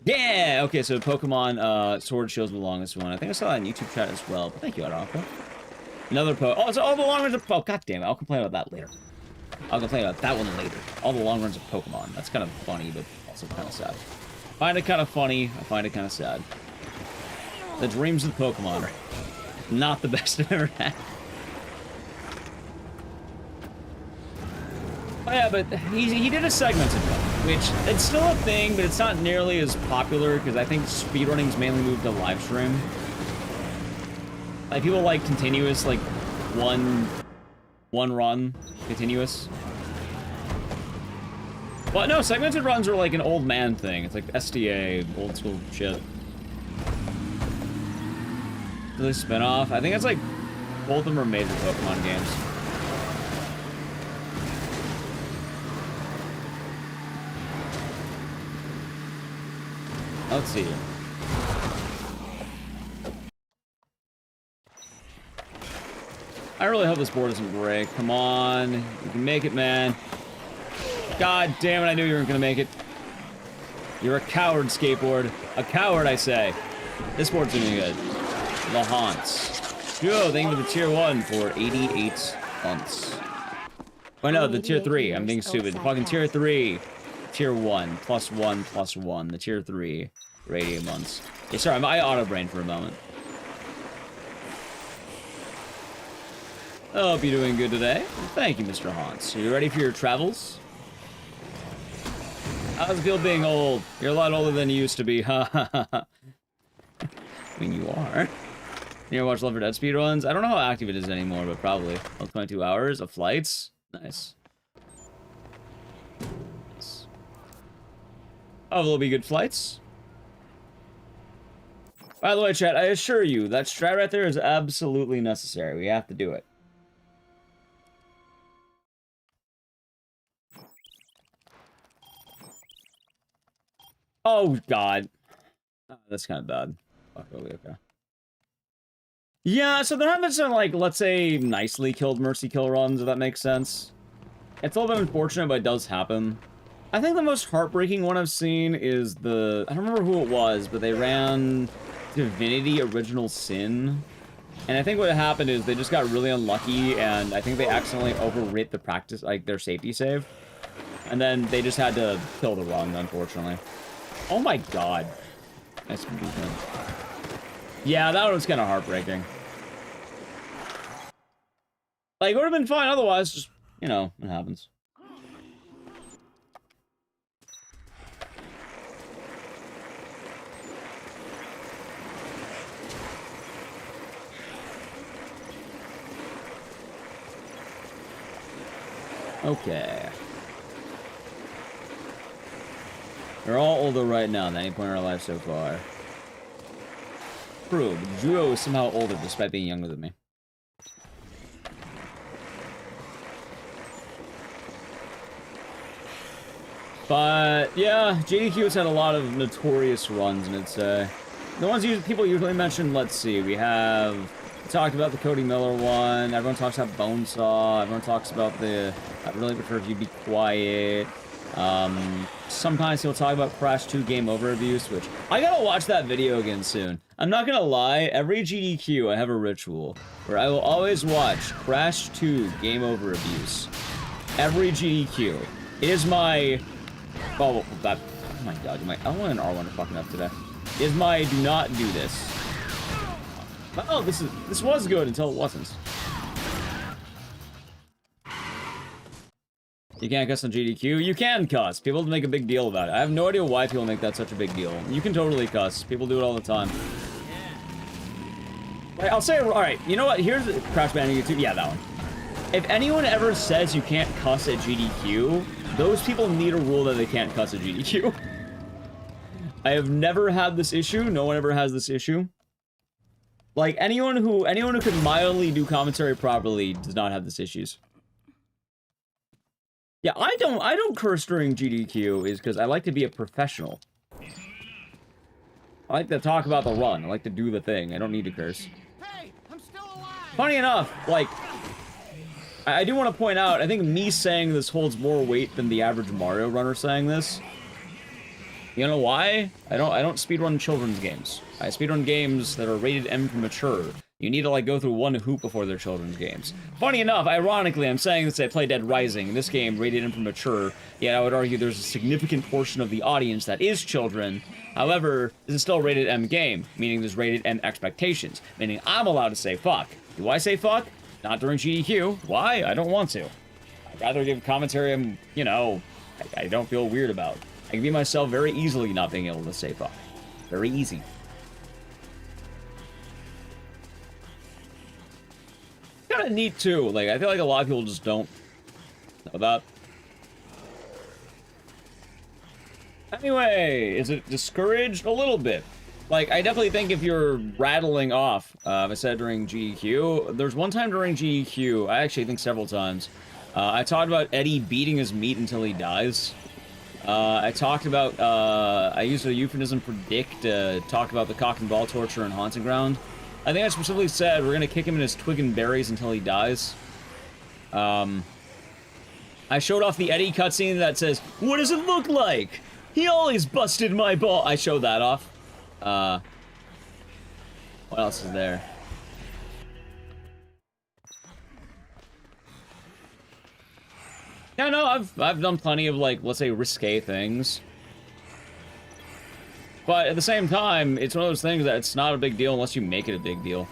Yeah! Okay, so Pokemon Sword Shield's the longest one. I think I saw that in YouTube chat as well, but thank you, Adolfo. Another Oh, it's all the long runs of... Oh, god damn it, I'll complain about that later. I'll complain about that one later. All the long runs of Pokemon. That's kind of funny, but also kind of sad. I find it kind of funny, I find it kind of sad. The dreams of Pokemon are not the best I've ever had. Oh yeah, but he did a segmented one, which it's still a thing, but it's not nearly as popular because I think speedrunning's mainly moved to live stream. Like people like continuous, like one run continuous. Well, no, segmented runs are like an old man thing. It's like SDA, old school shit. The spin-off. I think it's like both of them are major Pokemon games. Let's see. I really hope this board doesn't break. Come on. You can make it, man. God damn it, I knew you weren't gonna make it. You're a coward, skateboard. A coward, I say. This board's doing good. The Haunts. Yo, thank you for the tier 1 for 88 months. Oh no, the tier 3. I'm being stupid. The fucking tier 3. Tier 1. +1, +1. The tier 3. For 88 months. Yeah, sorry, I auto-brained for a moment. I hope you're doing good today. Thank you, Mr. Haunts. Are you ready for your travels? How's it feel being old? You're a lot older than you used to be. Ha ha ha. I mean, you are. You ever watch Left 4 Dead speedruns? I don't know how active it is anymore, but probably. Well, 22 hours of flights? Nice. Oh, there'll be good flights. By the way, chat, I assure you, that strat right there is absolutely necessary. We have to do it. Oh, God. Oh, that's kind of bad. Fuck, okay. Yeah, so there have been some, like, let's say, nicely killed mercy kill runs, if that makes sense. It's a little bit unfortunate, but it does happen. I think the most heartbreaking one I've seen is the... I don't remember who it was, but they ran Divinity Original Sin. And I think what happened is they just got really unlucky, and I think they accidentally overwrit the practice, like, their safety save. And then they just had to kill the run, unfortunately. Oh my god. Nice movement. Yeah, that was kind of heartbreaking. Like, it would have been fine otherwise, just, you know, it happens. Okay. We're all older right now than any point in our life so far. True, but Juo is somehow older despite being younger than me. But, yeah, JDQ has had a lot of notorious runs, and it's, the ones people usually mention, let's see, we talked about the Cody Miller one, everyone talks about Bonesaw, everyone talks about the, I'd really prefer if you'd be quiet. Sometimes he'll talk about Crash 2 Game Over Abuse, which, I gotta watch that video again soon. I'm not gonna lie, every GDQ I have a ritual, where I will always watch Crash 2 Game Over Abuse. Every GDQ. It is my... Oh, that... Oh my god, my L1 and R1 are fucking up today. It is my do not do this. Oh, this was good until it wasn't. You can't cuss on GDQ. You can cuss. People make a big deal about it. I have no idea why people make that such a big deal. You can totally cuss. People do it all the time. I'll say, all right, you know what? Here's Crash Bandicoot 2. Yeah, that one. If anyone ever says you can't cuss at GDQ, those people need a rule that they can't cuss at GDQ. I have never had this issue. No one ever has this issue. Like, anyone who could mildly do commentary properly does not have this issues. Yeah, I don't curse during GDQ is because I like to be a professional. I like to talk about the run. I like to do the thing. I don't need to curse. Hey, I'm still alive. Funny enough, like, I do want to point out, I think me saying this holds more weight than the average Mario runner saying this. You know why? I don't speedrun children's games. I speedrun games that are rated M for mature. You need to, like, go through one hoop before they're children's games. Funny enough, ironically, I'm saying this, I play Dead Rising. This game, rated M for mature, yet I would argue there's a significant portion of the audience that is children. However, this is still a rated M game, meaning there's rated M expectations, meaning I'm allowed to say fuck. Do I say fuck? Not during GDQ. Why? I don't want to. I'd rather give commentary I'm, you know, I don't feel weird about. I can be myself very easily not being able to say fuck. Very easy. Kind of neat too. Like, I feel like a lot of people just don't know that. Anyway, is it discouraged? A little bit. Like, I definitely think if you're rattling off, I said during GEQ, there's one time during GEQ, I actually think several times, I talked about Eddie beating his meat until he dies. I talked about, I used a euphemism for Dick to talk about the cock and ball torture in Haunting Ground. I think I specifically said we're gonna kick him in his twig and berries until he dies. I showed off the Eddie cutscene that says, "What does it look like? He always busted my ball." I showed that off. What else is there? Yeah, no, I've done plenty of, like, let's say, risque things. But at the same time, it's one of those things that it's not a big deal unless you make it a big deal.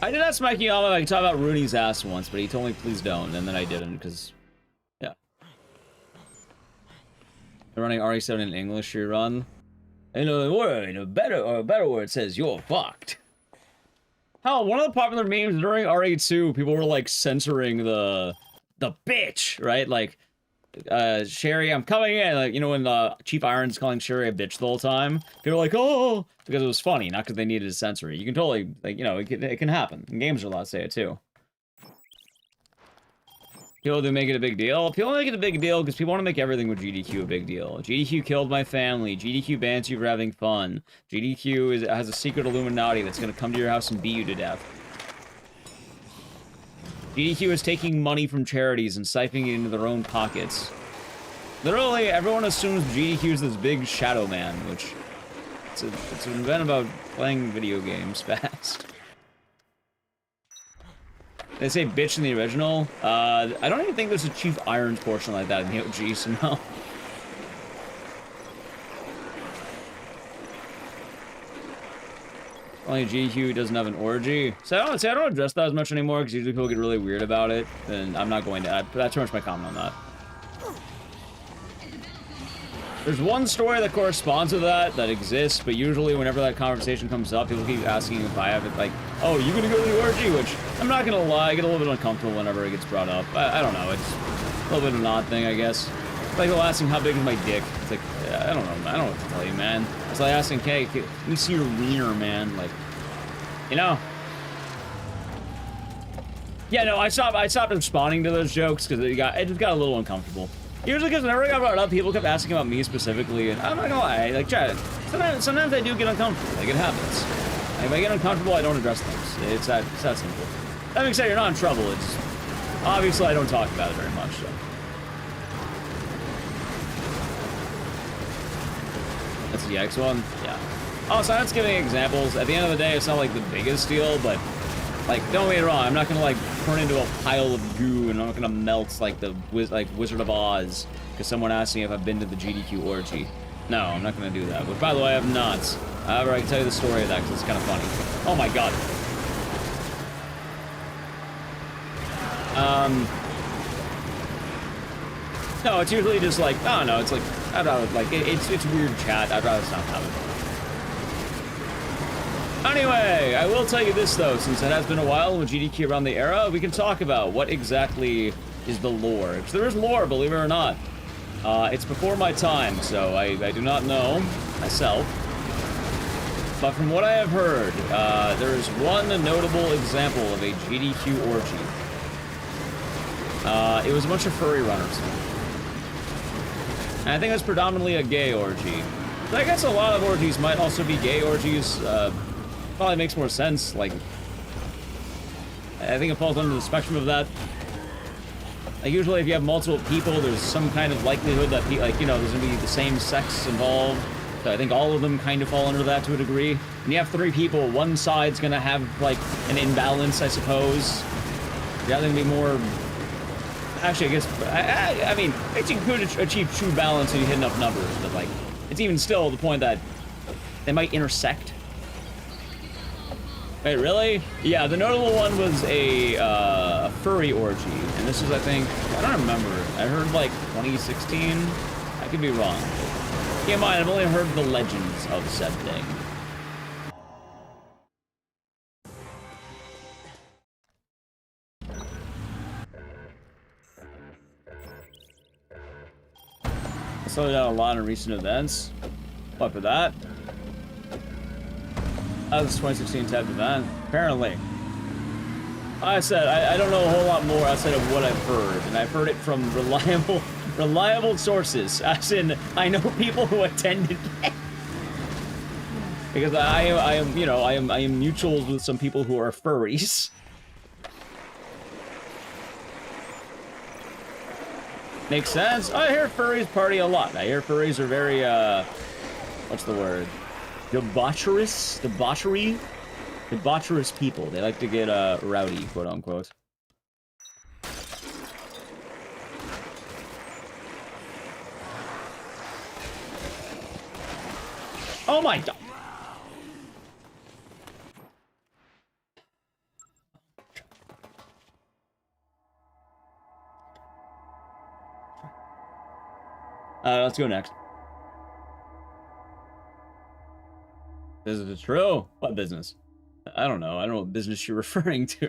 I did ask Mikey Yama if I could talk about Rooney's ass once, but he told me please don't, and then I didn't, because, yeah. They're running RE7 in English rerun. In a word, a better word says you're fucked. Hell, one of the popular memes during RE2, people were, like, censoring the bitch, right? Like, Sherry, I'm coming in, like, you know, when Chief Iron's calling Sherry a bitch the whole time, people are like, oh, because it was funny, not because they needed to censor it. You can totally, like, you know, it can happen. And games are allowed to say it too. People do make it a big deal. People make it a big deal because people want to make everything with GDQ a big deal. GDQ killed my family. GDQ bans you for having fun. GDQ has a secret Illuminati that's going to come to your house and beat you to death. GDQ is taking money from charities and siphoning it into their own pockets. Literally, everyone assumes GDQ is this big shadow man, which it's an event about playing video games fast. They say bitch in the original. I don't even think there's a Chief Irons portion like that in the OG, so no. Only GQ doesn't have an orgy. So I don't address that as much anymore because usually people get really weird about it, and I'm not going to. That's pretty much my comment on that. There's one story that corresponds with that exists, but usually whenever that conversation comes up, people keep asking if I have it, like, oh, you gonna go to the orgy? Which, I'm not gonna lie, I get a little bit uncomfortable whenever it gets brought up. I don't know, it's a little bit of an odd thing, I guess. It's like people asking how big is my dick. It's like, I don't know, I don't know what to tell you, man. It's like asking, hey, let me see your wiener, man. Like, you know? Yeah, no, I stopped responding to those jokes because it just got a little uncomfortable. Usually because whenever I got brought up, people kept asking about me specifically, and I'm not gonna lie, like, Chad, sometimes I do get uncomfortable, like, it happens. If I get uncomfortable, I don't address things. It's that simple. That being said, you're not in trouble, it's, obviously I don't talk about it very much, so. That's the X one? Yeah. Oh, so that's giving examples. At the end of the day, it's not, like, the biggest deal, but, like, don't get me wrong, I'm not gonna, like, turn into a pile of goo and I'm not gonna melt like the Wizard of Oz because someone asked me if I've been to the GDQ orgy. No, I'm not gonna do that. Which, by the way, I have not. However, I can tell you the story of that because it's kind of funny. Oh my god. No, it's usually just like, I don't know, it's like, I'd rather, like, it's weird chat, I'd rather not have it. Anyway, I will tell you this, though, since it has been a while with GDQ around the era, we can talk about what exactly is the lore. Because there is lore, believe it or not. It's before my time, so I do not know myself. But from what I have heard, there is one notable example of a GDQ orgy. It was a bunch of furry runners. And I think that's predominantly a gay orgy. But I guess a lot of orgies might also be gay orgies. Probably makes more sense. Like, I think it falls under the spectrum of that. Like, usually if you have multiple people, there's some kind of likelihood that, like, you know, there's gonna be the same sex involved. So I think all of them kind of fall under that to a degree. When you have 3 people, one side's gonna have, like, an imbalance, I suppose. The other gonna be more... Actually, I guess... I mean, I think you could achieve true balance if you hit enough numbers, but, like, it's even still the point that they might intersect. Wait, really? Yeah, the notable one was a furry orgy, and this was, I think, I don't remember. I heard, like, 2016? I could be wrong. Keep in mind, I've only heard the legends of said thing. I slowed down a lot in recent events. What for that? That was a 2016 type event, apparently. I said, I don't know a whole lot more outside of what I've heard, and I've heard it from reliable sources, as in, I know people who attended. Because I am, you know, I am mutuals with some people who are furries. Makes sense. I hear furries party a lot. I hear furries are very, what's the word? Debaucherous people. They like to get rowdy, quote unquote. Oh my god. Let's go next. Business is true. What business? I don't know. I don't know what business you're referring to.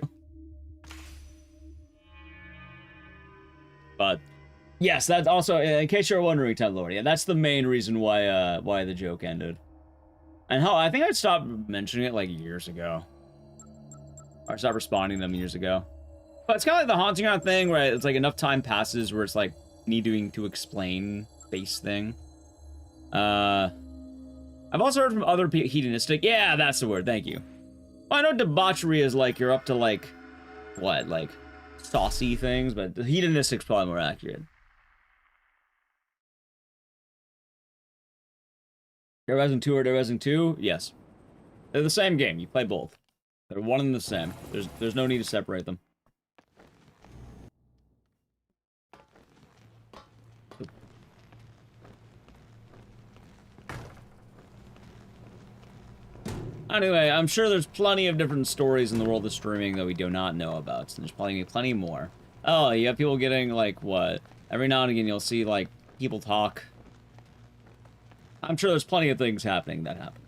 But yes, that's also, in case you're wondering, Ted Lord, yeah, that's the main reason why the joke ended. And hell, I think I stopped mentioning it like years ago. Or stopped responding to them years ago. But it's kind of like the haunting on thing, where it's like enough time passes where it's like needing to explain face thing. I've also heard from other people, hedonistic. Yeah, that's the word. Thank you. Well, I know debauchery is like you're up to like, what, like saucy things, but the hedonistic's probably more accurate. Dead Rising 2 or Dead Rising 2? Yes. They're the same game. You play both. They're one and the same. There's no need to separate them. Anyway, I'm sure there's plenty of different stories in the world of streaming that we do not know about. So there's probably plenty more. Oh, you have people getting, like, what? Every now and again you'll see, like, people talk. I'm sure there's plenty of things happening that happen.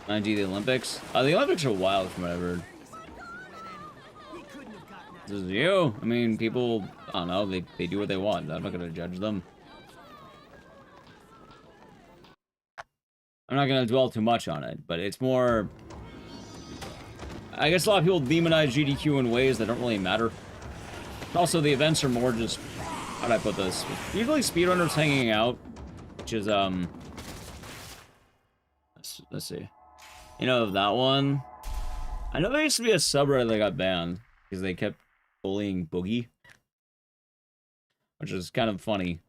Mind you, the Olympics? The Olympics are wild from what I've heard. This is you. I mean, people, I don't know, they do what they want. I'm not going to judge them. I'm not going to dwell too much on it, but it's more... I guess a lot of people demonize GDQ in ways that don't really matter. Also, the events are more just... How do I put this? Usually speedrunners hanging out, which is, let's see. You know, that one? I know there used to be a subreddit that got banned because they kept bullying Boogie, which is kind of funny.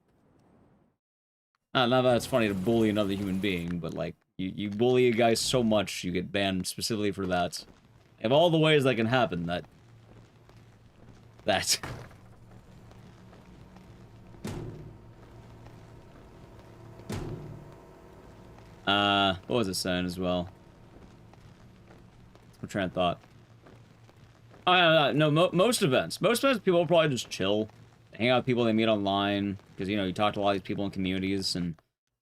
Not that it's funny to bully another human being, but like you bully a guy so much you get banned specifically for that. Of all the ways that can happen, that what was it saying as well? train of thought. No, most events. Most events, people will probably just chill. Hang out with people they meet online. Because, you know, you talk to a lot of these people in communities, and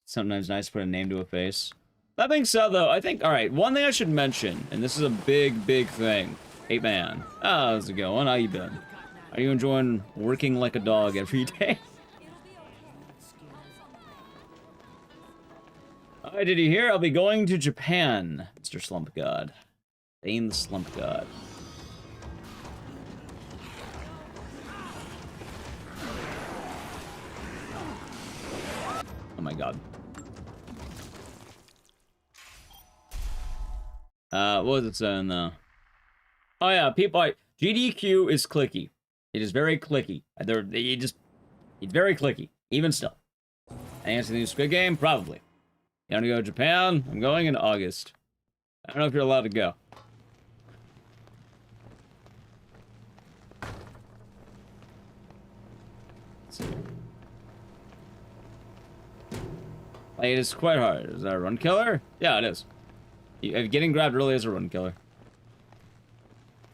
it's sometimes nice to put a name to a face. That being said, though, I think, alright, one thing I should mention, and this is a big, big thing. Hey, man. How's it going? How you been? Are you enjoying working like a dog every day? Alright, did you hear? I'll be going to Japan, Mr. Slump God. Bane the Slump God. Oh my god. What was it saying, though? Oh yeah, people, GDQ is clicky. It is very clicky. It's very clicky, even still. Answer the new Squid Game? Probably. You want to go to Japan? I'm going in August. I don't know if you're allowed to go. Let's see. Like, it is quite hard. Is that a run killer? Yeah, it is. Getting grabbed early is a run killer.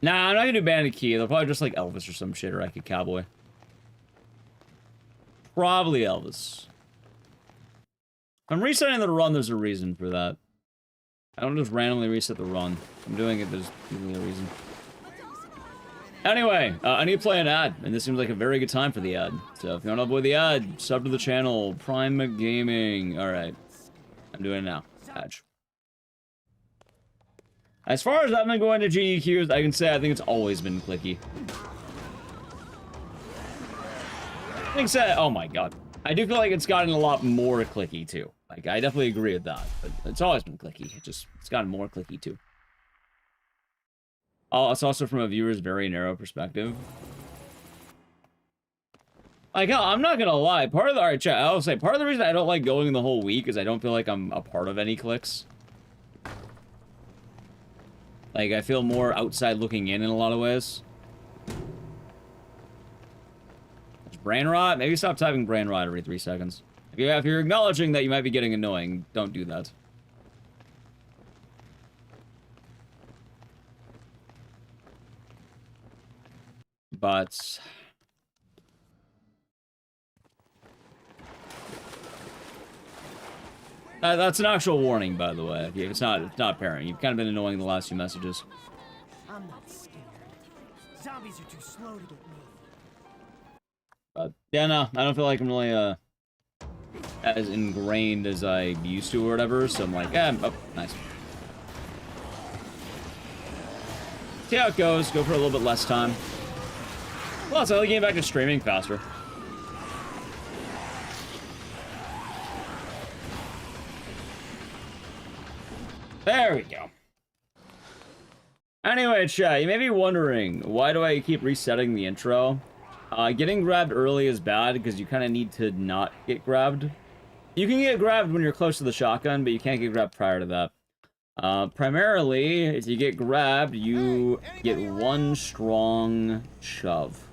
Nah, I'm not gonna do Bandit Key. They'll probably just like Elvis or some shit, or I could Cowboy. Probably Elvis. If I'm resetting the run, there's a reason for that. I don't just randomly reset the run. If I'm doing it, there's usually a reason. Anyway, I need to play an ad, and this seems like a very good time for the ad. So if you want to avoid the ad, sub to the channel, Prime Gaming. Alright. I'm doing it now. Patch. As far as I've been going to GEQs, I can say I think it's always been clicky. I think so. Oh my god. I do feel like it's gotten a lot more clicky too. Like, I definitely agree with that. But it's always been clicky. It's gotten more clicky too. Oh, it's also from a viewer's very narrow perspective. Like, I'm not gonna lie. Alright, chat, I'll say, part of the reason I don't like going the whole week is I don't feel like I'm a part of any clicks. Like, I feel more outside looking in a lot of ways. Brain rot? Maybe stop typing brain rot every 3 seconds. If you're acknowledging that you might be getting annoying, don't do that. But that's an actual warning, by the way. It's not apparent. You've kind of been annoying the last few messages. I'm not scared. Zombies are too slow to get me. But yeah, no, I don't feel like I'm really as ingrained as I used to or whatever. So I'm like, oh, nice. See how it goes. Go for a little bit less time. Plus, I like getting back to streaming faster. There we go. Anyway, chat, you may be wondering, why do I keep resetting the intro? Getting grabbed early is bad because you kind of need to not get grabbed. You can get grabbed when you're close to the shotgun, but you can't get grabbed prior to that. Primarily, if you get grabbed, you get one strong shove.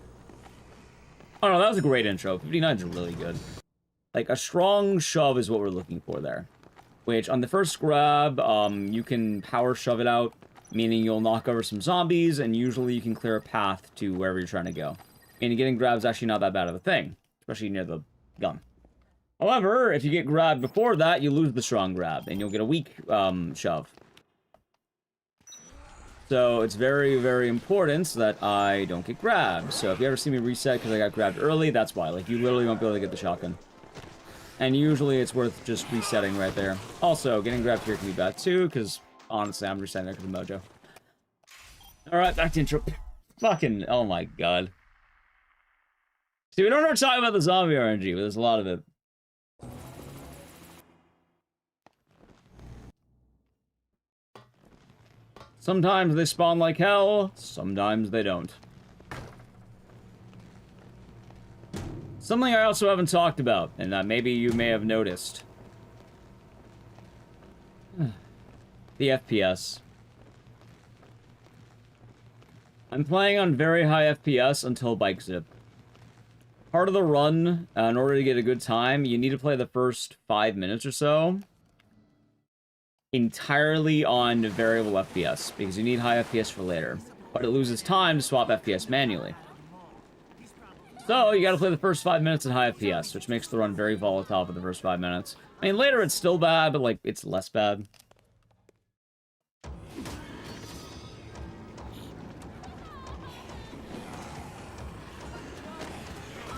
Oh no, that was a great intro. 59 is really good. Like, a strong shove is what we're looking for there. Which, on the first grab, you can power shove it out, meaning you'll knock over some zombies, and usually you can clear a path to wherever you're trying to go. And getting grabbed is actually not that bad of a thing, especially near the gun. However, if you get grabbed before that, you lose the strong grab, and you'll get a weak shove. So it's very, very important that I don't get grabbed. So if you ever see me reset because I got grabbed early, that's why. Like, you literally won't be able to get the shotgun. And usually it's worth just resetting right there. Also, getting grabbed here can be bad too, because honestly, I'm resetting there because of Mojo. Alright, back to intro. Fucking, oh my god. See, we don't ever talk about the zombie RNG, but there's a lot of it. Sometimes they spawn like hell, sometimes they don't. Something I also haven't talked about, and that maybe you may have noticed. The FPS. I'm playing on very high FPS until bike zip. Part of the run, in order to get a good time, you need to play the first 5 minutes or so. entirely on variable FPS, because you need high FPS for later. But it loses time to swap FPS manually. So, you gotta play the first 5 minutes at high FPS, which makes the run very volatile for the first 5 minutes. I mean, later it's still bad, but, like, it's less bad.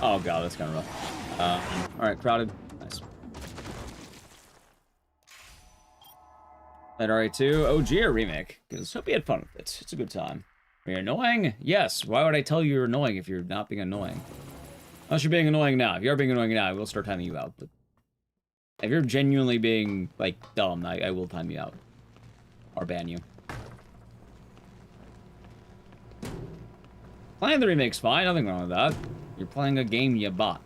Oh god, that's kind of rough. Alright, crowded. Nice. Played RA2. OG or remake? Because hope you had fun with it. It's a good time. Are you annoying? Yes. Why would I tell you you're annoying if you're not being annoying? Unless you're being annoying now. If you are being annoying now, I will start timing you out. But if you're genuinely being, like, dumb, I will time you out. Or ban you. Playing the remake's fine. Nothing wrong with that. You're playing a game you bought.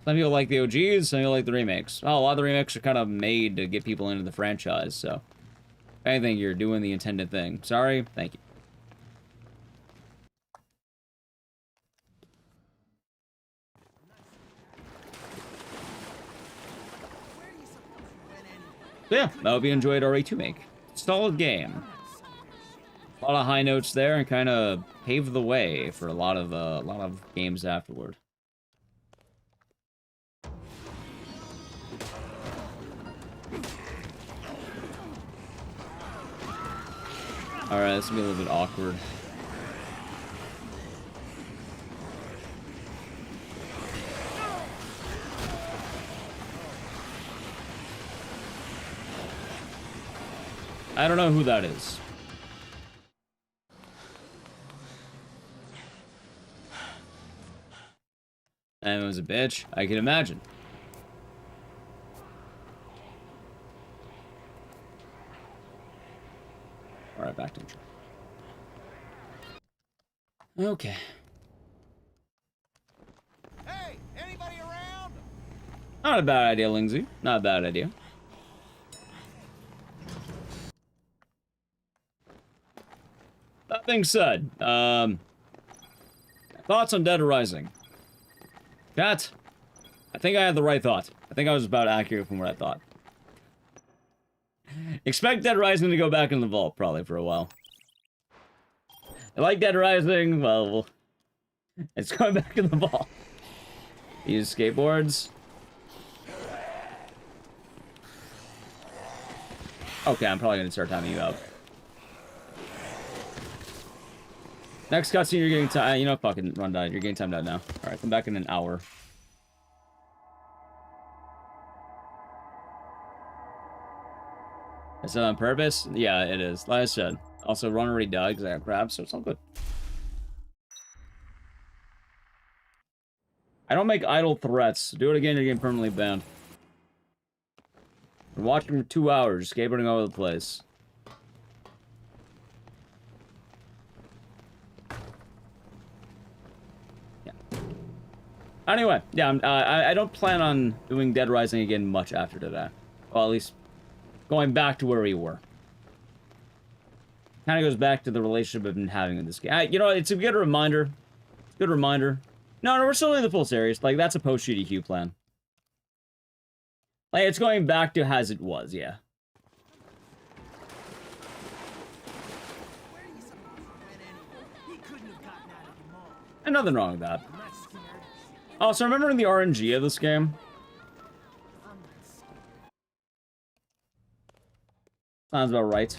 Some people like the OGs, some people like the remakes. Oh, a lot of the remakes are kind of made to get people into the franchise, so... If anything, you're doing the intended thing. Sorry, thank you. So yeah, I hope you enjoyed RA2 make. Solid game. A lot of high notes there, and kind of paved the way for a lot of games afterward. Alright, this is gonna be a little bit awkward. I don't know who that is. And it was a bitch, I can imagine. Alright, back to intro. Okay. Hey, anybody around? Not a bad idea, Lindsay. Not a bad idea. That being said, thoughts on Dead Rising? Chat, I think I had the right thought. I think I was about accurate from what I thought. Expect Dead Rising to go back in the vault, probably, for a while. I like Dead Rising, well, it's going back in the vault. Use skateboards. Okay, I'm probably gonna start timing you out. Next cutscene, you're getting time. You know, fucking run died. You're getting timed out now. Alright, come back in an hour. Is that on purpose? Yeah, it is. Like I said. Also, run already died because I got crabs, so it's all good. I don't make idle threats. Do it again, you're getting permanently banned. We're watching for 2 hours, skateboarding all over the place. Yeah. Anyway, yeah, I don't plan on doing Dead Rising again much after today. Well, at least going back to where we were. Kind of goes back to the relationship I've been having with this game. You know, it's a good reminder. It's a good reminder. No, we're still in the full series. Like, that's a post-GDQ plan. Like, it's going back to as it was, yeah. And nothing wrong with that. Also, remembering the RNG of this game? Sounds about right.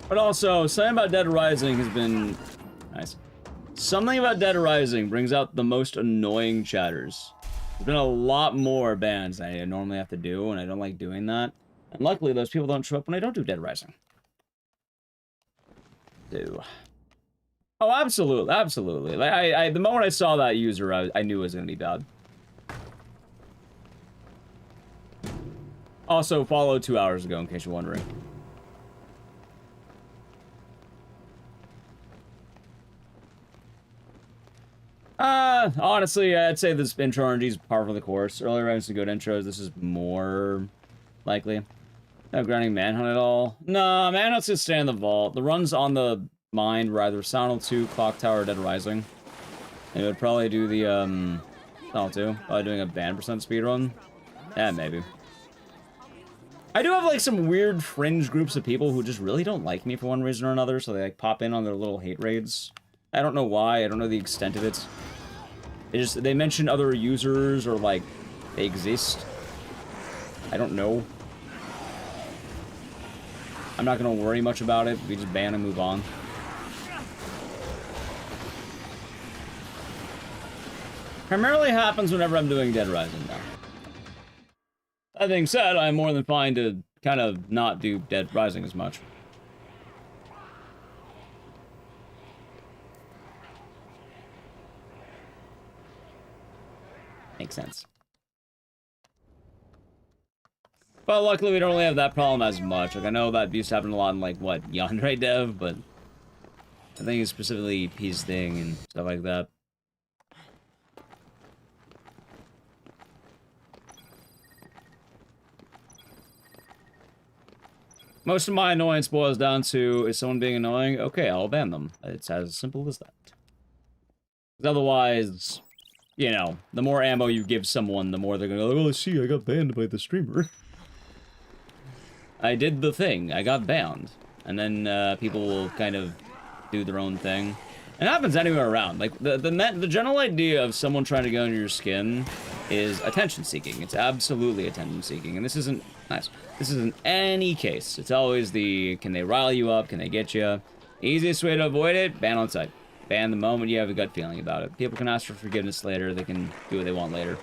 But also, something about Dead Rising has been... Nice. Something about Dead Rising brings out the most annoying chatters. There's been a lot more bans than I normally have to do, and I don't like doing that. And luckily, those people don't show up when I don't do Dead Rising. Oh, absolutely, absolutely. Like, the moment I saw that user, I knew it was gonna be bad. Also, followed 2 hours ago, in case you're wondering. Honestly, I'd say this intro RNG is par for the course. Earlier I had some good intros. This is more likely. No grinding Manhunt at all. No, Manhunt's gonna stay in the vault. The runs on the mind were either Silent 2, Clock Tower, or Dead Rising. They would probably do the, Silent 2. Probably doing a ban % speedrun. Yeah, maybe. I do have, like, some weird fringe groups of people who just really don't like me for one reason or another, so they, like, pop in on their little hate raids. I don't know why, I don't know the extent of it. They mention other users, or, like, they exist. I don't know. I'm not gonna worry much about it. We just ban and move on. Primarily happens whenever I'm doing Dead Rising now. That being said, I'm more than fine to kind of not do Dead Rising as much. Makes sense. But luckily we don't really have that problem as much. Like, I know that used to happen a lot in, like, what, Yandere Dev, but I think it's specifically Peace thing and stuff like that. Most of my annoyance boils down to, is someone being annoying? Okay, I'll ban them. It's as simple as that. Otherwise, you know, the more ammo you give someone, the more they're gonna go, oh, see, I got banned by the streamer. I did the thing. I got banned. And then people will kind of do their own thing. And it happens anywhere around. Like, the general idea of someone trying to go under your skin is attention-seeking. It's absolutely attention-seeking. And this isn't... Nice. This isn't any case. It's always the, can they rile you up? Can they get you? Easiest way to avoid it, ban on sight. Ban the moment you have a gut feeling about it. People can ask for forgiveness later. They can do what they want later.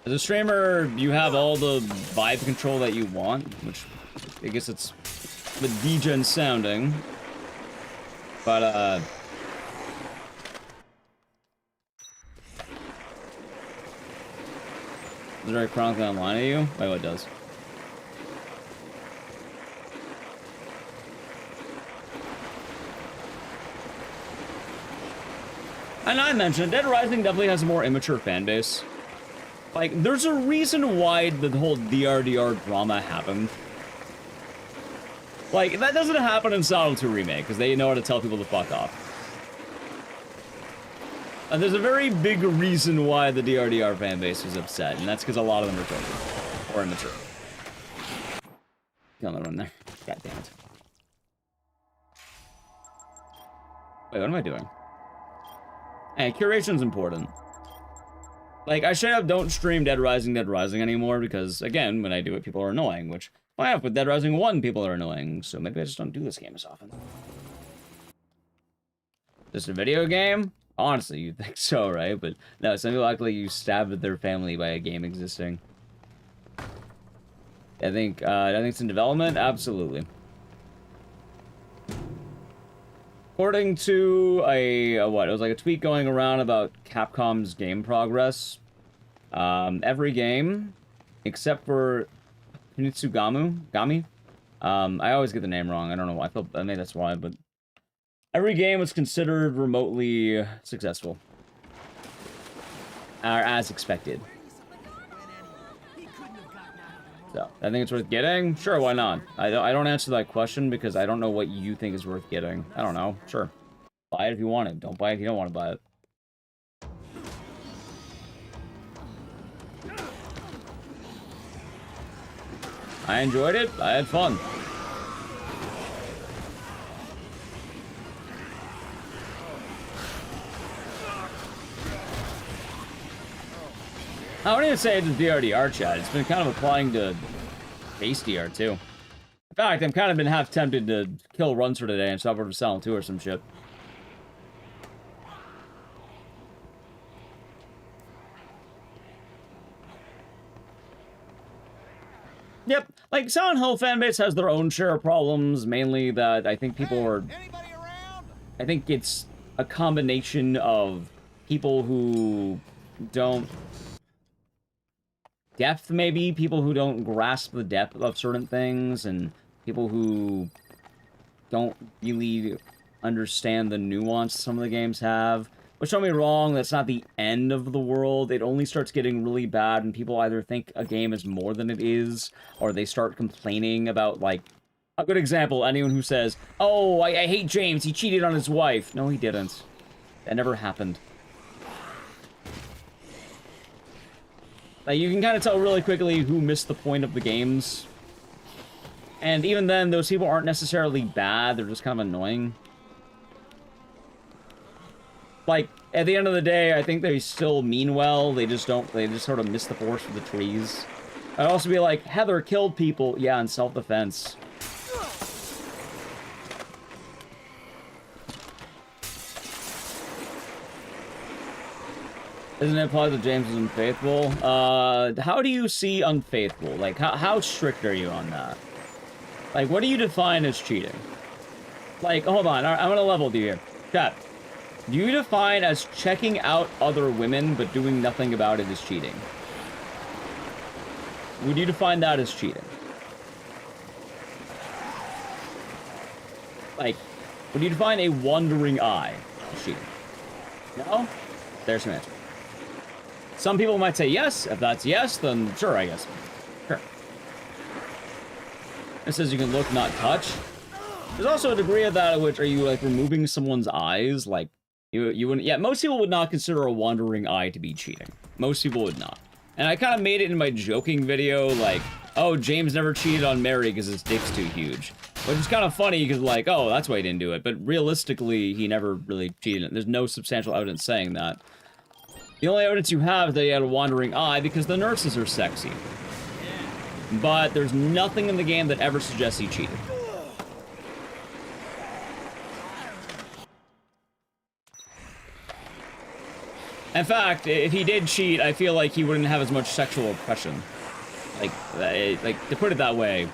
As a streamer, you have all the vibe control that you want, which I guess it's the degen sounding. But, is there a chronically online at you? Wait, what does? And I mentioned, Dead Rising definitely has a more immature fan base. Like, there's a reason why the whole DRDR drama happened. Like, that doesn't happen in Silent 2 Remake, because they know how to tell people to fuck off. And there's a very big reason why the DRDR fan base was upset, and that's because a lot of them are children. Or immature. Kill another one there. God damn it. Wait, what am I doing? Hey, curation's important. Like, I straight up don't stream Dead Rising anymore, because, again, when I do it, people are annoying, which, why not? With Dead Rising 1, people are annoying, so maybe I just don't do this game as often. Just a video game? Honestly, you'd think so, right? But no, some people act like you stabbed their family by a game existing. I think it's in development? Absolutely. According to what? It was like a tweet going around about Capcom's game progress. Every game, except for Gami. I always get the name wrong. I don't know why. I think that's why, but every game was considered remotely successful. Or as expected. So, I think it's worth getting? Sure, why not? I don't answer that question because I don't know what you think is worth getting. I don't know. Sure. Buy it if you want it. Don't buy it if you don't want to buy it. I enjoyed it. I had fun. I wouldn't even say it's DRDR chat. It's been kind of applying to base DR too. In fact, I've kind of been half tempted to kill runs for today and stop over to Silent 2 or some shit. Yep, like Silent Hill fanbase has their own share of problems, mainly that I think people are... I think it's a combination of people who don't... depth, maybe? People who don't grasp the depth of certain things, and people who don't really understand the nuance some of the games have. Which, don't get me wrong, that's not the end of the world. It only starts getting really bad when people either think a game is more than it is, or they start complaining about, like... A good example, anyone who says, oh, I hate James, he cheated on his wife. No, he didn't. That never happened. Like, you can kind of tell really quickly who missed the point of the games. And even then, those people aren't necessarily bad, they're just kind of annoying. Like, at the end of the day, I think they still mean well, they just sort of miss the forest for the trees. I'd also be like, Heather killed people, yeah, in self-defense. Isn't it implied that James is unfaithful? How do you see unfaithful? Like, how strict are you on that? Like, what do you define as cheating? Like, hold on, I'm gonna level with you here. Chat, do you define as checking out other women but doing nothing about it as cheating? Would you define that as cheating? Like, would you define a wandering eye as cheating? No? There's your answer. Some people might say yes. If that's yes, then sure, I guess. Sure. It says you can look, not touch. There's also a degree of that at which are you, like, removing someone's eyes? Like, you wouldn't... Yeah, most people would not consider a wandering eye to be cheating. Most people would not. And I kind of made it in my joking video, like, oh, James never cheated on Mary because his dick's too huge. Which is kind of funny, because, like, oh, that's why he didn't do it. But realistically, he never really cheated. There's no substantial evidence saying that. The only evidence you have is that he had a wandering eye because the nurses are sexy. But there's nothing in the game that ever suggests he cheated. In fact, if he did cheat, I feel like he wouldn't have as much sexual oppression. Like, to put it that way,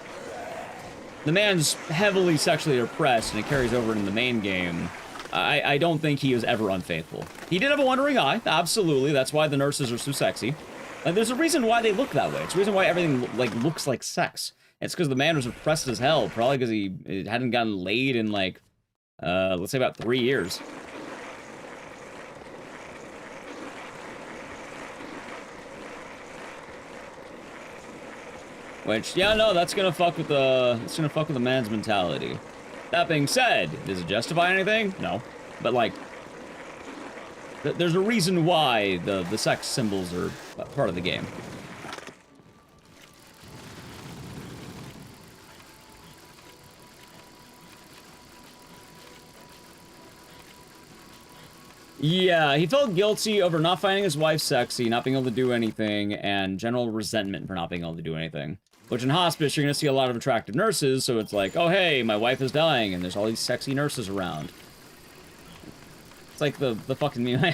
the man's heavily sexually oppressed, and it carries over into the main game. I don't think he was ever unfaithful. He did have a wandering eye, absolutely. That's why the nurses are so sexy. And there's a reason why they look that way. It's a reason why everything, like, looks like sex. It's because the man was oppressed as hell, probably because he hadn't gotten laid in, like, let's say about 3 years. Which, yeah, no, that's gonna fuck with the man's mentality. That being said, does it justify anything? No. But, like, there's a reason why the sex symbols are part of the game. Yeah, he felt guilty over not finding his wife sexy, not being able to do anything, and general resentment for not being able to do anything. Which in hospice, you're gonna see a lot of attractive nurses, so it's like, oh hey, my wife is dying, and there's all these sexy nurses around. It's like the fucking meme, I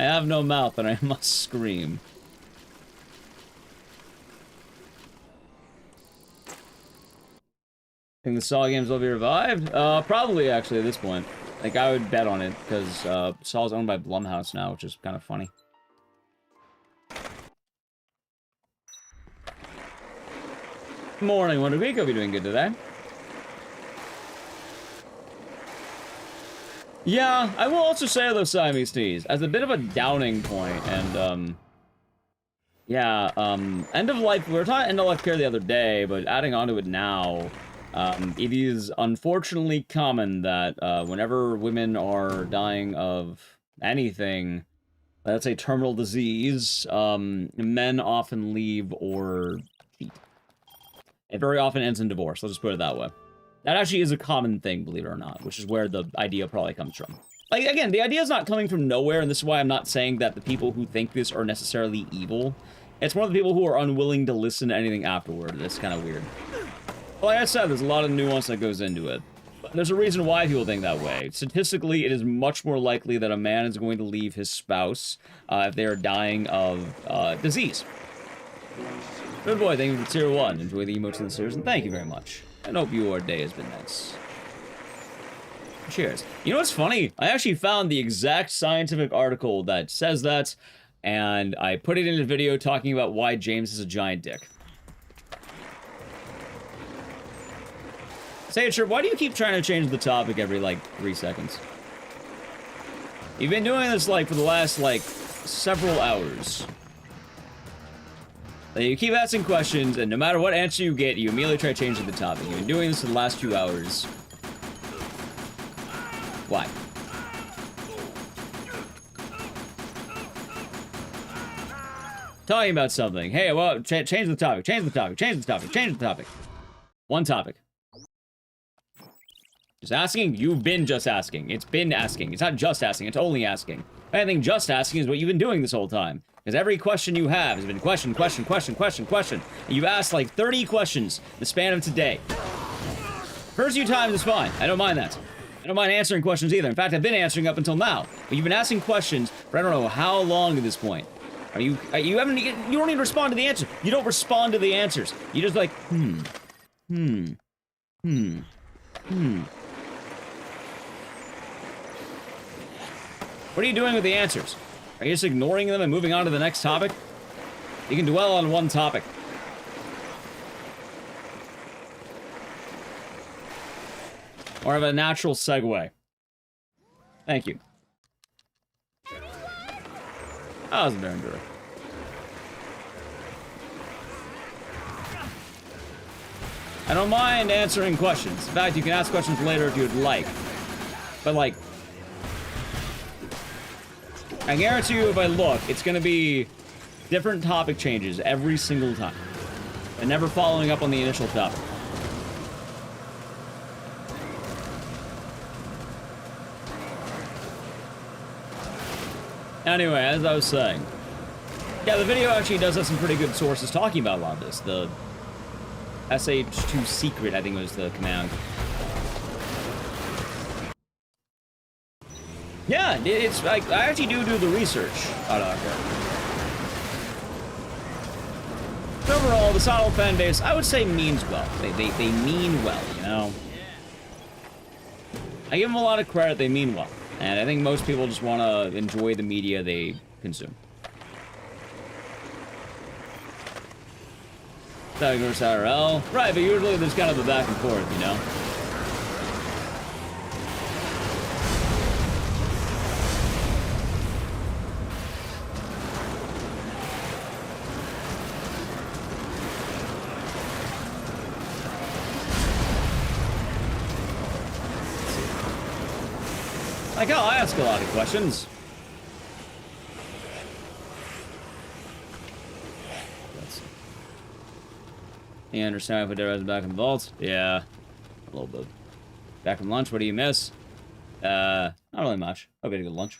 have no mouth, and I must scream. Think the Saw games will be revived? Probably, actually, at this point. Like, I would bet on it, because Saw's owned by Blumhouse now, which is kind of funny. Morning, Wonder Week. Hope you're doing good today. Yeah, I will also say, though, Siamese Teas, as a bit of a downing point, and, yeah, end of life, we were talking end of life care the other day, but adding on to it now, it is unfortunately common that, whenever women are dying of anything, let's say terminal disease, men often leave or cheat. It very often ends in divorce, let's just put it that way. That actually is a common thing, believe it or not, which is where the idea probably comes from. Like, again, the idea is not coming from nowhere, and this is why I'm not saying that the people who think this are necessarily evil. It's one of the people who are unwilling to listen to anything afterward. That's kind of weird. Like I said, there's a lot of nuance that goes into it. But there's a reason why people think that way. Statistically, it is much more likely that a man is going to leave his spouse if they are dying of disease. Good boy, thank you for tier 1. Enjoy the emotes in the series, and thank you very much. I hope your day has been nice. Cheers. You know what's funny? I actually found the exact scientific article that says that, and I put it in a video talking about why James is a giant dick. Say it, sure, why do you keep trying to change the topic every, like, 3 seconds? You've been doing this, like, for the last, like, several hours. You keep asking questions, and no matter what answer you get, you immediately try changing the topic. You've been doing this for the last 2 hours. Why? Talking about something. Hey, well, change the topic. Change the topic. Change the topic. Change the topic. One topic. Just asking? You've been just asking. It's been asking. It's not just asking. It's only asking. I think just asking is what you've been doing this whole time. Because every question you have has been question, question, question, question, question. And you've asked like 30 questions in the span of today. First few times is fine. I don't mind that. I don't mind answering questions either. In fact, I've been answering up until now. But you've been asking questions for I don't know how long at this point. You don't even respond to the answer. You don't respond to the answers. You just like, What are you doing with the answers? Are you just ignoring them and moving on to the next topic? You can dwell on one topic. Or have a natural segue. Thank you. That wasn't very good. I don't mind answering questions. In fact, you can ask questions later if you'd like. But, like, I guarantee you if I look, it's gonna be different topic changes every single time. And never following up on the initial topic. Anyway, as I was saying, yeah, the video actually does have some pretty good sources talking about a lot of this. The SH2 secret, I think was the command. Yeah, it's like, I actually do the research on But overall, the Saddle fan base, I would say means well. They mean well, you know? I give them a lot of credit, they mean well. And I think most people just want to enjoy the media they consume. Static versus IRL. Right, but usually there's kind of a back and forth, you know? Like how I ask a lot of questions. You understand if I did back in the vault? Yeah, a little bit. Back from lunch, what do you miss? Not really much. Hope you had a good lunch.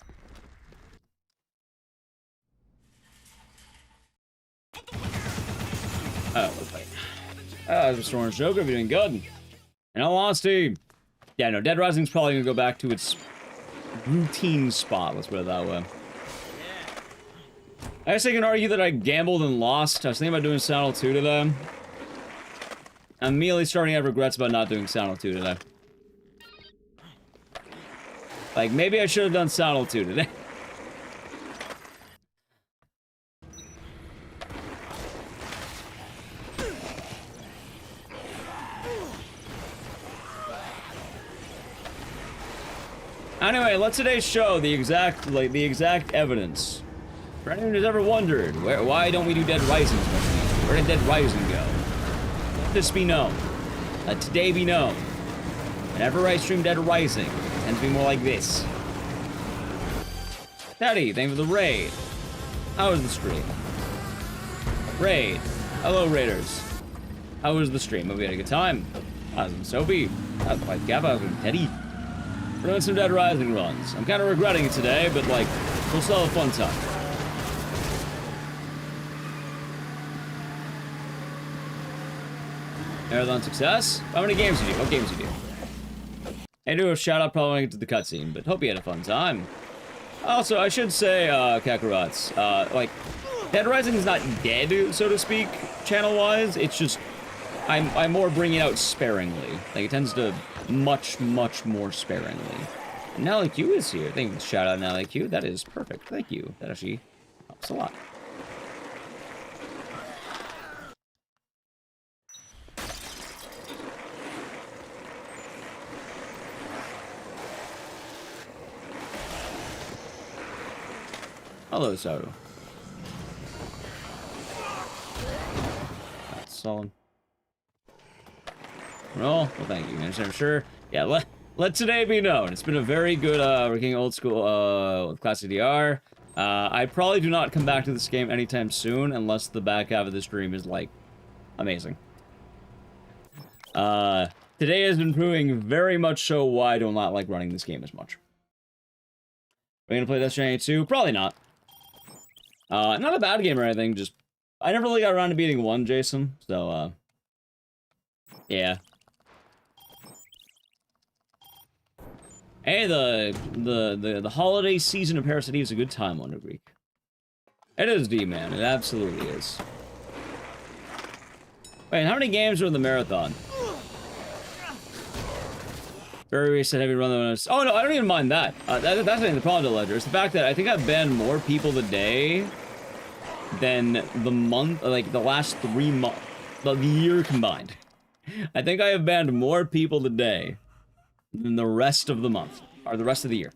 Oh, okay. Mr. Orange Joker, you're doing good. In all honesty, yeah, no, Dead Rising's probably gonna go back to its routine spot, let's put it that way. I guess I can argue that I gambled and lost. I was thinking about doing Saddle 2 today. I'm immediately starting to have regrets about not doing Saddle 2 today. Like, maybe I should have done Saddle 2 today. Anyway, let's today show the exact evidence. For anyone who's ever wondered, why don't we do Dead Rising? Where did Dead Rising go? Let this be known. Let today be known. Whenever I stream Dead Rising, it tends to be more like this. Daddy, thank you for the raid. How was the stream? Raid. Hello, Raiders. How was the stream? Hope you had a good time. I was in Soapy. I was quite Gabba. I was with Teddy. We're doing some Dead Rising runs. I'm kind of regretting it today, but, like, we'll still have a fun time. Marathon success? How many games you do? What games you do? I do a shout out probably when I get to the cutscene, but hope you had a fun time. Also, I should say, Kakarot's, like, Dead Rising is not dead, so to speak, channel-wise. It's just, I'm more bringing it out sparingly. Like, it tends to much more sparingly. And Nally Q is here. Thank you. Shout out Nally Q. That is perfect. Thank you. That actually helps a lot. Hello, Saru. That's solid. Well, thank you, man. I'm sure. Yeah, let today be known. It's been a very good, working old school, with Classic DR. I probably do not come back to this game anytime soon unless the back half of the stream is, like, amazing. Today has been proving very much so why I do not like running this game as much. Are we gonna play Death Stranding 2? Probably not. Not a bad game or anything, just... I never really got around to beating 1, Jason, so, yeah. Hey, the holiday season of Parasite is a good time, Wonder Greek. It is, D-Man. It absolutely is. Wait, how many games are in the marathon? Very said heavy run the... Oh, no, I don't even mind that. That's not even the problem, Ledger. It's the fact that I think I've banned more people today than the month, like, the last 3 months, the year combined. I think I have banned more people today than the rest of the month, or the rest of the year.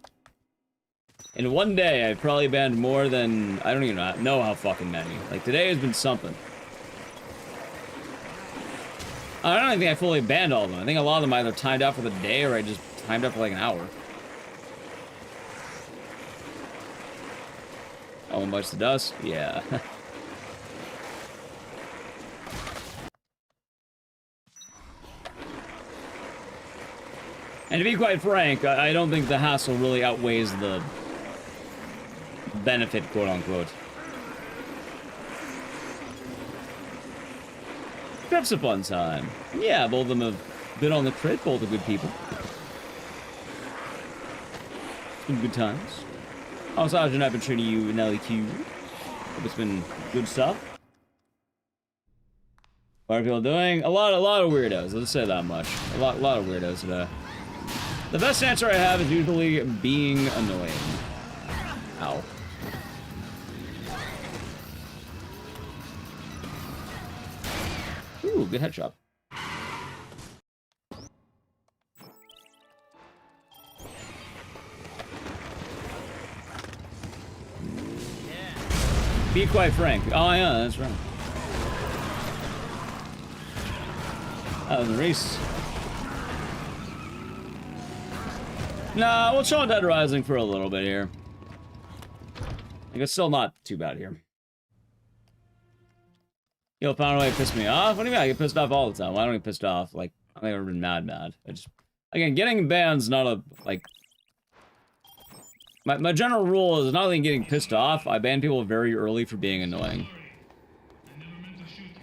In one day, I've probably banned more than... I don't even know how fucking many. Like, today has been something. I don't even think I fully banned all of them. I think a lot of them either timed out for the day or I just timed out for like an hour. Oh, one bites the dust? Yeah. And to be quite frank, I don't think the hassle really outweighs the benefit, quote-unquote. Trip's a fun time. Yeah, both of them have been on the crit, both are good people. It's been good times. Oh, Sergeant, I've been treating you Nelly Q. Hope it's been good stuff. What are people doing? A lot of weirdos, let's say that much. A lot of weirdos today. The best answer I have is usually being annoying. Ow. Ooh, good headshot. Be quite frank. Oh yeah, that's right. That was a race. Nah, we'll chill on Dead Rising for a little bit here. Like, it's still not too bad here. You'll find a way to piss me off? What do you mean? I get pissed off all the time. Why don't I get pissed off? Like, I've never been mad. I just... Again, getting banned's not a, like... My general rule is not only getting pissed off, I ban people very early for being annoying.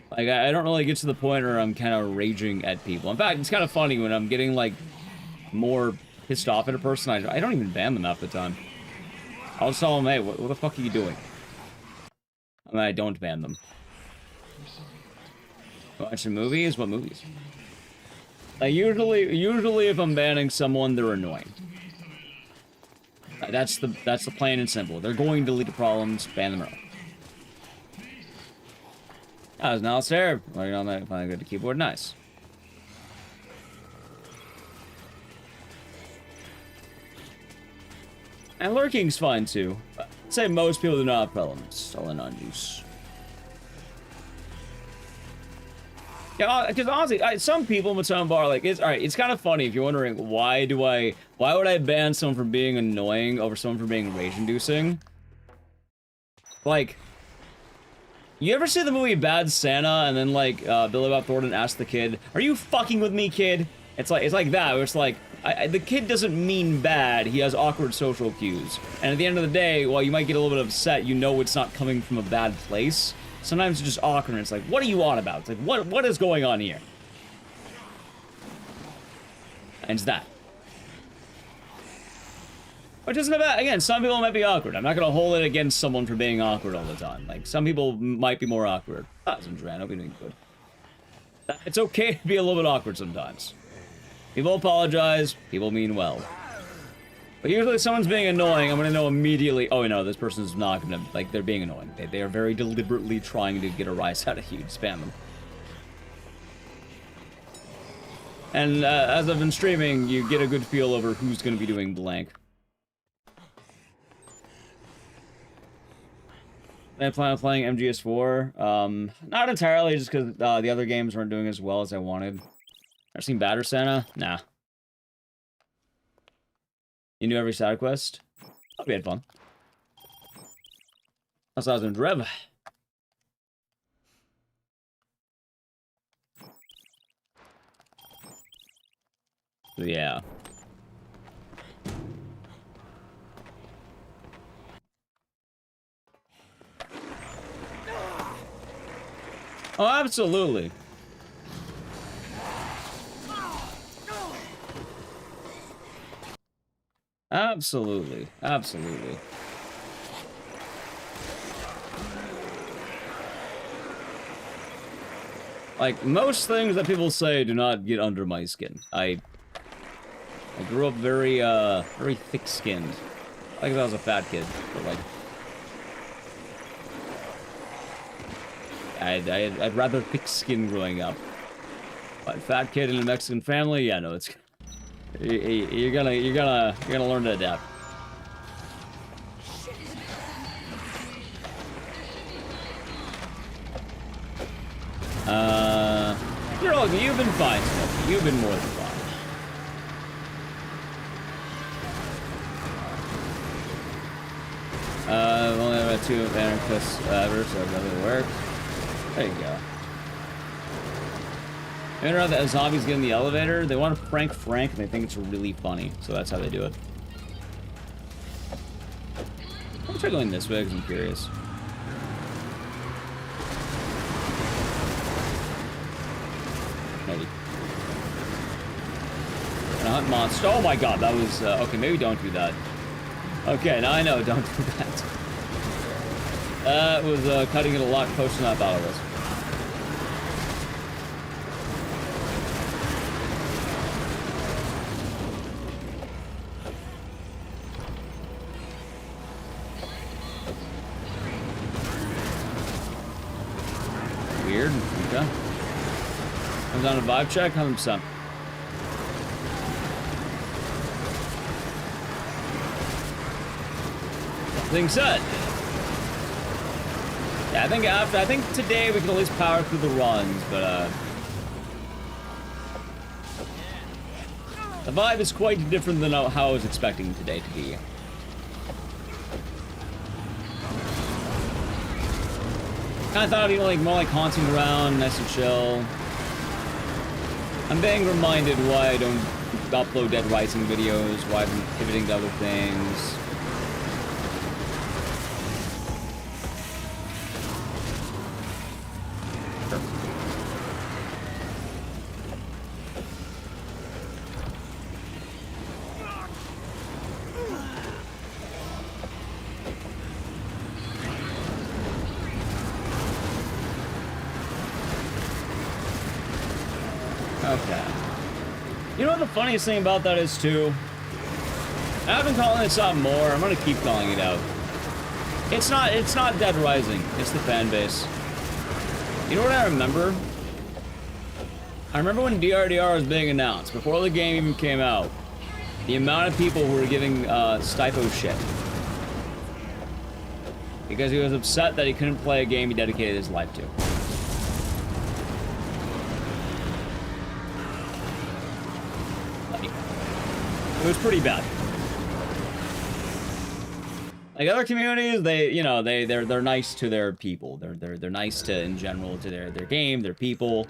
Like, I don't really get to the point where I'm kind of raging at people. In fact, it's kind of funny when I'm getting, like, more pissed off at a person, I don't even ban them half the time. I'll just tell them, hey, what the fuck are you doing? And I don't ban them. Watching movies? What movies? Like, usually if I'm banning someone, they're annoying. That's the plain and simple. They're going to lead to problems, ban them early. That was now Sarah. Learning on that, finally good to keyboard, nice. And lurking's fine too. I'd say most people do not have problems selling on juice. Yeah, because honestly, some people in Matone Bar, like, alright, it's kind of funny if you're wondering why would I ban someone from being annoying over someone from being rage-inducing? Like, you ever see the movie Bad Santa, and then, like, Billy Bob Thornton asks the kid, "Are you fucking with me, kid?" It's like that, where it's like, the kid doesn't mean bad, he has awkward social cues. And at the end of the day, while you might get a little bit upset, you know it's not coming from a bad place. Sometimes it's just awkward, and it's like, what are you on about? It's like, what is going on here? And it's that. Which isn't about, again, some people might be awkward. I'm not gonna hold it against someone for being awkward all the time. Like, some people might be more awkward. That's Andrea, I hope you're doing good. It's okay to be a little bit awkward sometimes. People apologize, people mean well. But usually if someone's being annoying, I'm gonna know immediately, oh no, this person's not gonna, like, they're being annoying. They are very deliberately trying to get a rise out of you, spam them. And as I've been streaming, you get a good feel over who's gonna be doing blank. I plan on playing MGS4. Not entirely, just because the other games weren't doing as well as I wanted. Ever seen Batter Santa? Nah. You knew every side quest? Oh, we had fun. That's what I was in Drev. Yeah. Oh, absolutely. Absolutely. Absolutely. Like, most things that people say do not get under my skin. I grew up very, very thick-skinned. Like if I was a fat kid, but like... I'd rather thick skin growing up. But fat kid in a Mexican family, yeah, no, it's... You're gonna learn to adapt. You've been fine, Smokey. You've been more than fine. I've only had 2 anecdotes ever, so it doesn't work. There you go. You know that zombies get in the elevator? They want to prank Frank, and they think it's really funny, so that's how they do it. I'm try going this way because I'm curious. Maybe. And a hunt monster. Oh my god, that was... okay, maybe don't do that. Okay, now I know, don't do that. That was cutting it a lot closer than I thought it was. Weird. Okay. Comes down to vibe check, 100%. Being said, yeah, I think today we can at least power through the runs, but the vibe is quite different than how I was expecting today to be. Kind of thought it'd be like more like haunting around, nice and chill. I'm being reminded why I don't upload Dead Rising videos, why I've been pivoting to other things. Okay. You know what the funniest thing about that is, too? I've been calling this out more. I'm gonna keep calling it out. It's not Dead Rising. It's the fan base. You know what I remember? I remember when DRDR was being announced, before the game even came out, the amount of people who were giving Stipo shit. Because he was upset that he couldn't play a game he dedicated his life to. It was pretty bad. Like other communities, they're nice to their people. They're nice to in general to their game, their people.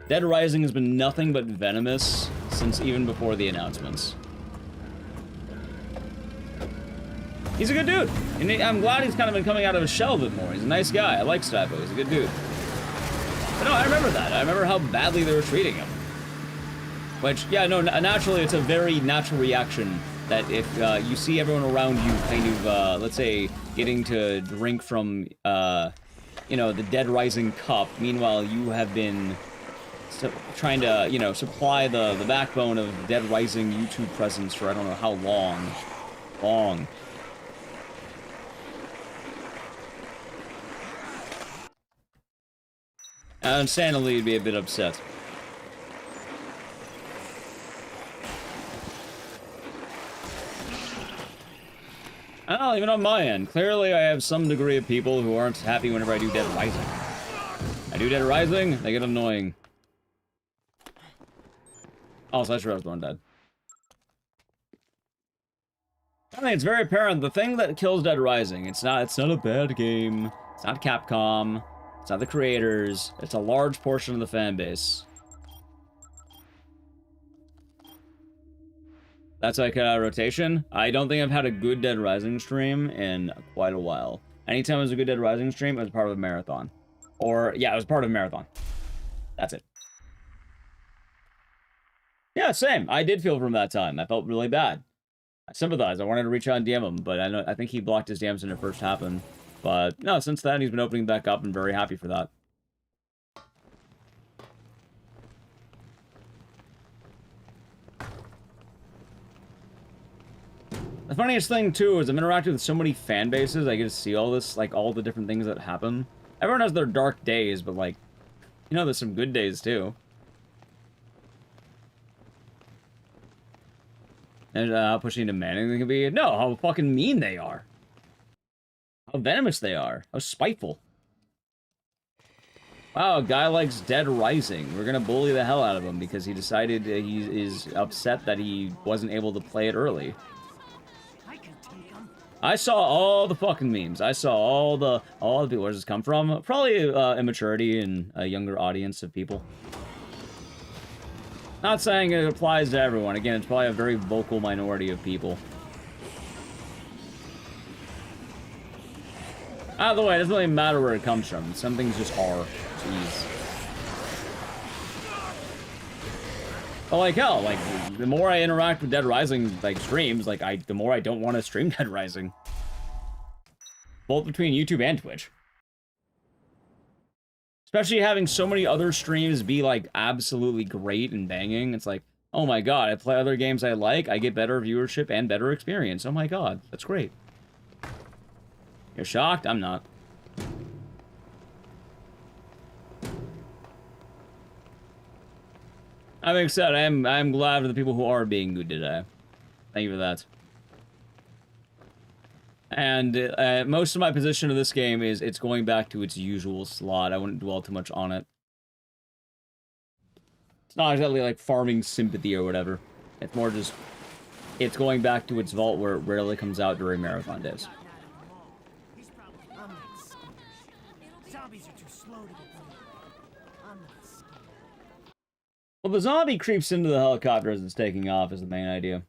Dead Rising has been nothing but venomous since even before the announcements. He's a good dude, and I'm glad he's kind of been coming out of his shell a bit more. He's a nice guy. I like Stipo. He's a good dude. But no, I remember that. I remember how badly they were treating him. Which, yeah, no, naturally, it's a very natural reaction that if you see everyone around you kind of, let's say, getting to drink from, the Dead Rising cup, meanwhile, you have been trying to, supply the backbone of Dead Rising YouTube presence for I don't know how long. Understandably, you'd be a bit upset. Oh, even on my end. Clearly, I have some degree of people who aren't happy whenever I do Dead Rising. I do Dead Rising, they get annoying. Oh, so that's sure I was going dead. I think it's very apparent the thing that kills Dead Rising, it's not a bad game. It's not Capcom. It's not the creators. It's a large portion of the fan base. That's like a rotation. I don't think I've had a good Dead Rising stream in quite a while. Anytime it was a good Dead Rising stream, it was part of a marathon. Or, yeah, it was part of a marathon. That's it. Yeah, same. I did feel from that time. I felt really bad. I sympathized. I wanted to reach out and DM him, but I think he blocked his DMs when it first happened. But, no, since then, he's been opening back up and very happy for that. The funniest thing, too, is I've interacted with so many fan bases, I get to see all this, like, all the different things that happen. Everyone has their dark days, but, like, you know, there's some good days, too. And how pushing and demanding they can be? No, how fucking mean they are. How venomous they are. How spiteful. Wow, a guy likes Dead Rising. We're gonna bully the hell out of him because he decided he is upset that he wasn't able to play it early. I saw all the fucking memes. I saw all the people. Where does this come from? Probably immaturity and a younger audience of people. Not saying it applies to everyone. Again, it's probably a very vocal minority of people. Either way, it doesn't really matter where it comes from. Some things just are. Jeez. But like hell, like the more I interact with Dead Rising like streams, like the more I don't want to stream Dead Rising. Both between YouTube and Twitch. Especially having so many other streams be like absolutely great and banging. It's like, oh my god, I play other games I like, I get better viewership and better experience. Oh my god, that's great. You're shocked? I'm not. That being said, I'm glad for the people who are being good today. Thank you for that. And most of my position of this game is it's going back to its usual slot. I wouldn't dwell too much on it. It's not exactly like farming sympathy or whatever. It's more just, it's going back to its vault where it rarely comes out during marathon days. Well, the zombie creeps into the helicopter as it's taking off is the main idea.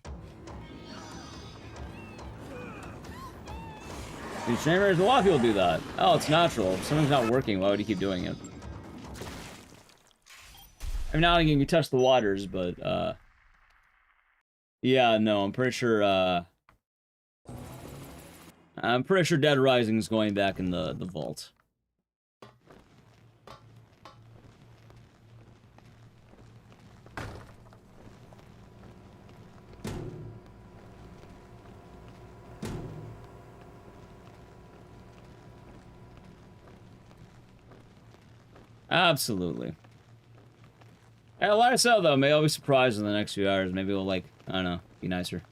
These streamers, a lot of people do that. Oh, it's natural. If something's not working, why would you keep doing it? I'm not thinking you touch the waters, but, yeah, no, I'm pretty sure, Dead Rising is going back in the vault. Absolutely. Hey, like I said, though, maybe I'll be surprised in the next few hours. Maybe we'll, like, I don't know, be nicer.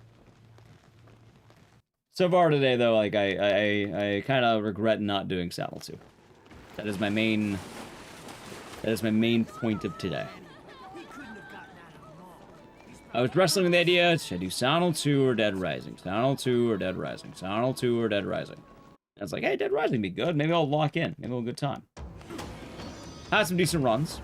So far today, though, like, I kind of regret not doing Saddle 2. That is my main point of today. I was wrestling with the idea, should I do Saddle 2 or Dead Rising? Saddle 2 or Dead Rising? Saddle 2 or Dead Rising? And I was like, hey, Dead Rising would be good. Maybe I'll lock in. Maybe we'll have a good time. Had some decent runs.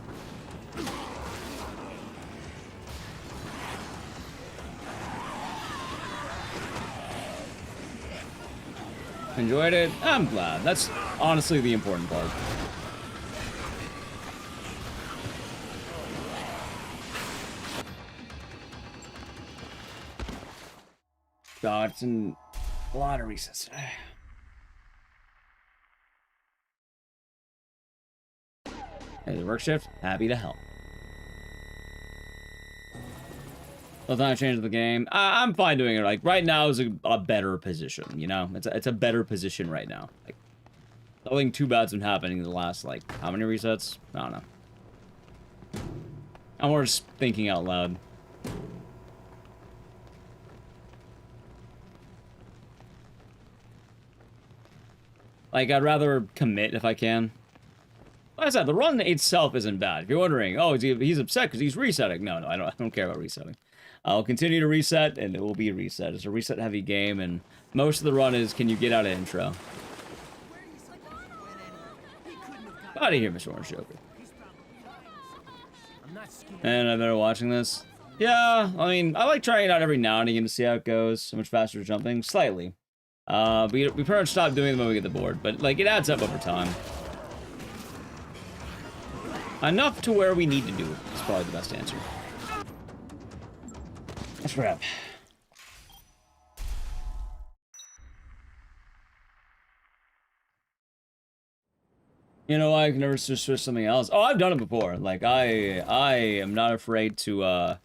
Enjoyed it? I'm glad. That's honestly the important part. God, it's in a lot of resets today. Hey, the work shift, happy to help. Well, time change the game. I'm fine doing it. Like right now is a better position. You know, it's a better position right now. Like nothing too bad's been happening in the last like how many resets? I don't know. I'm more just thinking out loud. Like I'd rather commit if I can. Like I said, the run itself isn't bad. If you're wondering, oh, he's upset because he's resetting. No, I don't care about resetting. I'll continue to reset, and it will be a reset. It's a reset-heavy game, and most of the run is, can you get out of intro? Out of here, Mr. Orange Joker. And I've been watching this. Yeah, I mean, I like trying it out every now and again to see how it goes. So much faster jumping, slightly. We pretty much stop doing them when we get the board, but like it adds up over time. Enough to where we need to do it. It's probably the best answer. Let's wrap. You know, I can never switch something else. Oh, I've done it before. Like, I am not afraid to, like,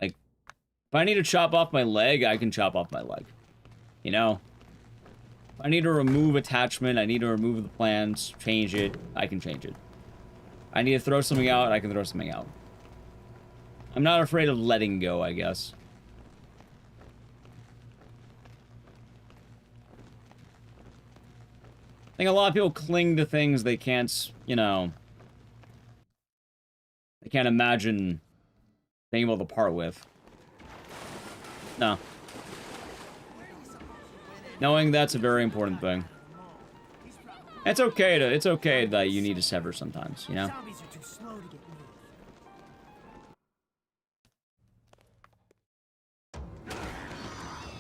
if I need to chop off my leg, I can chop off my leg. You know? If I need to remove attachment, I need to remove the plans, change it, I can change it. I need to throw something out, I can throw something out. I'm not afraid of letting go, I guess. I think a lot of people cling to things they can't, you know, they can't imagine being able to part with. No. Knowing that's a very important thing. It's okay that you need to sever sometimes, you know? Zombies are too slow to get moved.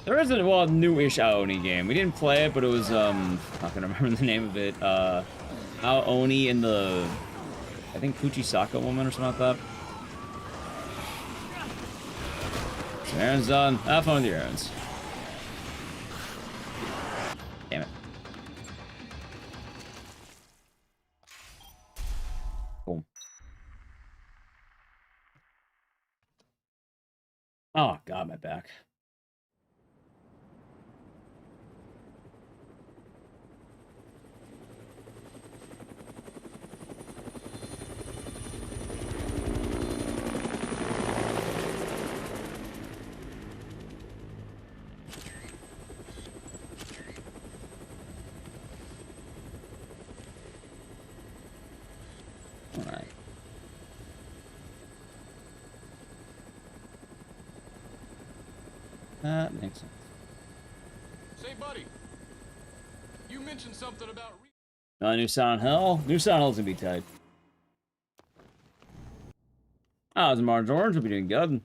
There is a, well, newish Aoni game. We didn't play it, but it was, I'm not gonna remember the name of it. Aoni and the, I think Kuchisaka woman or something like that. So errands done. Have fun with your errands. Damn it. Cool. Oh, God, my back. Alright. That makes sense. Say, buddy, you mentioned something about... New Silent Hill? New Silent Hill's gonna be tight. Oh, it's Mars Orange, we'll be doing good.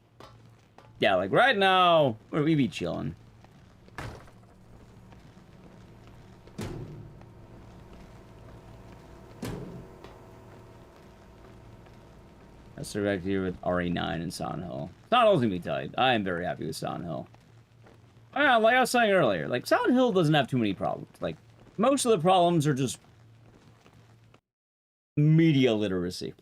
Yeah, like right now, we be chilling. Let's start back here with RE9 and Silent Hill. Silent Hill's gonna be tight. I am very happy with Silent Hill. Yeah, like I was saying earlier, like Silent Hill doesn't have too many problems. Like, most of the problems are just media literacy.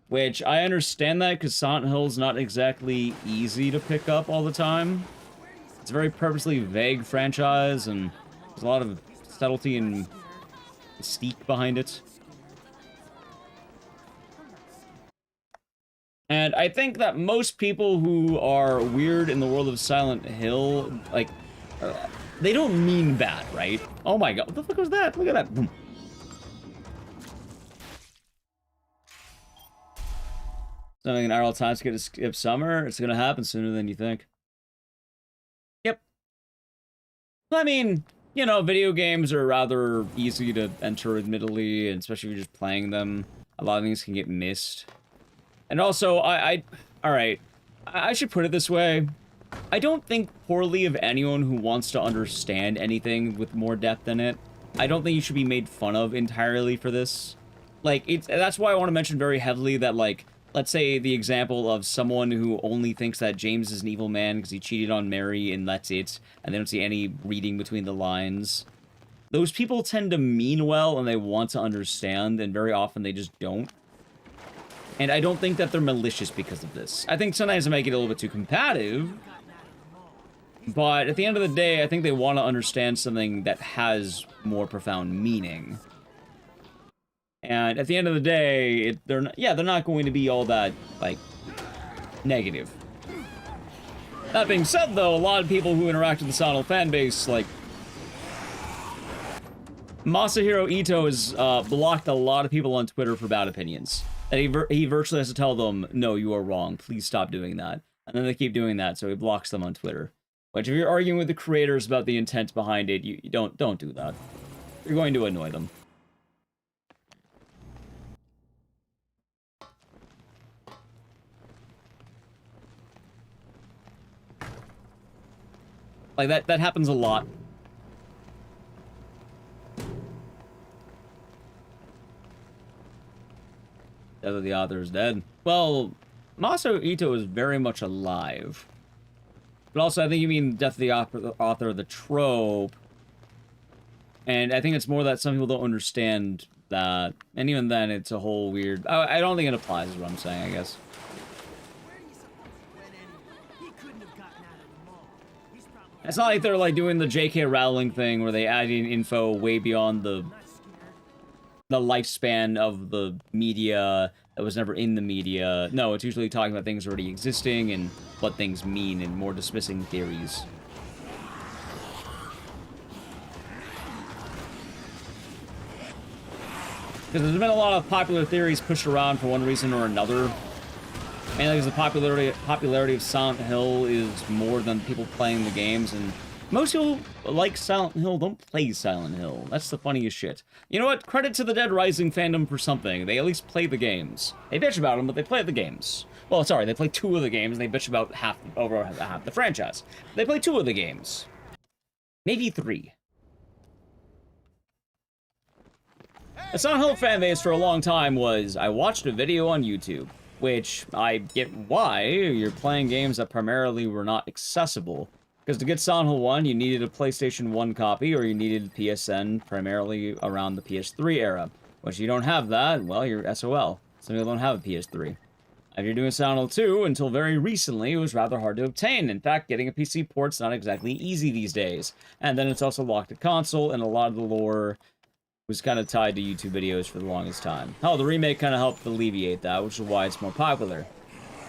Which, I understand that because Silent Hill's not exactly easy to pick up all the time. It's a very purposely vague franchise, and there's a lot of subtlety and mystique behind it. And I think that most people who are weird in the world of Silent Hill, like, they don't mean bad, right? Oh my god, what the fuck was that? Look at that. Boom. Something in RL Times get to skip summer. It's gonna happen sooner than you think. Yep. I mean, you know, video games are rather easy to enter, admittedly, and especially if you're just playing them. A lot of things can get missed. And also, alright, I should put it this way. I don't think poorly of anyone who wants to understand anything with more depth in it. I don't think you should be made fun of entirely for this. Like, that's why I want to mention very heavily that, like, let's say the example of someone who only thinks that James is an evil man because he cheated on Mary and that's it, and they don't see any reading between the lines. Those people tend to mean well and they want to understand, and very often they just don't. And I don't think that they're malicious because of this. I think sometimes they make it a little bit too combative, but at the end of the day, I think they want to understand something that has more profound meaning. And at the end of the day, they're not going to be all that, like, negative. That being said, though, a lot of people who interact with the Silent Hill fanbase, like, Masahiro Ito has blocked a lot of people on Twitter for bad opinions. And he virtually has to tell them, no, you are wrong. Please stop doing that. And then they keep doing that, so he blocks them on Twitter. Which, if you're arguing with the creators about the intent behind it, you don't do that. You're going to annoy them. Like, that happens a lot. Death of the author is dead. Well, Masaru Ito is very much alive. But also, I think you mean Death of the author, the trope. And I think it's more that some people don't understand that. And even then, it's a whole weird... I don't think it applies, is what I'm saying, I guess. It's not like they're, like, doing the J.K. Rowling thing where they add in info way beyond the lifespan of the media that was never in the media. No, it's usually talking about things already existing and what things mean and more dismissing theories. Because there's been a lot of popular theories pushed around for one reason or another. Mainly because the popularity of Silent Hill is more than people playing the games, and most people like Silent Hill don't play Silent Hill. That's the funniest shit. You know what? Credit to the Dead Rising fandom for something. They at least play the games. They bitch about them, but they play the games. Well, sorry, they play 2 of the games, and they bitch about over half the franchise. They play 2 of the games. Maybe 3. A Silent Hill fan base for a long time was, I watched a video on YouTube, which I get why. You're playing games that primarily were not accessible. Because to get Silent Hill 1, you needed a PlayStation 1 copy, or you needed PSN primarily around the PS3 era. Which you don't have that, well, you're SOL. Some people don't have a PS3. If you're doing Silent Hill 2, until very recently, it was rather hard to obtain. In fact, getting a PC port's not exactly easy these days. And then it's also locked to console, and a lot of the lore was kind of tied to YouTube videos for the longest time. Hell, the remake kind of helped alleviate that, which is why it's more popular.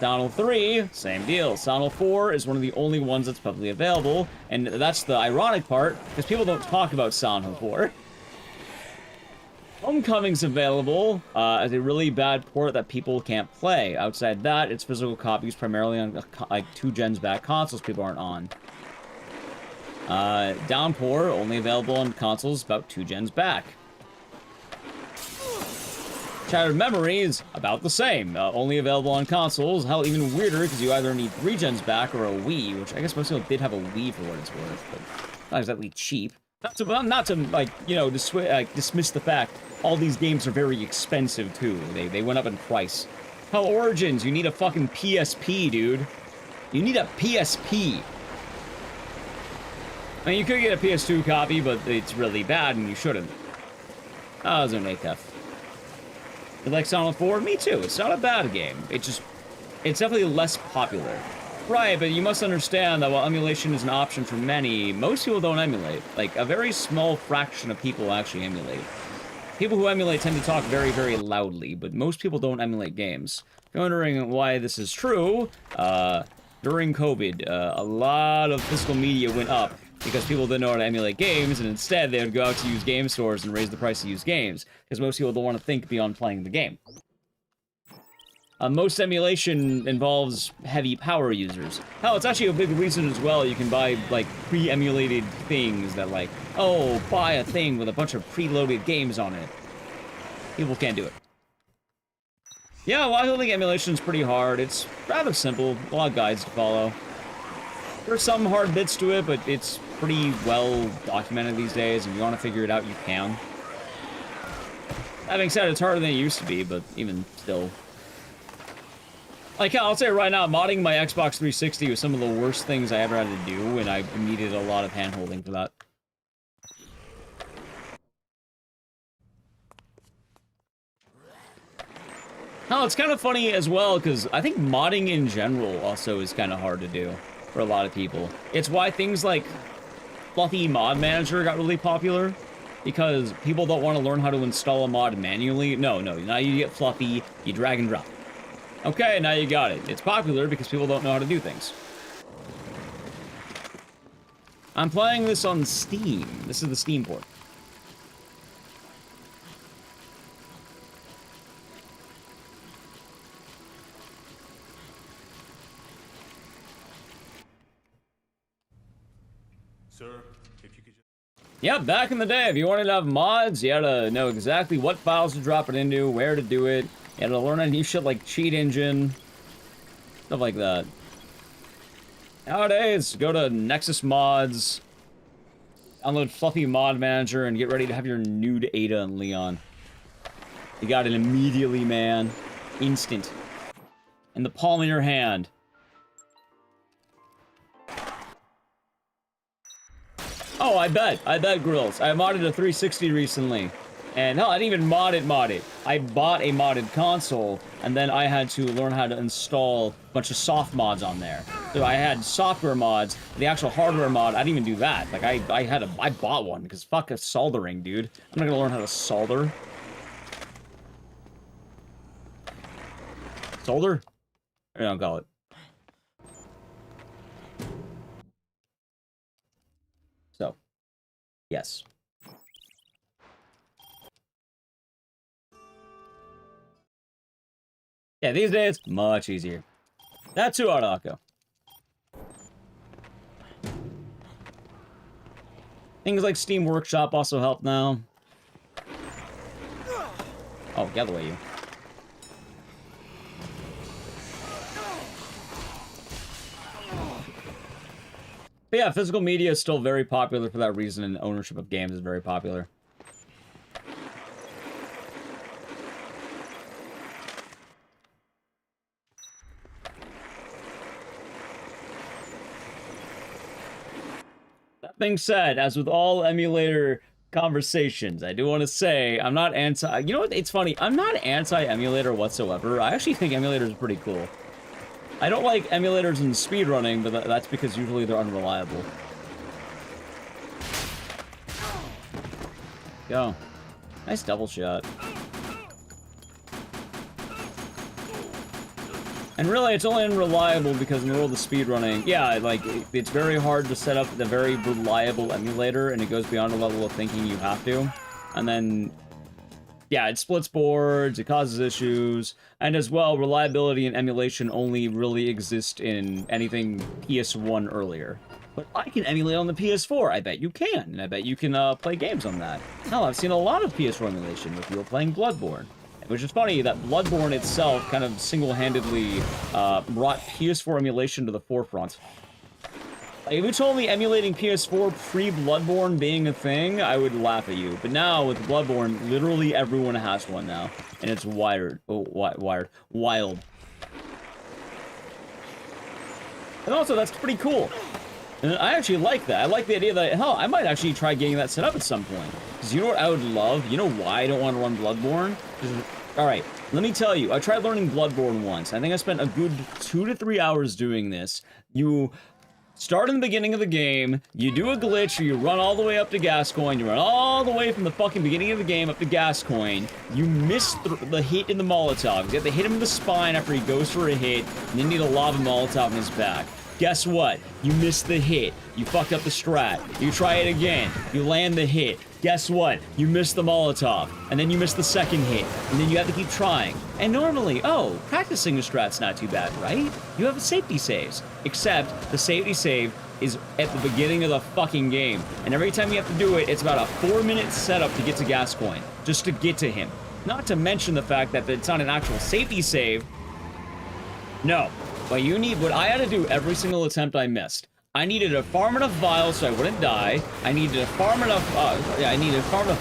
Silent Hill 3, same deal. Silent Hill 4 is one of the only ones that's publicly available, and that's the ironic part, because people don't talk about Silent Hill 4. Homecoming's available as a really bad port that people can't play. Outside that, it's physical copies primarily on like 2 gens back consoles people aren't on. Downpour, only available on consoles about 2 gens back. Shattered Memories, about the same. Only available on consoles. Hell, even weirder, because you either need 3 gens back or a Wii, which I guess most people did have a Wii for what it's worth, but not exactly cheap. Not to like, you know, dismiss the fact all these games are very expensive, too. They went up in price. Hell, Origins, you need a fucking PSP, dude. You need a PSP. I mean, you could get a PS2 copy, but it's really bad, and you shouldn't. Oh, it's an ATF. You like Silent Hill 4? Me too. It's not a bad game. It's definitely less popular. Right, but you must understand that while emulation is an option for many, most people don't emulate. Like, a very small fraction of people actually emulate. People who emulate tend to talk very, very loudly, but most people don't emulate games. If you're wondering why this is true, during COVID, a lot of physical media went up because people didn't know how to emulate games, and instead they would go out to use game stores and raise the price to use games, because most people don't want to think beyond playing the game. Most emulation involves heavy power users. Hell, it's actually a big reason as well you can buy, like, pre-emulated things that, like, oh, buy a thing with a bunch of preloaded games on it. People can't do it. Yeah, well, I don't think emulation's pretty hard. It's rather simple. A lot of guides to follow. There's some hard bits to it, but it's pretty well documented these days. If you want to figure it out, you can. That being said, it's harder than it used to be, but even still. Like, I'll say right now, modding my Xbox 360 was some of the worst things I ever had to do, and I needed a lot of hand-holding for that. Oh, it's kind of funny as well, because I think modding in general also is kind of hard to do for a lot of people. It's why things like Fluffy Mod Manager got really popular, because people don't want to learn how to install a mod manually. No, now you get Fluffy, you drag and drop. Okay, now you got it. It's popular because people don't know how to do things. I'm playing this on Steam. This is the Steam port. Yeah, back in the day, if you wanted to have mods, you had to know exactly what files to drop it into, where to do it. You had to learn a new shit like cheat engine, stuff like that. Nowadays, go to Nexus Mods, download Fluffy Mod Manager, and get ready to have your nude Ada and Leon. You got it immediately, man. Instant. In the palm of your hand. Oh, I bet, Grills. I modded a 360 recently. And no, I didn't even mod it. I bought a modded console, and then I had to learn how to install a bunch of soft mods on there. So I had software mods, the actual hardware mod, I didn't even do that. Like, I bought one, because fuck a soldering, dude. I'm not gonna learn how to solder. Solder? I don't call it. So, yes. Yeah, these days, much easier. That's too hard, Akko. Things like Steam Workshop also help now. Oh, get the way, you. But yeah, physical media is still very popular for that reason, and ownership of games is very popular. That being said, as with all emulator conversations, I do want to say I'm not anti... You know what? It's funny. I'm not anti-emulator whatsoever. I actually think emulators are pretty cool. I don't like emulators in speedrunning, but that's because usually they're unreliable. Go. Nice double shot. And really, it's only unreliable because in the world of speedrunning, yeah, like, it's very hard to set up the very reliable emulator, and it goes beyond a level of thinking you have to. And then, yeah, it splits boards, it causes issues, and as well, reliability and emulation only really exist in anything PS1 earlier. But I can emulate on the PS4, I bet you can, and I bet you can play games on that. Hell, I've seen a lot of PS4 emulation with people playing Bloodborne. Which is funny that Bloodborne itself kind of single-handedly brought PS4 emulation to the forefront. Like, if you told me emulating PS4 pre-Bloodborne being a thing, I would laugh at you. But now, with Bloodborne, literally everyone has one now. And it's wild. And also, that's pretty cool. And I actually like that. I like the idea that, hell, I might actually try getting that set up at some point. Because you know what I would love? You know why I don't want to run Bloodborne? Alright, let me tell you, I tried learning Bloodborne once. I think I spent a good 2 to 3 hours doing this. You start in the beginning of the game, you do a glitch, or you run all the way up to Gascoigne, you run all the way from the fucking beginning of the game up to Gascoigne, you miss the hit in the Molotov. You have to hit him in the spine after he goes for a hit, and then you need a lava Molotov in his back. Guess what? You missed the hit. You fucked up the strat. You try it again. You land the hit. Guess what? You missed the Molotov. And then you missed the second hit. And then you have to keep trying. And normally, oh, practicing the strat's not too bad, right? You have safety saves. Except, the safety save is at the beginning of the fucking game. And every time you have to do it, it's about a 4-minute setup to get to Gascoigne. Just to get to him. Not to mention the fact that it's not an actual safety save. No. What I had to do every single attempt I missed. I needed to farm enough vials so I wouldn't die. I needed to farm enough,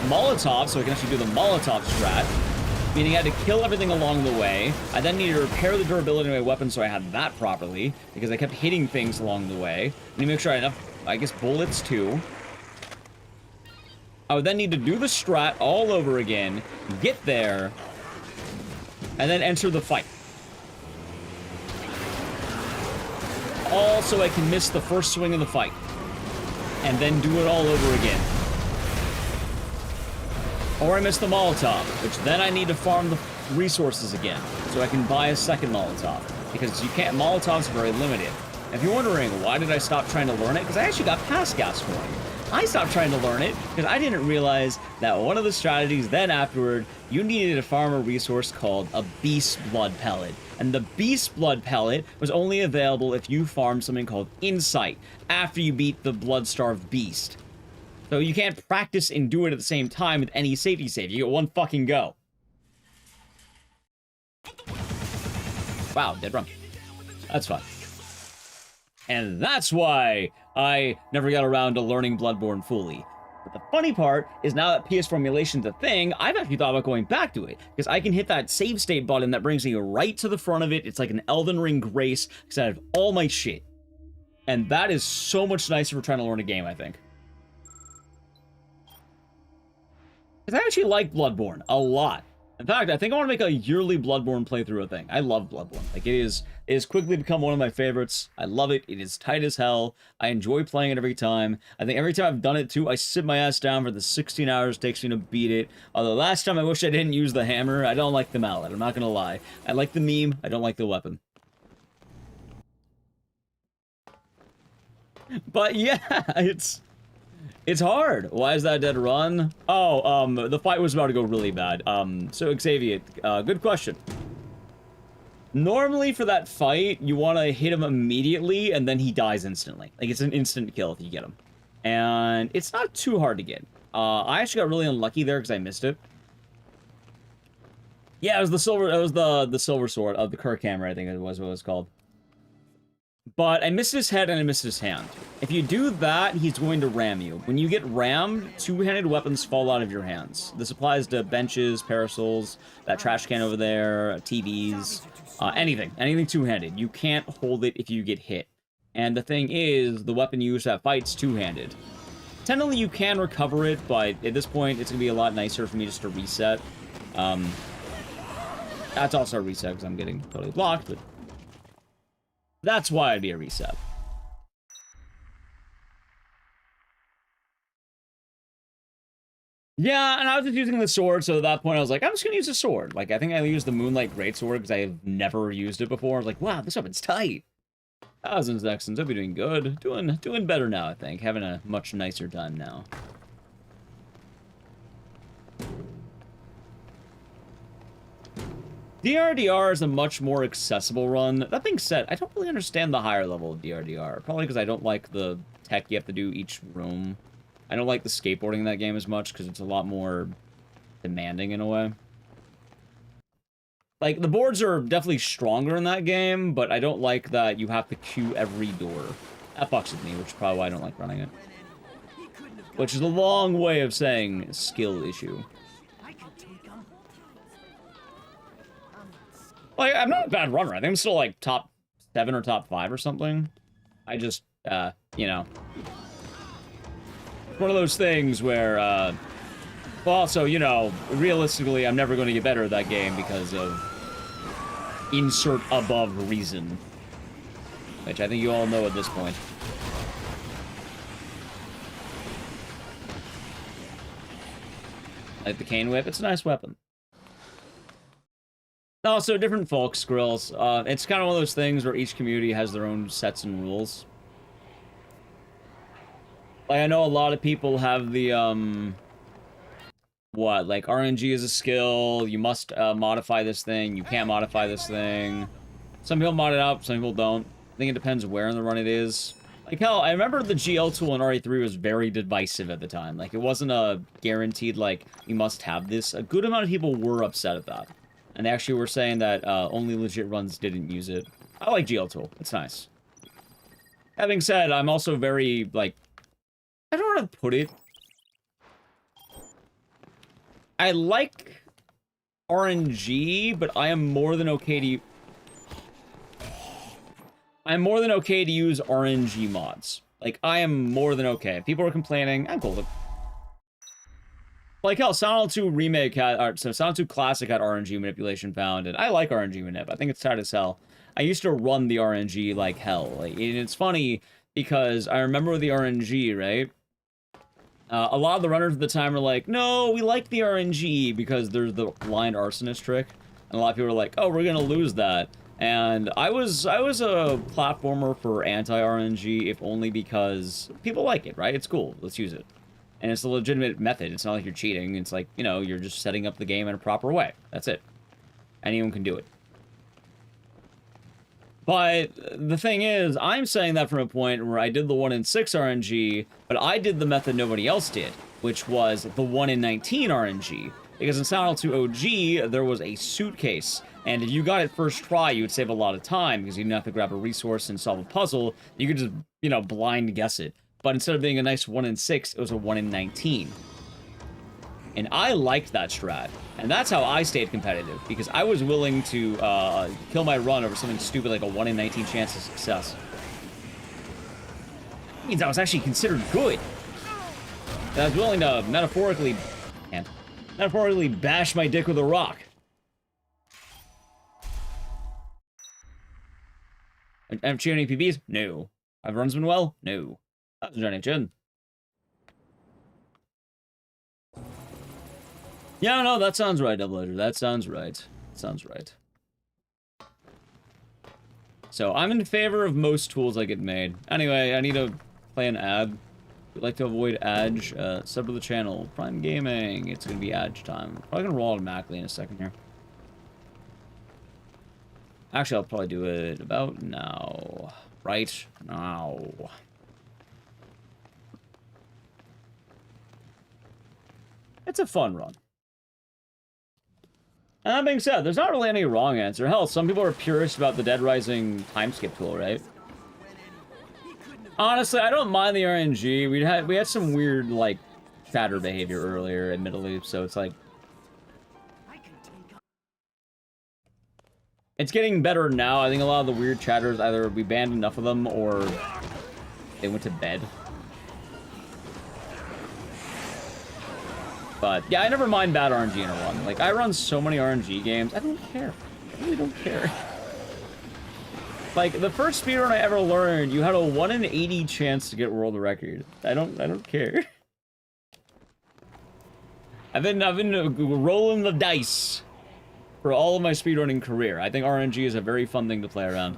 Molotovs so I can actually do the Molotov strat. Meaning I had to kill everything along the way. I then needed to repair the durability of my weapon so I had that properly, because I kept hitting things along the way. I need to make sure I had enough, I guess, bullets too. I would then need to do the strat all over again, get there, and then enter the fight. All so I can miss the first swing of the fight. And then do it all over again. Or I miss the Molotov, which then I need to farm the resources again, so I can buy a second Molotov. Because you can't, Molotovs are very limited. If you're wondering, why did I stop trying to learn it? Because I actually got past Gascoigne. I stopped trying to learn it because I didn't realize that one of the strategies then afterward, you needed to farm a resource called a Beast Blood Pellet. And the Beast Blood Pellet was only available if you farmed something called Insight after you beat the Blood-Starved Beast. So you can't practice and do it at the same time with any safety save. You get one fucking go. Wow, dead run. That's fine. And that's why I never got around to learning Bloodborne fully. But the funny part is now that PS formulation's a thing, I've actually thought about going back to it. Because I can hit that save state button that brings me right to the front of it. It's like an Elden Ring grace, because I have all my shit. And that is so much nicer for trying to learn a game, I think. Because I actually like Bloodborne a lot. In fact, I think I want to make a yearly Bloodborne playthrough a thing. I love Bloodborne. Like, it has quickly become one of my favorites. I love it. It is tight as hell. I enjoy playing it every time. I think every time I've done it, too, I sit my ass down for the 16 hours it takes me to beat it. Although last time I wish I didn't use the hammer. I don't like the mallet. I'm not going to lie. I like the meme. I don't like the weapon. But, yeah, It's hard. Why is that a dead run? Oh, the fight was about to go really bad. So Xavier, good question. Normally for that fight, you want to hit him immediately, and then he dies instantly. Like, it's an instant kill if you get him. And it's not too hard to get. I actually got really unlucky there because I missed it. Yeah, it was the silver sword of the Kirk hammer, I think it was what it was called. But I missed his head and I missed his hand. If you do that, he's going to ram you. When you get rammed, two-handed weapons fall out of your hands. This applies to benches, parasols, that trash can over there, TVs, anything. Anything two-handed. You can't hold it if you get hit. And the thing is, the weapon you use that fight's two-handed. Technically, you can recover it, but at this point, it's going to be a lot nicer for me just to reset. That's also a reset because I'm getting totally blocked, but that's why it'd be a reset. Yeah, and I was just using the sword, so at that point I was like, I'm just gonna use a sword. Like, I think I used the Moonlight Greatsword because I have never used it before. I was like, wow, this weapon's tight. Thousands Nexans, I'll be doing good. Doing better now, I think. Having a much nicer time now. DRDR is a much more accessible run. That being said, I don't really understand the higher level of DRDR. Probably because I don't like the tech you have to do each room. I don't like the skateboarding in that game as much because it's a lot more demanding in a way. Like, the boards are definitely stronger in that game, but I don't like that you have to queue every door. That fucks with me, which is probably why I don't like running it. Which is a long way of saying skill issue. Like, I'm not a bad runner. I think I'm still, like, top 7 or top 5 or something. I just, you know. One of those things where, well, also, you know, realistically, I'm never going to get better at that game because of insert above reason. Which I think you all know at this point. Like the cane whip, it's a nice weapon. Also, different folks, Grills. It's kind of one of those things where each community has their own sets and rules. Like, I know a lot of people have the, what, like, RNG is a skill, you must, modify this thing, you can't modify this thing. Some people mod it up, some people don't. I think it depends where in the run it is. Like, hell, I remember the GL tool in RE3 was very divisive at the time. Like, it wasn't a guaranteed, like, you must have this. A good amount of people were upset at that. And they actually were saying that only legit runs didn't use it. I like GL Tool. It's nice. Having said, I'm also very, like, I don't know how to put it. I like RNG, but I am more than okay to... I'm more than okay to use RNG mods. Like, I am more than okay. If people are complaining, I'm cool with it. Like, hell, Silent 2 Remake had, or, so Silent 2 Classic had RNG manipulation found, and I like RNG manip. I think it's tight as hell. I used to run the RNG like hell. Like, and it's funny, because I remember with the RNG, right? A lot of the runners at the time were like, no, we like the RNG, because there's the blind arsonist trick. And a lot of people were like, oh, we're gonna lose that. And I was a platformer for anti-RNG, if only because people like it, right? It's cool, let's use it. And it's a legitimate method. It's not like you're cheating. It's like, you know, you're just setting up the game in a proper way. That's it. Anyone can do it. But the thing is, I'm saying that from a point where I did the 1 in 6 RNG, but I did the method nobody else did, which was the 1 in 19 RNG. Because in Silent 2 OG, there was a suitcase, and if you got it first try, you would save a lot of time, because you didn't have to grab a resource and solve a puzzle. You could just, you know, blind guess it. But instead of being a nice 1 in 6, it was a 1 in 19. And I liked that strat. And that's how I stayed competitive, because I was willing to kill my run over something stupid like a 1 in 19 chance of success. It means I was actually considered good. And I was willing to metaphorically bash my dick with a rock. I've cheered any PBs? No. Have runs been well? No. That's Johnny Chin. Yeah, no, that sounds right, Double Edger. That sounds right. Sounds right. So, I'm in favor of most tools I get made. Anyway, I need to play an ad. We'd like to avoid Adge. Sub to the channel. Prime Gaming. It's gonna be Adge time. Probably gonna roll automatically in a second here. Actually, I'll probably do it about now. Right now. It's a fun run. And that being said, there's not really any wrong answer. Hell, some people are purists about the Dead Rising time skip tool, right? Honestly, I don't mind the RNG. We had some weird, like, chatter behavior earlier, admittedly, so it's like... It's getting better now. I think a lot of the weird chatters, either we banned enough of them, or they went to bed. But, yeah, I never mind bad RNG in a run. Like, I run so many RNG games, I don't care. I really don't care. Like, the first speedrun I ever learned, you had a 1 in 80 chance to get world record. I don't care. I've been rolling the dice for all of my speedrunning career. I think RNG is a very fun thing to play around.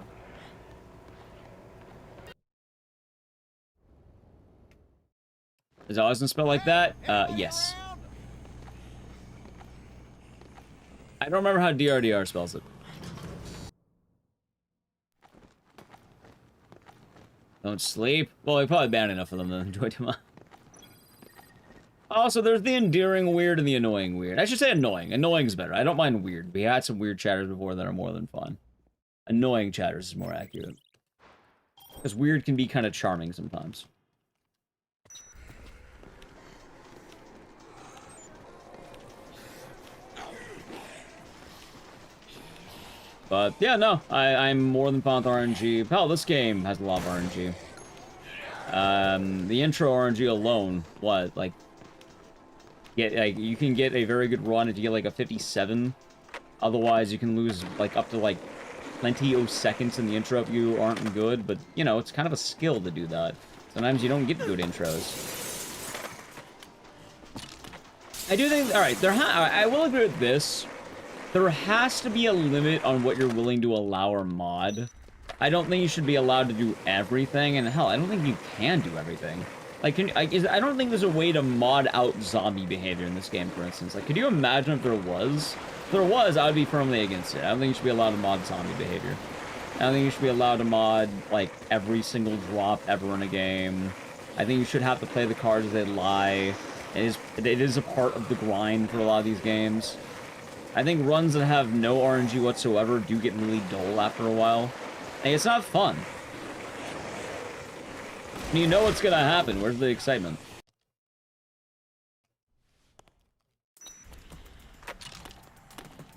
Does it always spell like that? Yes. I don't remember how DRDR spells it. Don't sleep? Well, we probably banned enough of them to enjoy too much. Also, there's the endearing weird and the annoying weird. I should say annoying. Annoying's better. I don't mind weird. We had some weird chatters before that are more than fun. Annoying chatters is more accurate. Because weird can be kind of charming sometimes. But, yeah, no, I'm more than fond with RNG. Hell, this game has a lot of RNG. The intro RNG alone, what, like, you can get a very good run if you get, like, a 57. Otherwise, you can lose, like, up to, like, plenty of seconds in the intro if you aren't good. But, you know, it's kind of a skill to do that. Sometimes you don't get good intros. I do think, alright, I will agree with this. There has to be a limit on what you're willing to allow or mod. I don't think you should be allowed to do everything, and hell, I don't think you can do everything. Like, I don't think there's a way to mod out zombie behavior in this game, for instance. Like, could you imagine if there was? If there was, I would be firmly against it. I don't think you should be allowed to mod zombie behavior. I don't think you should be allowed to mod, like, every single drop ever in a game. I think you should have to play the cards as they lie. It is a part of the grind for a lot of these games. I think runs that have no RNG whatsoever do get really dull after a while. And it's not fun. And you know what's gonna happen. Where's the excitement?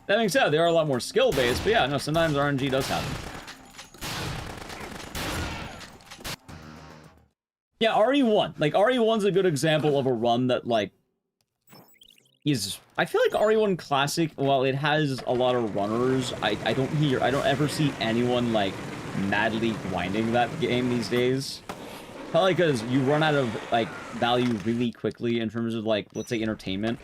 That being said, they are a lot more skill-based, but yeah, no, sometimes RNG does happen. Yeah, RE1. Like, RE1's a good example of a run that, like, I feel like RE1 Classic, while it has a lot of runners, I don't ever see anyone, like, madly grinding that game these days. Probably because you run out of, like, value really quickly in terms of, like, let's say entertainment.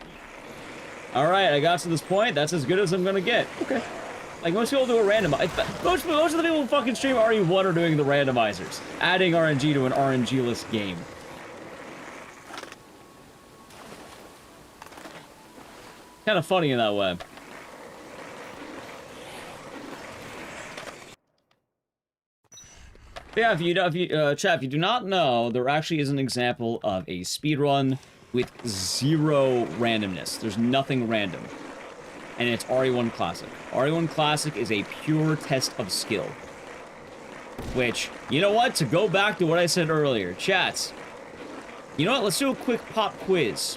Alright, I got to this point, that's as good as I'm gonna get. Okay. Like, most people do a randomizer. Most of the people who fucking stream RE1 are doing the randomizers. Adding RNG to an RNG-less game. Kind of funny in that way. But yeah, chat, if you do not know, there actually is an example of a speedrun with zero randomness. There's nothing random. And it's RE1 Classic. RE1 Classic is a pure test of skill. Which, you know what? To go back to what I said earlier, chats, you know what? Let's do a quick pop quiz.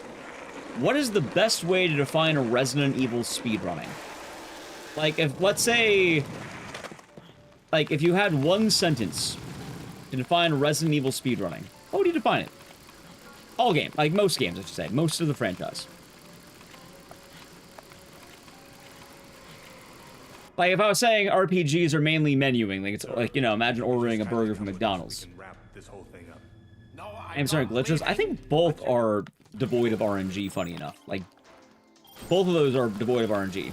What is the best way to define a Resident Evil speedrunning? Like, if, let's say, like, if you had one sentence to define Resident Evil speedrunning, how would you define it? All games, like most games, I should say. Most of the franchise. Like, if I was saying RPGs are mainly menuing, like, it's like, you know, imagine ordering a burger from McDonald's. I'm sorry, glitches. I think both are devoid of RNG, funny enough. Like, both of those are devoid of RNG.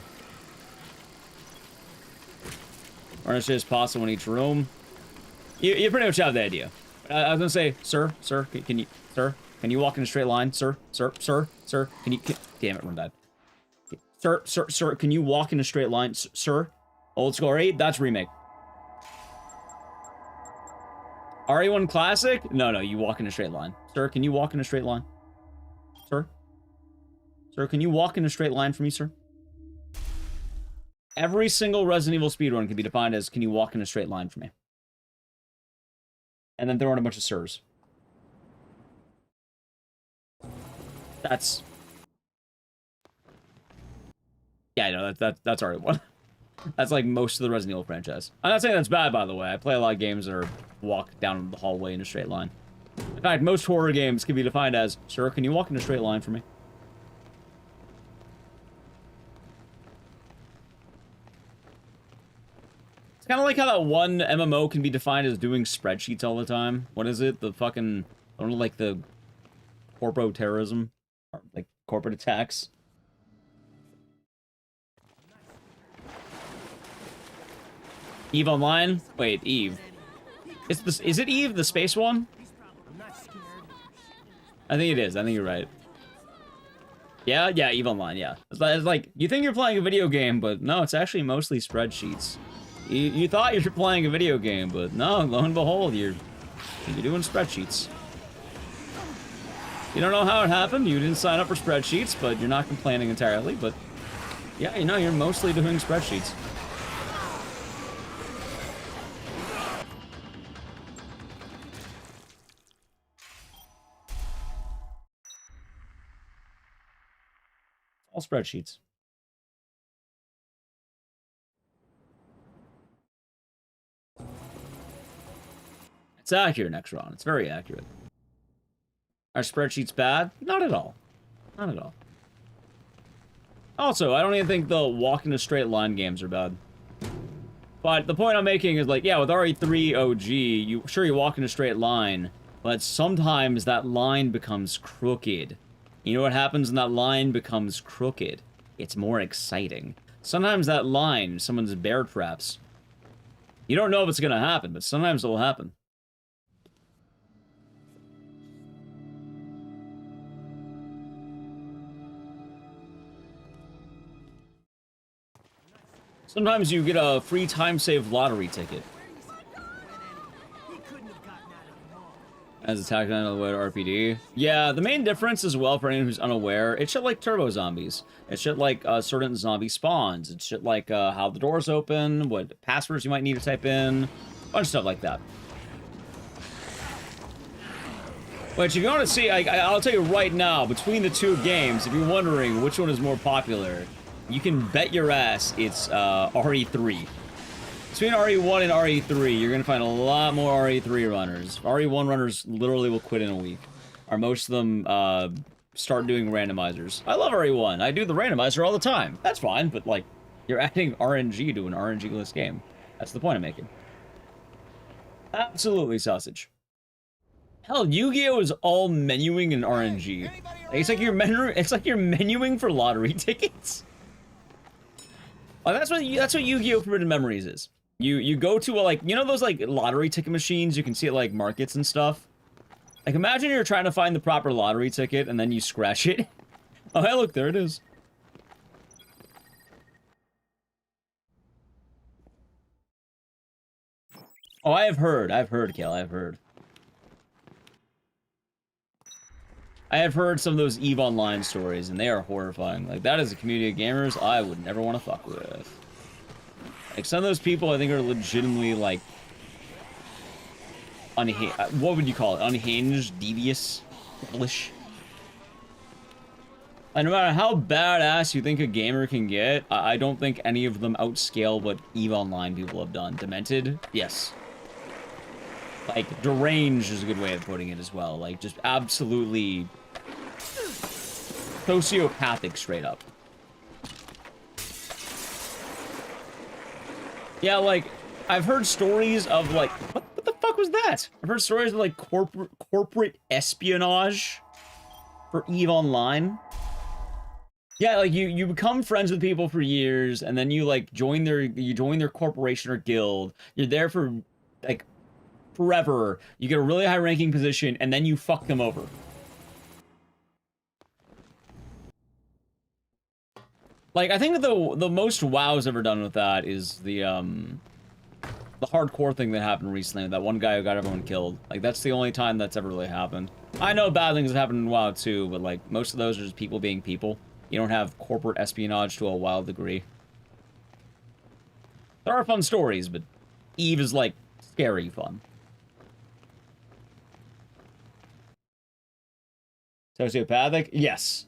Orange is pasta in each room. You pretty much have the idea. I was gonna say, sir, can you walk in a straight line? Sir, damn it, run that. Sir, can you walk in a straight line? Sir? Old School 8? That's remake. RE1 Classic? No, you walk in a straight line. Sir, can you walk in a straight line? Sir? Sir, can you walk in a straight line for me, sir? Every single Resident Evil speedrun can be defined as, can you walk in a straight line for me? And then throw in a bunch of sirs. That's... Yeah, no, that's already one. That's like most of the Resident Evil franchise. I'm not saying that's bad, by the way. I play a lot of games that are walk down the hallway in a straight line. In fact, most horror games can be defined as, sir, can you walk in a straight line for me? It's kind of like how that one MMO can be defined as doing spreadsheets all the time. What is it? The fucking, I don't know, like the corpo terrorism, or like corporate attacks. Eve Online? Wait, Eve. Is it Eve, the space one? I think it is. I think you're right. Yeah, Eve Online, yeah. It's like, you think you're playing a video game, but no, it's actually mostly spreadsheets. You thought you were playing a video game, but no, lo and behold, you're doing spreadsheets. You don't know how it happened, you didn't sign up for spreadsheets, but you're not complaining entirely, but yeah, you know, you're mostly doing spreadsheets. All spreadsheets. It's accurate, Nexron. It's very accurate. Are spreadsheets bad? Not at all. Not at all. Also, I don't even think the walk in a straight line games are bad. But the point I'm making is, like, yeah, with RE3 OG, you walk in a straight line, but sometimes that line becomes crooked. You know what happens when that line becomes crooked? It's more exciting. Sometimes that line, someone's bear traps. You don't know if it's gonna happen, but sometimes it'll happen. Sometimes you get a free time-save lottery ticket. As attacked on the way to RPD. Yeah, the main difference as well, for anyone who's unaware, it's shit like turbo zombies. It's shit like certain zombie spawns. It's shit like how the doors open, what passwords you might need to type in, a bunch of stuff like that. Which, if you want to see, I'll tell you right now, between the two games, if you're wondering which one is more popular, you can bet your ass it's RE3. Between RE1 and RE3, you're gonna find a lot more RE3 runners. RE1 runners literally will quit in a week. Or most of them start doing randomizers. I love RE1. I do the randomizer all the time. That's fine, but like, you're adding RNG to an RNG-less game. That's the point I'm making. Absolutely sausage. Hell, Yu-Gi-Oh! Is all menuing in RNG. It's like you're menuing for lottery tickets. Oh, that's what Yu-Gi-Oh! Forbidden Memories is. You go to a, like, you know those like lottery ticket machines you can see at like markets and stuff? Like, imagine you're trying to find the proper lottery ticket and then you scratch it. Oh, hey, look, there it is. Oh, I've heard, Kale, I've heard. I have heard some of those EVE Online stories, and they are horrifying. Like, that is a community of gamers I would never want to fuck with. Like, some of those people I think are legitimately, like, what would you call it? Unhinged, devious, devilish. And no matter how badass you think a gamer can get, I don't think any of them outscale what EVE Online people have done. Demented? Yes. Like, deranged is a good way of putting it as well. Like, just absolutely sociopathic straight up. Yeah, like, I've heard stories of, like, what the fuck was that? I've heard stories of, like, corporate espionage for EVE Online. Yeah, like, you become friends with people for years, and then you, like, join their corporation or guild. You're there for, like, forever. You get a really high-ranking position, and then you fuck them over. Like, I think the most WoW's ever done with that is the hardcore thing that happened recently, that one guy who got everyone killed. Like, that's the only time that's ever really happened. I know bad things have happened in WoW too, but, like, most of those are just people being people. You don't have corporate espionage to a wild degree. There are fun stories, but EVE is, like, scary fun. Sociopathic? Yes.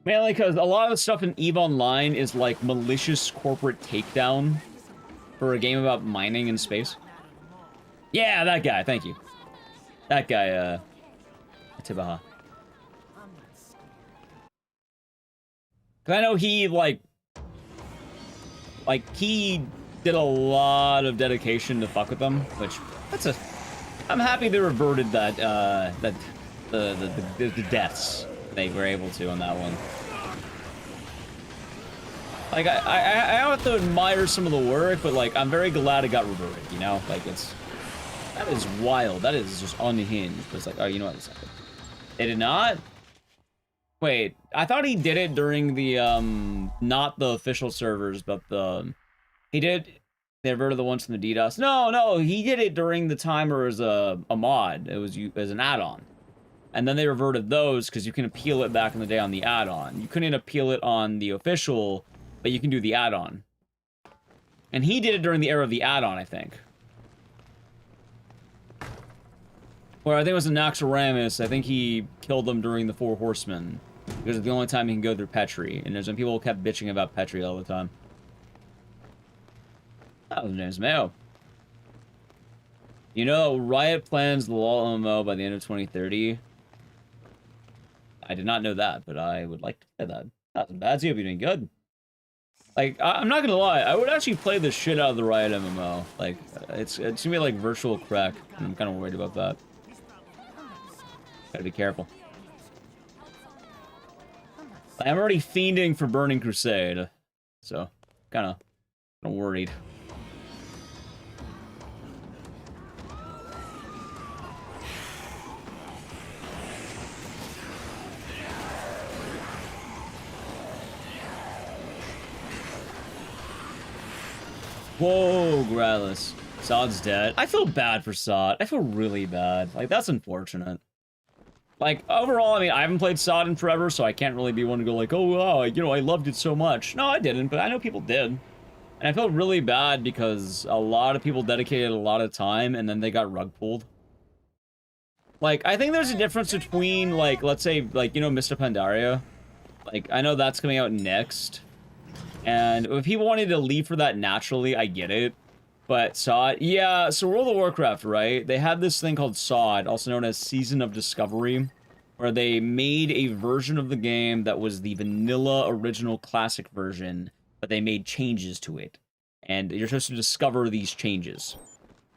Mainly because a lot of the stuff in EVE Online is, like, malicious corporate takedown for a game about mining in space. Yeah, that guy, thank you. That guy, Tibaha. Cause I know he, like, he did a lot of dedication to fuck with them, which, I'm happy they reverted that, the deaths they were able to on that one. Like, I have to admire some of the work, but, like, I'm very glad it got reverted, you know? Like, that is wild. That is just unhinged. It's like, oh, you know what? They did not? Wait, I thought he did it during the, not the official servers, but they reverted the ones from the DDoS. No, he did it during the time where it was a mod. It was as an add-on. And then they reverted those because you can appeal it back in the day on the add-on. You couldn't appeal it on the official, but you can do the add-on. And he did it during the era of the add-on, I think. Or I think it was in Naxxramas. I think he killed them during the Four Horsemen. Because it's the only time he can go through Petri. And there's when people kept bitching about Petri all the time. That was James Mayo. You know, Riot plans the LoL MMO by the end of 2030. I did not know that, but I would like to play that. Not bad. You'll be doing good. Like, I'm not gonna lie, I would actually play the shit out of the Riot MMO. Like, it's gonna be like virtual crack, and I'm kind of worried about that. Gotta be careful. I'm already fiending for Burning Crusade, so kind of worried. Whoa, Growlithe. Sod's dead. I feel bad for Sod. I feel really bad. Like, that's unfortunate. Like, overall, I mean, I haven't played Sod in forever, so I can't really be one to go like, oh, wow, you know, I loved it so much. No, I didn't, but I know people did. And I felt really bad because a lot of people dedicated a lot of time, and then they got rug pulled. Like, I think there's a difference between, like, let's say, like, you know, Mr. Pandaria? Like, I know that's coming out next. And if people wanted to leave for that naturally, I get it. But Sod, yeah, so World of Warcraft, right? They had this thing called Sod, also known as Season of Discovery, where they made a version of the game that was the vanilla original classic version, but they made changes to it. And you're supposed to discover these changes.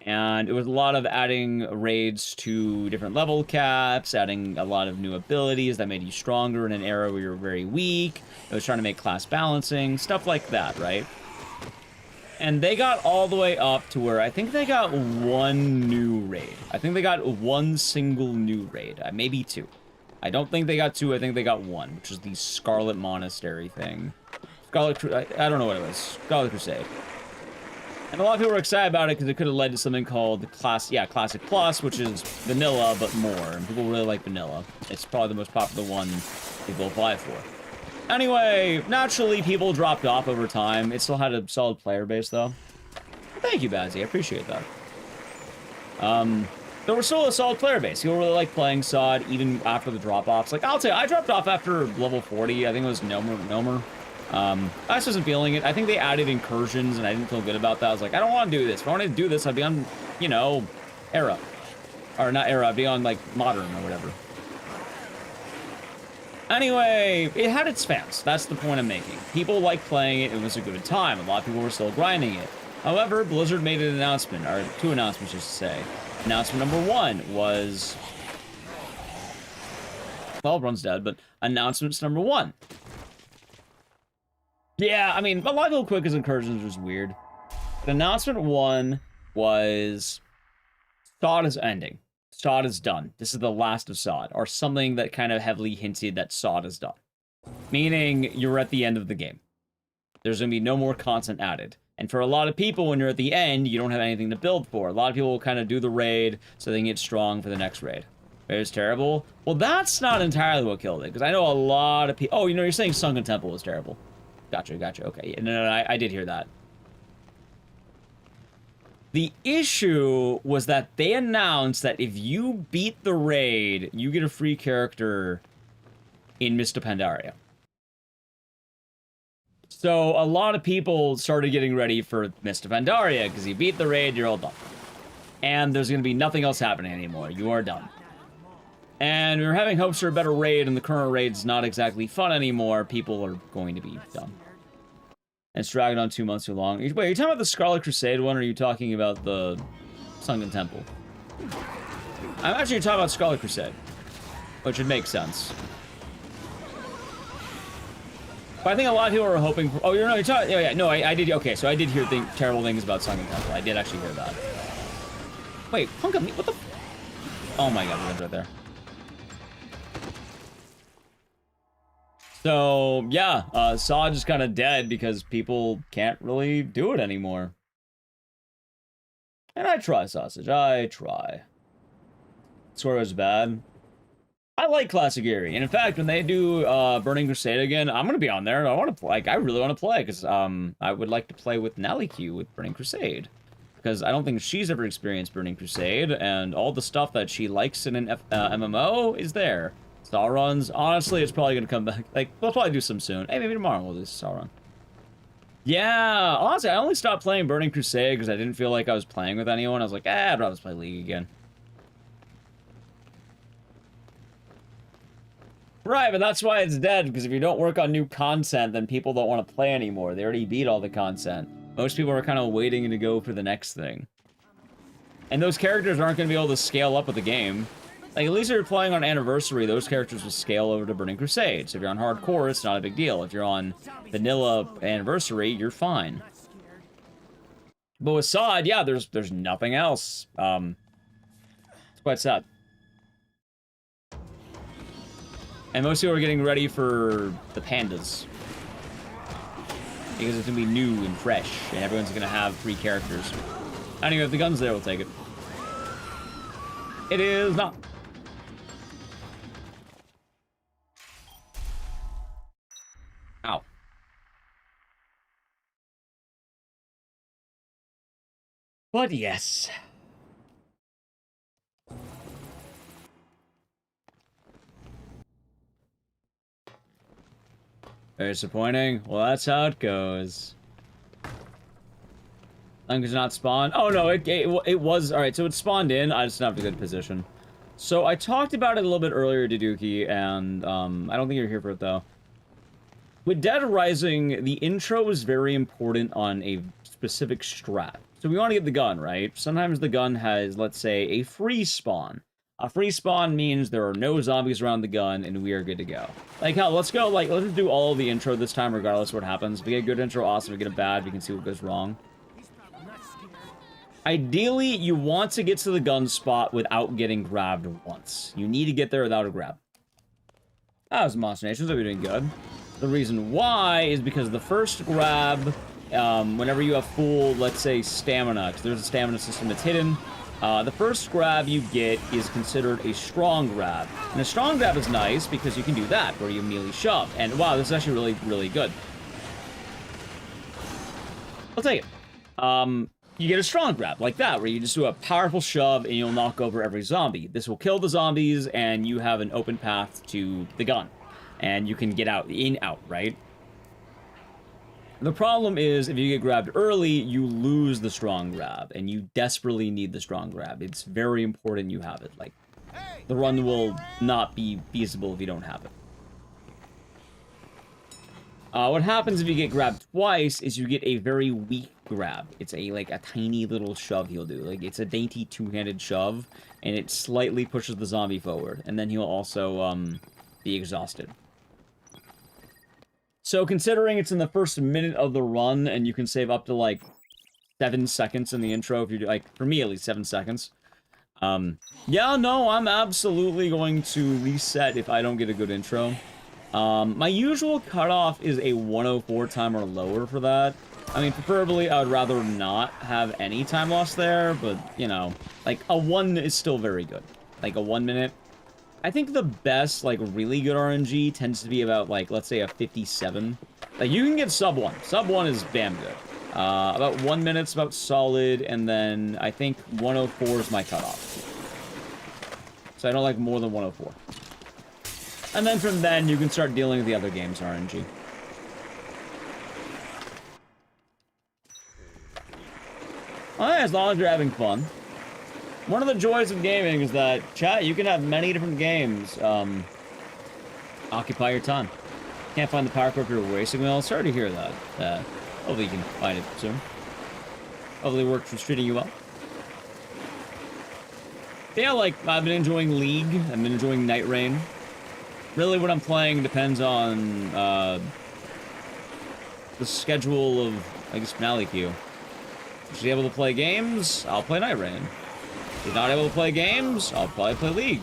And it was a lot of adding raids to different level caps, adding a lot of new abilities that made you stronger in an era where you're very weak. It was trying to make class balancing, stuff like that, right? And they got all the way up to where I think they got one new raid. I think they got one single new raid. Maybe two. I don't think they got two. I think they got one, which is the Scarlet Monastery thing. I don't know what it was. Scarlet Crusade. And a lot of people were excited about it because it could have led to something called Classic Plus, which is vanilla, but more. And people really like vanilla. It's probably the most popular one people apply for. Anyway, naturally, people dropped off over time. It still had a solid player base, though. Thank you, Bazzy. I appreciate that. There was still a solid player base. People really like playing SOD even after the drop-offs. Like, I'll tell you, I dropped off after level 40. I think it was Nomer. I just wasn't feeling it. I think they added incursions, and I didn't feel good about that. I was like, I don't want to do this. If I wanted to do this, I'd be on, you know, Era. Or not Era, I'd be on, like, Modern or whatever. Anyway, it had its fans. That's the point I'm making. People liked playing it. It was a good time. A lot of people were still grinding it. However, Blizzard made an announcement, or 2 announcements, just to say. Announcement number 1 was... Well, Run's dead, but announcements number 1. Yeah, I mean, a lot of people quit because incursions was weird. But announcement 1 was... SOD is ending. SOD is done. This is the last of SOD, or something that kind of heavily hinted that SOD is done. Meaning, you're at the end of the game. There's going to be no more content added. And for a lot of people, when you're at the end, you don't have anything to build for. A lot of people will kind of do the raid so they can get strong for the next raid. It was terrible. Well, that's not entirely what killed it, because I know a lot of people... Oh, you know, you're saying Sunken Temple was terrible. Gotcha. Okay. No, I did hear that. The issue was that they announced that if you beat the raid, you get a free character in Mist of Pandaria. So a lot of people started getting ready for Mist of Pandaria, because you beat the raid, you're all done. And there's going to be nothing else happening anymore. You are done. And we were having hopes for a better raid, and the current raid's not exactly fun anymore. People are going to be done. And it's dragged on 2 months too long. Wait, are you talking about the Scarlet Crusade one, or are you talking about the Sunken Temple? I'm actually talking about Scarlet Crusade, which would make sense. But I think a lot of people are hoping for... Oh, you're talking... Yeah, no, I did... Okay, so I did hear terrible things about Sunken Temple. I did actually hear that. Wait, Punk of me? What the... Oh my god, we're right there. So, yeah, SOD is kind of dead because people can't really do it anymore. And I try, Sausage. I try. Score was bad. I like Classic Eerie. And in fact, when they do Burning Crusade again, I'm going to be on there. I want to play. Like, I really want to play because I would like to play with Nally Q with Burning Crusade. Because I don't think she's ever experienced Burning Crusade, and all the stuff that she likes in an MMO is there. Sauron's, honestly, it's probably going to come back. Like, we'll probably do some soon. Hey, maybe tomorrow we'll do Sauron. Yeah, honestly, I only stopped playing Burning Crusade because I didn't feel like I was playing with anyone. I was like, I'd rather play League again. Right, but that's why it's dead, because if you don't work on new content, then people don't want to play anymore. They already beat all the content. Most people are kind of waiting to go for the next thing. And those characters aren't going to be able to scale up with the game. Like, at least if you're playing on Anniversary, those characters will scale over to Burning Crusade. So if you're on Hardcore, it's not a big deal. If you're on Vanilla Anniversary, you're fine. But with SOD, yeah, there's nothing else. It's quite sad. And most people are getting ready for the pandas. Because it's going to be new and fresh, and everyone's going to have 3 characters. Anyway, if the gun's there, we'll take it. It is not. Ow. But yes. Very disappointing. Well, that's how it goes. Language not spawned. Oh no, it was alright. So it spawned in. I just didn't have a good position. So I talked about it a little bit earlier, Deduki, and I don't think you're here for it though. With Dead Rising, the intro is very important on a specific strat. So we want to get the gun, right? Sometimes the gun has, let's say, a free spawn. A free spawn means there are no zombies around the gun, and we are good to go. Like, hell, let's go, like, let's just do all of the intro this time, regardless of what happens. If we get a good intro, awesome. If we get a bad, we can see what goes wrong. Ideally, you want to get to the gun spot without getting grabbed once. You need to get there without a grab. That was Monster Nations, so we're doing good. The reason why is because the first grab whenever you have full, let's say, stamina, because there's a stamina system that's hidden, the first grab you get is considered a strong grab. And a strong grab is nice because you can do that, where you melee shove. And wow, this is actually really, really good. I'll take it. You get a strong grab, like that, where you just do a powerful shove and you'll knock over every zombie. This will kill the zombies, and you have an open path to the gun. And you can get out, right? The problem is, if you get grabbed early, you lose the strong grab, and you desperately need the strong grab. It's very important you have it. Like, the run will not be feasible if you don't have it. What happens if you get grabbed twice is you get a very weak grab. It's like a tiny little shove he'll do. Like, it's a dainty two-handed shove, and it slightly pushes the zombie forward, and then he'll also, be exhausted. So, considering it's in the first minute of the run, and you can save up to, like, 7 seconds in the intro, if you do, like, for me at least, 7 seconds. Yeah, no, I'm absolutely going to reset if I don't get a good intro. My usual cutoff is a 104 time or lower for that. I mean, preferably, I would rather not have any time loss there, but, you know, like, a 1 is still very good. Like, a 1 minute. I think the best, like, really good RNG tends to be about, like, let's say a 57. Like, you can get sub 1. Sub 1 is damn good. About 1 minute's about solid, and then I think 104 is my cutoff. So I don't like more than 104. And then from then, you can start dealing with the other game's RNG. Oh, yeah, as long as you're having fun. One of the joys of gaming is that, chat, you can have many different games, occupy your time. Can't find the power cord for your racing wheel. Sorry to hear that. Hopefully you can find it soon. Hopefully work was treating you well. Yeah, like, I've been enjoying League. I've been enjoying Night Rain. Really, what I'm playing depends on, the schedule of, I guess, finale queue. If she's able to play games, I'll play Night Rain. If she's not able to play games, I'll probably play League.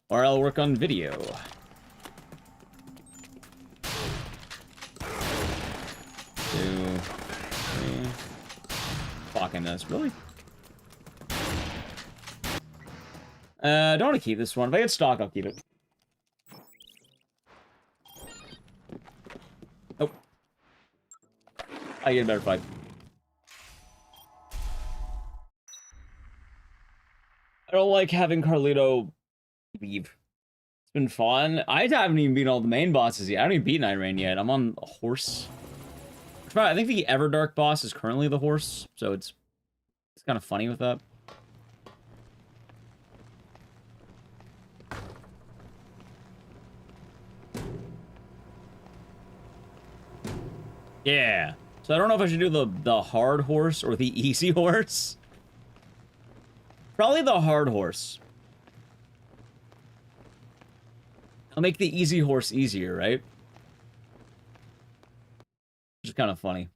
Or I'll work on video. 2, 3. Fucking this, really? Don't want to keep this one. If I get stock, I'll keep it. Nope. I get a better fight. I don't like having Carlito leave. It's been fun. I haven't even beaten all the main bosses yet. I haven't even beaten Night Rain yet. I'm on a horse. I think the Everdark boss is currently the horse, so it's kind of funny with that. Yeah. So I don't know if I should do the hard horse or the easy horse. Probably the hard horse. I'll make the easy horse easier, right? Which is kind of funny.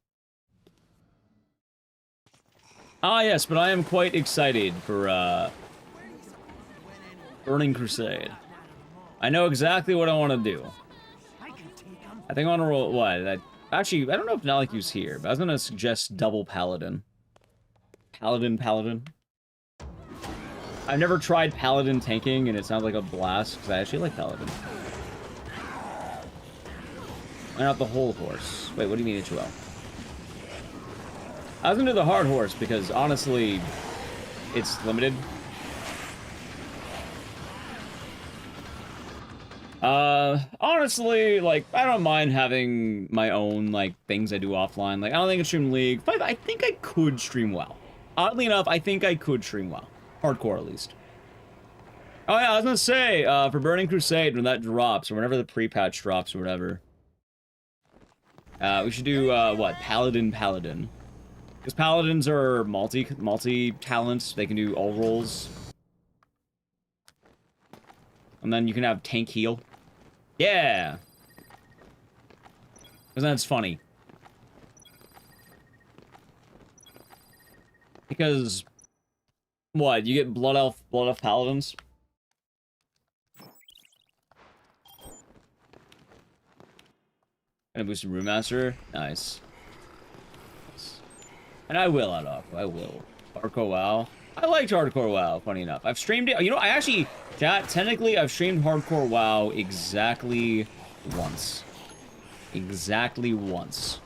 Ah, yes, but I am quite excited for, Burning Crusade. I know exactly what I want to do. I think I want to roll... What? Actually, I don't know if Naliku's here, but I was going to suggest double Paladin. Paladin. I've never tried Paladin tanking, and it sounds like a blast, because I actually like Paladin. And not the whole horse. Wait, what do you mean HOL? I was going to do the hard horse, because, honestly, it's limited. Honestly, like, I don't mind having my own, like, things I do offline. Like, I don't think I can stream League, but I think I could stream well. Oddly enough, I think I could stream well. Hardcore, at least. Oh, yeah, I was gonna say, for Burning Crusade, when that drops, or whenever the pre-patch drops, or whatever, we should do, what? Paladin. Because Paladins are multi-talents. They can do all roles. And then you can have tank heal. Yeah! Because then it's funny. Because... What? You get Blood Elf Paladins? Gonna boost some Brewmaster. Nice. And I will, Adok. I will. Hardcore WoW. I liked Hardcore WoW, funny enough. I've streamed it. You know, I actually, chat, technically, I've streamed Hardcore WoW exactly once. Exactly once.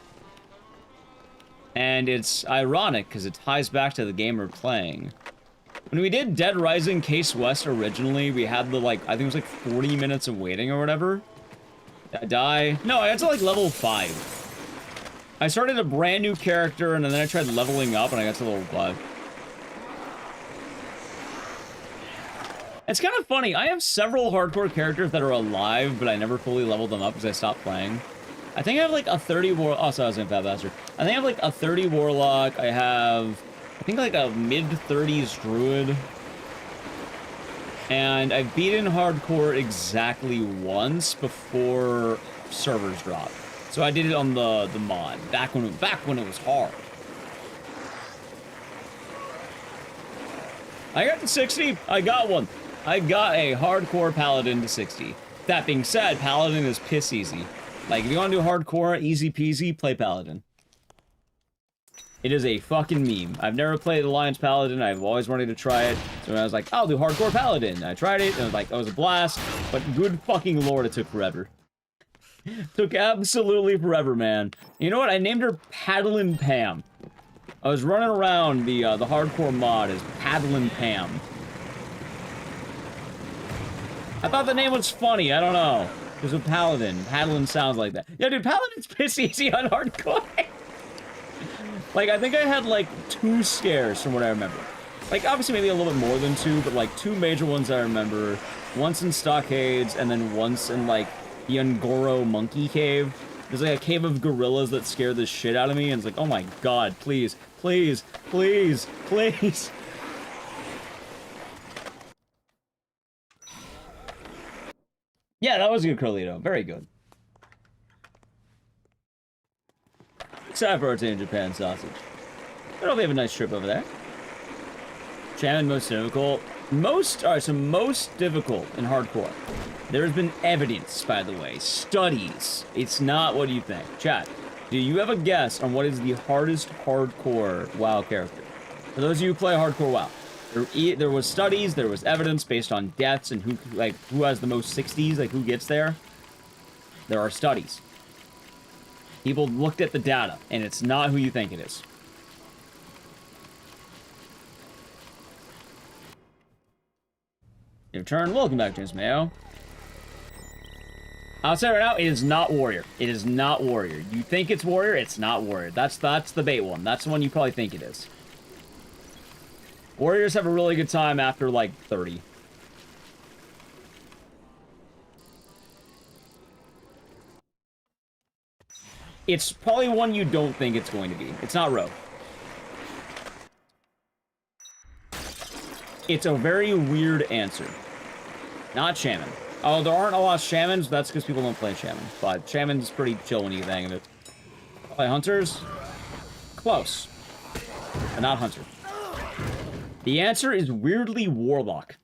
And it's ironic, because it ties back to the game we're playing. When we did Dead Rising Case West originally, we had the, like, I think it was like 40 minutes of waiting or whatever. Did I die? No, I got to, like, level 5. I started a brand new character, and then I tried leveling up, and I got to level 5. It's kind of funny. I have several hardcore characters that are alive, but I never fully leveled them up because I stopped playing. I think I have like a 30 war. Oh, sorry, I was in Fat Bastard. I think I have like a 30 warlock. I have, I think like a mid-30s druid. And I've beaten hardcore exactly once before servers dropped. So I did it on the mod back when it was hard. I got to 60. I got one. I got a hardcore paladin to 60. That being said, paladin is piss easy. Like, if you want to do hardcore, easy peasy, play paladin. It is a fucking meme. I've never played Alliance Paladin. I've always wanted to try it. So when I was like, I'll do hardcore paladin. I tried it, and I was like, it was a blast. But good fucking lord, it took forever. Took absolutely forever, man. You know what? I named her Paddlin' Pam. I was running around the hardcore mod as Paddlin' Pam. I thought the name was funny. I don't know. Because with Paladin. Paddlin' sounds like that. Yeah, dude, Paladin's piss easy on hardcore. Like, I think I had, like, 2 scares from what I remember. Like, obviously maybe a little bit more than 2, but, like, 2 major ones I remember. Once in Stockades, and then once in, like, the Ngoro Monkey Cave. There's, like, a cave of gorillas that scare the shit out of me, and it's like, oh my god, please, please, please, please. Yeah, that was a good Carlito. Very good. Except for in Japan sausage. I don't they have a nice trip over there. Shaman most difficult. Alright, so most difficult in hardcore. There's been evidence, by the way. Studies. It's not what you think. Chat, do you have a guess on what is the hardest hardcore WoW character? For those of you who play hardcore WoW. There was studies, there was evidence based on deaths and who has the most 60s, like who gets there. There are studies. People looked at the data, and it's not who you think it is. Your turn. Welcome back, James Mayo. I'll say right now, it is not Warrior. It is not Warrior. You think it's Warrior, it's not Warrior. That's the bait one. That's the one you probably think it is. Warriors have a really good time after, like, 30. It's probably one you don't think it's going to be. It's not Rogue. It's a very weird answer. Not Shaman. Oh, there aren't a lot of Shamans. That's because people don't play Shaman. But Shaman's pretty chill when you get the hang of it. Play Hunters? Close. But not Hunter. The answer is weirdly Warlock.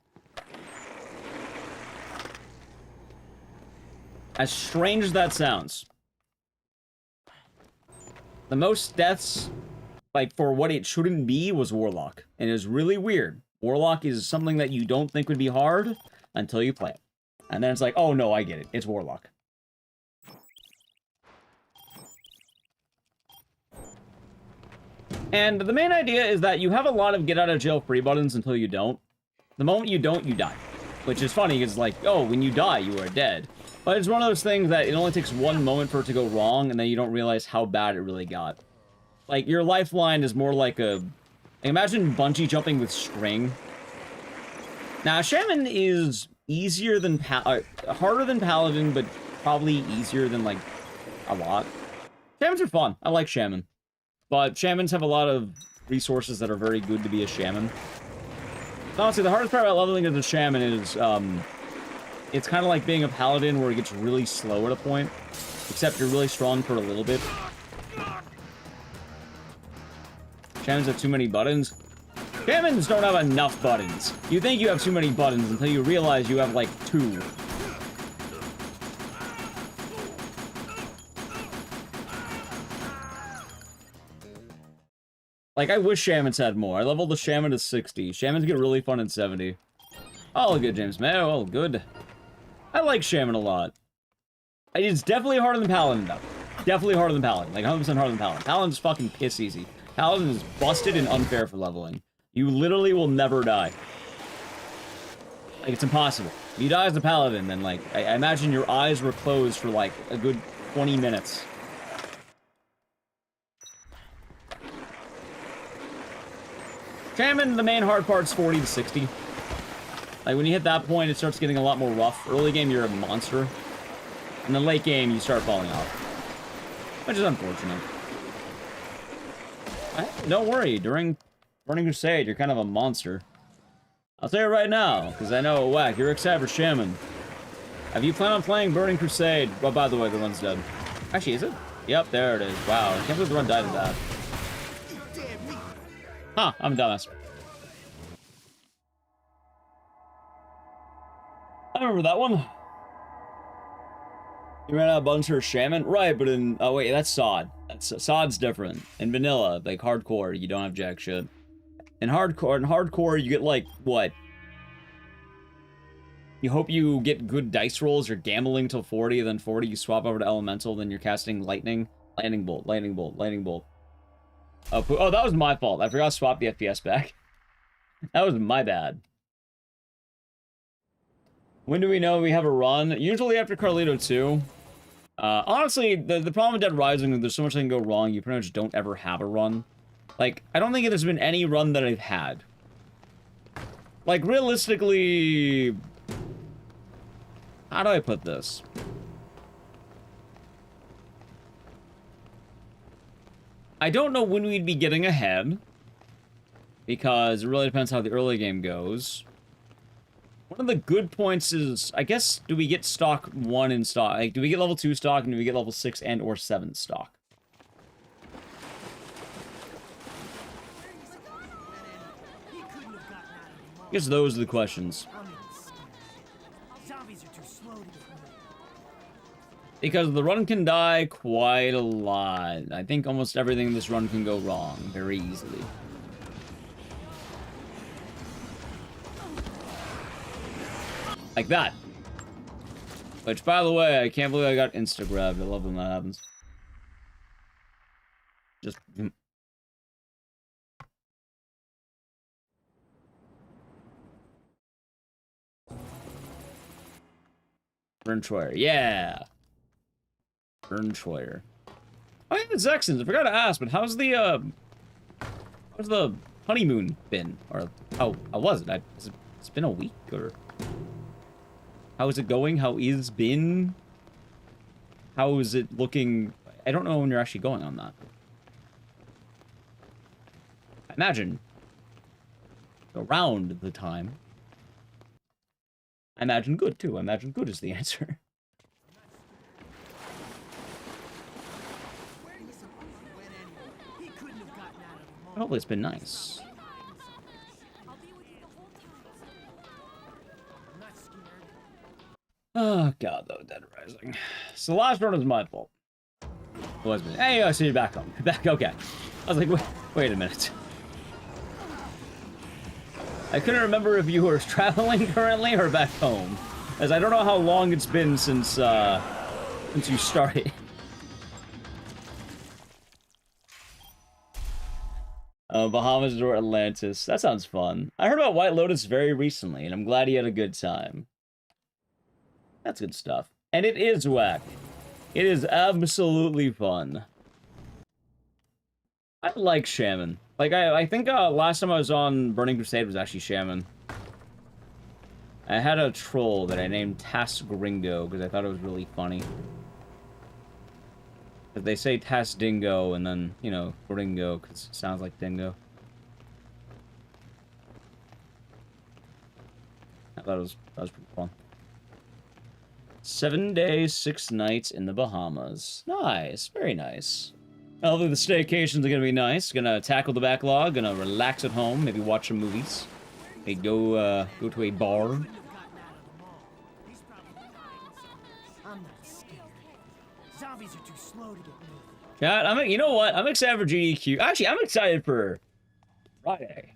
As strange as that sounds. The most deaths, like, for what it shouldn't be, was Warlock. And it was really weird. Warlock is something that you don't think would be hard until you play it. And then it's like, oh no, I get it. It's Warlock. And the main idea is that you have a lot of get-out-of-jail-free buttons until you don't. The moment you don't, you die. Which is funny, because, like, oh, when you die, you are dead. But it's one of those things that it only takes one moment for it to go wrong, and then you don't realize how bad it really got. Like, your lifeline is more like a... Imagine bungee jumping with string. Now, Shaman is easier than... harder than Paladin, but probably easier than, like, a lot. Shamans are fun. I like Shaman. But Shamans have a lot of resources that are very good to be a Shaman. Honestly, the hardest part about leveling as a Shaman is, it's kind of like being a Paladin where it gets really slow at a point. Except you're really strong for a little bit. Shamans have too many buttons. Shamans don't have enough buttons. You think you have too many buttons until you realize you have, like, 2. Like, I wish Shamans had more. I leveled the Shaman to 60. Shamans get really fun at 70. All good, James Mayo. All good. I like Shaman a lot. It's definitely harder than Paladin, though. Definitely harder than Paladin. Like, 100% harder than Paladin. Paladin's fucking piss easy. Paladin is busted and unfair for leveling. You literally will never die. Like, it's impossible. If you die as a Paladin, then, like, I imagine your eyes were closed for, like, a good 20 minutes. Shaman, the main hard part's 40 to 60. Like, when you hit that point, it starts getting a lot more rough. Early game, you're a monster. In the late game, you start falling off. Which is unfortunate. Don't worry, during Burning Crusade, you're kind of a monster. I'll tell you right now, because I know, whack, you're excited for Shaman. Have you planned on playing Burning Crusade? Well, by the way, the run's dead. Actually, is it? Yep, there it is. Wow, I can't believe the run died of that. Huh, I'm a dumbass. I remember that one. You ran out of buttons for Shaman? Right, but in... Oh, wait, that's Sod. Sod's different. In vanilla, like hardcore, you don't have jack shit. In hardcore, you get, like, what? You hope you get good dice rolls. You're gambling till 40, then 40 you swap over to Elemental, then you're casting Lightning. Lightning Bolt, Lightning Bolt, Lightning Bolt. Oh, that was my fault. I forgot to swap the FPS back. That was my bad. When do we know we have a run? Usually after Carlito 2. Honestly, the problem with Dead Rising, there's so much that can go wrong, you pretty much don't ever have a run. Like, I don't think there's been any run that I've had. Like, realistically... How do I put this? I don't know when we'd be getting ahead. Because it really depends how the early game goes. One of the good points is, I guess, do we get stock 1 in stock? Like, do we get level 2 stock, and do we get level 6 and or 7 stock? I guess those are the questions. Because the run can die quite a lot. I think almost everything in this run can go wrong very easily. Like that. Which, by the way, I can't believe I got insta-grabbed. I love when that happens. Just... Burnchoyer. Yeah! Burnchoyer. Oh, yeah, it's Zexons. I forgot to ask, but how's the honeymoon been? Or how was it? It's been a week, or... How is it going? How is been? How is it looking? I don't know when you're actually going on that. I imagine around the time. I imagine good, too. I imagine good is the answer. Hopefully it's been nice. Oh, God, though, Dead Rising. So the last run was my fault. It was me. Hey, I see you back home. Back, okay. I was like, wait a minute. I couldn't remember if you were traveling currently or back home. As I don't know how long it's been since you started. Bahamas or Atlantis. That sounds fun. I heard about White Lotus very recently, and I'm glad he had a good time. That's good stuff. And it is whack. It is absolutely fun. I like Shaman. Like, I think last time I was on Burning Crusade was actually Shaman. I had a troll that I named Tas Gringo because I thought it was really funny. But they say Tas Dingo and then, you know, Gringo because it sounds like dingo. I thought that was pretty fun. 7 days, 6 nights in the Bahamas. Nice, very nice. Hopefully the staycations are gonna be nice. Gonna tackle the backlog, gonna relax at home, maybe watch some movies. Maybe go to a bar. Zombies are too slow to get moving. Yeah, you know what? I'm excited for GDQ. Actually, I'm excited for Friday.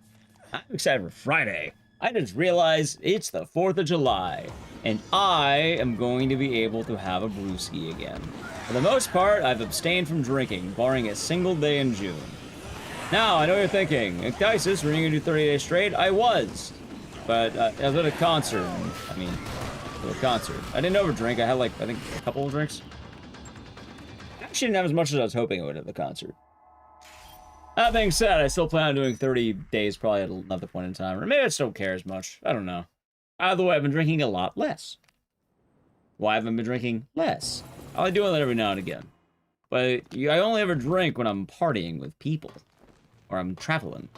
I'm excited for Friday. I just realized it's the 4th of July, and I am going to be able to have a brewski again. For the most part, I've abstained from drinking, barring a single day in June. Now, I know you're thinking, Ecdycis, were you going to do 30 days straight? I was. But I was at a concert. I mean, at a concert. I didn't overdrink. I had, like, I think a couple of drinks. I actually didn't have as much as I was hoping I would at the concert. That being said, I still plan on doing 30 days probably at another point in time. Or maybe I just don't care as much. I don't know. Either way, I've been drinking a lot less. Why haven't I been drinking less? I like doing that every now and again. But I only ever drink when I'm partying with people. Or I'm traveling.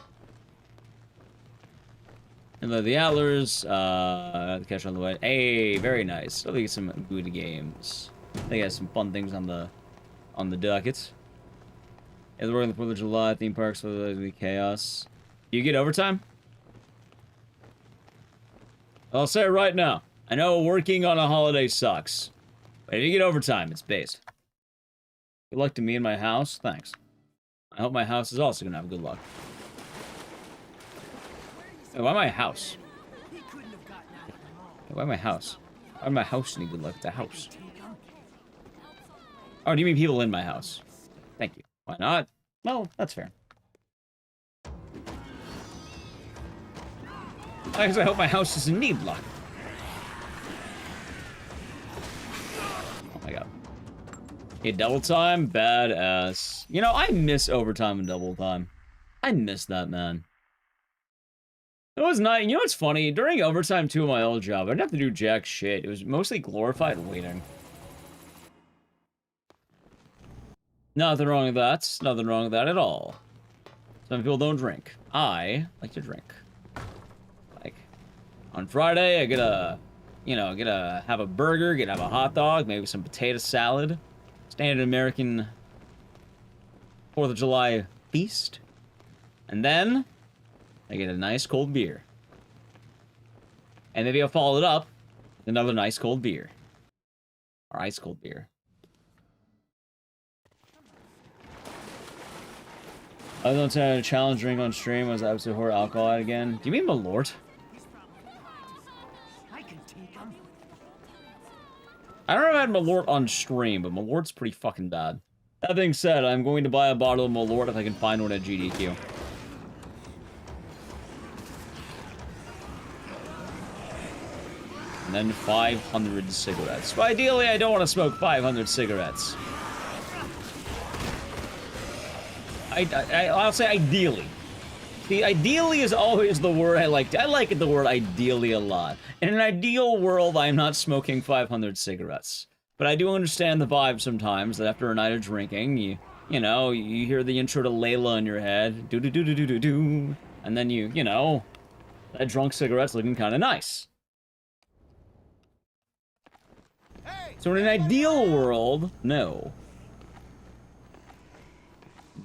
And the Attlers, catch on the way. Hey, very nice. I'll get some good games. They got some fun things on the docket. It's working the 4th of July, theme parks for the chaos. You get overtime? I'll say it right now. I know working on a holiday sucks. But if you get overtime, it's based. Good luck to me and my house. Thanks. I hope my house is also gonna have good luck. Hey, why my house? Hey, why my house? Why my house need good luck? It's a house. Oh, do you mean people in my house? Thank you. Why not? Well, that's fair. I guess I hope my house doesn't need luck. Oh my god. Okay, double time, badass. You know, I miss overtime and double time. I miss that, man. It was nice. You know what's funny? During overtime, too, at my old job, I didn't have to do jack shit. It was mostly glorified waiting. Nothing wrong with that. Nothing wrong with that at all. Some people don't drink. I like to drink. Like, on Friday, I get a, you know, have a burger, have a hot dog, maybe some potato salad. Standard American 4th of July feast. And then, I get a nice cold beer. And maybe I'll follow it up with another nice cold beer. Or ice cold beer. I was on a challenge drink on stream. Was absolute horror alcohol again. Do you mean Malort? I don't know if I had Malort on stream, but Malort's pretty fucking bad. That being said, I'm going to buy a bottle of Malort if I can find one at GDQ. And then 500 cigarettes. But ideally, I don't want to smoke 500 cigarettes. I'll say ideally. See, ideally is always the word I like. I like the word ideally a lot. In an ideal world, I'm not smoking 500 cigarettes. But I do understand the vibe sometimes, that after a night of drinking, you know, you hear the intro to Layla in your head. Do-do-do-do-do-do-do. And then you know, that drunk cigarette's looking kind of nice. So in an ideal world, no.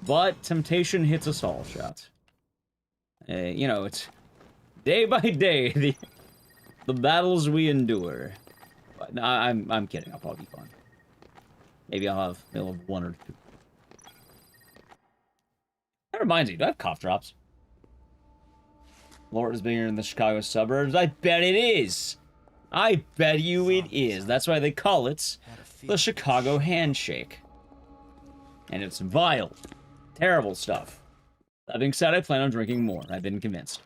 But temptation hits us all, Shot. You know, it's day by day, the battles we endure. But no, I'm kidding. I'll probably be fine. Maybe I'll have one or two. That reminds me, do I have cough drops? Lord is bigger in the Chicago suburbs. I bet it is. I bet you it is. That's why they call it the Chicago handshake. And it's vile. Terrible stuff. That being said, I plan on drinking more. I've been convinced.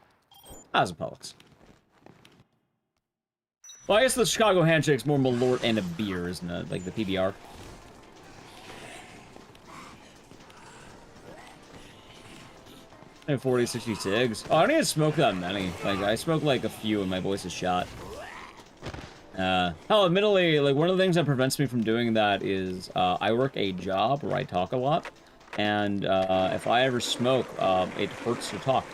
How's it, Publix? Well, I guess the Chicago handshake's more Malort and a beer, isn't it? Like the PBR. I have 40, 60 cigs. Oh, I don't even smoke that many. Like, I smoke like a few and my voice is shot. Hell, admittedly, like, one of the things that prevents me from doing that is, I work a job where I talk a lot. And, if I ever smoke, it hurts to talk.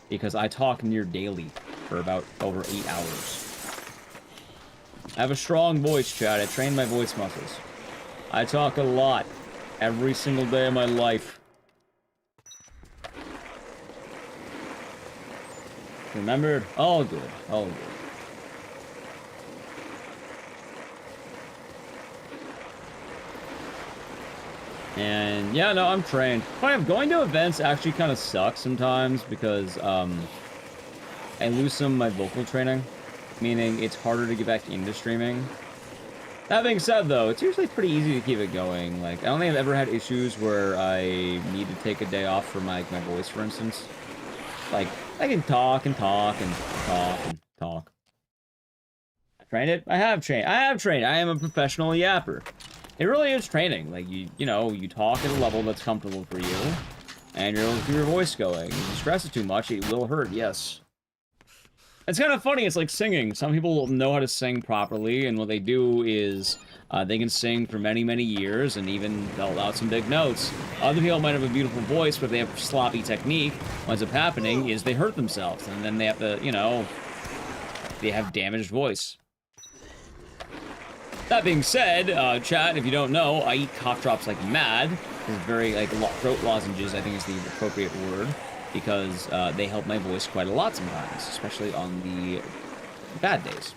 Because I talk near daily for about over 8 hours. I have a strong voice, Chad. I train my voice muscles. I talk a lot. Every single day of my life. Remembered? All good. All good. And yeah, no, I'm trained. Going to events actually kind of sucks sometimes because I lose some of my vocal training, meaning it's harder to get back into streaming. That being said, though, it's usually pretty easy to keep it going. Like, I don't think I've ever had issues where I need to take a day off for my voice, for instance. Like, I can talk and talk and talk and talk. I trained it? I have trained. I have trained. I am a professional yapper. It really is training. Like, you know, you talk at a level that's comfortable for you, and you're able to keep your voice going. If you stress it too much, it will hurt, yes. It's kind of funny, it's like singing. Some people know how to sing properly, and what they do is they can sing for many, many years and even belt out some big notes. Other people might have a beautiful voice, but they have sloppy technique. What ends up happening is they hurt themselves, and then they have to, you know, they have damaged voice. That being said, chat, if you don't know, I eat cough drops like mad. It's very, like, throat lozenges, I think is the appropriate word. Because they help my voice quite a lot sometimes, especially on the bad days.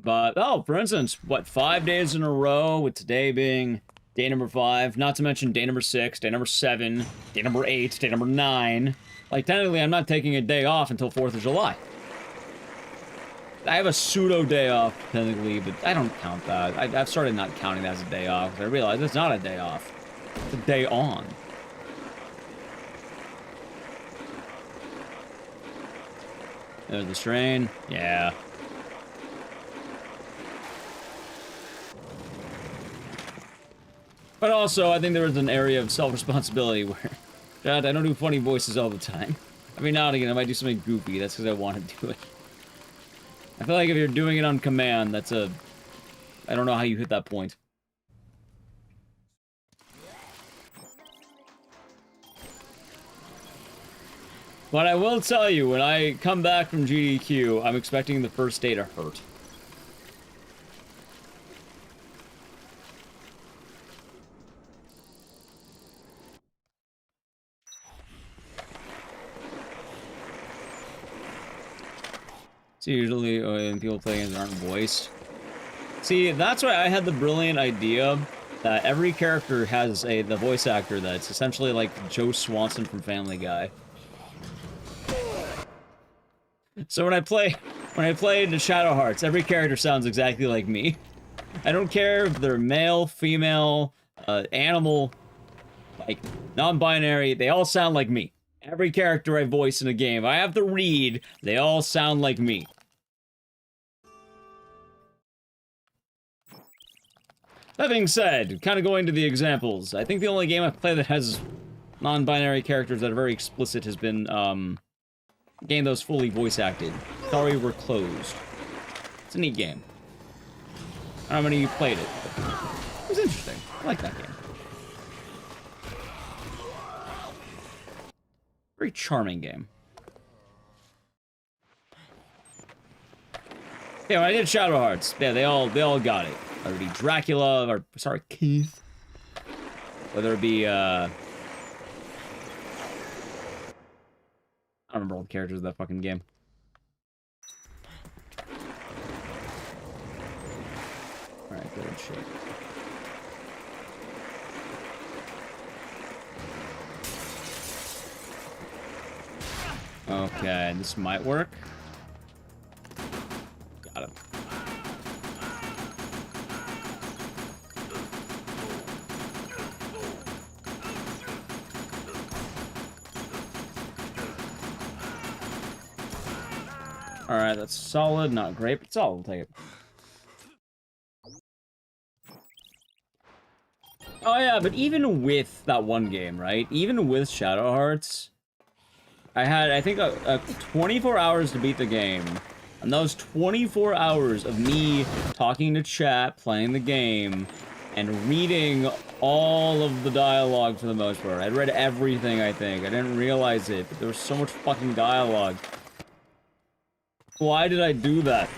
But, oh, for instance, what, 5 days in a row, with today being day number 5, not to mention day number 6, day number 7, day number 8, day number 9. Like, technically, I'm not taking a day off until 4th of July. I have a pseudo day off, technically, but I don't count that. I've started not counting that as a day off, because I realize it's not a day off. It's a day on. There's the strain. Yeah. But also, I think there is an area of self-responsibility where, God, I don't do funny voices all the time. I mean, now and again, I might do something goofy. That's because I want to do it. I feel like if you're doing it on command, that's a... I don't know how you hit that point. But I will tell you, when I come back from GDQ, I'm expecting the first day to hurt. So usually when people play games aren't voiced. See, that's why I had the brilliant idea that every character has the voice actor that's essentially like Joe Swanson from Family Guy. So when I play into Shadow Hearts, every character sounds exactly like me. I don't care if they're male, female, animal, like non-binary, they all sound like me. Every character I voice in a game, I have to read, they all sound like me. That being said, kind of going to the examples, I think the only game I've played that has non-binary characters that are very explicit has been, a game that was fully voice acted. Sorry, We're Closed. It's a neat game. I don't know how many of you played it, but it was interesting. I like that game. Very charming game. Yeah, when I did Shadow Hearts, yeah, they all got it. Whether it be Dracula, or, sorry, Keith. Whether it be, I don't remember all the characters of that fucking game. Alright, good shit. Okay, this might work. Got it. Alright, that's solid, not great, but solid, we'll take it. Oh yeah, but even with that one game, right? Even with Shadow Hearts, I had, I think, 24 hours to beat the game. And those 24 hours of me talking to chat, playing the game, and reading all of the dialogue for the most part. I'd read everything, I think. I didn't realize it, but there was so much fucking dialogue. Why did I do that?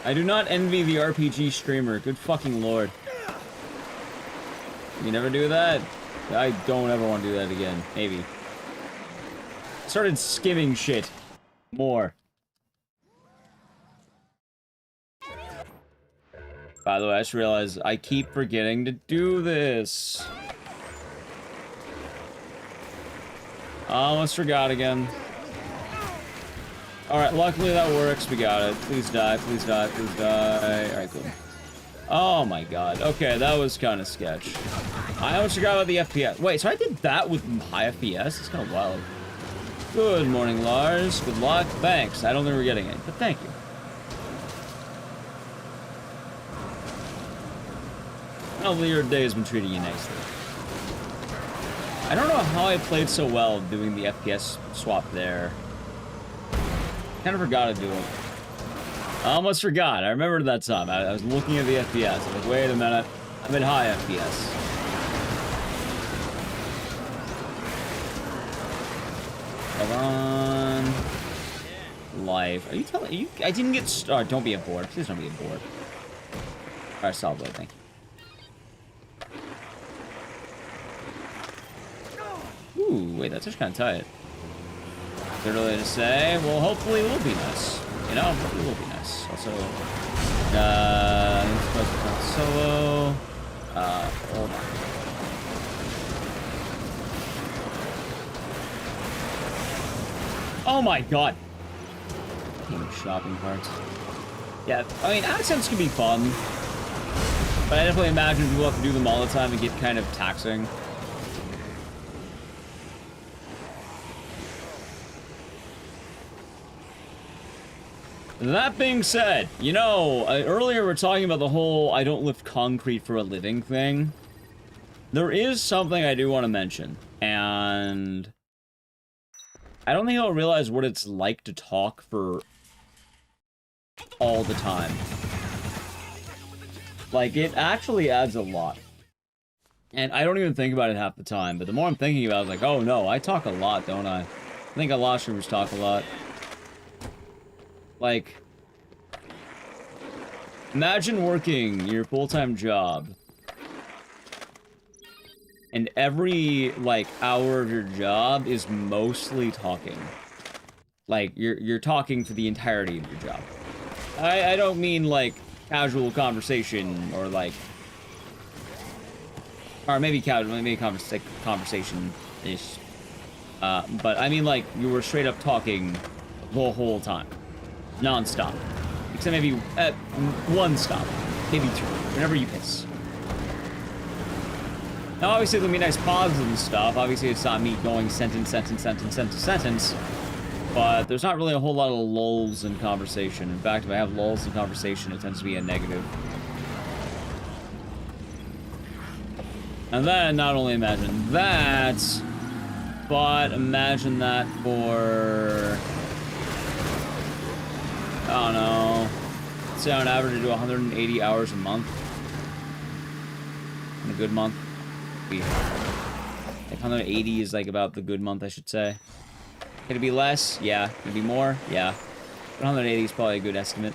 I do not envy the RPG streamer. Good fucking lord. You never do that? I don't ever want to do that again. Maybe. started skimming shit more. By the way, I just realized I keep forgetting to do this. Almost forgot again. Alright, luckily that works. We got it. Please die, please die, please die. Alright, cool. Oh my god. Okay, that was kind of sketch. I almost forgot about the FPS. Wait, so I did that with high FPS? It's kind of wild. Good morning, Lars. Good luck. Thanks. I don't think we're getting it, but thank you. Hopefully your day has been treating you nicely. I don't know how I played so well doing the FPS swap there. Kind of forgot to do it. I almost forgot. I remembered that time. I was looking at the FPS. I was like, wait a minute. I'm at high FPS. Hold on. Life. Are you telling you? I didn't get started. Don't be a board. Please don't be a board. Alright, solid blade. Thank you. Ooh, wait, that's just kind of tight. Is there really to say? Well, hopefully it will be nice. You know, hopefully it will be nice. Also, solo. Hold on. Oh my god. Shopping carts. Yeah, I mean, accents can be fun. But I definitely imagine people have to do them all the time and get kind of taxing. That being said, you know, earlier we were talking about the whole I don't lift concrete for a living thing. There is something I do want to mention, and I don't think I'll realize what it's like to talk for all the time. Like, it actually adds a lot. And I don't even think about it half the time, but the more I'm thinking about it, I was like, oh no, I talk a lot, don't I? I think a lot of streamers talk a lot. Like, imagine working your full-time job, and every, like, hour of your job is mostly talking. Like, you're talking for the entirety of your job. I don't mean, like, casual conversation, or, like, or maybe casual, maybe conversation-ish. But I mean, like, you were straight up talking the whole time. Non-stop. Except maybe one stop. Maybe two. Whenever you piss. Now, obviously, there'll be nice pauses and stuff. Obviously, it's not me going sentence. But there's not really a whole lot of lulls in conversation. In fact, if I have lulls in conversation, it tends to be a negative. And then, not only imagine that, but imagine that for... I don't know. Say on average I do 180 hours a month. In a good month. Like 180 is like about the good month, I should say. Could it be less? Yeah. Could it be more? Yeah. But 180 is probably a good estimate.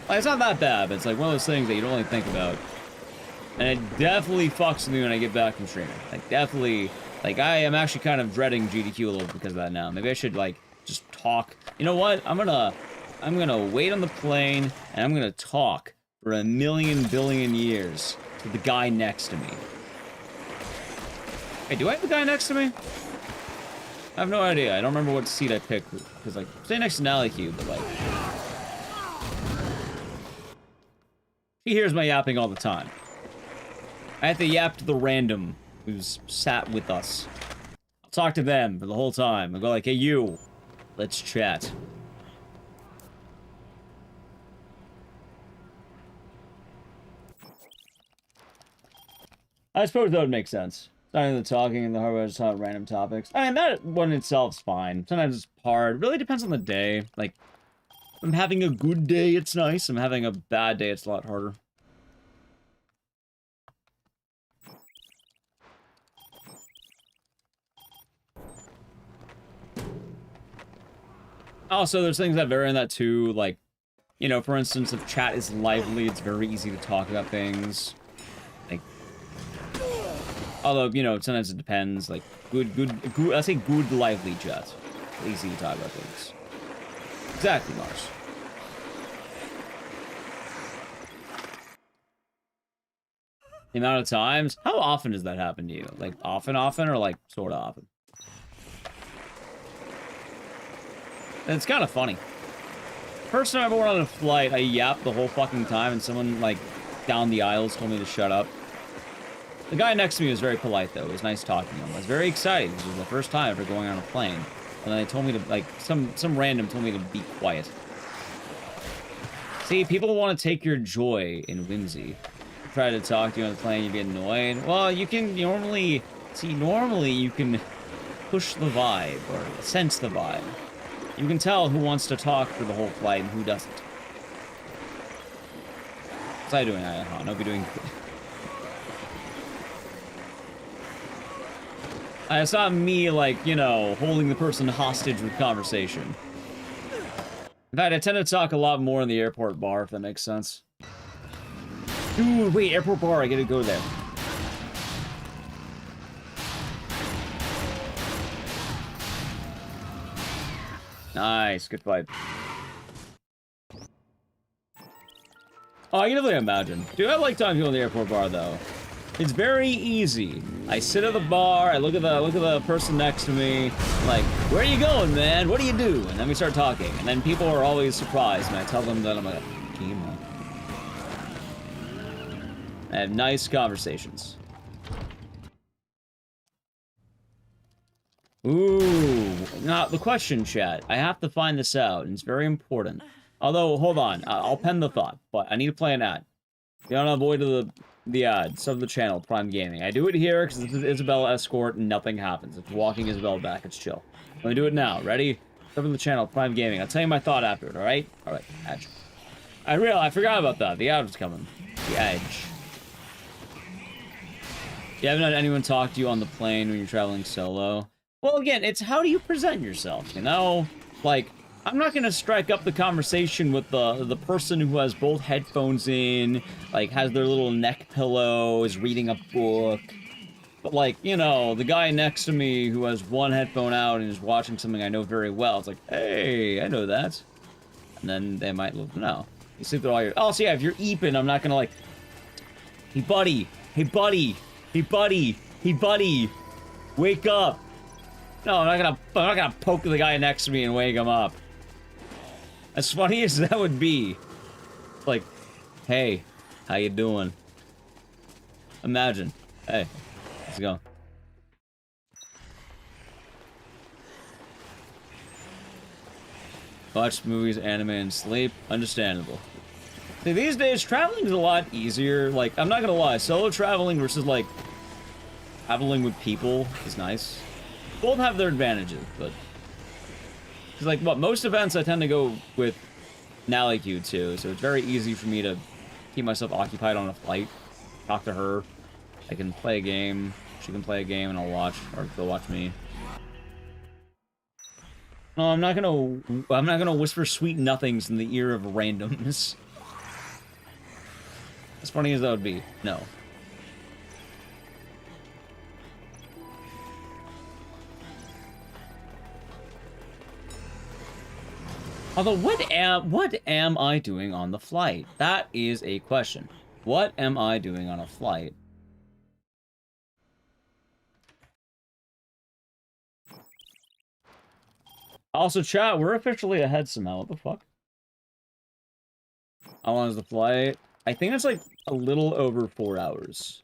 Like, it's not that bad, but it's like one of those things that you don't really think about. And it definitely fucks with me when I get back from streaming. Like, definitely... Like, I am actually kind of dreading GDQ a little because of that now. Maybe I should, like... just talk. You know what? I'm gonna wait on the plane and I'm gonna talk for 1,000,000 billion years to the guy next to me. Hey, do I have a guy next to me? I have no idea. I don't remember what seat I picked because, like, stay next to Nally Cube, but like, he hears my yapping all the time. I have to yap to the random who's sat with us. I'll talk to them for the whole time. I'll go like, hey, you. Let's chat. I suppose that would make sense. Starting the talking and the hardware just on random topics. I mean, that one itself's fine. Sometimes it's hard. Really depends on the day. Like, if I'm having a good day, it's nice. I'm having a bad day, it's a lot harder. Also, there's things that vary in that too, like, you know, for instance, if chat is lively, it's very easy to talk about things. Like, Although, you know, sometimes it depends. Like, good, I say good, lively jet. Easy to talk about things. Exactly, Mars. The amount of times? How often does that happen to you? Like, often, or like, sort of often? And it's kind of funny. First time I ever went on a flight, I yapped the whole fucking time, and someone, like, down the aisles told me to shut up. The guy next to me was very polite, though. It was nice talking to him. I was very excited. This was the first time ever going on a plane. And then they told me to, like, some random told me to be quiet. See, people want to take your joy in whimsy. Try to talk to you on the plane, you'd be annoyed. Well, you can normally... See, normally you can push the vibe, or sense the vibe. You can tell who wants to talk for the whole flight and who doesn't. What's I doing? I hope you're doing good. It's not me, like, you know, holding the person hostage with conversation. In fact, I tend to talk a lot more in the airport bar, if that makes sense. Dude, wait, airport bar, I gotta go there. Nice, good fight. Oh, I can definitely imagine. Dude, I like talking to people in the airport bar, though. It's very easy. I sit at the bar, I look at the person next to me, like, where are you going, man? What do you do? And then we start talking. And then people are always surprised, and I tell them that I'm like, chemo. I have nice conversations. Ooh, now the question, chat. I have to find this out, and it's very important. Although, hold on, I'll pen the thought, but I need to play an ad. You don't avoid the ad, sub the channel, Prime Gaming. I do it here because it's Isabella escort and nothing happens. It's walking Isabella back, it's chill. Let me do it now. Ready? Sub the channel, Prime Gaming. I'll tell you my thought after it, alright? Alright, Edge. I forgot about that. The ad was coming. The Edge. You haven't had anyone talk to you on the plane when you're traveling solo? Well, again, it's how do you present yourself, you know? Like, I'm not gonna strike up the conversation with the person who has both headphones in, like, has their little neck pillow, is reading a book. But, like, you know, the guy next to me who has one headphone out and is watching something I know very well, it's like, hey, I know that. And then they might look, no. You sleep through all your... Oh, so yeah, if you're eeping, I'm not gonna, like... Hey, buddy! Hey, buddy! Hey, buddy! Hey, buddy! Wake up! No, I'm not gonna poke the guy next to me and wake him up. As funny as that would be. Like, hey, how you doing? Imagine. Hey, let's go. Watch movies, anime, and sleep. Understandable. See, these days, traveling is a lot easier. Like, I'm not gonna lie, solo traveling versus, like, traveling with people is nice. Both have their advantages, but... Because, like, what, most events I tend to go with Naliku, too, so it's very easy for me to keep myself occupied on a flight, talk to her, I can play a game, she can play a game, and I'll watch, or she'll watch me. No, I'm not gonna whisper sweet nothings in the ear of randoms. As funny as that would be, no. Although, what am I doing on the flight? That is a question. What am I doing on a flight? Also, chat, we're officially ahead somehow. What the fuck? How long is the flight? I think it's like a little over 4 hours.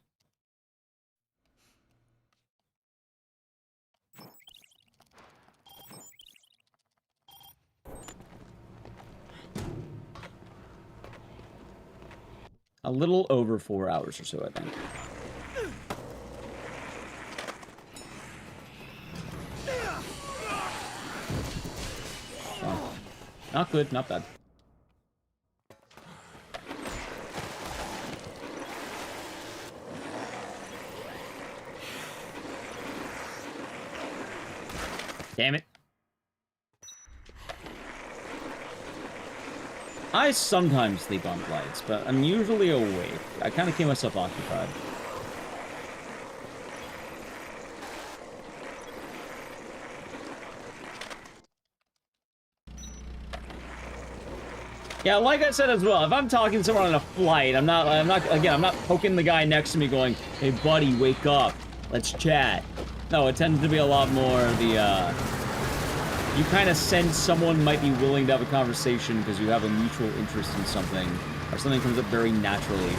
A little over 4 hours or so, I think. Oh. Not good, not bad. Damn it. I sometimes sleep on flights, but I'm usually awake. I kind of keep myself occupied. Yeah, like I said as well, if I'm talking to someone on a flight, I'm not poking the guy next to me going, hey buddy, wake up, let's chat. No, it tends to be a lot more the, you kind of sense someone might be willing to have a conversation because you have a mutual interest in something, or something comes up very naturally.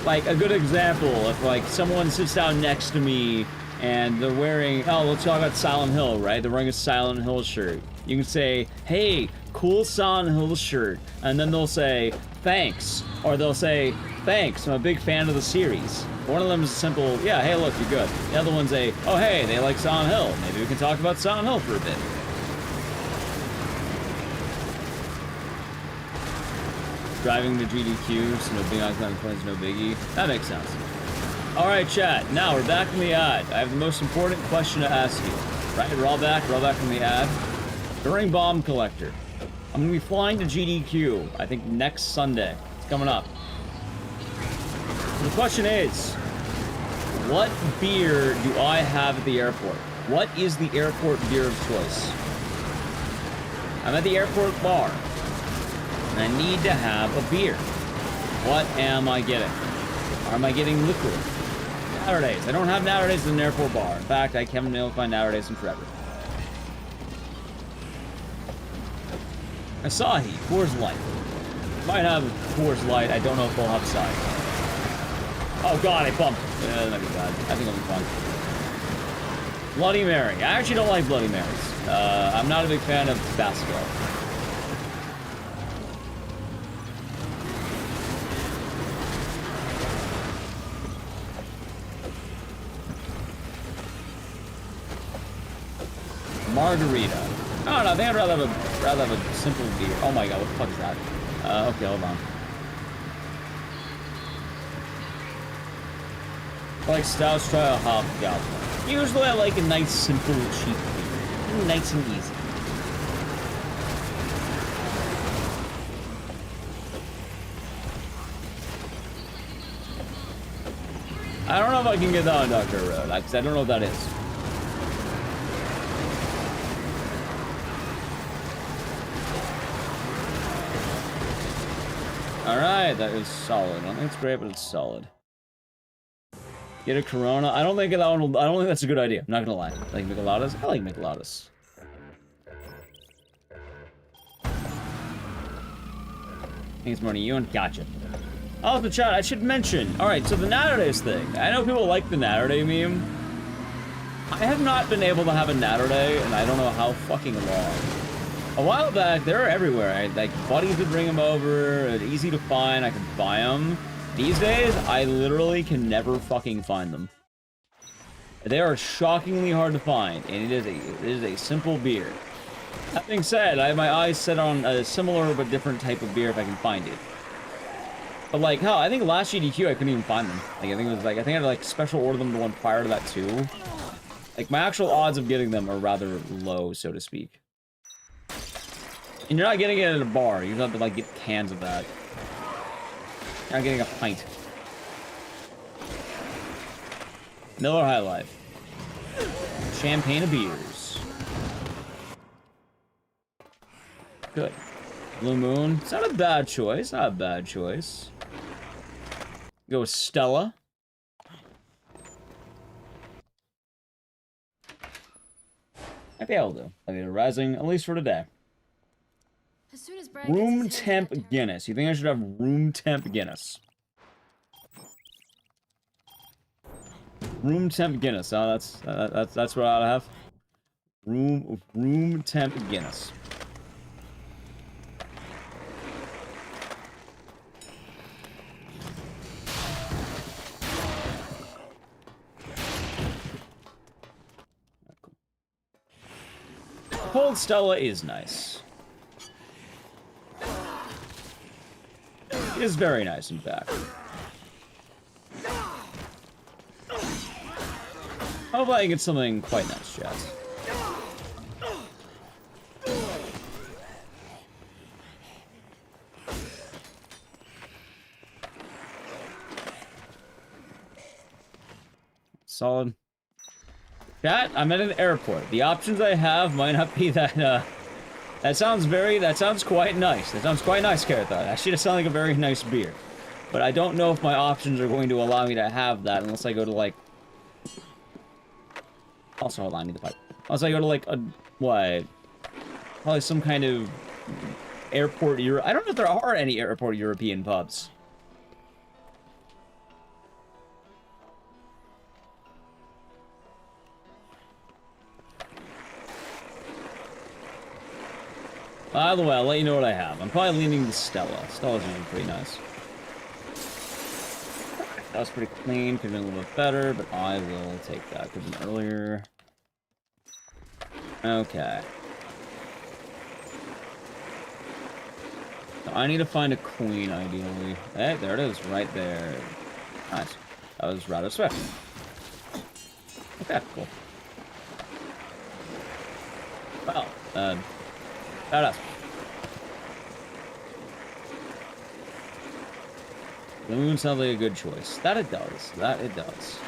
Like, a good example, if, like, someone sits down next to me and they're wearing, oh, let's talk about Silent Hill, right? They're wearing a Silent Hill shirt. You can say, hey, cool Silent Hill shirt. And then they'll say, thanks. Or they'll say, thanks, I'm a big fan of the series. One of them is a simple, yeah, hey, look, you're good. The other one's a, oh, hey, they like Silent Hill. Maybe we can talk about Silent Hill for a bit. Driving the GDQ, so no big icon points, no biggie. That makes sense. Alright, chat. Now, we're back in the ad. I have the most important question to ask you. Right, we're all back from the ad. During Bomb Collector, I'm going to be flying to GDQ, I think next Sunday. It's coming up. The question is, what beer do I have at the airport? What is the airport beer of choice? I'm at the airport bar, and I need to have a beer. What am I getting? Or am I getting liquid? Naturdays. I don't have Naturdays in an airport bar. In fact, I haven't been able to find Naturdays in forever. Asahi, Coors Light. Might have Coors Light. I don't know if they'll have Asahi. Oh god, I bumped. That might be bad. I think I'll be fine. Bloody Mary. I actually don't like Bloody Marys. I'm not a big fan of Tabasco. Margarita. I don't know, I think I'd rather have a simple beer. Oh my god, what the fuck is that? Okay, hold on. I like stouts, try a hobgoblin. Usually I like a nice, simple, cheap beer. Nice and easy. I don't know if I can get that on Dr. Road, because I don't know what that is. Alright, that is solid. I don't think it's great, but it's solid. Get a Corona. I don't think that's a good idea. I'm not gonna lie. Like Micheladas? I like Micheladas. Thanks, Marty. You and gotcha. Oh, the chat. I should mention. Alright, so the Naturdays thing. I know people like the Naturday meme. I have not been able to have a Naturday, and I don't know how fucking long. A while back, they were everywhere. Like, buddies would bring them over. It's easy to find. I could buy them. These days, I literally can never fucking find them. They are shockingly hard to find, and it is a simple beer. That being said, I have my eyes set on a similar but different type of beer if I can find it. But like, hell, I think last GDQ I couldn't even find them. Like, I think I had to like special order them the one prior to that too. Like, my actual odds of getting them are rather low, so to speak. And you're not getting it at a bar. You have to like get cans of that. You're not getting a pint. Miller High Life. Champagne of beers. Good. Blue Moon. It's not a bad choice. Not a bad choice. Go with Stella. Maybe I'll do. I mean, rising, at least for today. As soon as Brad gets Room his head temp turned. Guinness. You think I should have room temp Guinness? Room temp Guinness. Oh, that's what I'll have. Room temp Guinness. Cold Stella is nice. It is very nice, in fact. Hopefully I can get something quite nice, chat. Solid. Chat, I'm at an airport. The options I have might not be that That sounds quite nice. That sounds quite nice, Carrot Thought. Actually, that sounds like a very nice beer. But I don't know if my options are going to allow me to have that unless I go to, like... Also, hold on, I need the pipe. Unless I go to, like, a... What? Probably some kind of... Airport Europe. I don't know if there are any airport European pubs. By the way, I'll let you know what I have. I'm probably leaning to Stella. Stella's usually pretty nice. That was pretty clean. Could have been a little bit better, but I will take that. Could have been earlier. Okay. So I need to find a queen, ideally. Hey, there it is, right there. Nice. That was rather swift. Okay, cool. Well, badass. The moon sounds like a good choice. That it does. That it does.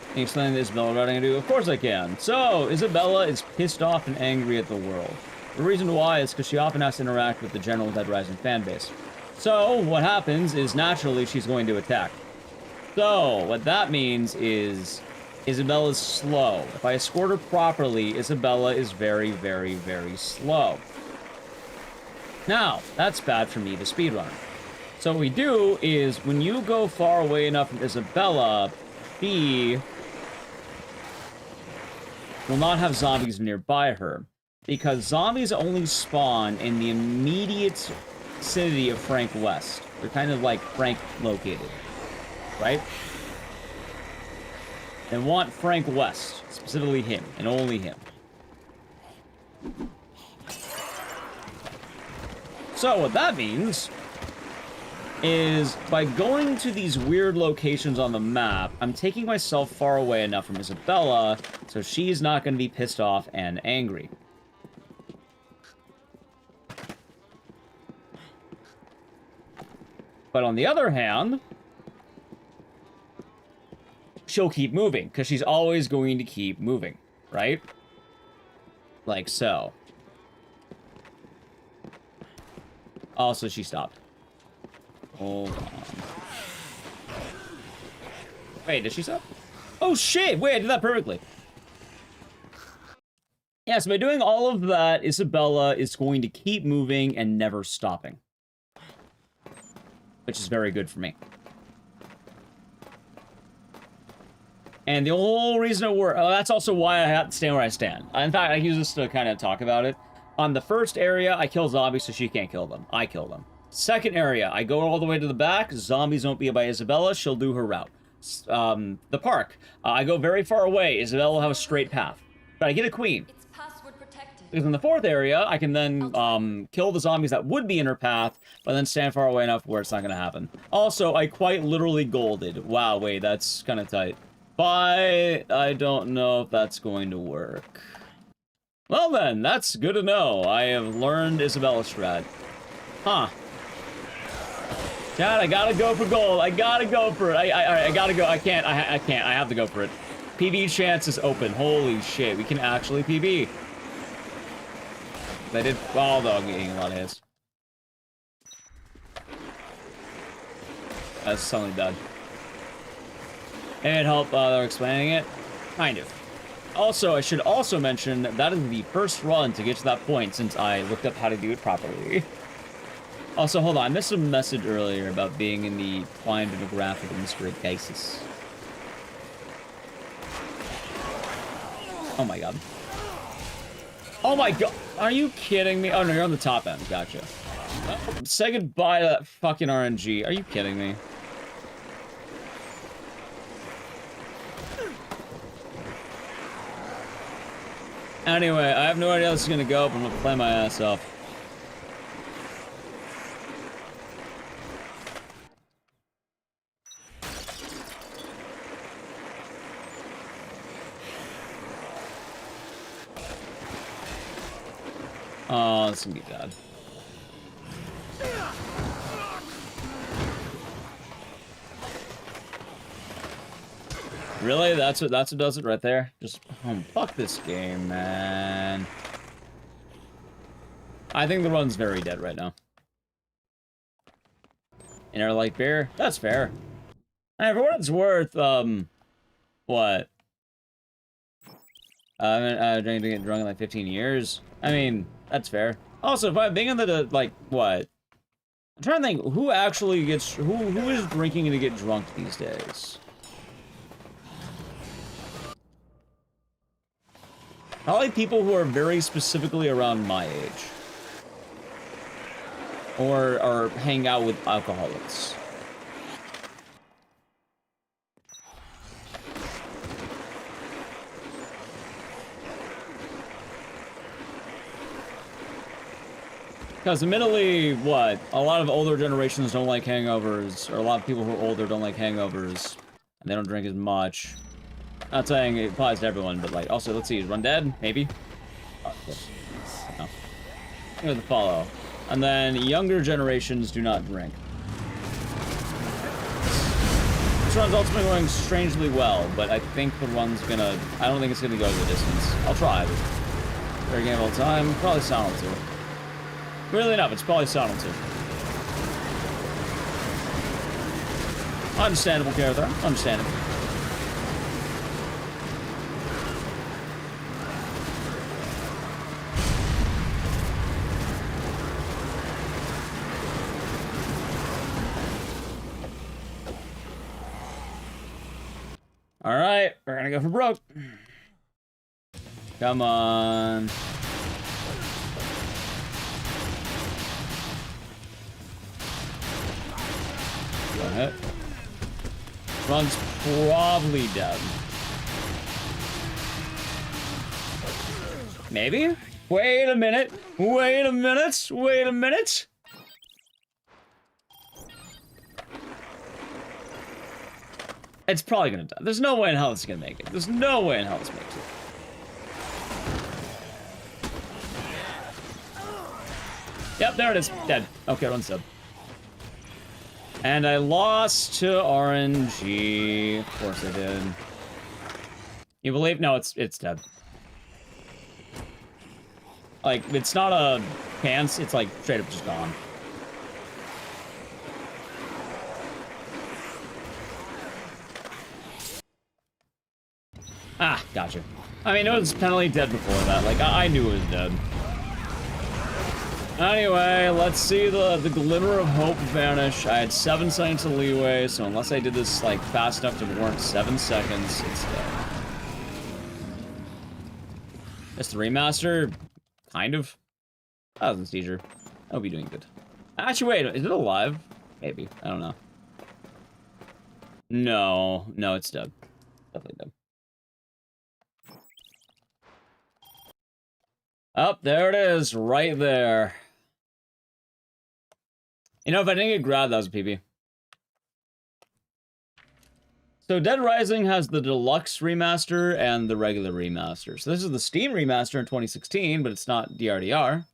Can you explain this Isabella writing I do? Of course I can. So, Isabella is pissed off and angry at the world. The reason why is because she often has to interact with the general Dead Rising fanbase. So, what happens is naturally she's going to attack. So, what that means is Isabella's slow. If I escort her properly, Isabella is very, very, very slow. Now, that's bad for me, the speedrunner. So what we do is, when you go far away enough from Isabella, she will not have zombies nearby her. Because zombies only spawn in the immediate vicinity of Frank West. They're kind of like Frank located. Right? They want Frank West. Specifically him. And only him. So what that means is by going to these weird locations on the map, I'm taking myself far away enough from Isabella so she's not going to be pissed off and angry. But on the other hand, she'll keep moving, because she's always going to keep moving, right? Like so. Also, she stopped. Hold on. Wait, did she stop? Oh shit! Wait, I did that perfectly. Yeah, so by doing all of that, Isabella is going to keep moving and never stopping. Which is very good for me. And the whole reason it worked... Oh, that's also why I have to stand where I stand. In fact, I use this to kind of talk about it. On the first area, I kill zombies so she can't kill them. I kill them. Second area, I go all the way to the back. Zombies won't be by Isabella. She'll do her route. The park. I go very far away. Isabella will have a straight path. But I get a queen. It's password protected. Because in the fourth area, I can then kill the zombies that would be in her path, but then stand far away enough where it's not going to happen. Also, I quite literally golded. Wow, wait, that's kind of tight. But I don't know if that's going to work. Well then, that's good to know. I have learned Isabella's strat. Huh. Dad, I gotta go for gold. I gotta go for it. I gotta go. I can't. I can't. I have to go for it. PB chance is open. Holy shit. We can actually PB. They did. Oh, though, I'm getting a lot of hits. That's something bad. And help they're explaining it. Kind of. Also, I should also mention that is the first run to get to that point since I looked up how to do it properly. Also, hold on, I missed a message earlier about being in the client demographic of Mr. Ecdycis. Oh my god. Oh my god, are you kidding me? Oh no, you're on the top end, gotcha. Say goodbye to that fucking RNG, are you kidding me? Anyway, I have no idea how this is gonna go, but I'm gonna play my ass off. Oh, this is gonna be bad. Really? That's what does it right there? Just fuck this game, man. I think the run's very dead right now. Inner light beer? That's fair. Hey, for what it's worth, what? I've been to get drunk in like 15 years. I mean, that's fair. Also, if I'm being in the, like, what? I'm trying to think, who actually gets, who is drinking to get drunk these days? Probably people who are very specifically around my age. Or hang out with alcoholics. Because admittedly, what? A lot of older generations don't like hangovers, or a lot of people who are older don't like hangovers, and they don't drink as much. Not saying it applies to everyone, but like, also, let's see, is Run Dead? Maybe? Oh, yes. No. Here the follow. And then younger generations do not drink. This run's ultimately going strangely well, but I think the run's gonna, I don't think it's gonna go the distance. I'll try, but fair game all the time, probably Silent 2. Really enough, it's probably Silent 2. Understandable character, understandable. Alright, we're gonna go for broke. Come on. Go ahead. Run's probably dead. Maybe? Wait a minute. Wait a minute. Wait a minute. It's probably gonna die. There's no way in hell it's gonna make it. There's no way in hell it's makes it. Yep, there it is. Dead. Okay, run's dead. And I lost to RNG. Of course I did. You believe? No, it's dead. Like, it's not a chance. It's like straight up just gone. Ah, gotcha. I mean, it was penalty dead before that. Like, I knew it was dead. Anyway, let's see the glimmer of hope vanish. I had 7 seconds of leeway, so unless I did this, like, fast enough to warrant 7 seconds, it's dead. It's the remaster? Kind of. That was a seizure. I'll be doing good. Actually, wait, is it alive? Maybe. I don't know. No, it's dead. Definitely dead. Oh, there it is, right there. You know, if I didn't get grabbed, that was a PB. So Dead Rising has the deluxe remaster and the regular remaster. So this is the Steam remaster in 2016, but it's not DRDR.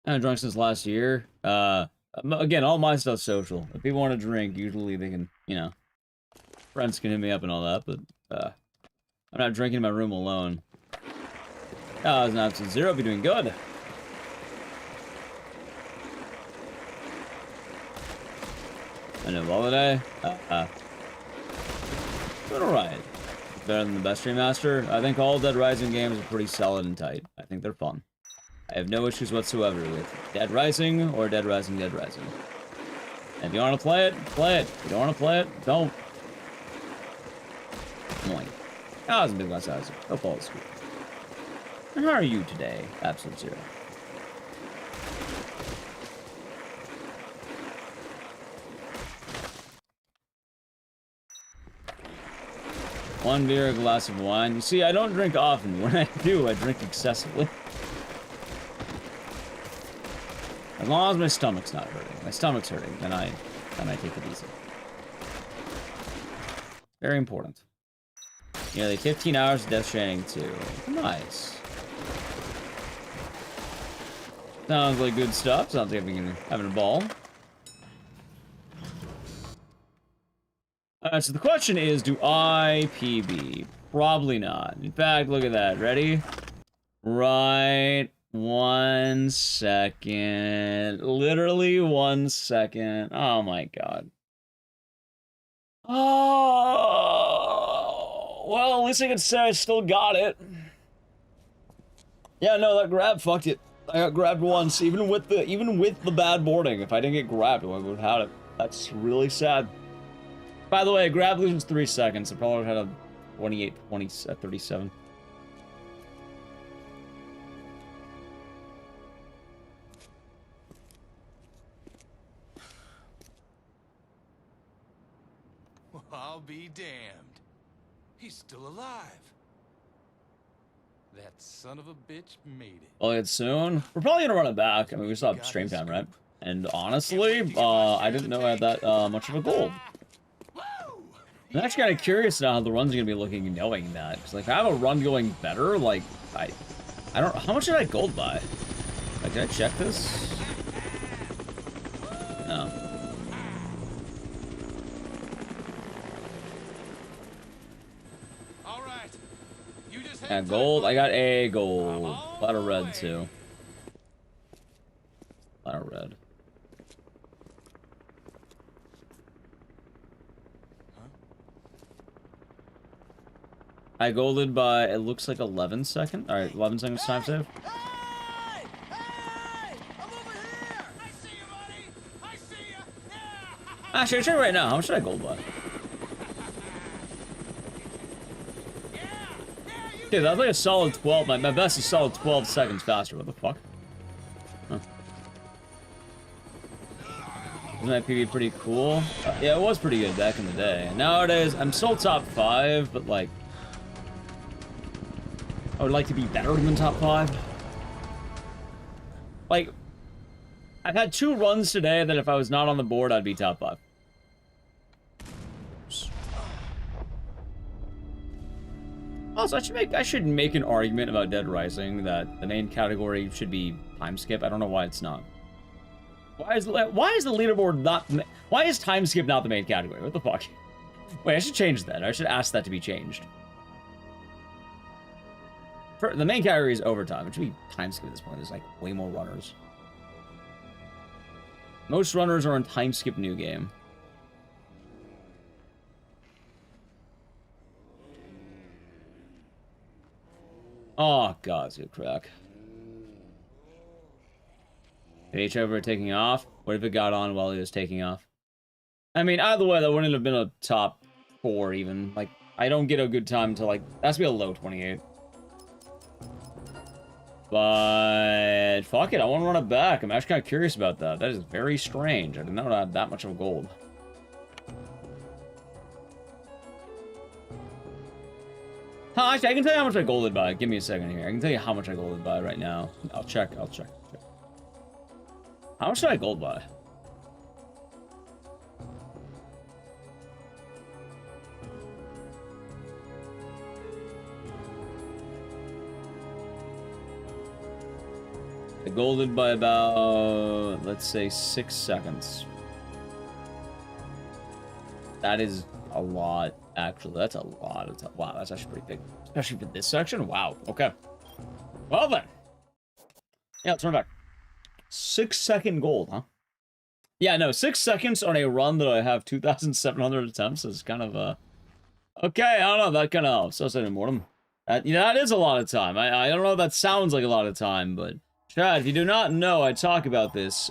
I've drunk since last year. Again, all my stuff's social. If people want to drink, usually they can, you know, friends can hit me up and all that, but I'm not drinking in my room alone. Oh, it's not zero. I'll be doing good. I know holiday. Doing alright. Better than the best remaster. I think all Dead Rising games are pretty solid and tight. I think they're fun. I have no issues whatsoever with Dead Rising or Dead Rising, Dead Rising. And if you want to play it, play it. If you don't want to play it, don't. Annoying. I was a big glass house. Go follow the school. And how are you today, Absolute Zero? One beer, a glass of wine. You see, I don't drink often. When I do, I drink excessively. As long as my stomach's not hurting. My stomach's hurting, then I take it easy. Very important. Nearly 15 hours of Death Stranding 2. Nice. Sounds like good stuff. Sounds like having a ball. Alright, so the question is, do I PB? Probably not. In fact, look at that. Ready? Right. 1 second. Literally 1 second. Oh my god. Oh, well, at least I can say I still got it. Yeah, no, that grab fucked it. I got grabbed once, even with the bad boarding. If I didn't get grabbed, I would have had it. That's really sad. By the way, grab loses 3 seconds. I probably had a 28, 20, 37. Well, I'll be damned. He's still alive. That son of a bitch made it. Well, it's soon. We're probably gonna run it back. I mean, we still have stream time, right? And honestly, I didn't know I had that much of a goal. I'm actually kind of curious now how the run's gonna be looking knowing that. Cause like, if I have a run going better, like, I don't. How much did I gold by? Like, did I check this? No. All right. You just Yeah, gold. I got a gold. A lot of red too. A lot of red. I golded by, it looks like 11 seconds. Alright, 11 seconds time save. Hey! Hey! I'm over here! I see you, buddy! I see you! Yeah! Actually, I'll check right now. How much should I gold by? Dude, that's like a solid 12. My best is solid 12 seconds faster. What the fuck? Huh. Isn't that PB pretty cool? Yeah, it was pretty good back in the day. Nowadays, I'm still top 5, but like, I would like to be better than top 5. Like, I've had 2 runs today that if I was not on the board, I'd be top 5. Also, I should make an argument about Dead Rising that the main category should be time skip. I don't know why it's not. Why is the leaderboard not? Why is time skip not the main category? What the fuck? Wait, I should change that. I should ask that to be changed. The main category is overtime. It should be time skip at this point. There's like way more runners. Most runners are on time skip new game. Oh god, it's a good crack. H over taking off. What if it got on while he was taking off? I mean, either way, that wouldn't have been a top 4 even. Like, I don't get a good time until like, that has to be a low 28. But fuck it, I want to run it back. I'm actually kind of curious about that. That is very strange. I did not have that much of a gold. Actually, I can tell you how much I golded by. Give me a second here. I can tell you how much I golded by right now. I'll check. How much did I gold by? I golded by about, let's say, 6 seconds. That is a lot, actually. That's a lot of time. Wow, that's actually pretty big. Especially for this section? Wow, okay. Well then. Yeah, let's run back. 6 second gold, huh? Yeah, no, 6 seconds on a run that I have 2,700 attempts is kind of, okay, I don't know, that kind of helps. So say mortem. That is a lot of time. I don't know if that sounds like a lot of time, but Chad, if you do not know, I talk about this.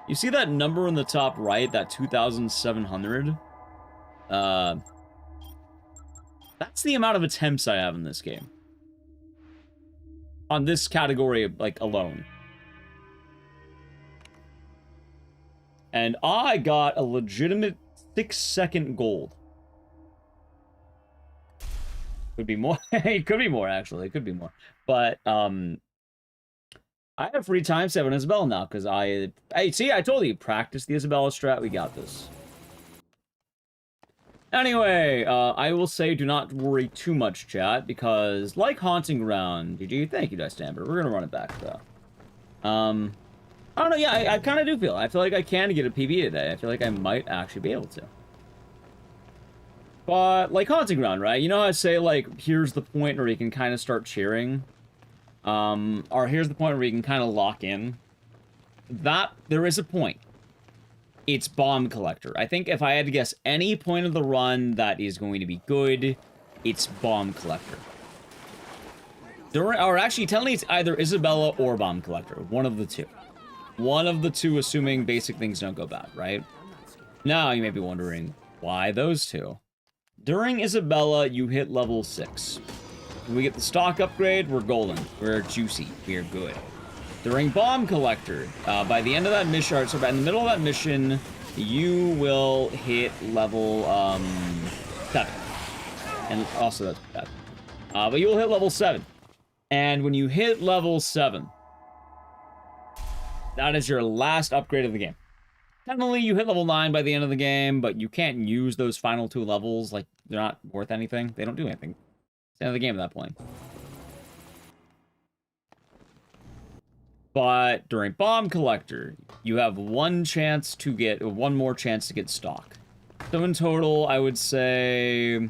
You see that number in the top right, that 2,700? That's the amount of attempts I have in this game. On this category, like, alone. And I got a legitimate 6 second gold. Could be more. It could be more, actually. It could be more. But, I have free time 7 Isabella now, because hey, see, I told you, practice the Isabella strat, we got this. Anyway, I will say do not worry too much, chat, because like Haunting Ground, GG, thank you, Dice Stamper. We're gonna run it back, though. I don't know, yeah, I kind of do feel. I feel like I can get a PB today. I feel like I might actually be able to. But, like, Haunting Ground, right? You know how I say, like, here's the point where you can kind of start cheering? Or here's the point where you can kind of lock in? There is a point. It's Bomb Collector. I think if I had to guess any point of the run that is going to be good, it's Bomb Collector. Or actually, tell me it's either Isabella or Bomb Collector. One of the two. One of the two, assuming basic things don't go bad, right? Now, you may be wondering, why those two? During Isabella, you hit level 6. When we get the stock upgrade, we're golden. We're juicy. We're good. During Bomb Collector, by the end of that mission, so by in the middle of that mission, you will hit level 7. And also that's bad. But you will hit level 7. And when you hit level 7, that is your last upgrade of the game. Technically, you hit level 9 by the end of the game, but you can't use those final 2 levels. Like, they're not worth anything. They don't do anything. It's the end of the game at that point. But during Bomb Collector, you have one more chance to get stock. So in total, I would say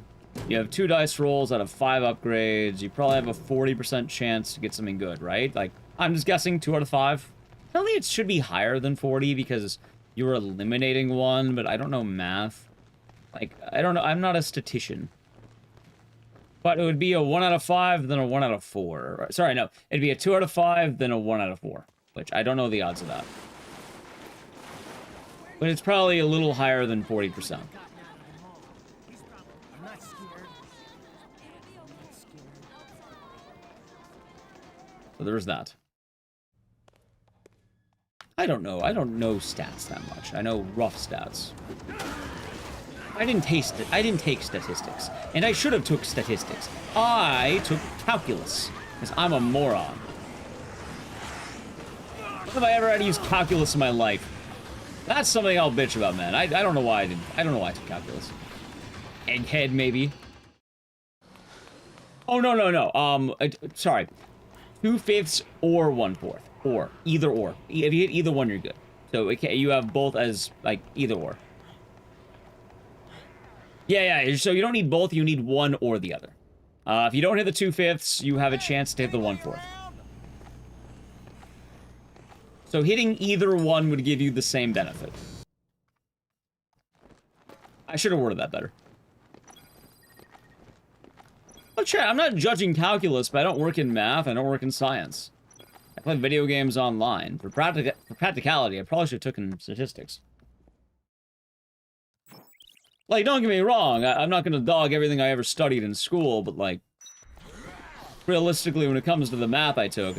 you have 2 dice rolls out of 5 upgrades. You probably have a 40% chance to get something good, right? Like, I'm just guessing 2 out of 5. I think it should be higher than 40 because you're eliminating one, but I don't know math. Like, I don't know. I'm not a statistician. But it would be a 1 out of 5, then a 1 out of 4. Sorry, no. It'd be a 2 out of 5, then a 1 out of 4. Which, I don't know the odds of that. But it's probably a little higher than 40%. So there's that. I don't know. I don't know stats that much. I know rough stats. I didn't take statistics. And I should have took statistics. I took calculus. Because I'm a moron. When have I ever had to use calculus in my life? That's something I'll bitch about, man. I don't know why I didn't. I don't know why I took calculus. Egghead, maybe. Oh, no. Sorry. 2/5 or 1/4. Or. Either or. If you hit either one, you're good. So you have both as, like, either or. Yeah, so you don't need both, you need one or the other. If you don't hit the 2/5, you have a chance to hit the 1/4. So hitting either one would give you the same benefit. I should have worded that better. Oh, chat, I'm not judging calculus, but I don't work in math, I don't work in science. I play video games online. For practicality, I probably should have taken statistics. Like, don't get me wrong, I'm not gonna dog everything I ever studied in school, but, like, realistically, when it comes to the math I took,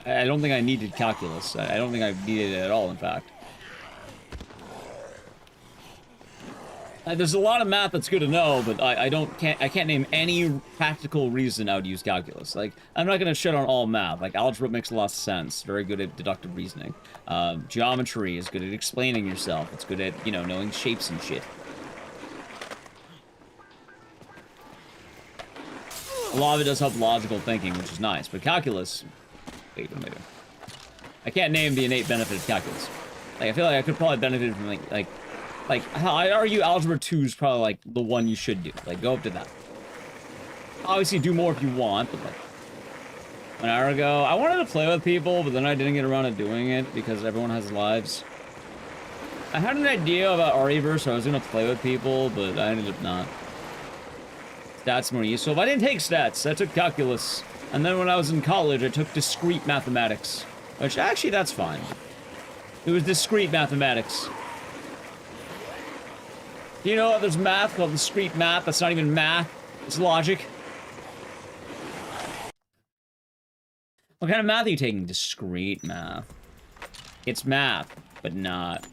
I don't think I needed calculus. I don't think I needed it at all, in fact. There's a lot of math that's good to know, but I can't name any practical reason I would use calculus. Like, I'm not gonna shit on all math. Like, algebra makes a lot of sense. Very good at deductive reasoning. Geometry is good at explaining yourself. It's good at, you know, knowing shapes and shit. A lot of it does help logical thinking, which is nice. But calculus... Wait a minute. I can't name the innate benefit of calculus. Like, I feel like I could probably benefit from, like I'd argue Algebra 2 is probably, like, the one you should do. Like, go up to that. Obviously, do more if you want, but, like... An hour ago, I wanted to play with people, but then I didn't get around to doing it because everyone has lives. I had an idea about REverse, so I was gonna play with people, but I ended up not. Stats more useful, but I didn't take stats. I took calculus. And then when I was in college, I took discrete mathematics. Which, actually, that's fine. It was discrete mathematics. Do you know that there's math called discrete math? That's not even math. It's logic. What kind of math are you taking? Discrete math. It's math, but not.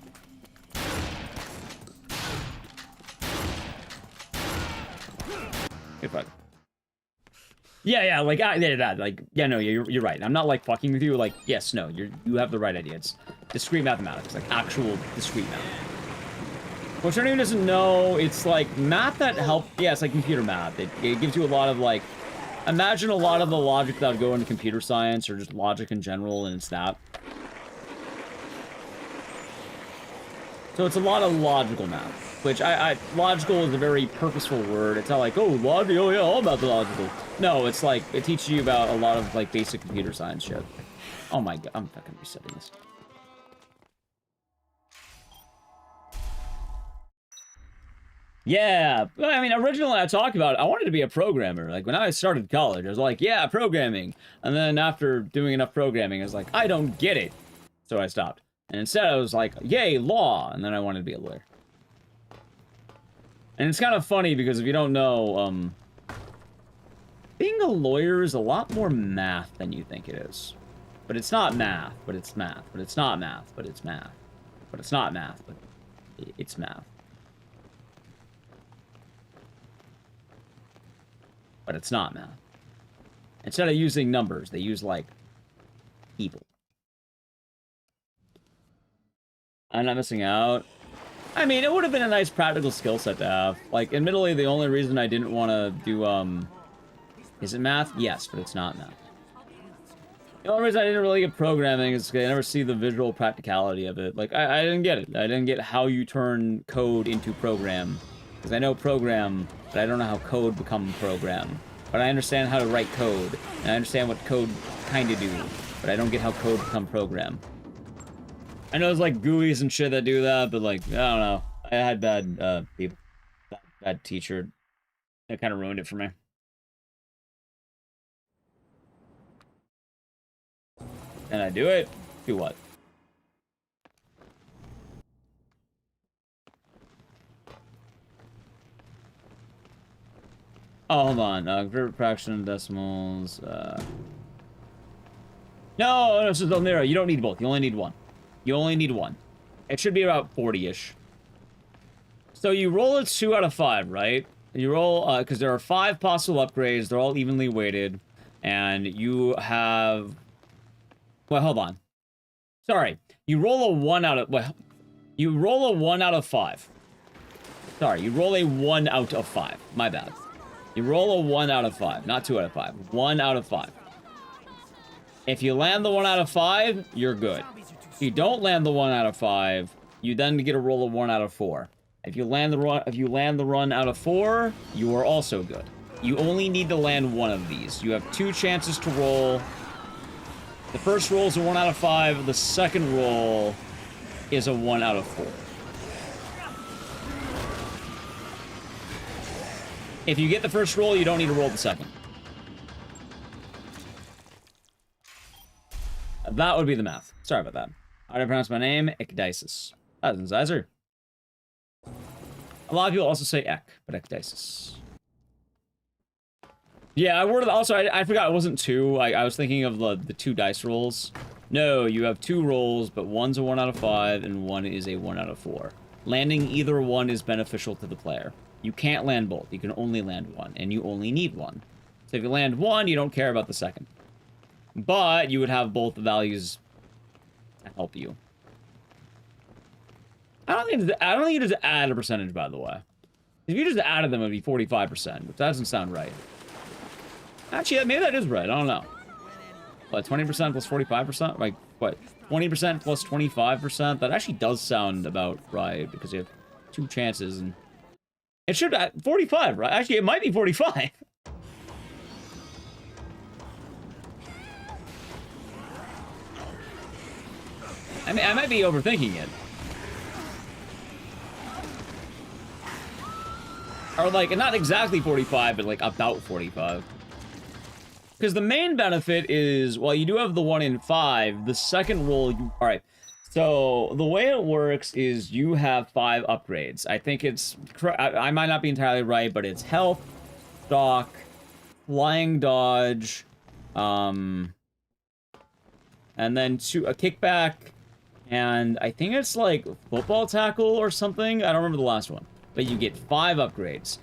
Good fuck. Yeah, like, no, you're right. I'm not, like, fucking with you, like, yes, no, you have the right idea. It's discrete mathematics, like, actual discrete math. Which anyone doesn't know, it's, like, math that yeah, it's like computer math. It gives you a lot of, like, imagine a lot of the logic that would go into computer science, or just logic in general, and it's that. So it's a lot of logical math. Which logical is a very purposeful word. It's not like, oh, logic, oh yeah, all about the logical. No, it's like, it teaches you about a lot of, like, basic computer science shit. Oh my god, I'm fucking resetting this. Yeah, I mean, originally I talked about it. I wanted to be a programmer. Like, when I started college, I was like, yeah, programming. And then after doing enough programming, I was like, I don't get it. So I stopped. And instead I was like, yay, law. And then I wanted to be a lawyer. And it's kind of funny because if you don't know, being a lawyer is a lot more math than you think it is. But it's not math, but it's math. But it's not math, but it's math. But it's not math, but it's math. But it's not math. Instead of using numbers, they use, like, people. I'm not missing out. I mean, it would have been a nice practical skill set to have. Like, admittedly, the only reason I didn't want to do, is it math? Yes, but it's not math. The only reason I didn't really get programming is because I never see the visual practicality of it. Like, I didn't get it. I didn't get how you turn code into program. Because I know program, but I don't know how code become program. But I understand how to write code. And I understand what code kind of do. But I don't get how code become program. I know there's like GUIs and shit that do that, but like, I don't know. I had bad people. Bad teacher. That kind of ruined it for me. Can I do it? Do what? Oh, hold on. Convert fraction decimals. No, this is the narrow. You don't need both. You only need one. You only need one. It should be about 40-ish. So you roll a 2 out of 5, right? You roll, because there are 5 possible upgrades. They're all evenly weighted. And you have... Well, hold on. Sorry. You roll a 1 out of... Well, you roll a 1 out of 5. Sorry, you roll a 1 out of 5. My bad. You roll a 1 out of 5. Not 2 out of 5. 1 out of 5. If you land the 1 out of 5, you're good. If you don't land the 1 out of 5, you then get a roll of 1 out of 4. If you land the run out of 4, you are also good. You only need to land one of these. You have 2 chances to roll. The first roll is a 1 out of 5. The second roll is a 1 out of 4. If you get the first roll, you don't need to roll the second. That would be the math. Sorry about that. How do I pronounce my name? Ecdycis. That's incisor. A lot of people also say Ek, but Ecdycis. Yeah, I worded also. I forgot it wasn't 2. I was thinking of the 2 dice rolls. No, you have 2 rolls, but one's a 1 out of 5 and one is a 1 out of 4. Landing either one is beneficial to the player. You can't land both. You can only land one, and you only need one. So if you land one, you don't care about the second. But you would have both values to help you. I don't think you just add a percentage, by the way. If you just added them, it would be 45%, which doesn't sound right. Actually, maybe that is right. I don't know. What, 20% plus 45%? Like, what, 20% plus 25%? That actually does sound about right, because you have 2 chances, and... It should be 45, right? Actually, it might be 45. I mean, I might be overthinking it. Or, like, not exactly 45, but, like, about 45. Because the main benefit is, while you do have the 1 in 5, the second roll, alright. So, the way it works is you have 5 upgrades. I think it's... I might not be entirely right, but it's health, stock, flying dodge, and then a kickback, and I think it's like football tackle or something. I don't remember the last one. But you get 5 upgrades.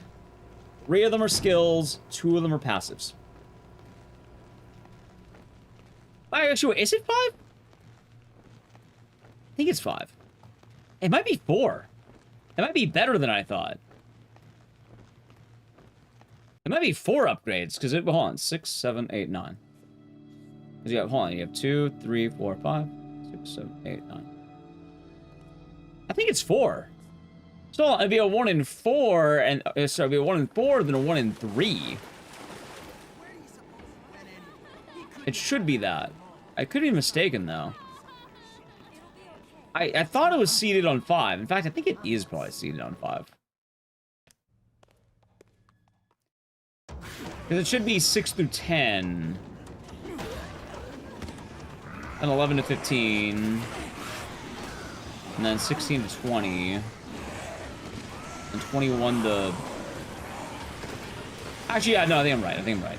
3 of them are skills, 2 of them are passives. Actually, is it 5? I think it's 5. It might be 4. It might be better than I thought. It might be 4 upgrades, because hold on, 6, 7, 8, 9. Because you have, hold on, you have 2, 3, 4, 5, 6, 7, 8, 9. I think it's 4. So it'd be a 1 in 4, and so it'd be a 1 in 4, then a 1 in 3. It should be that. I could be mistaken though. I thought it was seated on 5. In fact, I think it is probably seated on 5. Because it should be 6 through 10. And 11 to 15. And then 16 to 20. And 21 to... Actually, yeah, no, I think I'm right.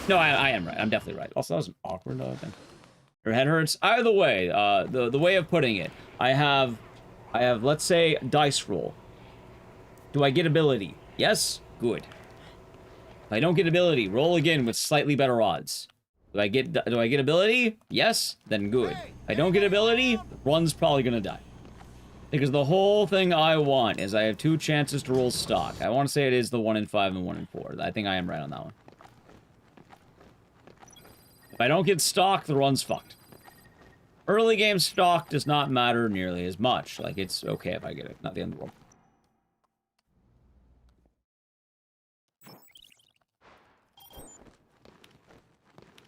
No, I am right. I'm definitely right. Also, that was an awkward thing. Your head hurts. Either way, the way of putting it, I have, let's say, dice roll. Do I get ability? Yes? Good. If I don't get ability, roll again with slightly better odds. Do I get ability? Yes? Then good. If I don't get ability, run's probably gonna die. Because the whole thing I want is I have 2 chances to roll stock. I want to say it is the 1 in 5 and 1 in 4. I think I am right on that one. If I don't get stock, the run's fucked. Early game stock does not matter nearly as much. Like, it's okay if I get it. Not the end of the world.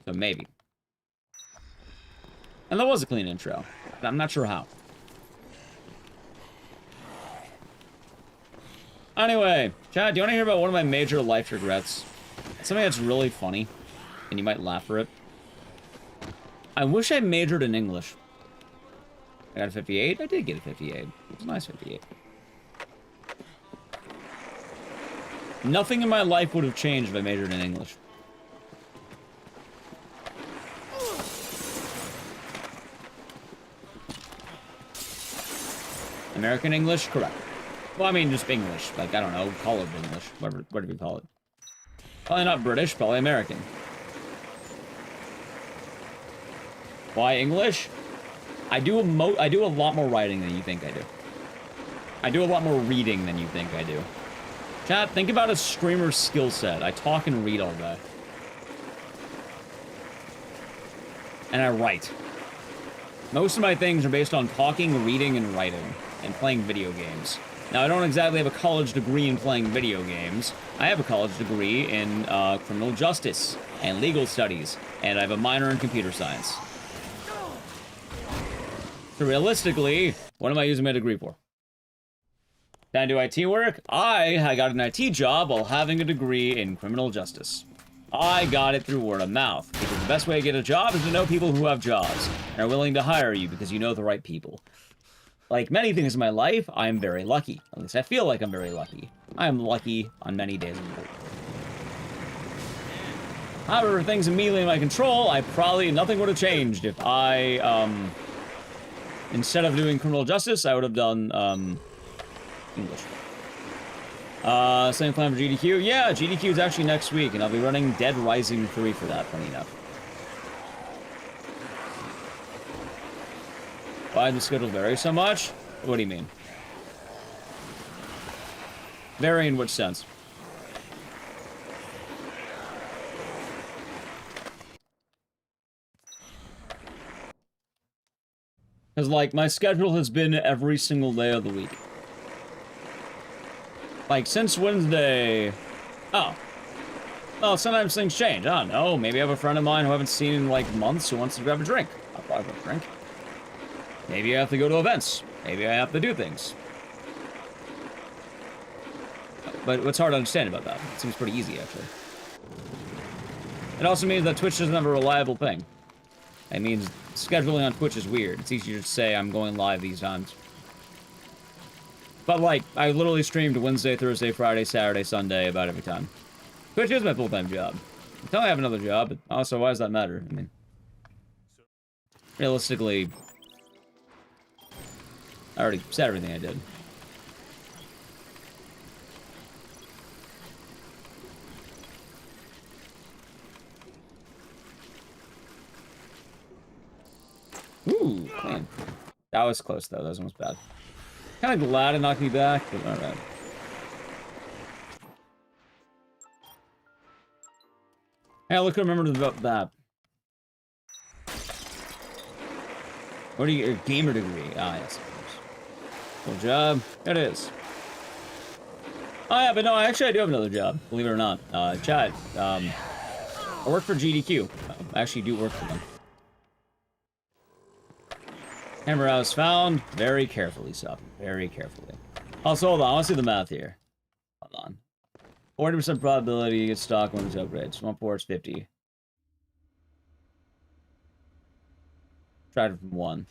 So maybe. And that was a clean intro. I'm not sure how. Anyway, Chad, do you want to hear about one of my major life regrets? Something that's really funny, and you might laugh for it. I wish I majored in English. I got a 58? I did get a 58. It was a nice 58. Nothing in my life would have changed if I majored in English. American English? Correct. Well, I mean, just English. Like, I don't know, college English. Whatever you call it. Probably not British, probably American. Why English? I do a lot more writing than you think I do. I do a lot more reading than you think I do. Chat, think about a streamer's skill set. I talk and read all day. And I write. Most of my things are based on talking, reading, and writing, and playing video games. Now, I don't exactly have a college degree in playing video games. I have a college degree in criminal justice and legal studies, and I have a minor in computer science. So realistically, what am I using my degree for? Can I do IT work? I got an IT job while having a degree in criminal justice. I got it through word of mouth, because the best way to get a job is to know people who have jobs, and are willing to hire you because you know the right people. Like many things in my life, I am very lucky. At least I feel like I'm very lucky. I am lucky on many days of the week. However, things immediately in my control, nothing would have changed if I, instead of doing criminal justice, I would have done, English. Same plan for GDQ? Yeah, GDQ is actually next week, and I'll be running Dead Rising 3 for that, funny enough. Why does the schedule vary so much? What do you mean? Vary in which sense? Because, like, my schedule has been every single day of the week. Like, since Wednesday... Oh. Well, sometimes things change. I don't know. Maybe I have a friend of mine who I haven't seen in, like, months who wants to grab a drink. I'll probably grab a drink. Maybe I have to go to events. Maybe I have to do things. But what's hard to understand about that? It seems pretty easy, actually. It also means that Twitch doesn't have a reliable thing. It means scheduling on Twitch is weird. It's easier to say I'm going live these times. But, like, I literally streamed Wednesday, Thursday, Friday, Saturday, Sunday about every time. Twitch is my full-time job. Until I have another job, but also, why does that matter? I mean, realistically, I already said everything I did. Ooh, man. That was close, though. That was almost bad. Kind of glad it knocked me back, but alright. Hey, look, I remembered about that. What do you get? Your gamer degree? Ah, yes, of course. Cool job. It is. Oh yeah, but no, actually I do have another job, believe it or not. Chat, I work for GDQ. I actually do work for them. Hammer house found. Very carefully, Sub. Very carefully. Also, hold on, I want to see the math here. Hold on. 40% probability to get stock when it's upgrades. Swamp ports 50. Tried it from 1.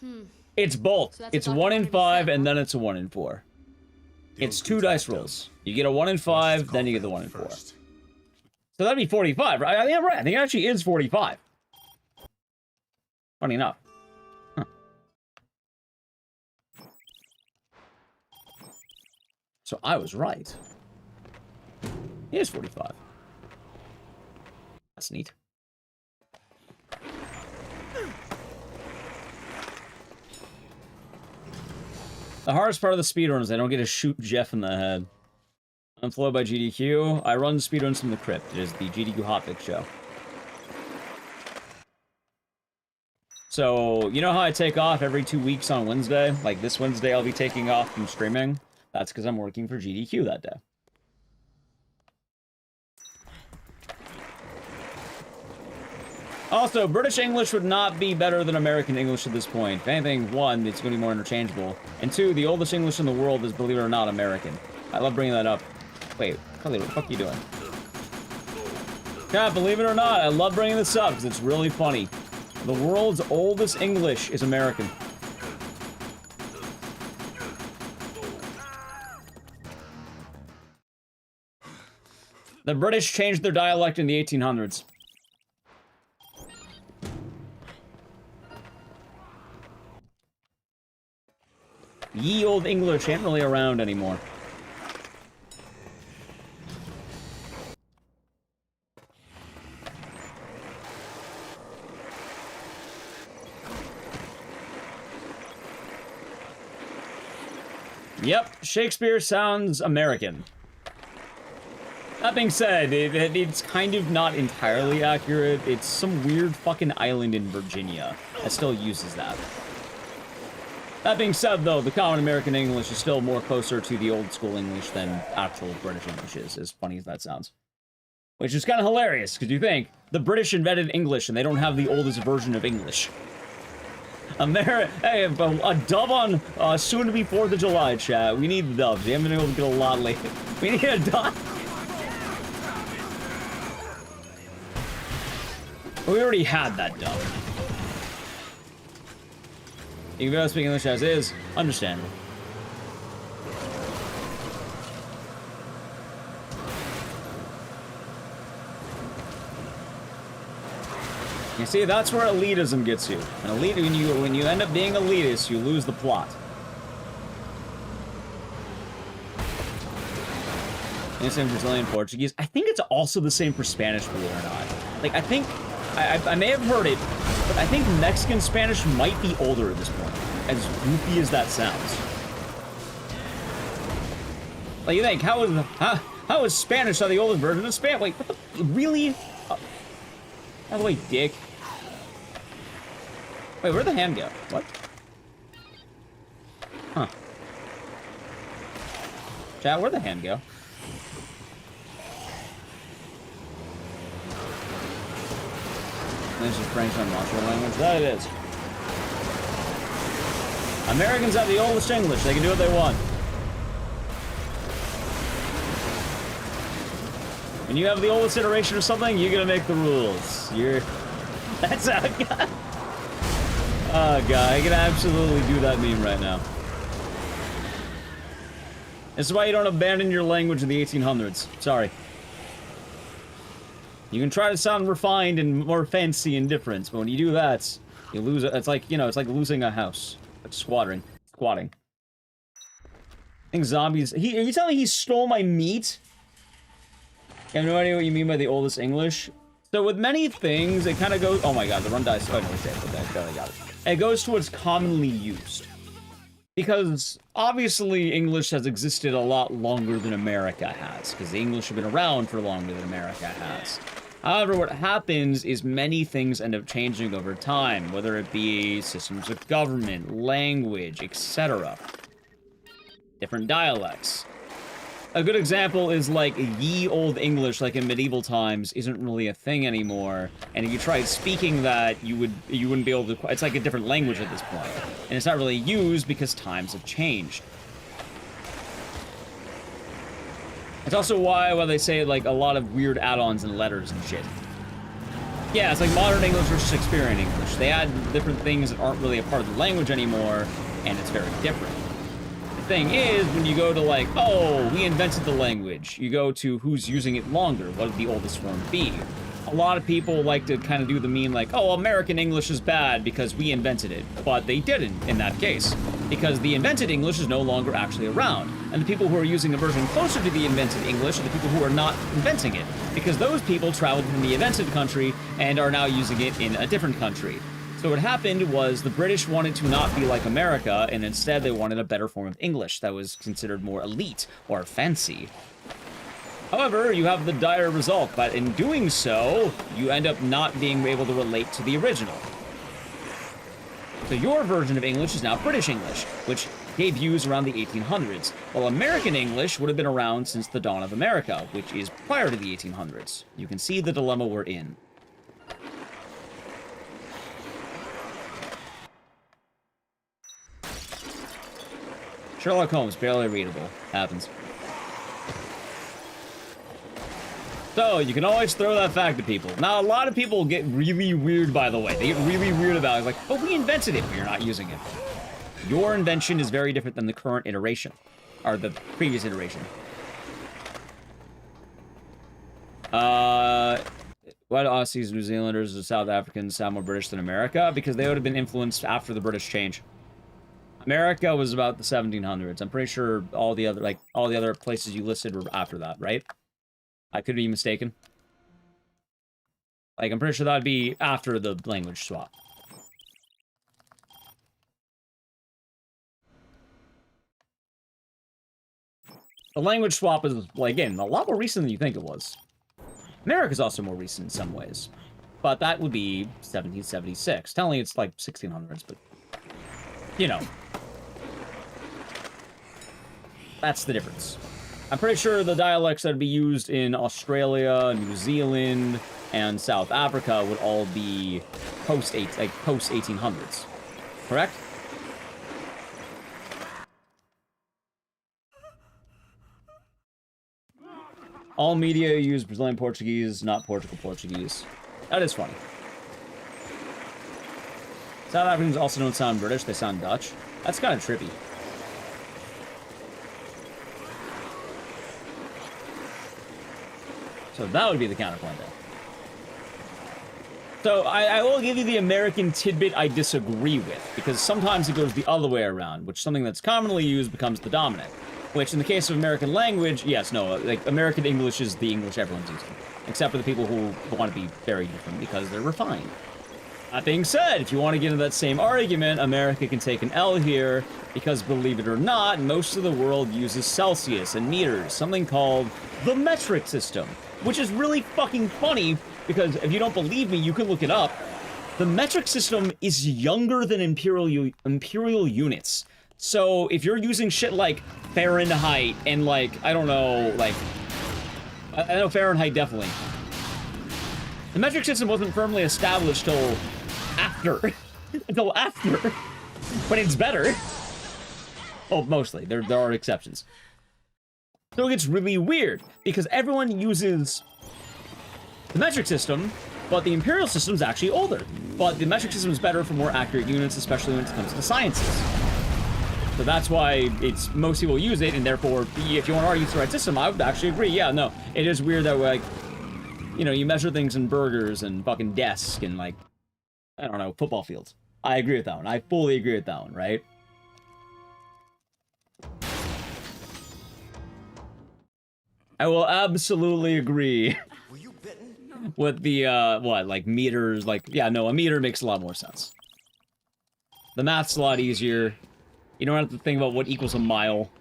It's both. So that's It's about 1 in 40%, 5, and huh? then it's a 1 in 4. It's 2 dice rolls. You get a 1 in 5, then you get the 1 in 4. So that'd be 45, right? I think I'm right. I think it actually is 45. Funny enough. Huh. So I was right. It is 45. That's neat. The hardest part of the speedrun is I don't get to shoot Jeff in the head. I'm employed by GDQ. I run speedruns from the crypt. It is the GDQ Hotfix show. So, you know how I take off every 2 weeks on Wednesday? Like this Wednesday I'll be taking off from streaming. That's because I'm working for GDQ that day. Also, British English would not be better than American English at this point. If anything, 1, it's going to be more interchangeable. And 2, the oldest English in the world is, believe it or not, American. I love bringing that up. Wait, Carly, what the fuck are you doing? Yeah, believe it or not, I love bringing this up because it's really funny. The world's oldest English is American. The British changed their dialect in the 1800s. Ye old English ain't really around anymore. Yep, Shakespeare sounds American. That being said, it's kind of not entirely accurate. It's some weird fucking island in Virginia that still uses that. That being said, though, the common American English is still more closer to the old school English than actual British English is, as funny as that sounds. Which is kind of hilarious, because you think, the British invented English, and they don't have the oldest version of English. Hey, a dub on soon-to-be 4th of July, chat. We need dubs. We haven't been able to get a lot lately. We need a dub. We already had that dub. You can be able to speak English as is. Understandable. You see, that's where elitism gets you. When you end up being elitist, you lose the plot. And the same for Brazilian Portuguese. I think it's also the same for Spanish, believe it or not. Like, I think I may have heard it, but I think Mexican Spanish might be older at this point, as goofy as that sounds. Like, you think, how is Spanish not the oldest version of Spanish? Wait, what the, really? By the way, dick. Wait, where'd the hand go? What? Huh. Chat, where'd the hand go? This is French on martial language. That it is. Americans have the oldest English. They can do what they want. When you have the oldest iteration of something, you're gonna make the rules. That's how it got. Oh god, I can absolutely do that meme right now. This is why you don't abandon your language in the 1800s. Sorry. You can try to sound refined and more fancy and different, but when you do that, you lose it. It's like, you know, it's like losing a house. Like squatting. I think zombies... are you telling me he stole my meat? I have no idea what you mean by the oldest English. So with many things, it kind of goes... Oh my god, the run dice... Oh, no, it's dead. Okay, I barely got it. It goes to what's commonly used. Because, obviously, English has existed a lot longer than America has. Because the English have been around for longer than America has. However, what happens is many things end up changing over time. Whether it be systems of government, language, etc. different dialects. A good example is like ye old English, like in medieval times, isn't really a thing anymore. And if you tried speaking that, you wouldn't be able to. It's like a different language at this point, and it's not really used because times have changed. It's also why they say like a lot of weird add-ons and letters and shit. Yeah, it's like modern English versus Shakespearean English. They add different things that aren't really a part of the language anymore, and it's very different. The thing is, when you go to like, oh, we invented the language, you go to who's using it longer, what would the oldest form be? A lot of people like to kind of do the meme like, oh, American English is bad because we invented it. But they didn't in that case, because the invented English is no longer actually around. And the people who are using a version closer to the invented English are the people who are not inventing it, because those people traveled from the invented country and are now using it in a different country. So what happened was the British wanted to not be like America, and instead they wanted a better form of English that was considered more elite or fancy. However, you have the dire result, but in doing so, you end up not being able to relate to the original. So your version of English is now British English, which debuts around the 1800s, while American English would have been around since the dawn of America, which is prior to the 1800s. You can see the dilemma we're in. Sherlock Holmes, barely readable. Happens. So, you can always throw that fact at people. Now, a lot of people get really weird, by the way. They get really weird about it. Like, oh, we invented it, but you're not using it. Your invention is very different than the current iteration. Or the previous iteration. Why do Aussies, New Zealanders, and South Africans sound more British than America? Because they would have been influenced after the British change. America was about the 1700s. I'm pretty sure all the other places you listed were after that, right? I could be mistaken. Like, I'm pretty sure that would be after the language swap. The language swap is, like, again, a lot more recent than you think it was. America's also more recent in some ways. But that would be 1776. Telling it's like 1600s, but, you know. That's the difference. I'm pretty sure the dialects that would be used in Australia, New Zealand, and South Africa would all be post-1800s. Correct? All media use Brazilian Portuguese, not Portugal Portuguese. That is funny. South Africans also don't sound British, they sound Dutch. That's kind of trippy. So that would be the counterpoint there. So I will give you the American tidbit I disagree with, because sometimes it goes the other way around, which something that's commonly used becomes the dominant. Which, in the case of American language, yes, no, like, American English is the English everyone's using. Except for the people who want to be very different because they're refined. That being said, if you want to get into that same argument, America can take an L here, because believe it or not, most of the world uses Celsius and meters, something called the metric system. Which is really fucking funny, because if you don't believe me, you can look it up. The metric system is younger than imperial units. So if you're using shit like Fahrenheit and like, I don't know, like, I know Fahrenheit definitely. The metric system wasn't firmly established till after. Until after. But it's better. Oh, mostly. There are exceptions. So it gets really weird, because everyone uses the metric system, but the imperial system is actually older. But the metric system is better for more accurate units, especially when it comes to the sciences. So that's why most people use it, and therefore, if you want to argue it's the right system, I would actually agree. Yeah, no, it is weird that, like, you know, you measure things in burgers and fucking desks and, like, I don't know, football fields. I agree with that one. I fully agree with that one, right? I will absolutely agree with the, what, like, meters, like, yeah, no, a meter makes a lot more sense. The math's a lot easier. You don't have to think about what equals a mile.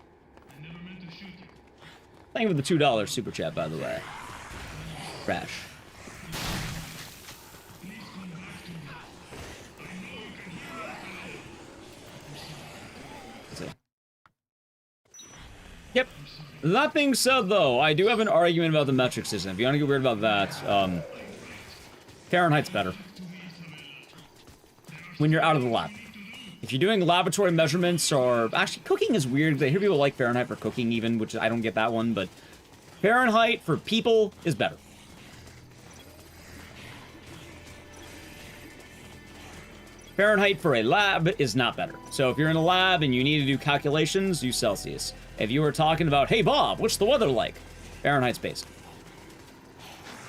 Thank you for the $2 super chat, by the way. Crash. Yep. That being said, though, I do have an argument about the metric system. If you want to get weird about that, Fahrenheit's better. When you're out of the lab. If you're doing laboratory measurements or... Actually, cooking is weird. I hear people like Fahrenheit for cooking even, which I don't get that one, but... Fahrenheit for people is better. Fahrenheit for a lab is not better. So if you're in a lab and you need to do calculations, use Celsius. If you were talking about, hey Bob, what's the weather like? Fahrenheit's based.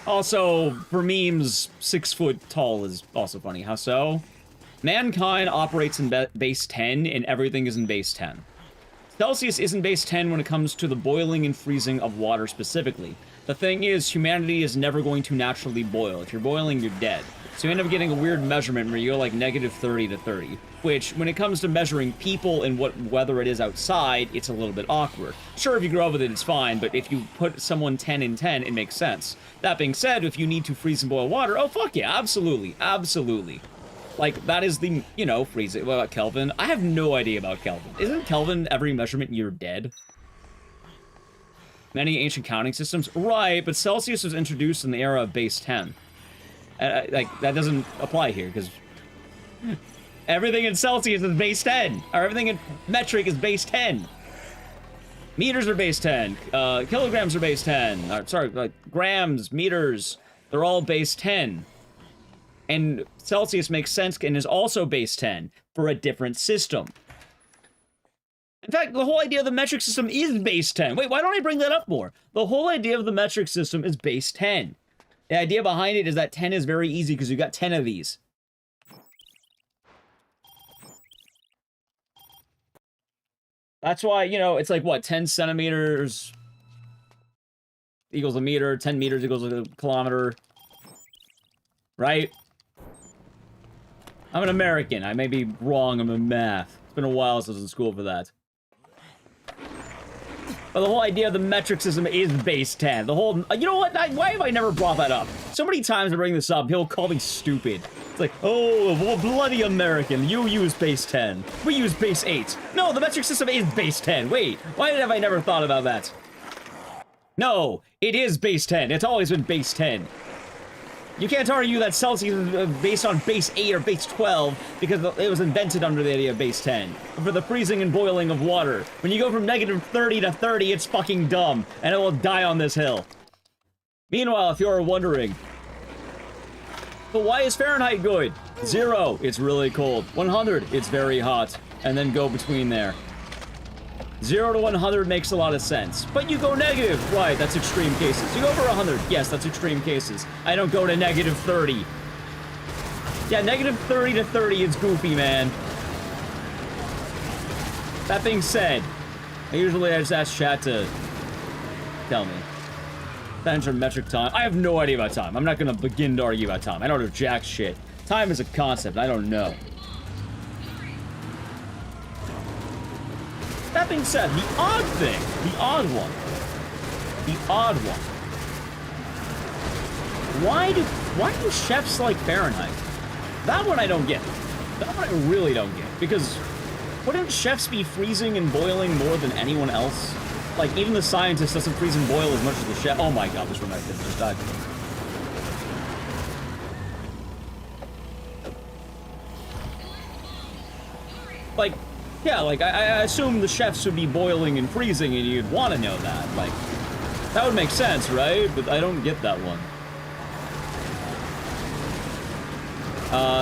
Also, for memes, 6 foot tall is also funny. How so? Mankind operates in base 10 and everything is in base 10. Celsius isn't base 10 when it comes to the boiling and freezing of water specifically. The thing is, humanity is never going to naturally boil. If you're boiling, you're dead. So you end up getting a weird measurement where you go like negative 30 to 30. Which, when it comes to measuring people and what weather it is outside, it's a little bit awkward. Sure, if you grow up with it, it's fine, but if you put someone 10 in 10, it makes sense. That being said, if you need to freeze and boil water, oh fuck yeah, absolutely, absolutely. Like, that is the, you know, freeze it. What about Kelvin? I have no idea about Kelvin. Isn't Kelvin every measurement you're dead? Many ancient counting systems? Right, but Celsius was introduced in the era of base 10. Like, that doesn't apply here, because... everything in Celsius is base 10. Or everything in metric is base 10. Meters are base 10. Kilograms are base 10. Sorry, like, grams, meters, they're all base 10. And Celsius makes sense and is also base 10 for a different system. In fact, the whole idea of the metric system is base 10. Wait, why don't I bring that up more? The whole idea of the metric system is base 10. The idea behind it is that 10 is very easy because you got 10 of these. That's why, you know, it's like, what, 10 centimeters equals a meter, 10 meters equals a kilometer, right? I'm an American. I may be wrong on the math. It's been a while since I was in school for that. But the whole idea of the metric system is base 10. The whole... You know what? Why have I never brought that up? So many times I bring this up, he'll call me stupid. It's like, oh, well, bloody American. You use base 10. We use base 8. No, the metric system is base 10. Wait, why have I never thought about that? No, it is base 10. It's always been base 10. You can't argue that Celsius is based on base 8 or base 12 because it was invented under the idea of base 10. But for the freezing and boiling of water, when you go from negative 30 to 30, it's fucking dumb, and it will die on this hill. Meanwhile, if you're wondering, but why is Fahrenheit good? 0, it's really cold. 100, it's very hot. And then go between there. 0 to 100 makes a lot of sense. But you go negative, right, that's extreme cases. You go over 100, yes, that's extreme cases. I don't go to negative 30. Yeah, negative 30 to 30 is goofy, man. That being said, I just ask chat to tell me. Times are metric time. I have no idea about time. I'm not gonna begin to argue about time. I don't know jack shit. Time is a concept, I don't know. That being said, the odd thing, the odd one, why do chefs like Fahrenheit? That one I don't get. That one I really don't get. Because wouldn't chefs be freezing and boiling more than anyone else? Like, even the scientist doesn't freeze and boil as much as the chef. Oh my god, this remote just died. Like, yeah, like, I assume the chefs would be boiling and freezing, and you'd want to know that. Like, that would make sense, right? But I don't get that one.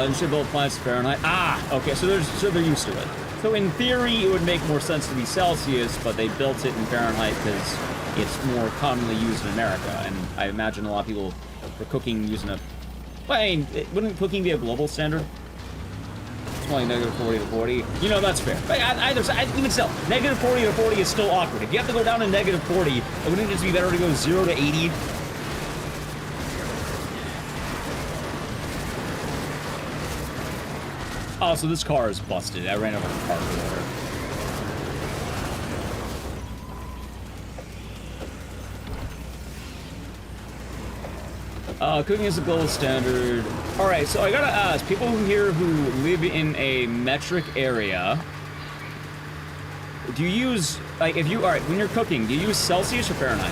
You should build plants to Fahrenheit. Ah, okay, so they're used to it. So in theory, it would make more sense to be Celsius, but they built it in Fahrenheit because it's more commonly used in America, and I imagine a lot of people are cooking using a... Well, I mean, wouldn't cooking be a global standard? Like negative 40 to 40. You know, that's fair. But even still, negative 40 to 40 is still awkward. If you have to go down to negative 40, wouldn't it just be better to go 0 to 80? Oh, so this car is busted. I ran over the car cooking is a global standard. Alright, so I gotta ask, people here who live in a metric area, do you use, like, if you, alright, when you're cooking, do you use Celsius or Fahrenheit?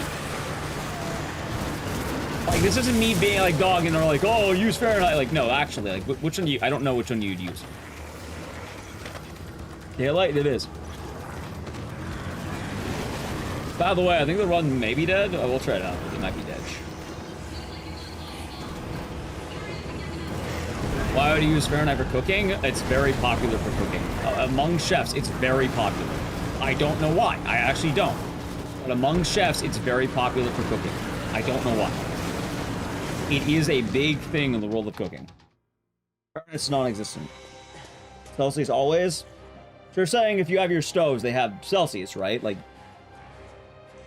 Like, this isn't me being, like, dogging or, like, oh, use Fahrenheit. Like, no, actually, like, which one I don't know which one you'd use. Daylight, it is. By the way, I think the run may be dead. Oh, we'll try it out. It might be dead. Why would you use Fahrenheit for cooking? It's very popular for cooking. Among chefs, it's very popular. I don't know why. I actually don't. But among chefs, it's very popular for cooking. I don't know why. It is a big thing in the world of cooking. It's non-existent. Celsius always? So you're saying if you have your stoves, they have Celsius, right? Like,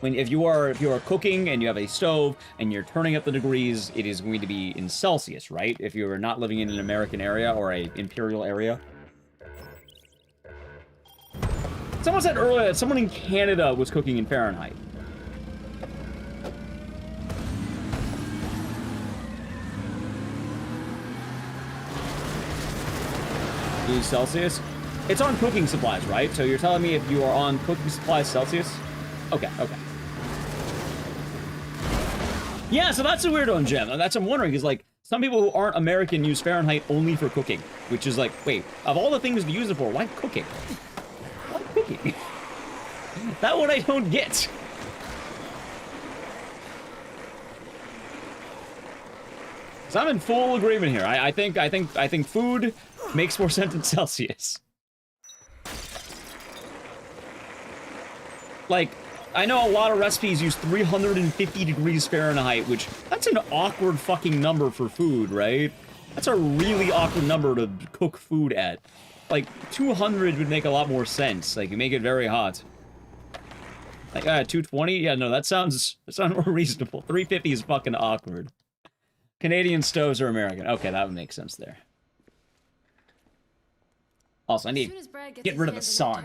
if you are cooking and you have a stove and you're turning up the degrees, it is going to be in Celsius, right? If you are not living in an American area or a imperial area. Someone said earlier that someone in Canada was cooking in Fahrenheit. Use Celsius? It's on cooking supplies, right? So you're telling me if you are on cooking supplies Celsius? Okay, okay. Yeah, so that's a weird one, Jim. That's what I'm wondering, is like, some people who aren't American use Fahrenheit only for cooking, which is like, wait, of all the things to use it for, why cooking? Why cooking? That one I don't get. So I'm in full agreement here. I think food makes more sense in Celsius. Like, I know a lot of recipes use 350 degrees Fahrenheit, which, that's an awkward fucking number for food, right? That's a really awkward number to cook food at. Like, 200 would make a lot more sense. Like, you make it very hot. Like, 220? Yeah, no, that sounds more reasonable. 350 is fucking awkward. Canadian stoves are American. Okay, that would make sense there. Also, I need to get rid of the sun.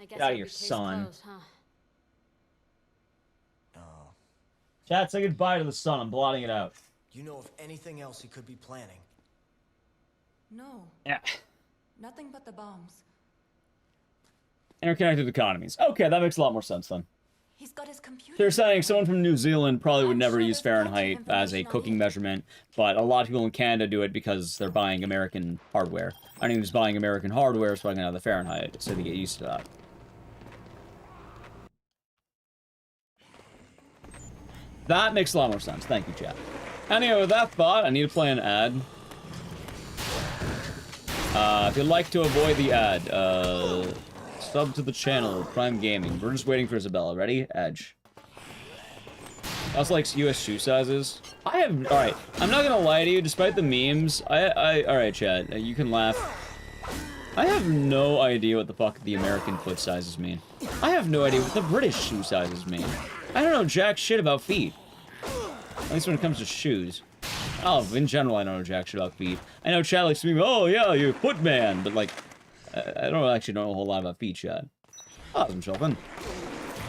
Get out of your sun. Closed, huh? Chat, say goodbye to the sun. I'm blotting it out. You know of anything else he could be planning? No. Yeah. Nothing but the bombs. Interconnected economies. Okay, that makes a lot more sense then. He's got his computer. They're saying someone from New Zealand probably would never use Fahrenheit as a cooking measurement, but a lot of people in Canada do it because they're buying American hardware. Anyone who's buying American hardware is probably gonna have the Fahrenheit, so they get used to that. That makes a lot more sense. Thank you, chat. Anyway, with that thought, I need to play an ad. If you'd like to avoid the ad, sub to the channel, Prime Gaming. We're just waiting for Isabella. Ready? Edge. Also likes US shoe sizes. Alright, I'm not gonna lie to you, despite the memes, alright, chat, you can laugh. I have no idea what the fuck the American foot sizes mean. I have no idea what the British shoe sizes mean. I don't know jack shit about feet. At least when it comes to shoes. Oh, in general, I don't know jack shit about feet. I know chat likes to be, oh yeah, you're a foot man, but like, I don't actually know a whole lot about feet, chat. Oh, I'm chopping.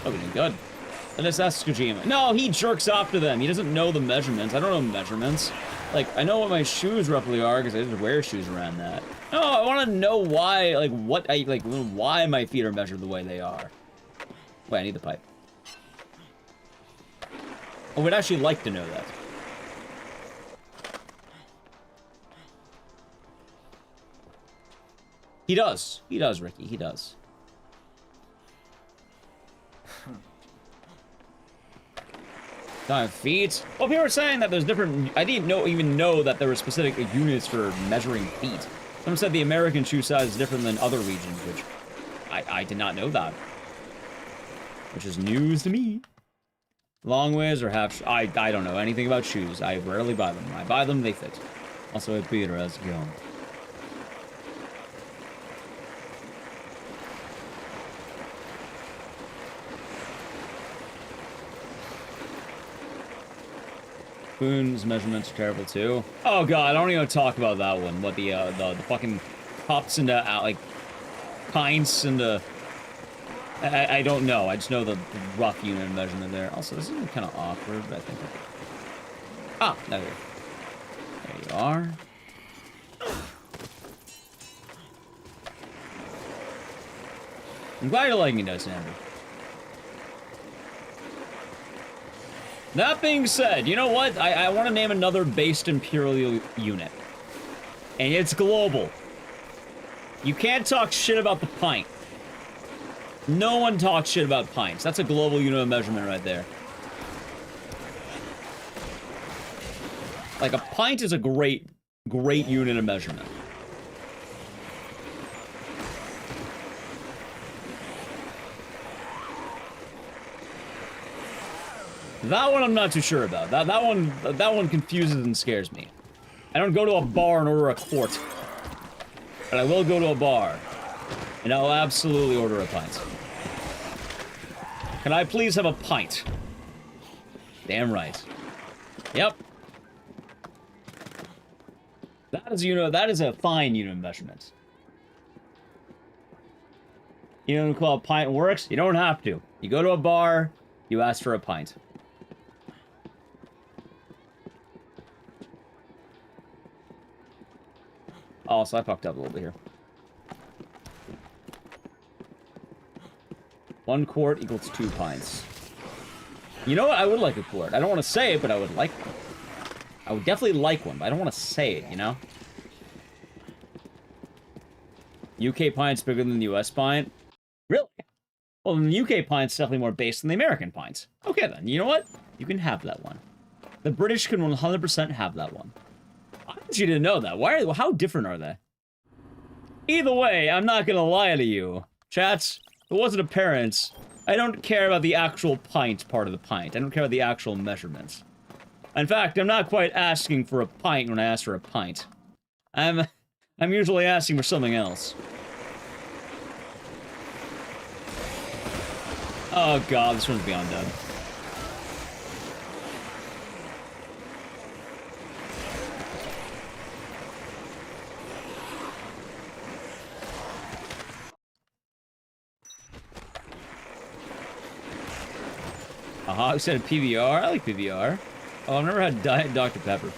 Oh, we did good. And let's ask Kojima. No, he jerks off to them. He doesn't know the measurements. I don't know measurements. Like, I know what my shoes roughly are because I just wear shoes around that. No, I want to know why, like, why my feet are measured the way they are. Wait, I need the pipe. I would actually like to know that. He does. He does, Ricky. He does. Feet? Well, people were saying that there's different... I didn't even know that there were specific units for measuring feet. Someone said the American shoe size is different than other regions, which... I did not know that. Which is news to me. Long ways or half... I don't know anything about shoes. I rarely buy them. I buy them, they fit. Also, Peter, how's it going? Spoon's measurements are terrible too. Oh god, I don't even talk about that one. What the fucking cups and like pints and I don't know. I just know the rough unit of measurement there. Also, this is kind of awkward, but I think. Ah, there you are. I'm glad you're liking it, though, Sandra. That being said, you know what? I want to name another based Imperial unit. And it's global. You can't talk shit about the pint. No one talks shit about pints. That's a global unit of measurement right there. Like, a pint is a great unit of measurement. That one I'm not too sure about. That one confuses and scares me. I don't go to a bar and order a quart. But I will go to a bar. And I'll absolutely order a pint. Can I please have a pint? Damn right. Yep. That is a fine unit of measurement. You know how a pint works? You don't have to. You go to a bar, you ask for a pint. Oh, so I fucked up a little bit here. 1 quart equals 2 pints. You know what? I would like a quart. I don't want to say it, but I would like one. I would definitely like one, but I don't want to say it, you know? UK pint's bigger than the US pint? Really? Well, then the UK pint's definitely more based than the American pint. Okay, then. You know what? You can have that one. The British can 100% have that one. I actually didn't know that. How different are they? Either way, I'm not gonna lie to you. Chats, if it wasn't apparent, I don't care about the actual pint part of the pint. I don't care about the actual measurements. In fact, I'm not quite asking for a pint when I ask for a pint. I'm usually asking for something else. Oh god, this one's beyond done. You said a PBR? I like PBR. Oh, I've never had Diet Dr. Pepper.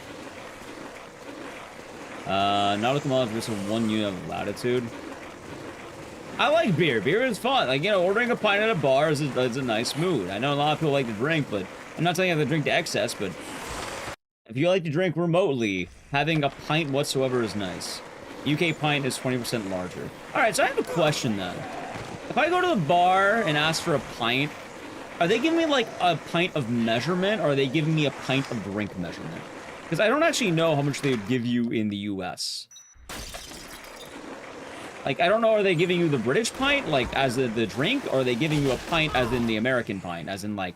Nautical mileage versus 1 unit of latitude. I like beer. Beer is fun. Like, you know, ordering a pint at a bar is a nice mood. I know a lot of people like to drink, but I'm not saying you have to drink to excess, but if you like to drink remotely, having a pint whatsoever is nice. UK pint is 20% larger. Alright, so I have a question then. If I go to the bar and ask for a pint, are they giving me, like, a pint of measurement, or are they giving me a pint of drink measurement? Because I don't actually know how much they would give you in the US. Like, I don't know, are they giving you the British pint, like, as the drink, or are they giving you a pint as in the American pint, as in, like,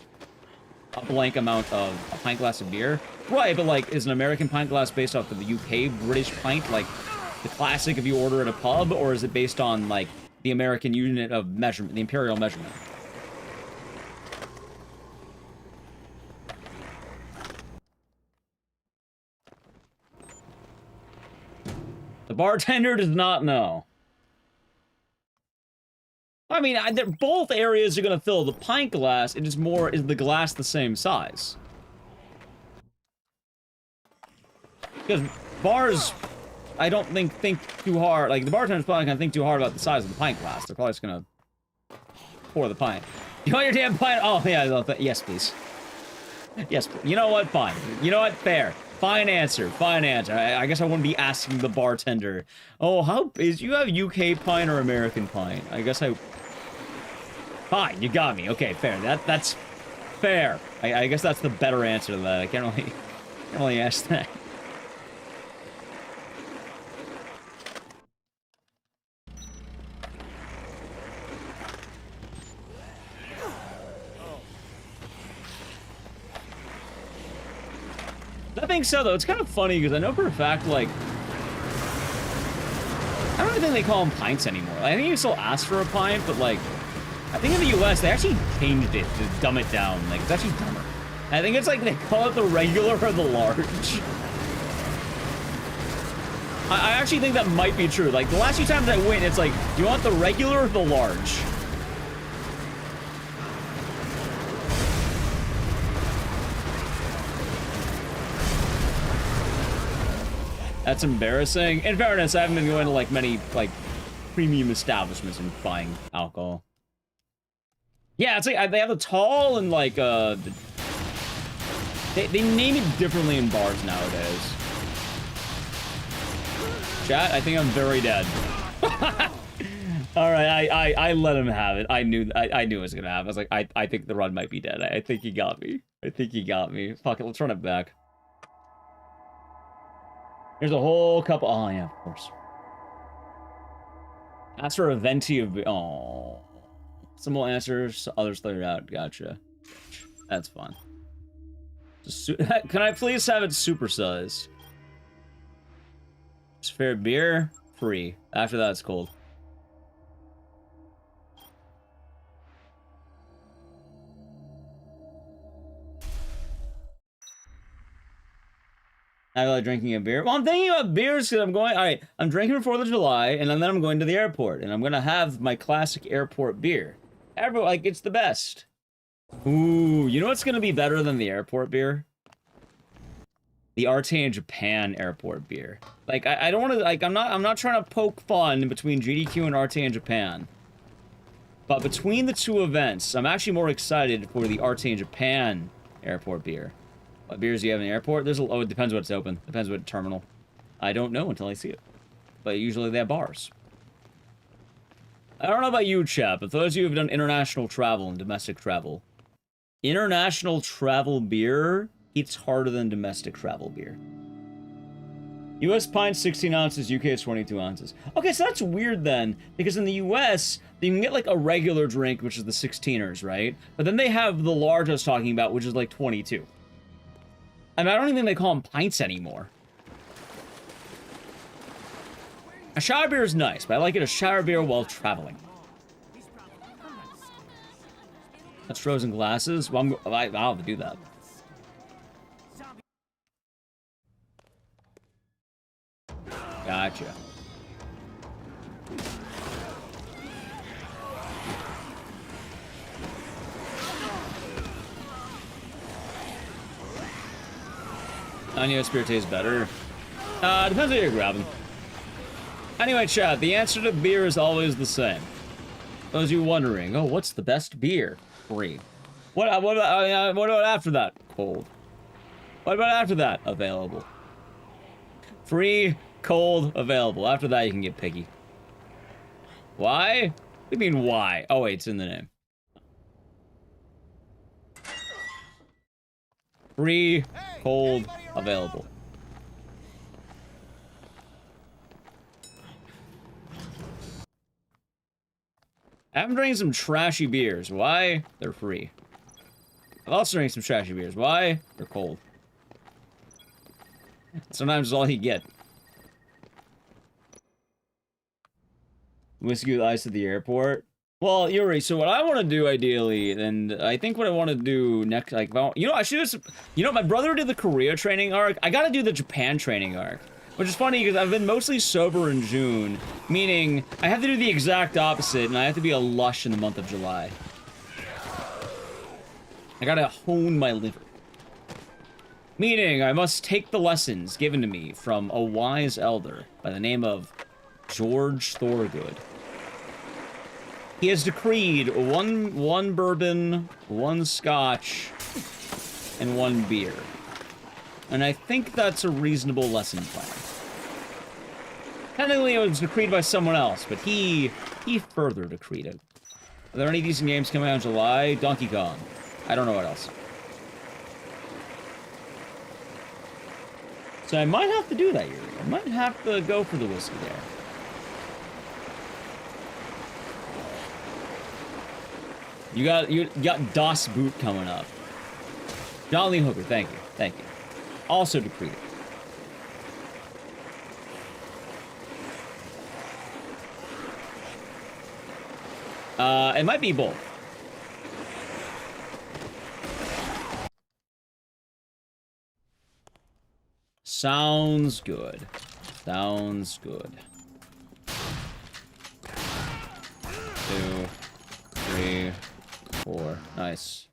a blank amount of a pint glass of beer? Right, but, like, is an American pint glass based off of the UK British pint, like, the classic if you order at a pub, or is it based on, like, the American unit of measurement, the imperial measurement? The bartender does not know. I mean, both areas are gonna fill the pint glass. It is more, is the glass the same size? Because bars, I don't think too hard. Like, the bartender's probably gonna think too hard about the size of the pint glass. They're probably just gonna pour the pint. You want your damn pint? Oh, yeah, yes, please. Yes, please. You know what? Fine. You know what? Fair. Fine answer. Fine answer. I guess I wouldn't be asking the bartender, oh, how is you have UK pint or American pint? I guess I... Fine, you got me. Okay, fair. That's fair. I guess that's the better answer to that. I can't really ask that. That being said, though, it's kind of funny because I know for a fact, like, I don't even think they call them pints anymore. I think you still ask for a pint, but, like, I think in the US, they actually changed it to dumb it down. Like, it's actually dumber. I think it's like they call it the regular or the large. I actually think that might be true. Like, the last few times I went, it's like, do you want the regular or the large? That's embarrassing. In fairness, I haven't been going to, like, many, like, premium establishments and buying alcohol. Yeah, it's like they have the tall and like they name it differently in bars nowadays. Chat, I think I'm very dead. All right, I let him have it. I knew it was gonna happen. I was like, I think the run might be dead. I think he got me. I think he got me. Fuck it, let's run it back. There's a whole couple. Oh yeah, of course. Ask for a venti of. Oh, some will answer. Others clear out. Gotcha. That's fun. Can I please have it supersized? Fair beer, free. After that, it's cold. I like drinking a beer. Well, I'm thinking about beers because I'm going. All right, I'm drinking for 4th of July, and then I'm going to the airport, and I'm gonna have my classic airport beer. Like it's the best. Ooh, you know what's gonna be better than the airport beer? The RT in Japan airport beer. Like I don't want to. Like I'm not trying to poke fun between GDQ and RT in Japan. But between the two events, I'm actually more excited for the RT in Japan airport beer. What beers do you have in the airport? Oh, it depends what's open. Depends what terminal. I don't know until I see it. But usually they have bars. I don't know about you, chap, but those of you who have done international travel and domestic travel. International travel beer hits harder than domestic travel beer. US pint 16 ounces, UK is 22 ounces. Okay, so that's weird then, because in the US, you can get like a regular drink, which is the 16ers, right? But then they have the large I was talking about, which is like 22. I mean, I don't even think they call them pints anymore. A shower beer is nice, but I like it a shower beer while traveling. That's frozen glasses. Well, I'll have to do that. Gotcha. Onion spirit tastes better. Depends what you're grabbing. Anyway, chat, the answer to beer is always the same. Those of you wondering, oh, what's the best beer? Free. What about after that? Cold. What about after that? Available. Free, cold, available. After that, you can get picky. Why? What do you mean, why? Oh, wait, it's in the name. Free, cold, available. I'm drinking some trashy beers. Why? They're free. I've also drank some trashy beers. Why? They're cold. Sometimes it's all you get. Whiskey with ice at the airport. Well, Yuri, so what I want to do ideally, and I think what I want to do next, like, you know, I should just, you know, my brother did the Korea training arc. I got to do the Japan training arc. Which is funny because I've been mostly sober in June, meaning I have to do the exact opposite, and I have to be a lush in the month of July. I gotta hone my liver. Meaning I must take the lessons given to me from a wise elder by the name of George Thorogood. He has decreed one bourbon, one scotch, and one beer. And I think that's a reasonable lesson plan. Technically, it was decreed by someone else, but he further decreed it. Are there any decent games coming out in July? Donkey Kong. I don't know what else. So I might have to do that, Yuri. I might have to go for the whiskey there. You got Das Boot coming up. John Lee Hooker, thank you. Thank you. Also decreed it. It might be both. Sounds good. Sounds good. 2, 3, 4. Nice.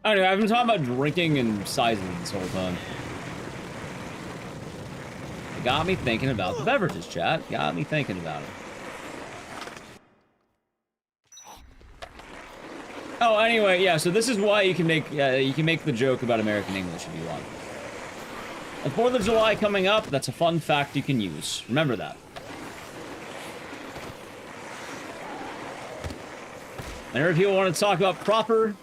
Anyway, I've been talking about drinking and sizing this whole time. Got me thinking about the beverages, chat. Got me thinking about it. Oh, anyway, yeah, so this is why you can make the joke about American English if you want. The 4th of July coming up, that's a fun fact you can use. Remember that. Whenever people want to talk about proper,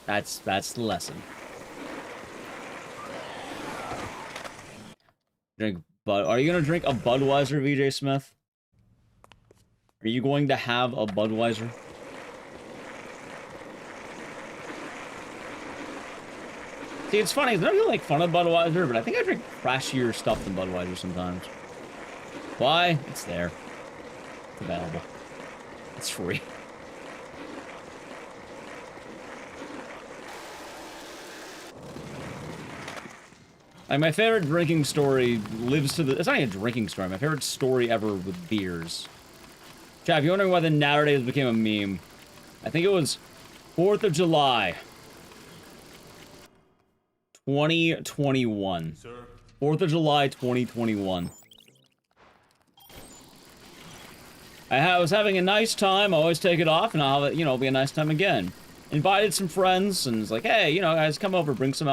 that's the lesson. Are you gonna drink a Budweiser, VJ Smith? Are you going to have a Budweiser? See, it's funny. None of you make fun of Budweiser, but I think I drink trashier stuff than Budweiser sometimes. Why? It's there. It's available. It's free. Like, my favorite drinking story lives to the... It's not even a drinking story. My favorite story ever with beers. Chat, if you're wondering why the Naturdays became a meme, I think it was 4th of July. 2021. Sir. 4th of July, 2021. I was having a nice time. I always take it off, and I'll have it, you know, it'll be a nice time again. Invited some friends, and it's like, hey, you know, guys, come over, bring some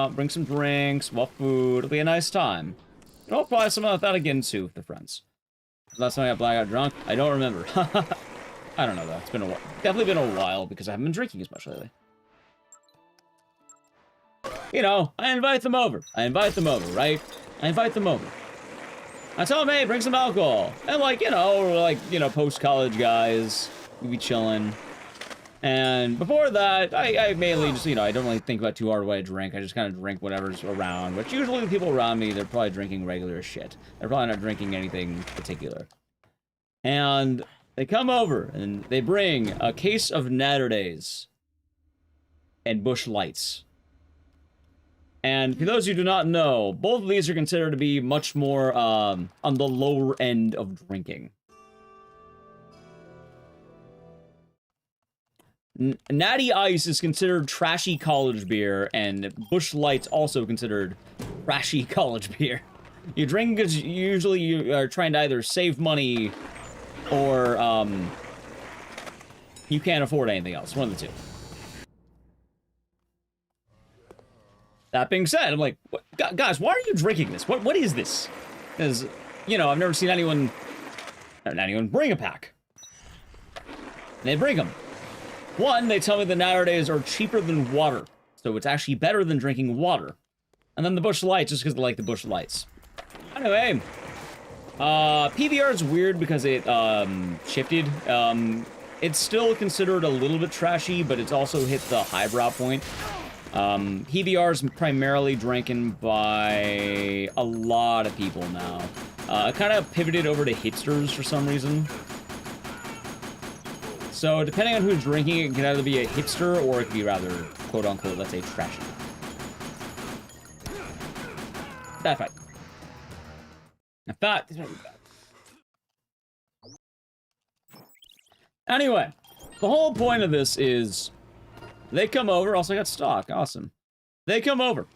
drinks, more food. It'll be a nice time. You know, I'll probably something like that again, too, with the friends. Last time I got blackout drunk, I don't remember. I don't know, though. It's been a while. Definitely been a while, because I haven't been drinking as much lately. You know, I invite them over. Right? I invite them over. I tell them, hey, bring some alcohol. And, like, you know, post-college guys. We be chilling. And before that, I mainly just, you know, I don't really think about too hard what I drink. I just kind of drink whatever's around. But usually the people around me, they're probably drinking regular shit. They're probably not drinking anything particular. And they come over, and they bring a case of Naturdays and Busch Lights. And for those who do not know, both of these are considered to be much more on the lower end of drinking. Natty Ice is considered trashy college beer, and Busch Light's also considered trashy college beer. You drink because usually you are trying to either save money or you can't afford anything else. One of the two. That being said, I'm like, guys, why are you drinking this? What is this? Because, you know, I've never seen anyone bring a pack. And they bring them. One, they tell me the Naturdays are cheaper than water, so it's actually better than drinking water. And then the Busch Lights, just because they like the Busch Lights. Anyway, PBR is weird because it shifted. It's still considered a little bit trashy, but it's also hit the highbrow point. PBR is primarily drinking by a lot of people now. It kind of pivoted over to hipsters for some reason. So depending on who's drinking it, can either be a hipster or it could be rather, quote unquote, let's say trashy. That fight. I thought this might be bad. Anyway, the whole point of this is they come over. Also, I got stock. Awesome. They come over.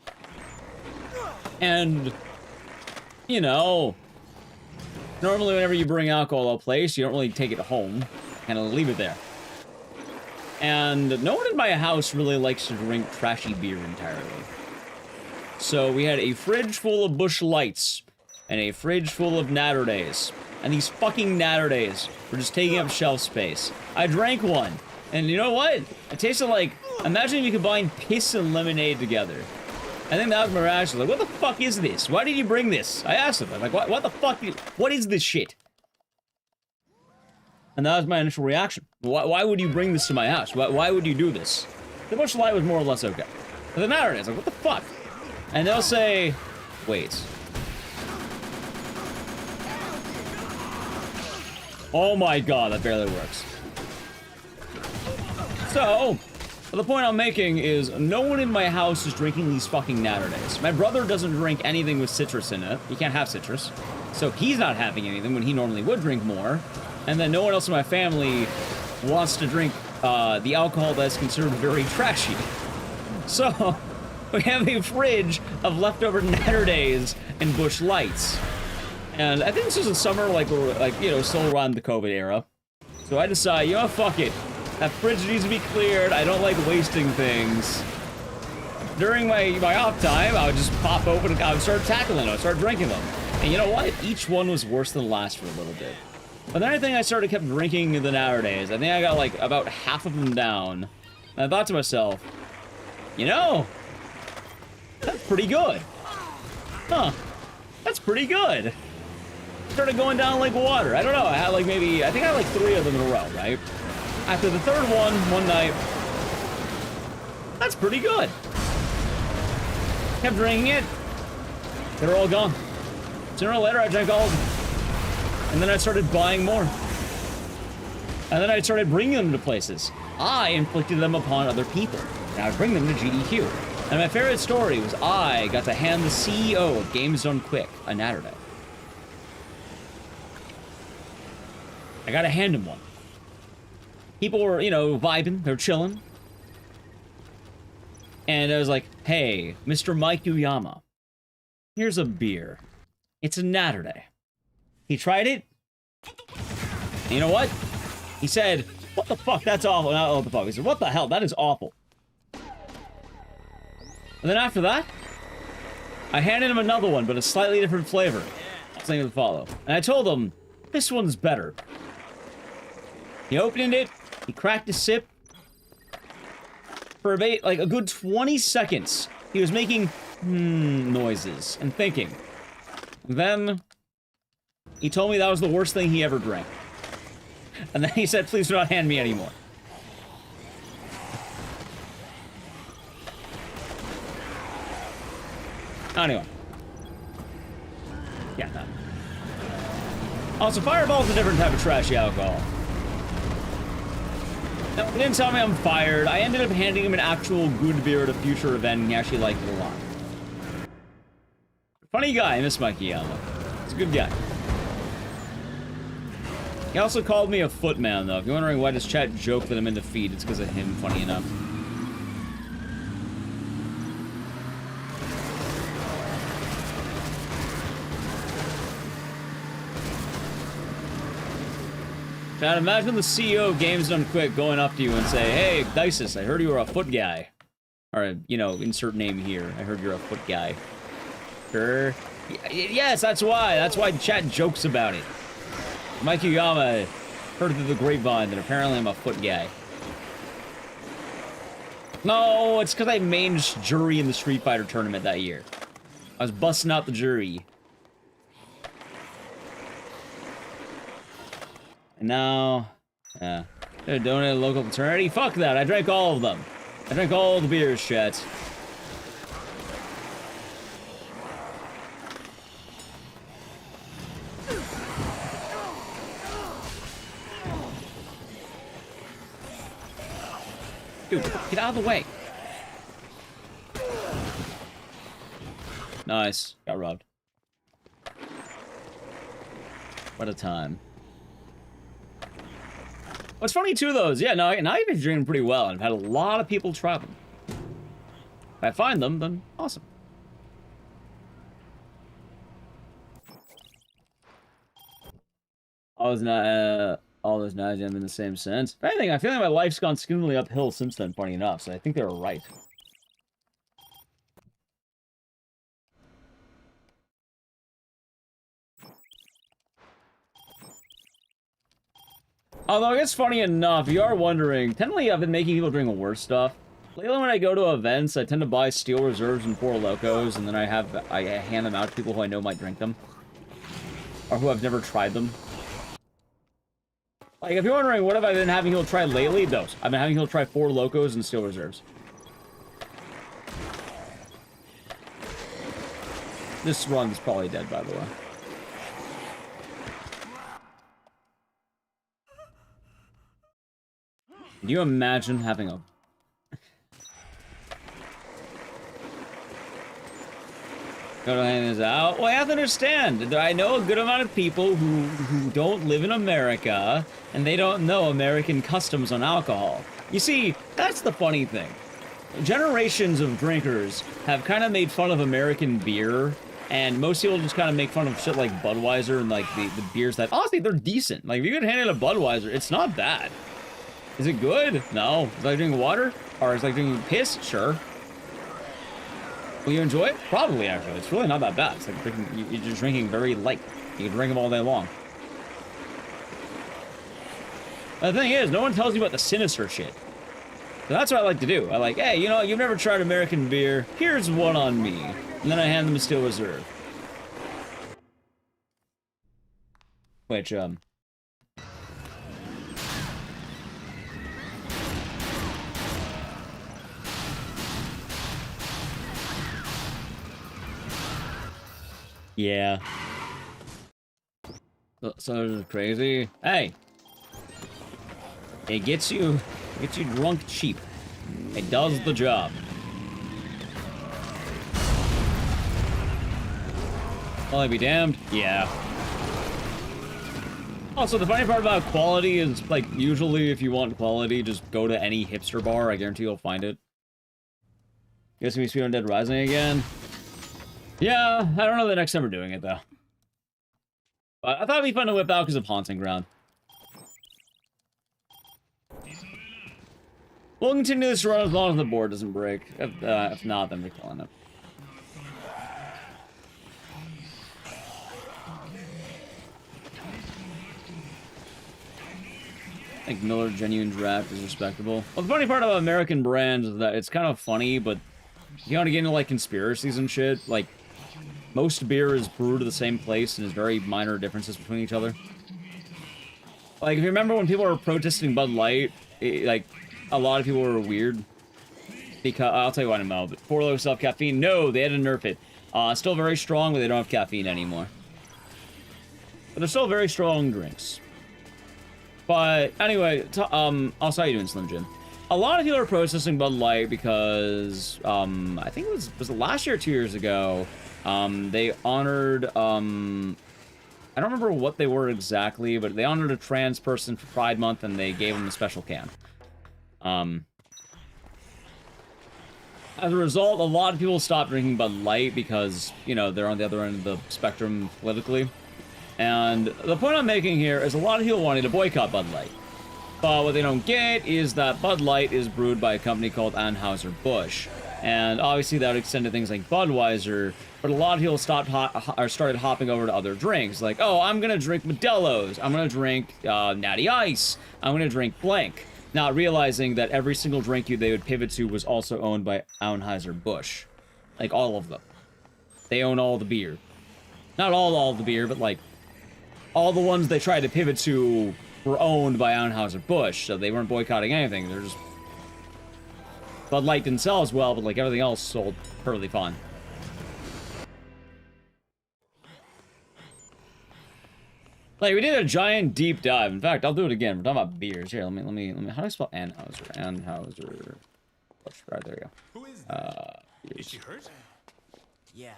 And, you know, normally whenever you bring alcohol to a place, you don't really take it home. Kind of leave it there. And no one in my house really likes to drink trashy beer entirely. So we had a fridge full of Busch Lights and a fridge full of Naturdays. And these fucking Naturdays were just taking up shelf space. I drank one. And you know what? It tasted like, imagine you combine piss and lemonade together. I think that was my reaction. Like, what the fuck is this? Why did you bring this? I asked him. I'm like, what the fuck? What is this shit? And that was my initial reaction. Why would you bring this to my house? Why would you do this? The Busch Light was more or less okay. But the Naturdays, like, what the fuck? And they'll say, wait. Oh my god, that barely works. So, the point I'm making is no one in my house is drinking these fucking Naturdays. My brother doesn't drink anything with citrus in it. He can't have citrus. So he's not having anything when he normally would drink more. And then no one else in my family wants to drink the alcohol that's considered very trashy. So, We have a fridge of leftover Natterdays and Bush Lights. And I think this was in summer, like, you know, still around the COVID era. So I decide, you know, fuck it. That fridge needs to be cleared. I don't like wasting things. During my off time, I would just pop open and I would start tackling them. I would start drinking them. And you know what? Each one was worse than the last for a little bit. But then I think I started kept drinking the Natterdays. I think I got like about half of them down. And I thought to myself, you know, that's pretty good. Huh. That's pretty good. Started going down like water. I don't know. I had like maybe, I think I had like 3 of them in a row, right? After the third one night, that's pretty good. Kept drinking it. They were all gone. Sooner or later, I drank all of them. And then I started buying more. And then I started bringing them to places. I inflicted them upon other people. And I would bring them to GDQ. And my favorite story was I got to hand the CEO of Games Done Quick a Natterday. I gotta hand him one. People were, you know, vibing. They're chilling. And I was like, hey, Mr. Mike Uyama, here's a beer. It's a Natterday. He tried it. And you know what? He said, what the fuck? That's awful. Not what the fuck. He said, what the hell? That is awful. And then after that, I handed him another one, but a slightly different flavor. Something to follow. And I told him, this one's better. He opened it. He cracked a sip. For about, like, a good 20 seconds, he was making noises and thinking. Then, he told me that was the worst thing he ever drank. And then he said, please do not hand me any more. Anyway. Yeah, no. Also, Fireball's a different type of trashy alcohol. No, he didn't tell me I'm fired. I ended up handing him an actual good beer at a future event, and he actually liked it a lot. Funny guy, I miss Mikey Yama. He's a good guy. He also called me a footman, though. If you're wondering why this chat joked that I'm in the feed, it's because of him, funny enough. Now, imagine the CEO of Games Done Quick going up to you and say, hey, Ecdycis, I heard you were a foot guy. Or, you know, insert name here. I heard you're a foot guy. Sure. Yes, that's why. That's why chat jokes about it. Mike Uyama heard through the grapevine that apparently I'm a foot guy. No, it's because I managed jury in the Street Fighter tournament that year. I was busting out the jury. And now, yeah, I donated a local fraternity. Fuck that, I drank all of them. I drank all the beers, chat. Dude, get out of the way. Nice, got robbed. What a time. What's funny too, though, is, yeah, now I've been drinking pretty well, and I've had a lot of people try them. If I find them, then awesome. All those knives have in the same sense. If anything, I feel like my life's gone significantly uphill since then, funny enough, so I think they were right. Although, I guess funny enough, you are wondering, technically I've been making people drink worse stuff. Lately when I go to events, I tend to buy Steel Reserves and Four Locos, and then I hand them out to people who I know might drink them. Or who have never tried them. Like, if you're wondering, what have I been having people try lately? Those. I've been having people try Four Locos and Steel Reserves. This run is probably dead, by the way. Can you imagine having a... Gotta hang this out? Well, I have to understand. I know a good amount of people who don't live in America, and they don't know American customs on alcohol. You see, that's the funny thing. generations of drinkers have kind of made fun of American beer, and most people just kind of make fun of shit like Budweiser and like the beers that, honestly, they're decent. Like, if you get handed a Budweiser, it's not bad. Is it good? No. Is it like drinking water? Or is it like drinking piss? Sure. Will you enjoy it? Probably, actually. It's really not that bad. It's like drinking, you're just drinking very light. You can drink them all day long. The thing is, no one tells you about the sinister shit. So that's what I like to do. I like, hey, you know, you've never tried American beer. Here's one on me. And then I hand them a Steel Reserve. Which, yeah. So crazy. Hey! It gets you drunk cheap. It does the job. Will I be damned? Yeah. Also, the funny part about quality is, like, usually if you want quality, just go to any hipster bar. I guarantee you'll find it. You guys gonna be Speedrun Dead Rising again? Yeah, I don't know the next time we're doing it, though. But I thought it'd be fun to whip out because of Haunting Ground. We'll continue this run as long as the board doesn't break. If not, then we're calling it. I think Miller Genuine Draft is respectable. Well, the funny part about American brands is that it's kind of funny, but you want to get into, like, conspiracies and shit. Like, most beer is brewed at the same place and there's very minor differences between each other. Like, if you remember when people were protesting Bud Light, like, a lot of people were weird. Because, I'll tell you what in a moment, but 4 Low still have caffeine? No, they had to nerf it. Still very strong, but they don't have caffeine anymore. But they're still very strong drinks. But, anyway, also, how you doing, Slim Jim? A lot of people are protesting Bud Light because, I think it was it last year or 2 years ago, they honored, I don't remember what they were exactly, but they honored a trans person for Pride Month and they gave them a special can. As a result, a lot of people stopped drinking Bud Light because, you know, they're on the other end of the spectrum politically. And the point I'm making here is a lot of people wanting to boycott Bud Light. But what they don't get is that Bud Light is brewed by a company called Anheuser-Busch. And obviously that would extend to things like Budweiser, but a lot of people started hopping over to other drinks. Like, oh, I'm going to drink Modelo's. I'm going to drink Natty Ice. I'm going to drink blank. Not realizing that every single drink they would pivot to was also owned by Anheuser-Busch. Like, all of them. They own all the beer. Not all the beer, but, like, all the ones they tried to pivot to were owned by Anheuser-Busch, so they weren't boycotting anything. They're just... Bud Light didn't sell as well, but, like, everything else sold perfectly fine. Like, we did a giant deep dive. In fact, I'll do it again. We're talking about beers. Here, let me, how do I spell Anheuser? Anheuser. Right, there you go. Who is that? Beers. Is she hurt? Yeah.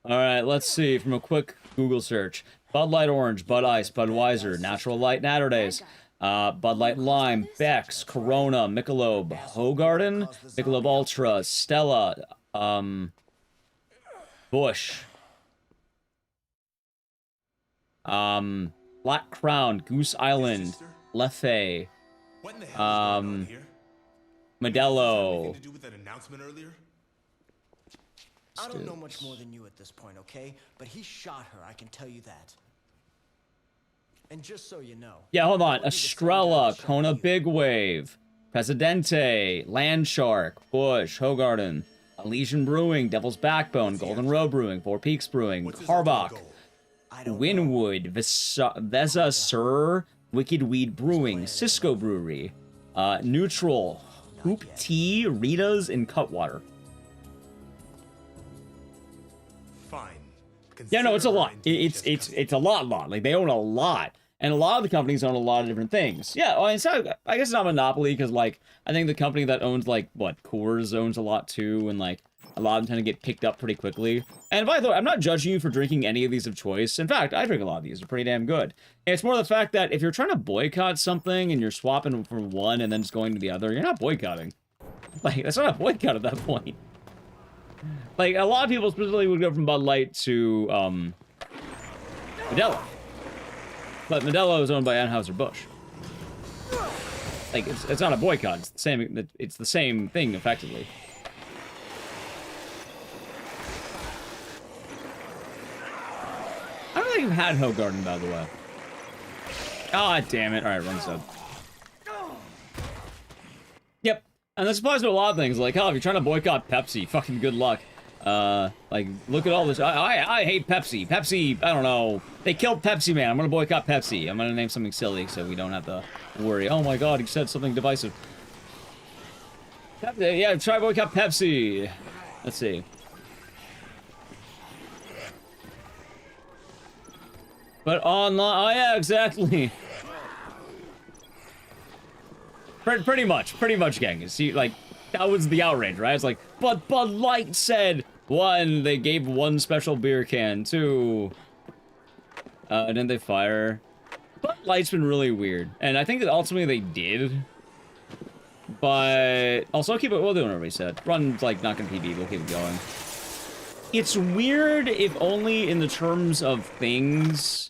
Alright, let's see. From a quick Google search. Bud Light Orange, Bud Ice, Budweiser, Natural Light Naturdays, Bud Light Lime, Beck's, Corona, Michelob, Hoegaarden, Michelob Ultra, Stella, Busch, Black Crown, Goose Island, Leffe, What in the hell is going on here? Modelo. Anything to do with that announcement earlier? I don't know much more than you at this point, okay? But he shot her, I can tell you that. And just so you know... Yeah, hold on. Estrella, Kona Big Wave, Presidente, Landshark, Busch, Hoegaarden, Elysian Brewing, Devil's Backbone, Golden Road Brewing, Four Peaks Brewing, Karbach, Winwood, Vesa Sur, Wicked Weed Brewing, Cisco Brewery, Neutral, Hoop Tea, Rita's, and Cutwater. Fine. Yeah, no, it's a lot. It's a lot. Like, they own a lot. And a lot of the companies own a lot of different things. Yeah, well, it's not, I guess it's not monopoly, because, like, I think the company that owns, like, what, Coors owns a lot, too, and, like, a lot of them tend to get picked up pretty quickly. And by the way, I'm not judging you for drinking any of these of choice. In fact, I drink a lot of these. They're pretty damn good. And it's more the fact that if you're trying to boycott something and you're swapping from one and then just going to the other, you're not boycotting. Like, that's not a boycott at that point. Like, a lot of people specifically would go from Bud Light to, Modelo. But Modelo is owned by Anheuser-Busch. Like, it's not a boycott. It's the same thing, effectively. I don't think I've had Hogarden, by the way. Ah, damn it. Alright, run sub. Yep. And this applies to a lot of things. Like, hell, if you're trying to boycott Pepsi, fucking good luck. Like, look at all this. I hate Pepsi. Pepsi, I don't know. They killed Pepsi Man. I'm gonna boycott Pepsi. I'm gonna name something silly so we don't have to worry. Oh my god, he said something divisive. Pepsi, yeah, try boycott Pepsi. Let's see. But online, oh yeah, exactly. Pretty much, gang. See, like, that was the outrage, right? It's like, but Bud Light said, one, they gave one special beer can, two, and then they fire. Bud Light's been really weird, and I think that ultimately they did. But also keep it. We'll do what everybody said. Run like not gonna PB. We'll keep it going. It's weird, if only in the terms of things.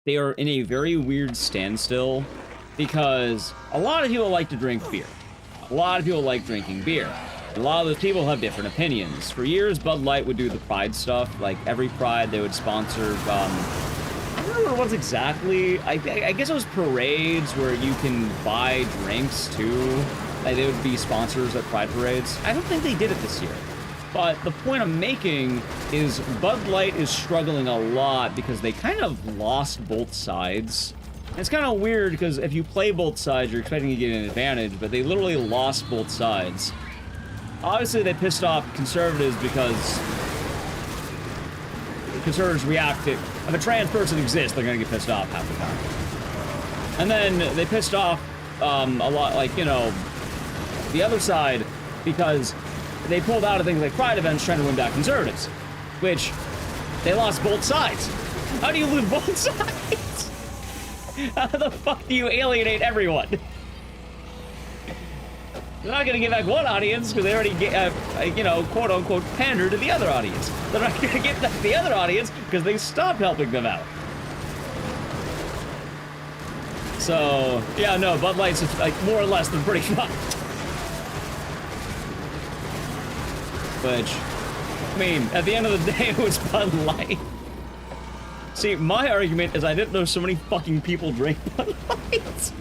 They are in a very weird standstill, because a lot of people like to drink beer. A lot of people like drinking beer. A lot of those people have different opinions. For years, Bud Light would do the Pride stuff. Like, every Pride, they would sponsor, I don't remember what it was exactly. I guess it was parades where you can buy drinks, too. Like, they would be sponsors at Pride parades. I don't think they did it this year. But the point I'm making is Bud Light is struggling a lot because they kind of lost both sides. And it's kind of weird because if you play both sides, you're expecting to get an advantage, but they literally lost both sides. Obviously, they pissed off conservatives because conservatives react to... If a trans person exists, they're going to get pissed off half the time. And then they pissed off a lot, like, you know, the other side because... They pulled out of things like Pride events trying to win back conservatives, which they lost both sides. How do you lose both sides? How the fuck do you alienate everyone? They're not gonna get back one audience because they already get, you know, quote unquote, pander to the other audience. They're not gonna get back the other audience because they stopped helping them out. So, yeah, no, Bud Light's like more or less than pretty fucked. Which, I mean, at the end of the day, it was Bud Light. See, my argument is I didn't know so many fucking people drink Bud Light.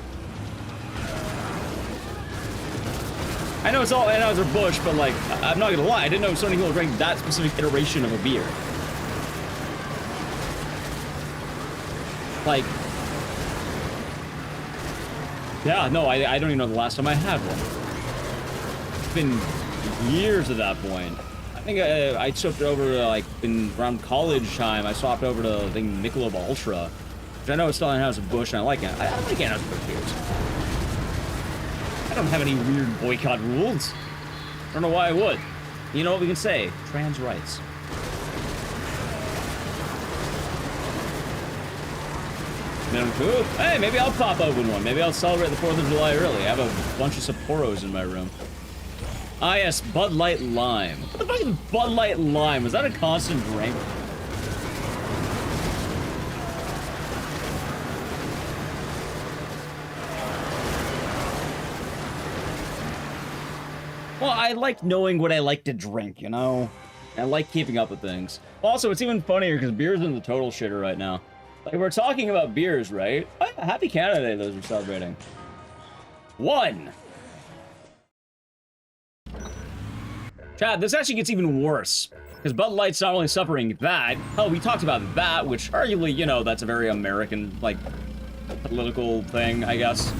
I know it's all Anheuser-Busch, but, like, I'm not gonna lie, I didn't know so many people drank that specific iteration of a beer. Like, yeah, no, I don't even know the last time I had one. It's been years at that point. I think I swapped over to, like, around college time, I swapped over to, I think, Michelob Ultra, which I know it's still Anheuser-Busch, and I like it. I like Anheuser-Busch beers. I don't have any weird boycott rules. I don't know why I would. You know what we can say? Trans rights. Hey, maybe I'll pop open one. Maybe I'll celebrate the 4th of July early. I have a bunch of Sapporos in my room. Ah, yes, Bud Light Lime. What the fuck is Bud Light Lime? Was that a constant drink? Well, I like knowing what I like to drink, you know? I like keeping up with things. Also, it's even funnier because beer's in the total shitter right now. Like, we're talking about beers, right? Oh, yeah, happy Canada Day, those are celebrating. 1. Chad, this actually gets even worse. Because Bud Light's not only suffering that, hell, we talked about that, which arguably, you know, that's a very American, like, political thing, I guess.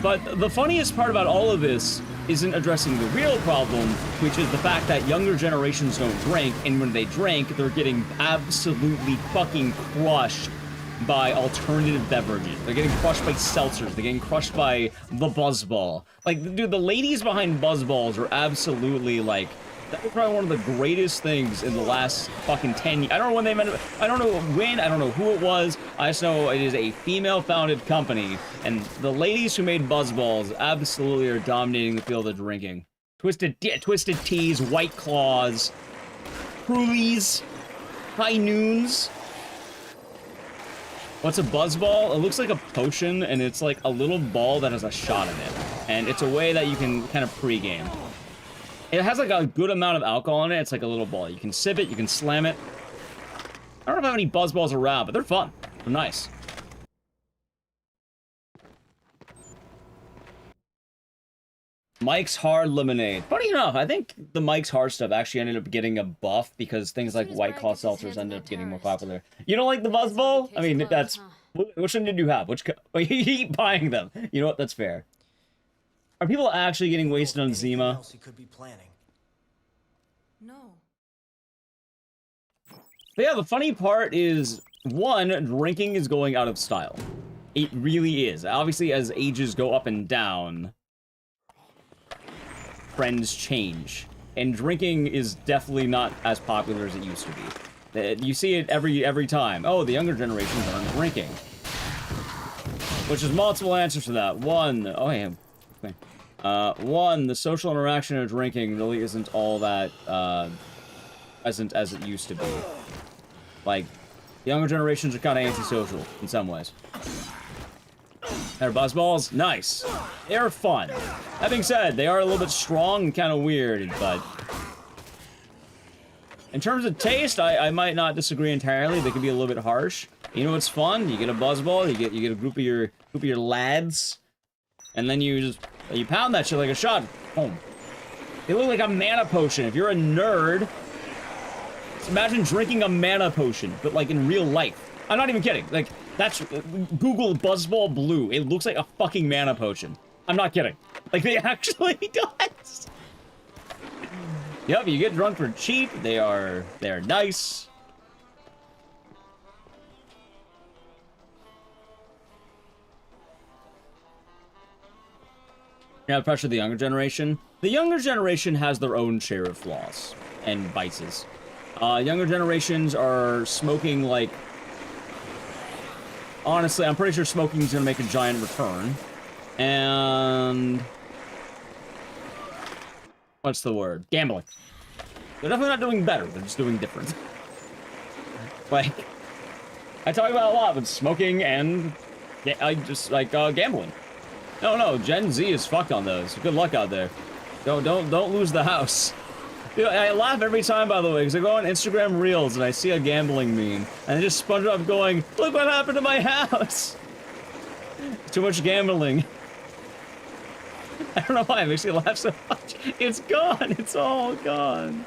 But the funniest part about all of this isn't addressing the real problem, which is the fact that younger generations don't drink, and when they drink, they're getting absolutely fucking crushed by alternative beverages. They're getting crushed by seltzers. They're getting crushed by the Buzzball. Like, dude, the ladies behind Buzzballs are absolutely, like, that was probably one of the greatest things in the last fucking 10 years. I don't know when they meant it. I don't know when. I don't know who it was. I just know it is a female-founded company, and the ladies who made Buzzballs absolutely are dominating the field of drinking. Twisted Teas, White Claws, Crulies, High Noons. What's a buzzball? It looks like a potion, and it's like a little ball that has a shot in it. And it's a way that you can kind of pre-game. It has like a good amount of alcohol in it. It's like a little ball. You can sip it, you can slam it. I don't know how many buzzballs around, but they're fun. They're nice. Mike's Hard Lemonade. Funny enough, I think the Mike's Hard stuff actually ended up getting a buff because things like White Claw seltzers ended up getting more popular. You don't like the buzzball? I mean, that's... Which one did you have? Which... You keep buying them. You know what? That's fair. Are people actually getting wasted on Zima? Else he could be planning. No. But yeah, the funny part is, one, drinking is going out of style. It really is. Obviously, as ages go up and down, trends change. And drinking is definitely not as popular as it used to be. You see it every time. Oh, the younger generations aren't drinking. Which is multiple answers to that. One, oh yeah. Okay. One, the social interaction of drinking really isn't all that, as it used to be. Like, the younger generations are kind of antisocial in some ways. They're buzzballs? Nice. They're fun. That being said, they are a little bit strong and kind of weird, but... In terms of taste, I might not disagree entirely. They can be a little bit harsh. You know what's fun? You get a buzzball, you get a group of your lads, and then you pound that shit like a shot. Boom. They look like a mana potion. If you're a nerd, imagine drinking a mana potion, but like in real life. I'm not even kidding. Like, that's... Google Buzzball Blue. It looks like a fucking mana potion. I'm not kidding. Like, they actually does. Yep, you get drunk for cheap. They're nice. Yeah, pressure the younger generation. The younger generation has their own share of flaws and vices. Younger generations are smoking like... Honestly, I'm pretty sure smoking is going to make a giant return. And... What's the word? Gambling. They're definitely not doing better. They're just doing different. Like, I talk about a lot, but smoking and... I just, like, gambling. No, Gen Z is fucked on those. Good luck out there. Don't lose the house. Dude, I laugh every time, by the way, because I go on Instagram Reels and I see a gambling meme, and I just SpongeBob going, "Look what happened to my house!" Too much gambling. I don't know why it makes me laugh so much. It's gone. It's all gone.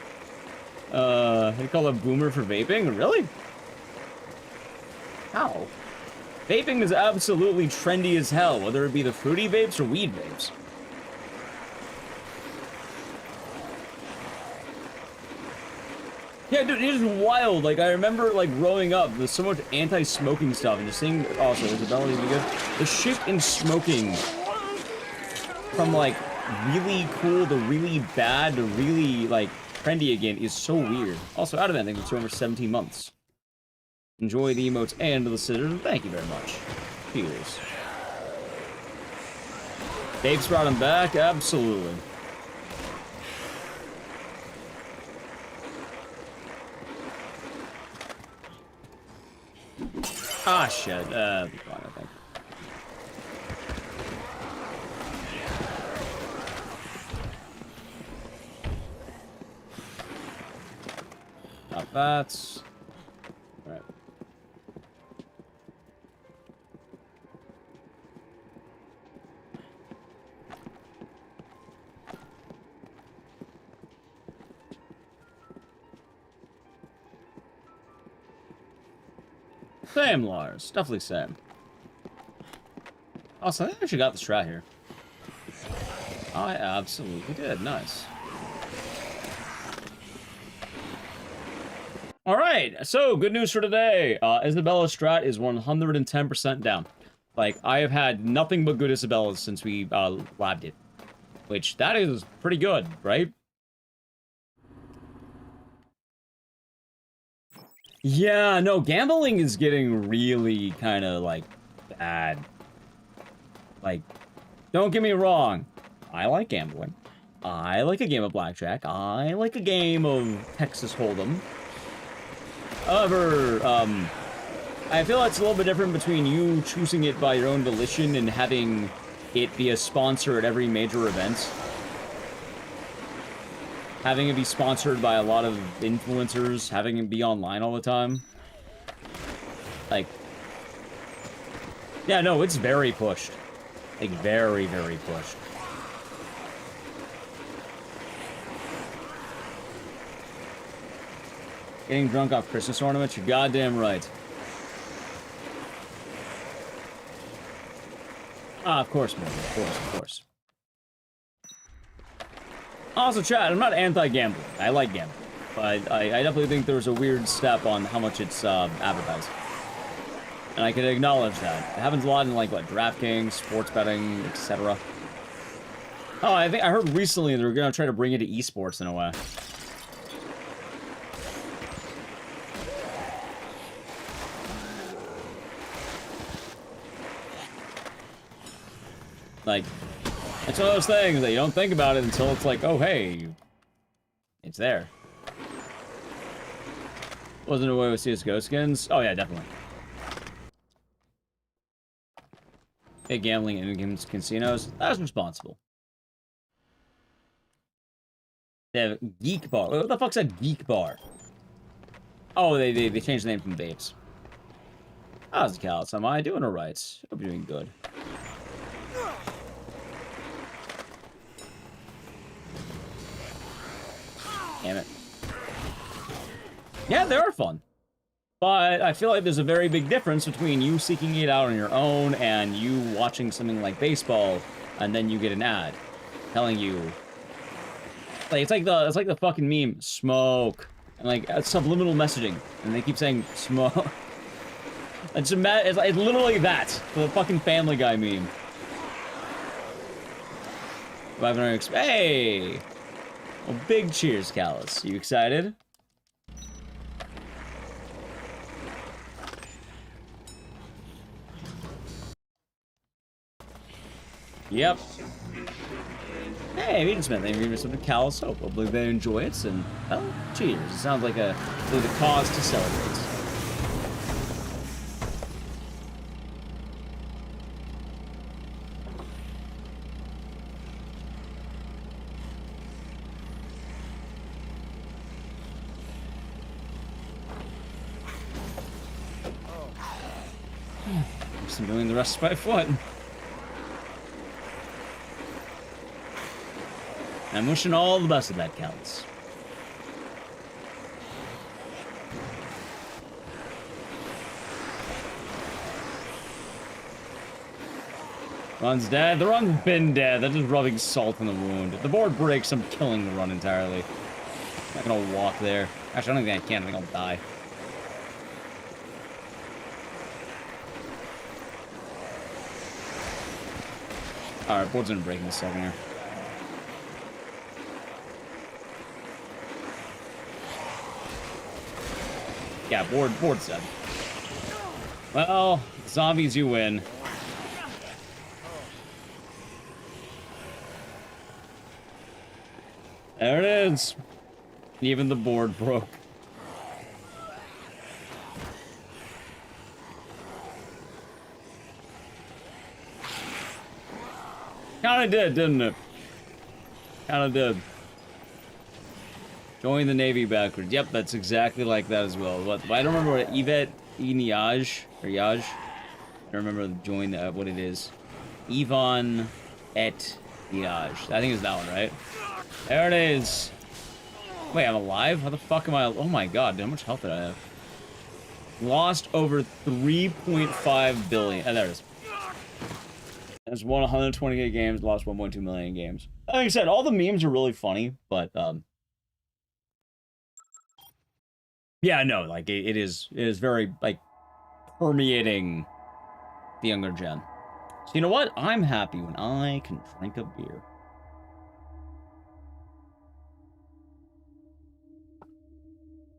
They call it boomer for vaping? Really? How? Vaping is absolutely trendy as hell, whether it be the fruity vapes or weed vapes. Yeah, dude, it is wild. Like, I remember, like, growing up, there's so much anti-smoking stuff, and just seeing... Also, Isabella, you good? The shift in smoking from, like, really cool to really bad to really, like, trendy again is so weird. Also, out of that, thank you so much for 17 months. Enjoy the emotes and the scissors. Thank you very much. Cheers. Dave's brought him back? Absolutely. Ah, shit. Be fine, I think. Not that. Alright. Same, Lars. Definitely same. Also, I think I actually got the strat here. I absolutely did. Nice. Alright, so good news for today. Isabella's strat is 110% down. Like, I have had nothing but good Isabellas since we labbed it. Which, that is pretty good, right? Yeah, no, gambling is getting really kind of, like, bad. Like, don't get me wrong. I like gambling. I like a game of blackjack. I like a game of Texas Hold'em. However, I feel it's a little bit different between you choosing it by your own volition and having it be a sponsor at every major event. Having it be sponsored by a lot of influencers, having it be online all the time. Like, yeah, no, it's very pushed. Like, very, very pushed. Getting drunk off Christmas ornaments? You're goddamn right. Ah, of course, Morgan. Of course, of course. Also, chat, I'm not anti-gambling. I like gambling. But I definitely think there's a weird step on how much it's advertised. And I can acknowledge that. It happens a lot in, like, what, DraftKings, sports betting, etc. Oh, I heard recently they were going to try to bring it to esports in a way. Like, it's one of those things that you don't think about it until it's like, oh, hey, it's there. Wasn't away with CSGO skins? Oh, yeah, definitely. Hey, gambling in casinos? That was responsible. They have Geek Bar. What the fuck's a Geek Bar? Oh, they changed the name from Vapes. How's it, Cal? Am I doing alright? Hope you're doing good. Damn it. Yeah, they are fun. But I feel like there's a very big difference between you seeking it out on your own and you watching something like baseball, and then you get an ad telling you, like, it's like the fucking meme, smoke, and like subliminal messaging, and they keep saying smoke. It's literally that, the fucking Family Guy meme. Hey. Well, big cheers, Callus. You excited? Yep. Hey, Smith, thank you for some Callus Hope. Hopefully they enjoy it, and, well, cheers. It sounds like the cause to celebrate. I'm doing the rest by foot. I'm wishing all the best of that, Callus. Run's dead. The run's been dead. They're just rubbing salt in the wound. If the board breaks, I'm killing the run entirely. I'm not gonna walk there. Actually, I don't think I can. I think I'll die. Alright, board's gonna break in a second here. Yeah, board's dead. Well, zombies, you win. There it is. Even the board broke. Kinda did, didn't it? Kinda did. Join the Navy backwards. Yep, that's exactly like that as well. What? I don't remember what Yvette Inyaj or Yaj. I don't remember join what it is. Yvonne et Yaj. I think it's that one, right? There it is. Wait, I'm alive? How the fuck am I? Oh my god, how much health did I have? Lost over 3.5 billion. Oh, there it is. Has won 128 games, lost 1.2 million games. Like I said, all the memes are really funny, but yeah, no, like it is very like permeating the younger gen. So you know what? I'm happy when I can drink a beer.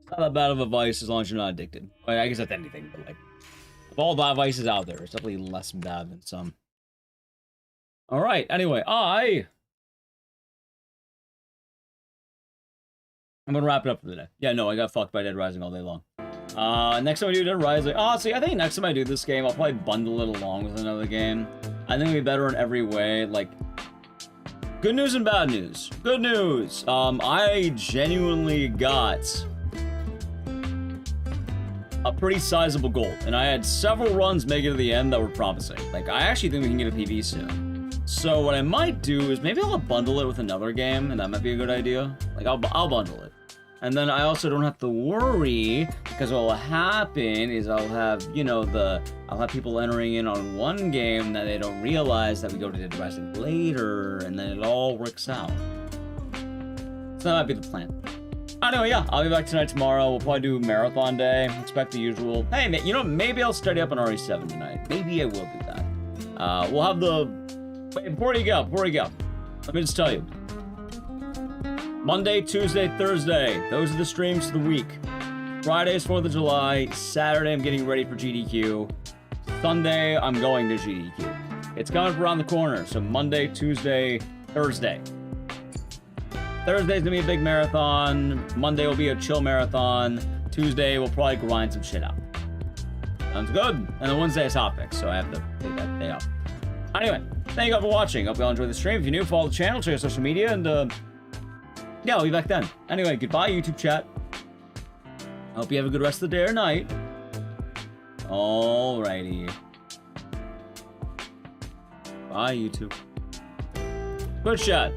It's not that bad of a vice as long as you're not addicted. Well, I guess that's anything, but like of all the vices out there, it's definitely less bad than some. All right. Anyway, I'm gonna wrap it up for the day. Yeah, no, I got fucked by Dead Rising all day long. Next time I do Dead Rising, honestly, I think next time I do this game, I'll probably bundle it along with another game. I think it'll be better in every way. Like, good news and bad news. Good news. I genuinely got a pretty sizable goal, and I had several runs make it to the end that were promising. Like, I actually think we can get a PV soon. So what I might do is maybe I'll bundle it with another game, and that might be a good idea. Like, I'll bundle it. And then I also don't have to worry, because what will happen is I'll have, you know, I'll have people entering in on one game that they don't realize that we go to Dead Rising later, and then it all works out. So that might be the plan. Anyway, yeah, I'll be back tonight, tomorrow. We'll probably do marathon day. Expect the usual. Hey, you know, maybe I'll study up on RE7 tonight. Maybe I will do that. We'll have the... Wait, before you go, let me just tell you. Monday, Tuesday, Thursday, those are the streams of the week. Friday is 4th of July. Saturday, I'm getting ready for GDQ. Sunday, I'm going to GDQ. It's coming up around the corner, so Monday, Tuesday, Thursday. Thursday's gonna be a big marathon. Monday will be a chill marathon. Tuesday, we'll probably grind some shit out. Sounds good. And then Wednesday is topic, so I have to take that day off. Anyway, thank you all for watching. Hope you all enjoyed the stream. If you're new, follow the channel, check out social media, and yeah, I'll be back then. Anyway, goodbye, YouTube chat. I hope you have a good rest of the day or night. Alrighty. Bye, YouTube. Good shot.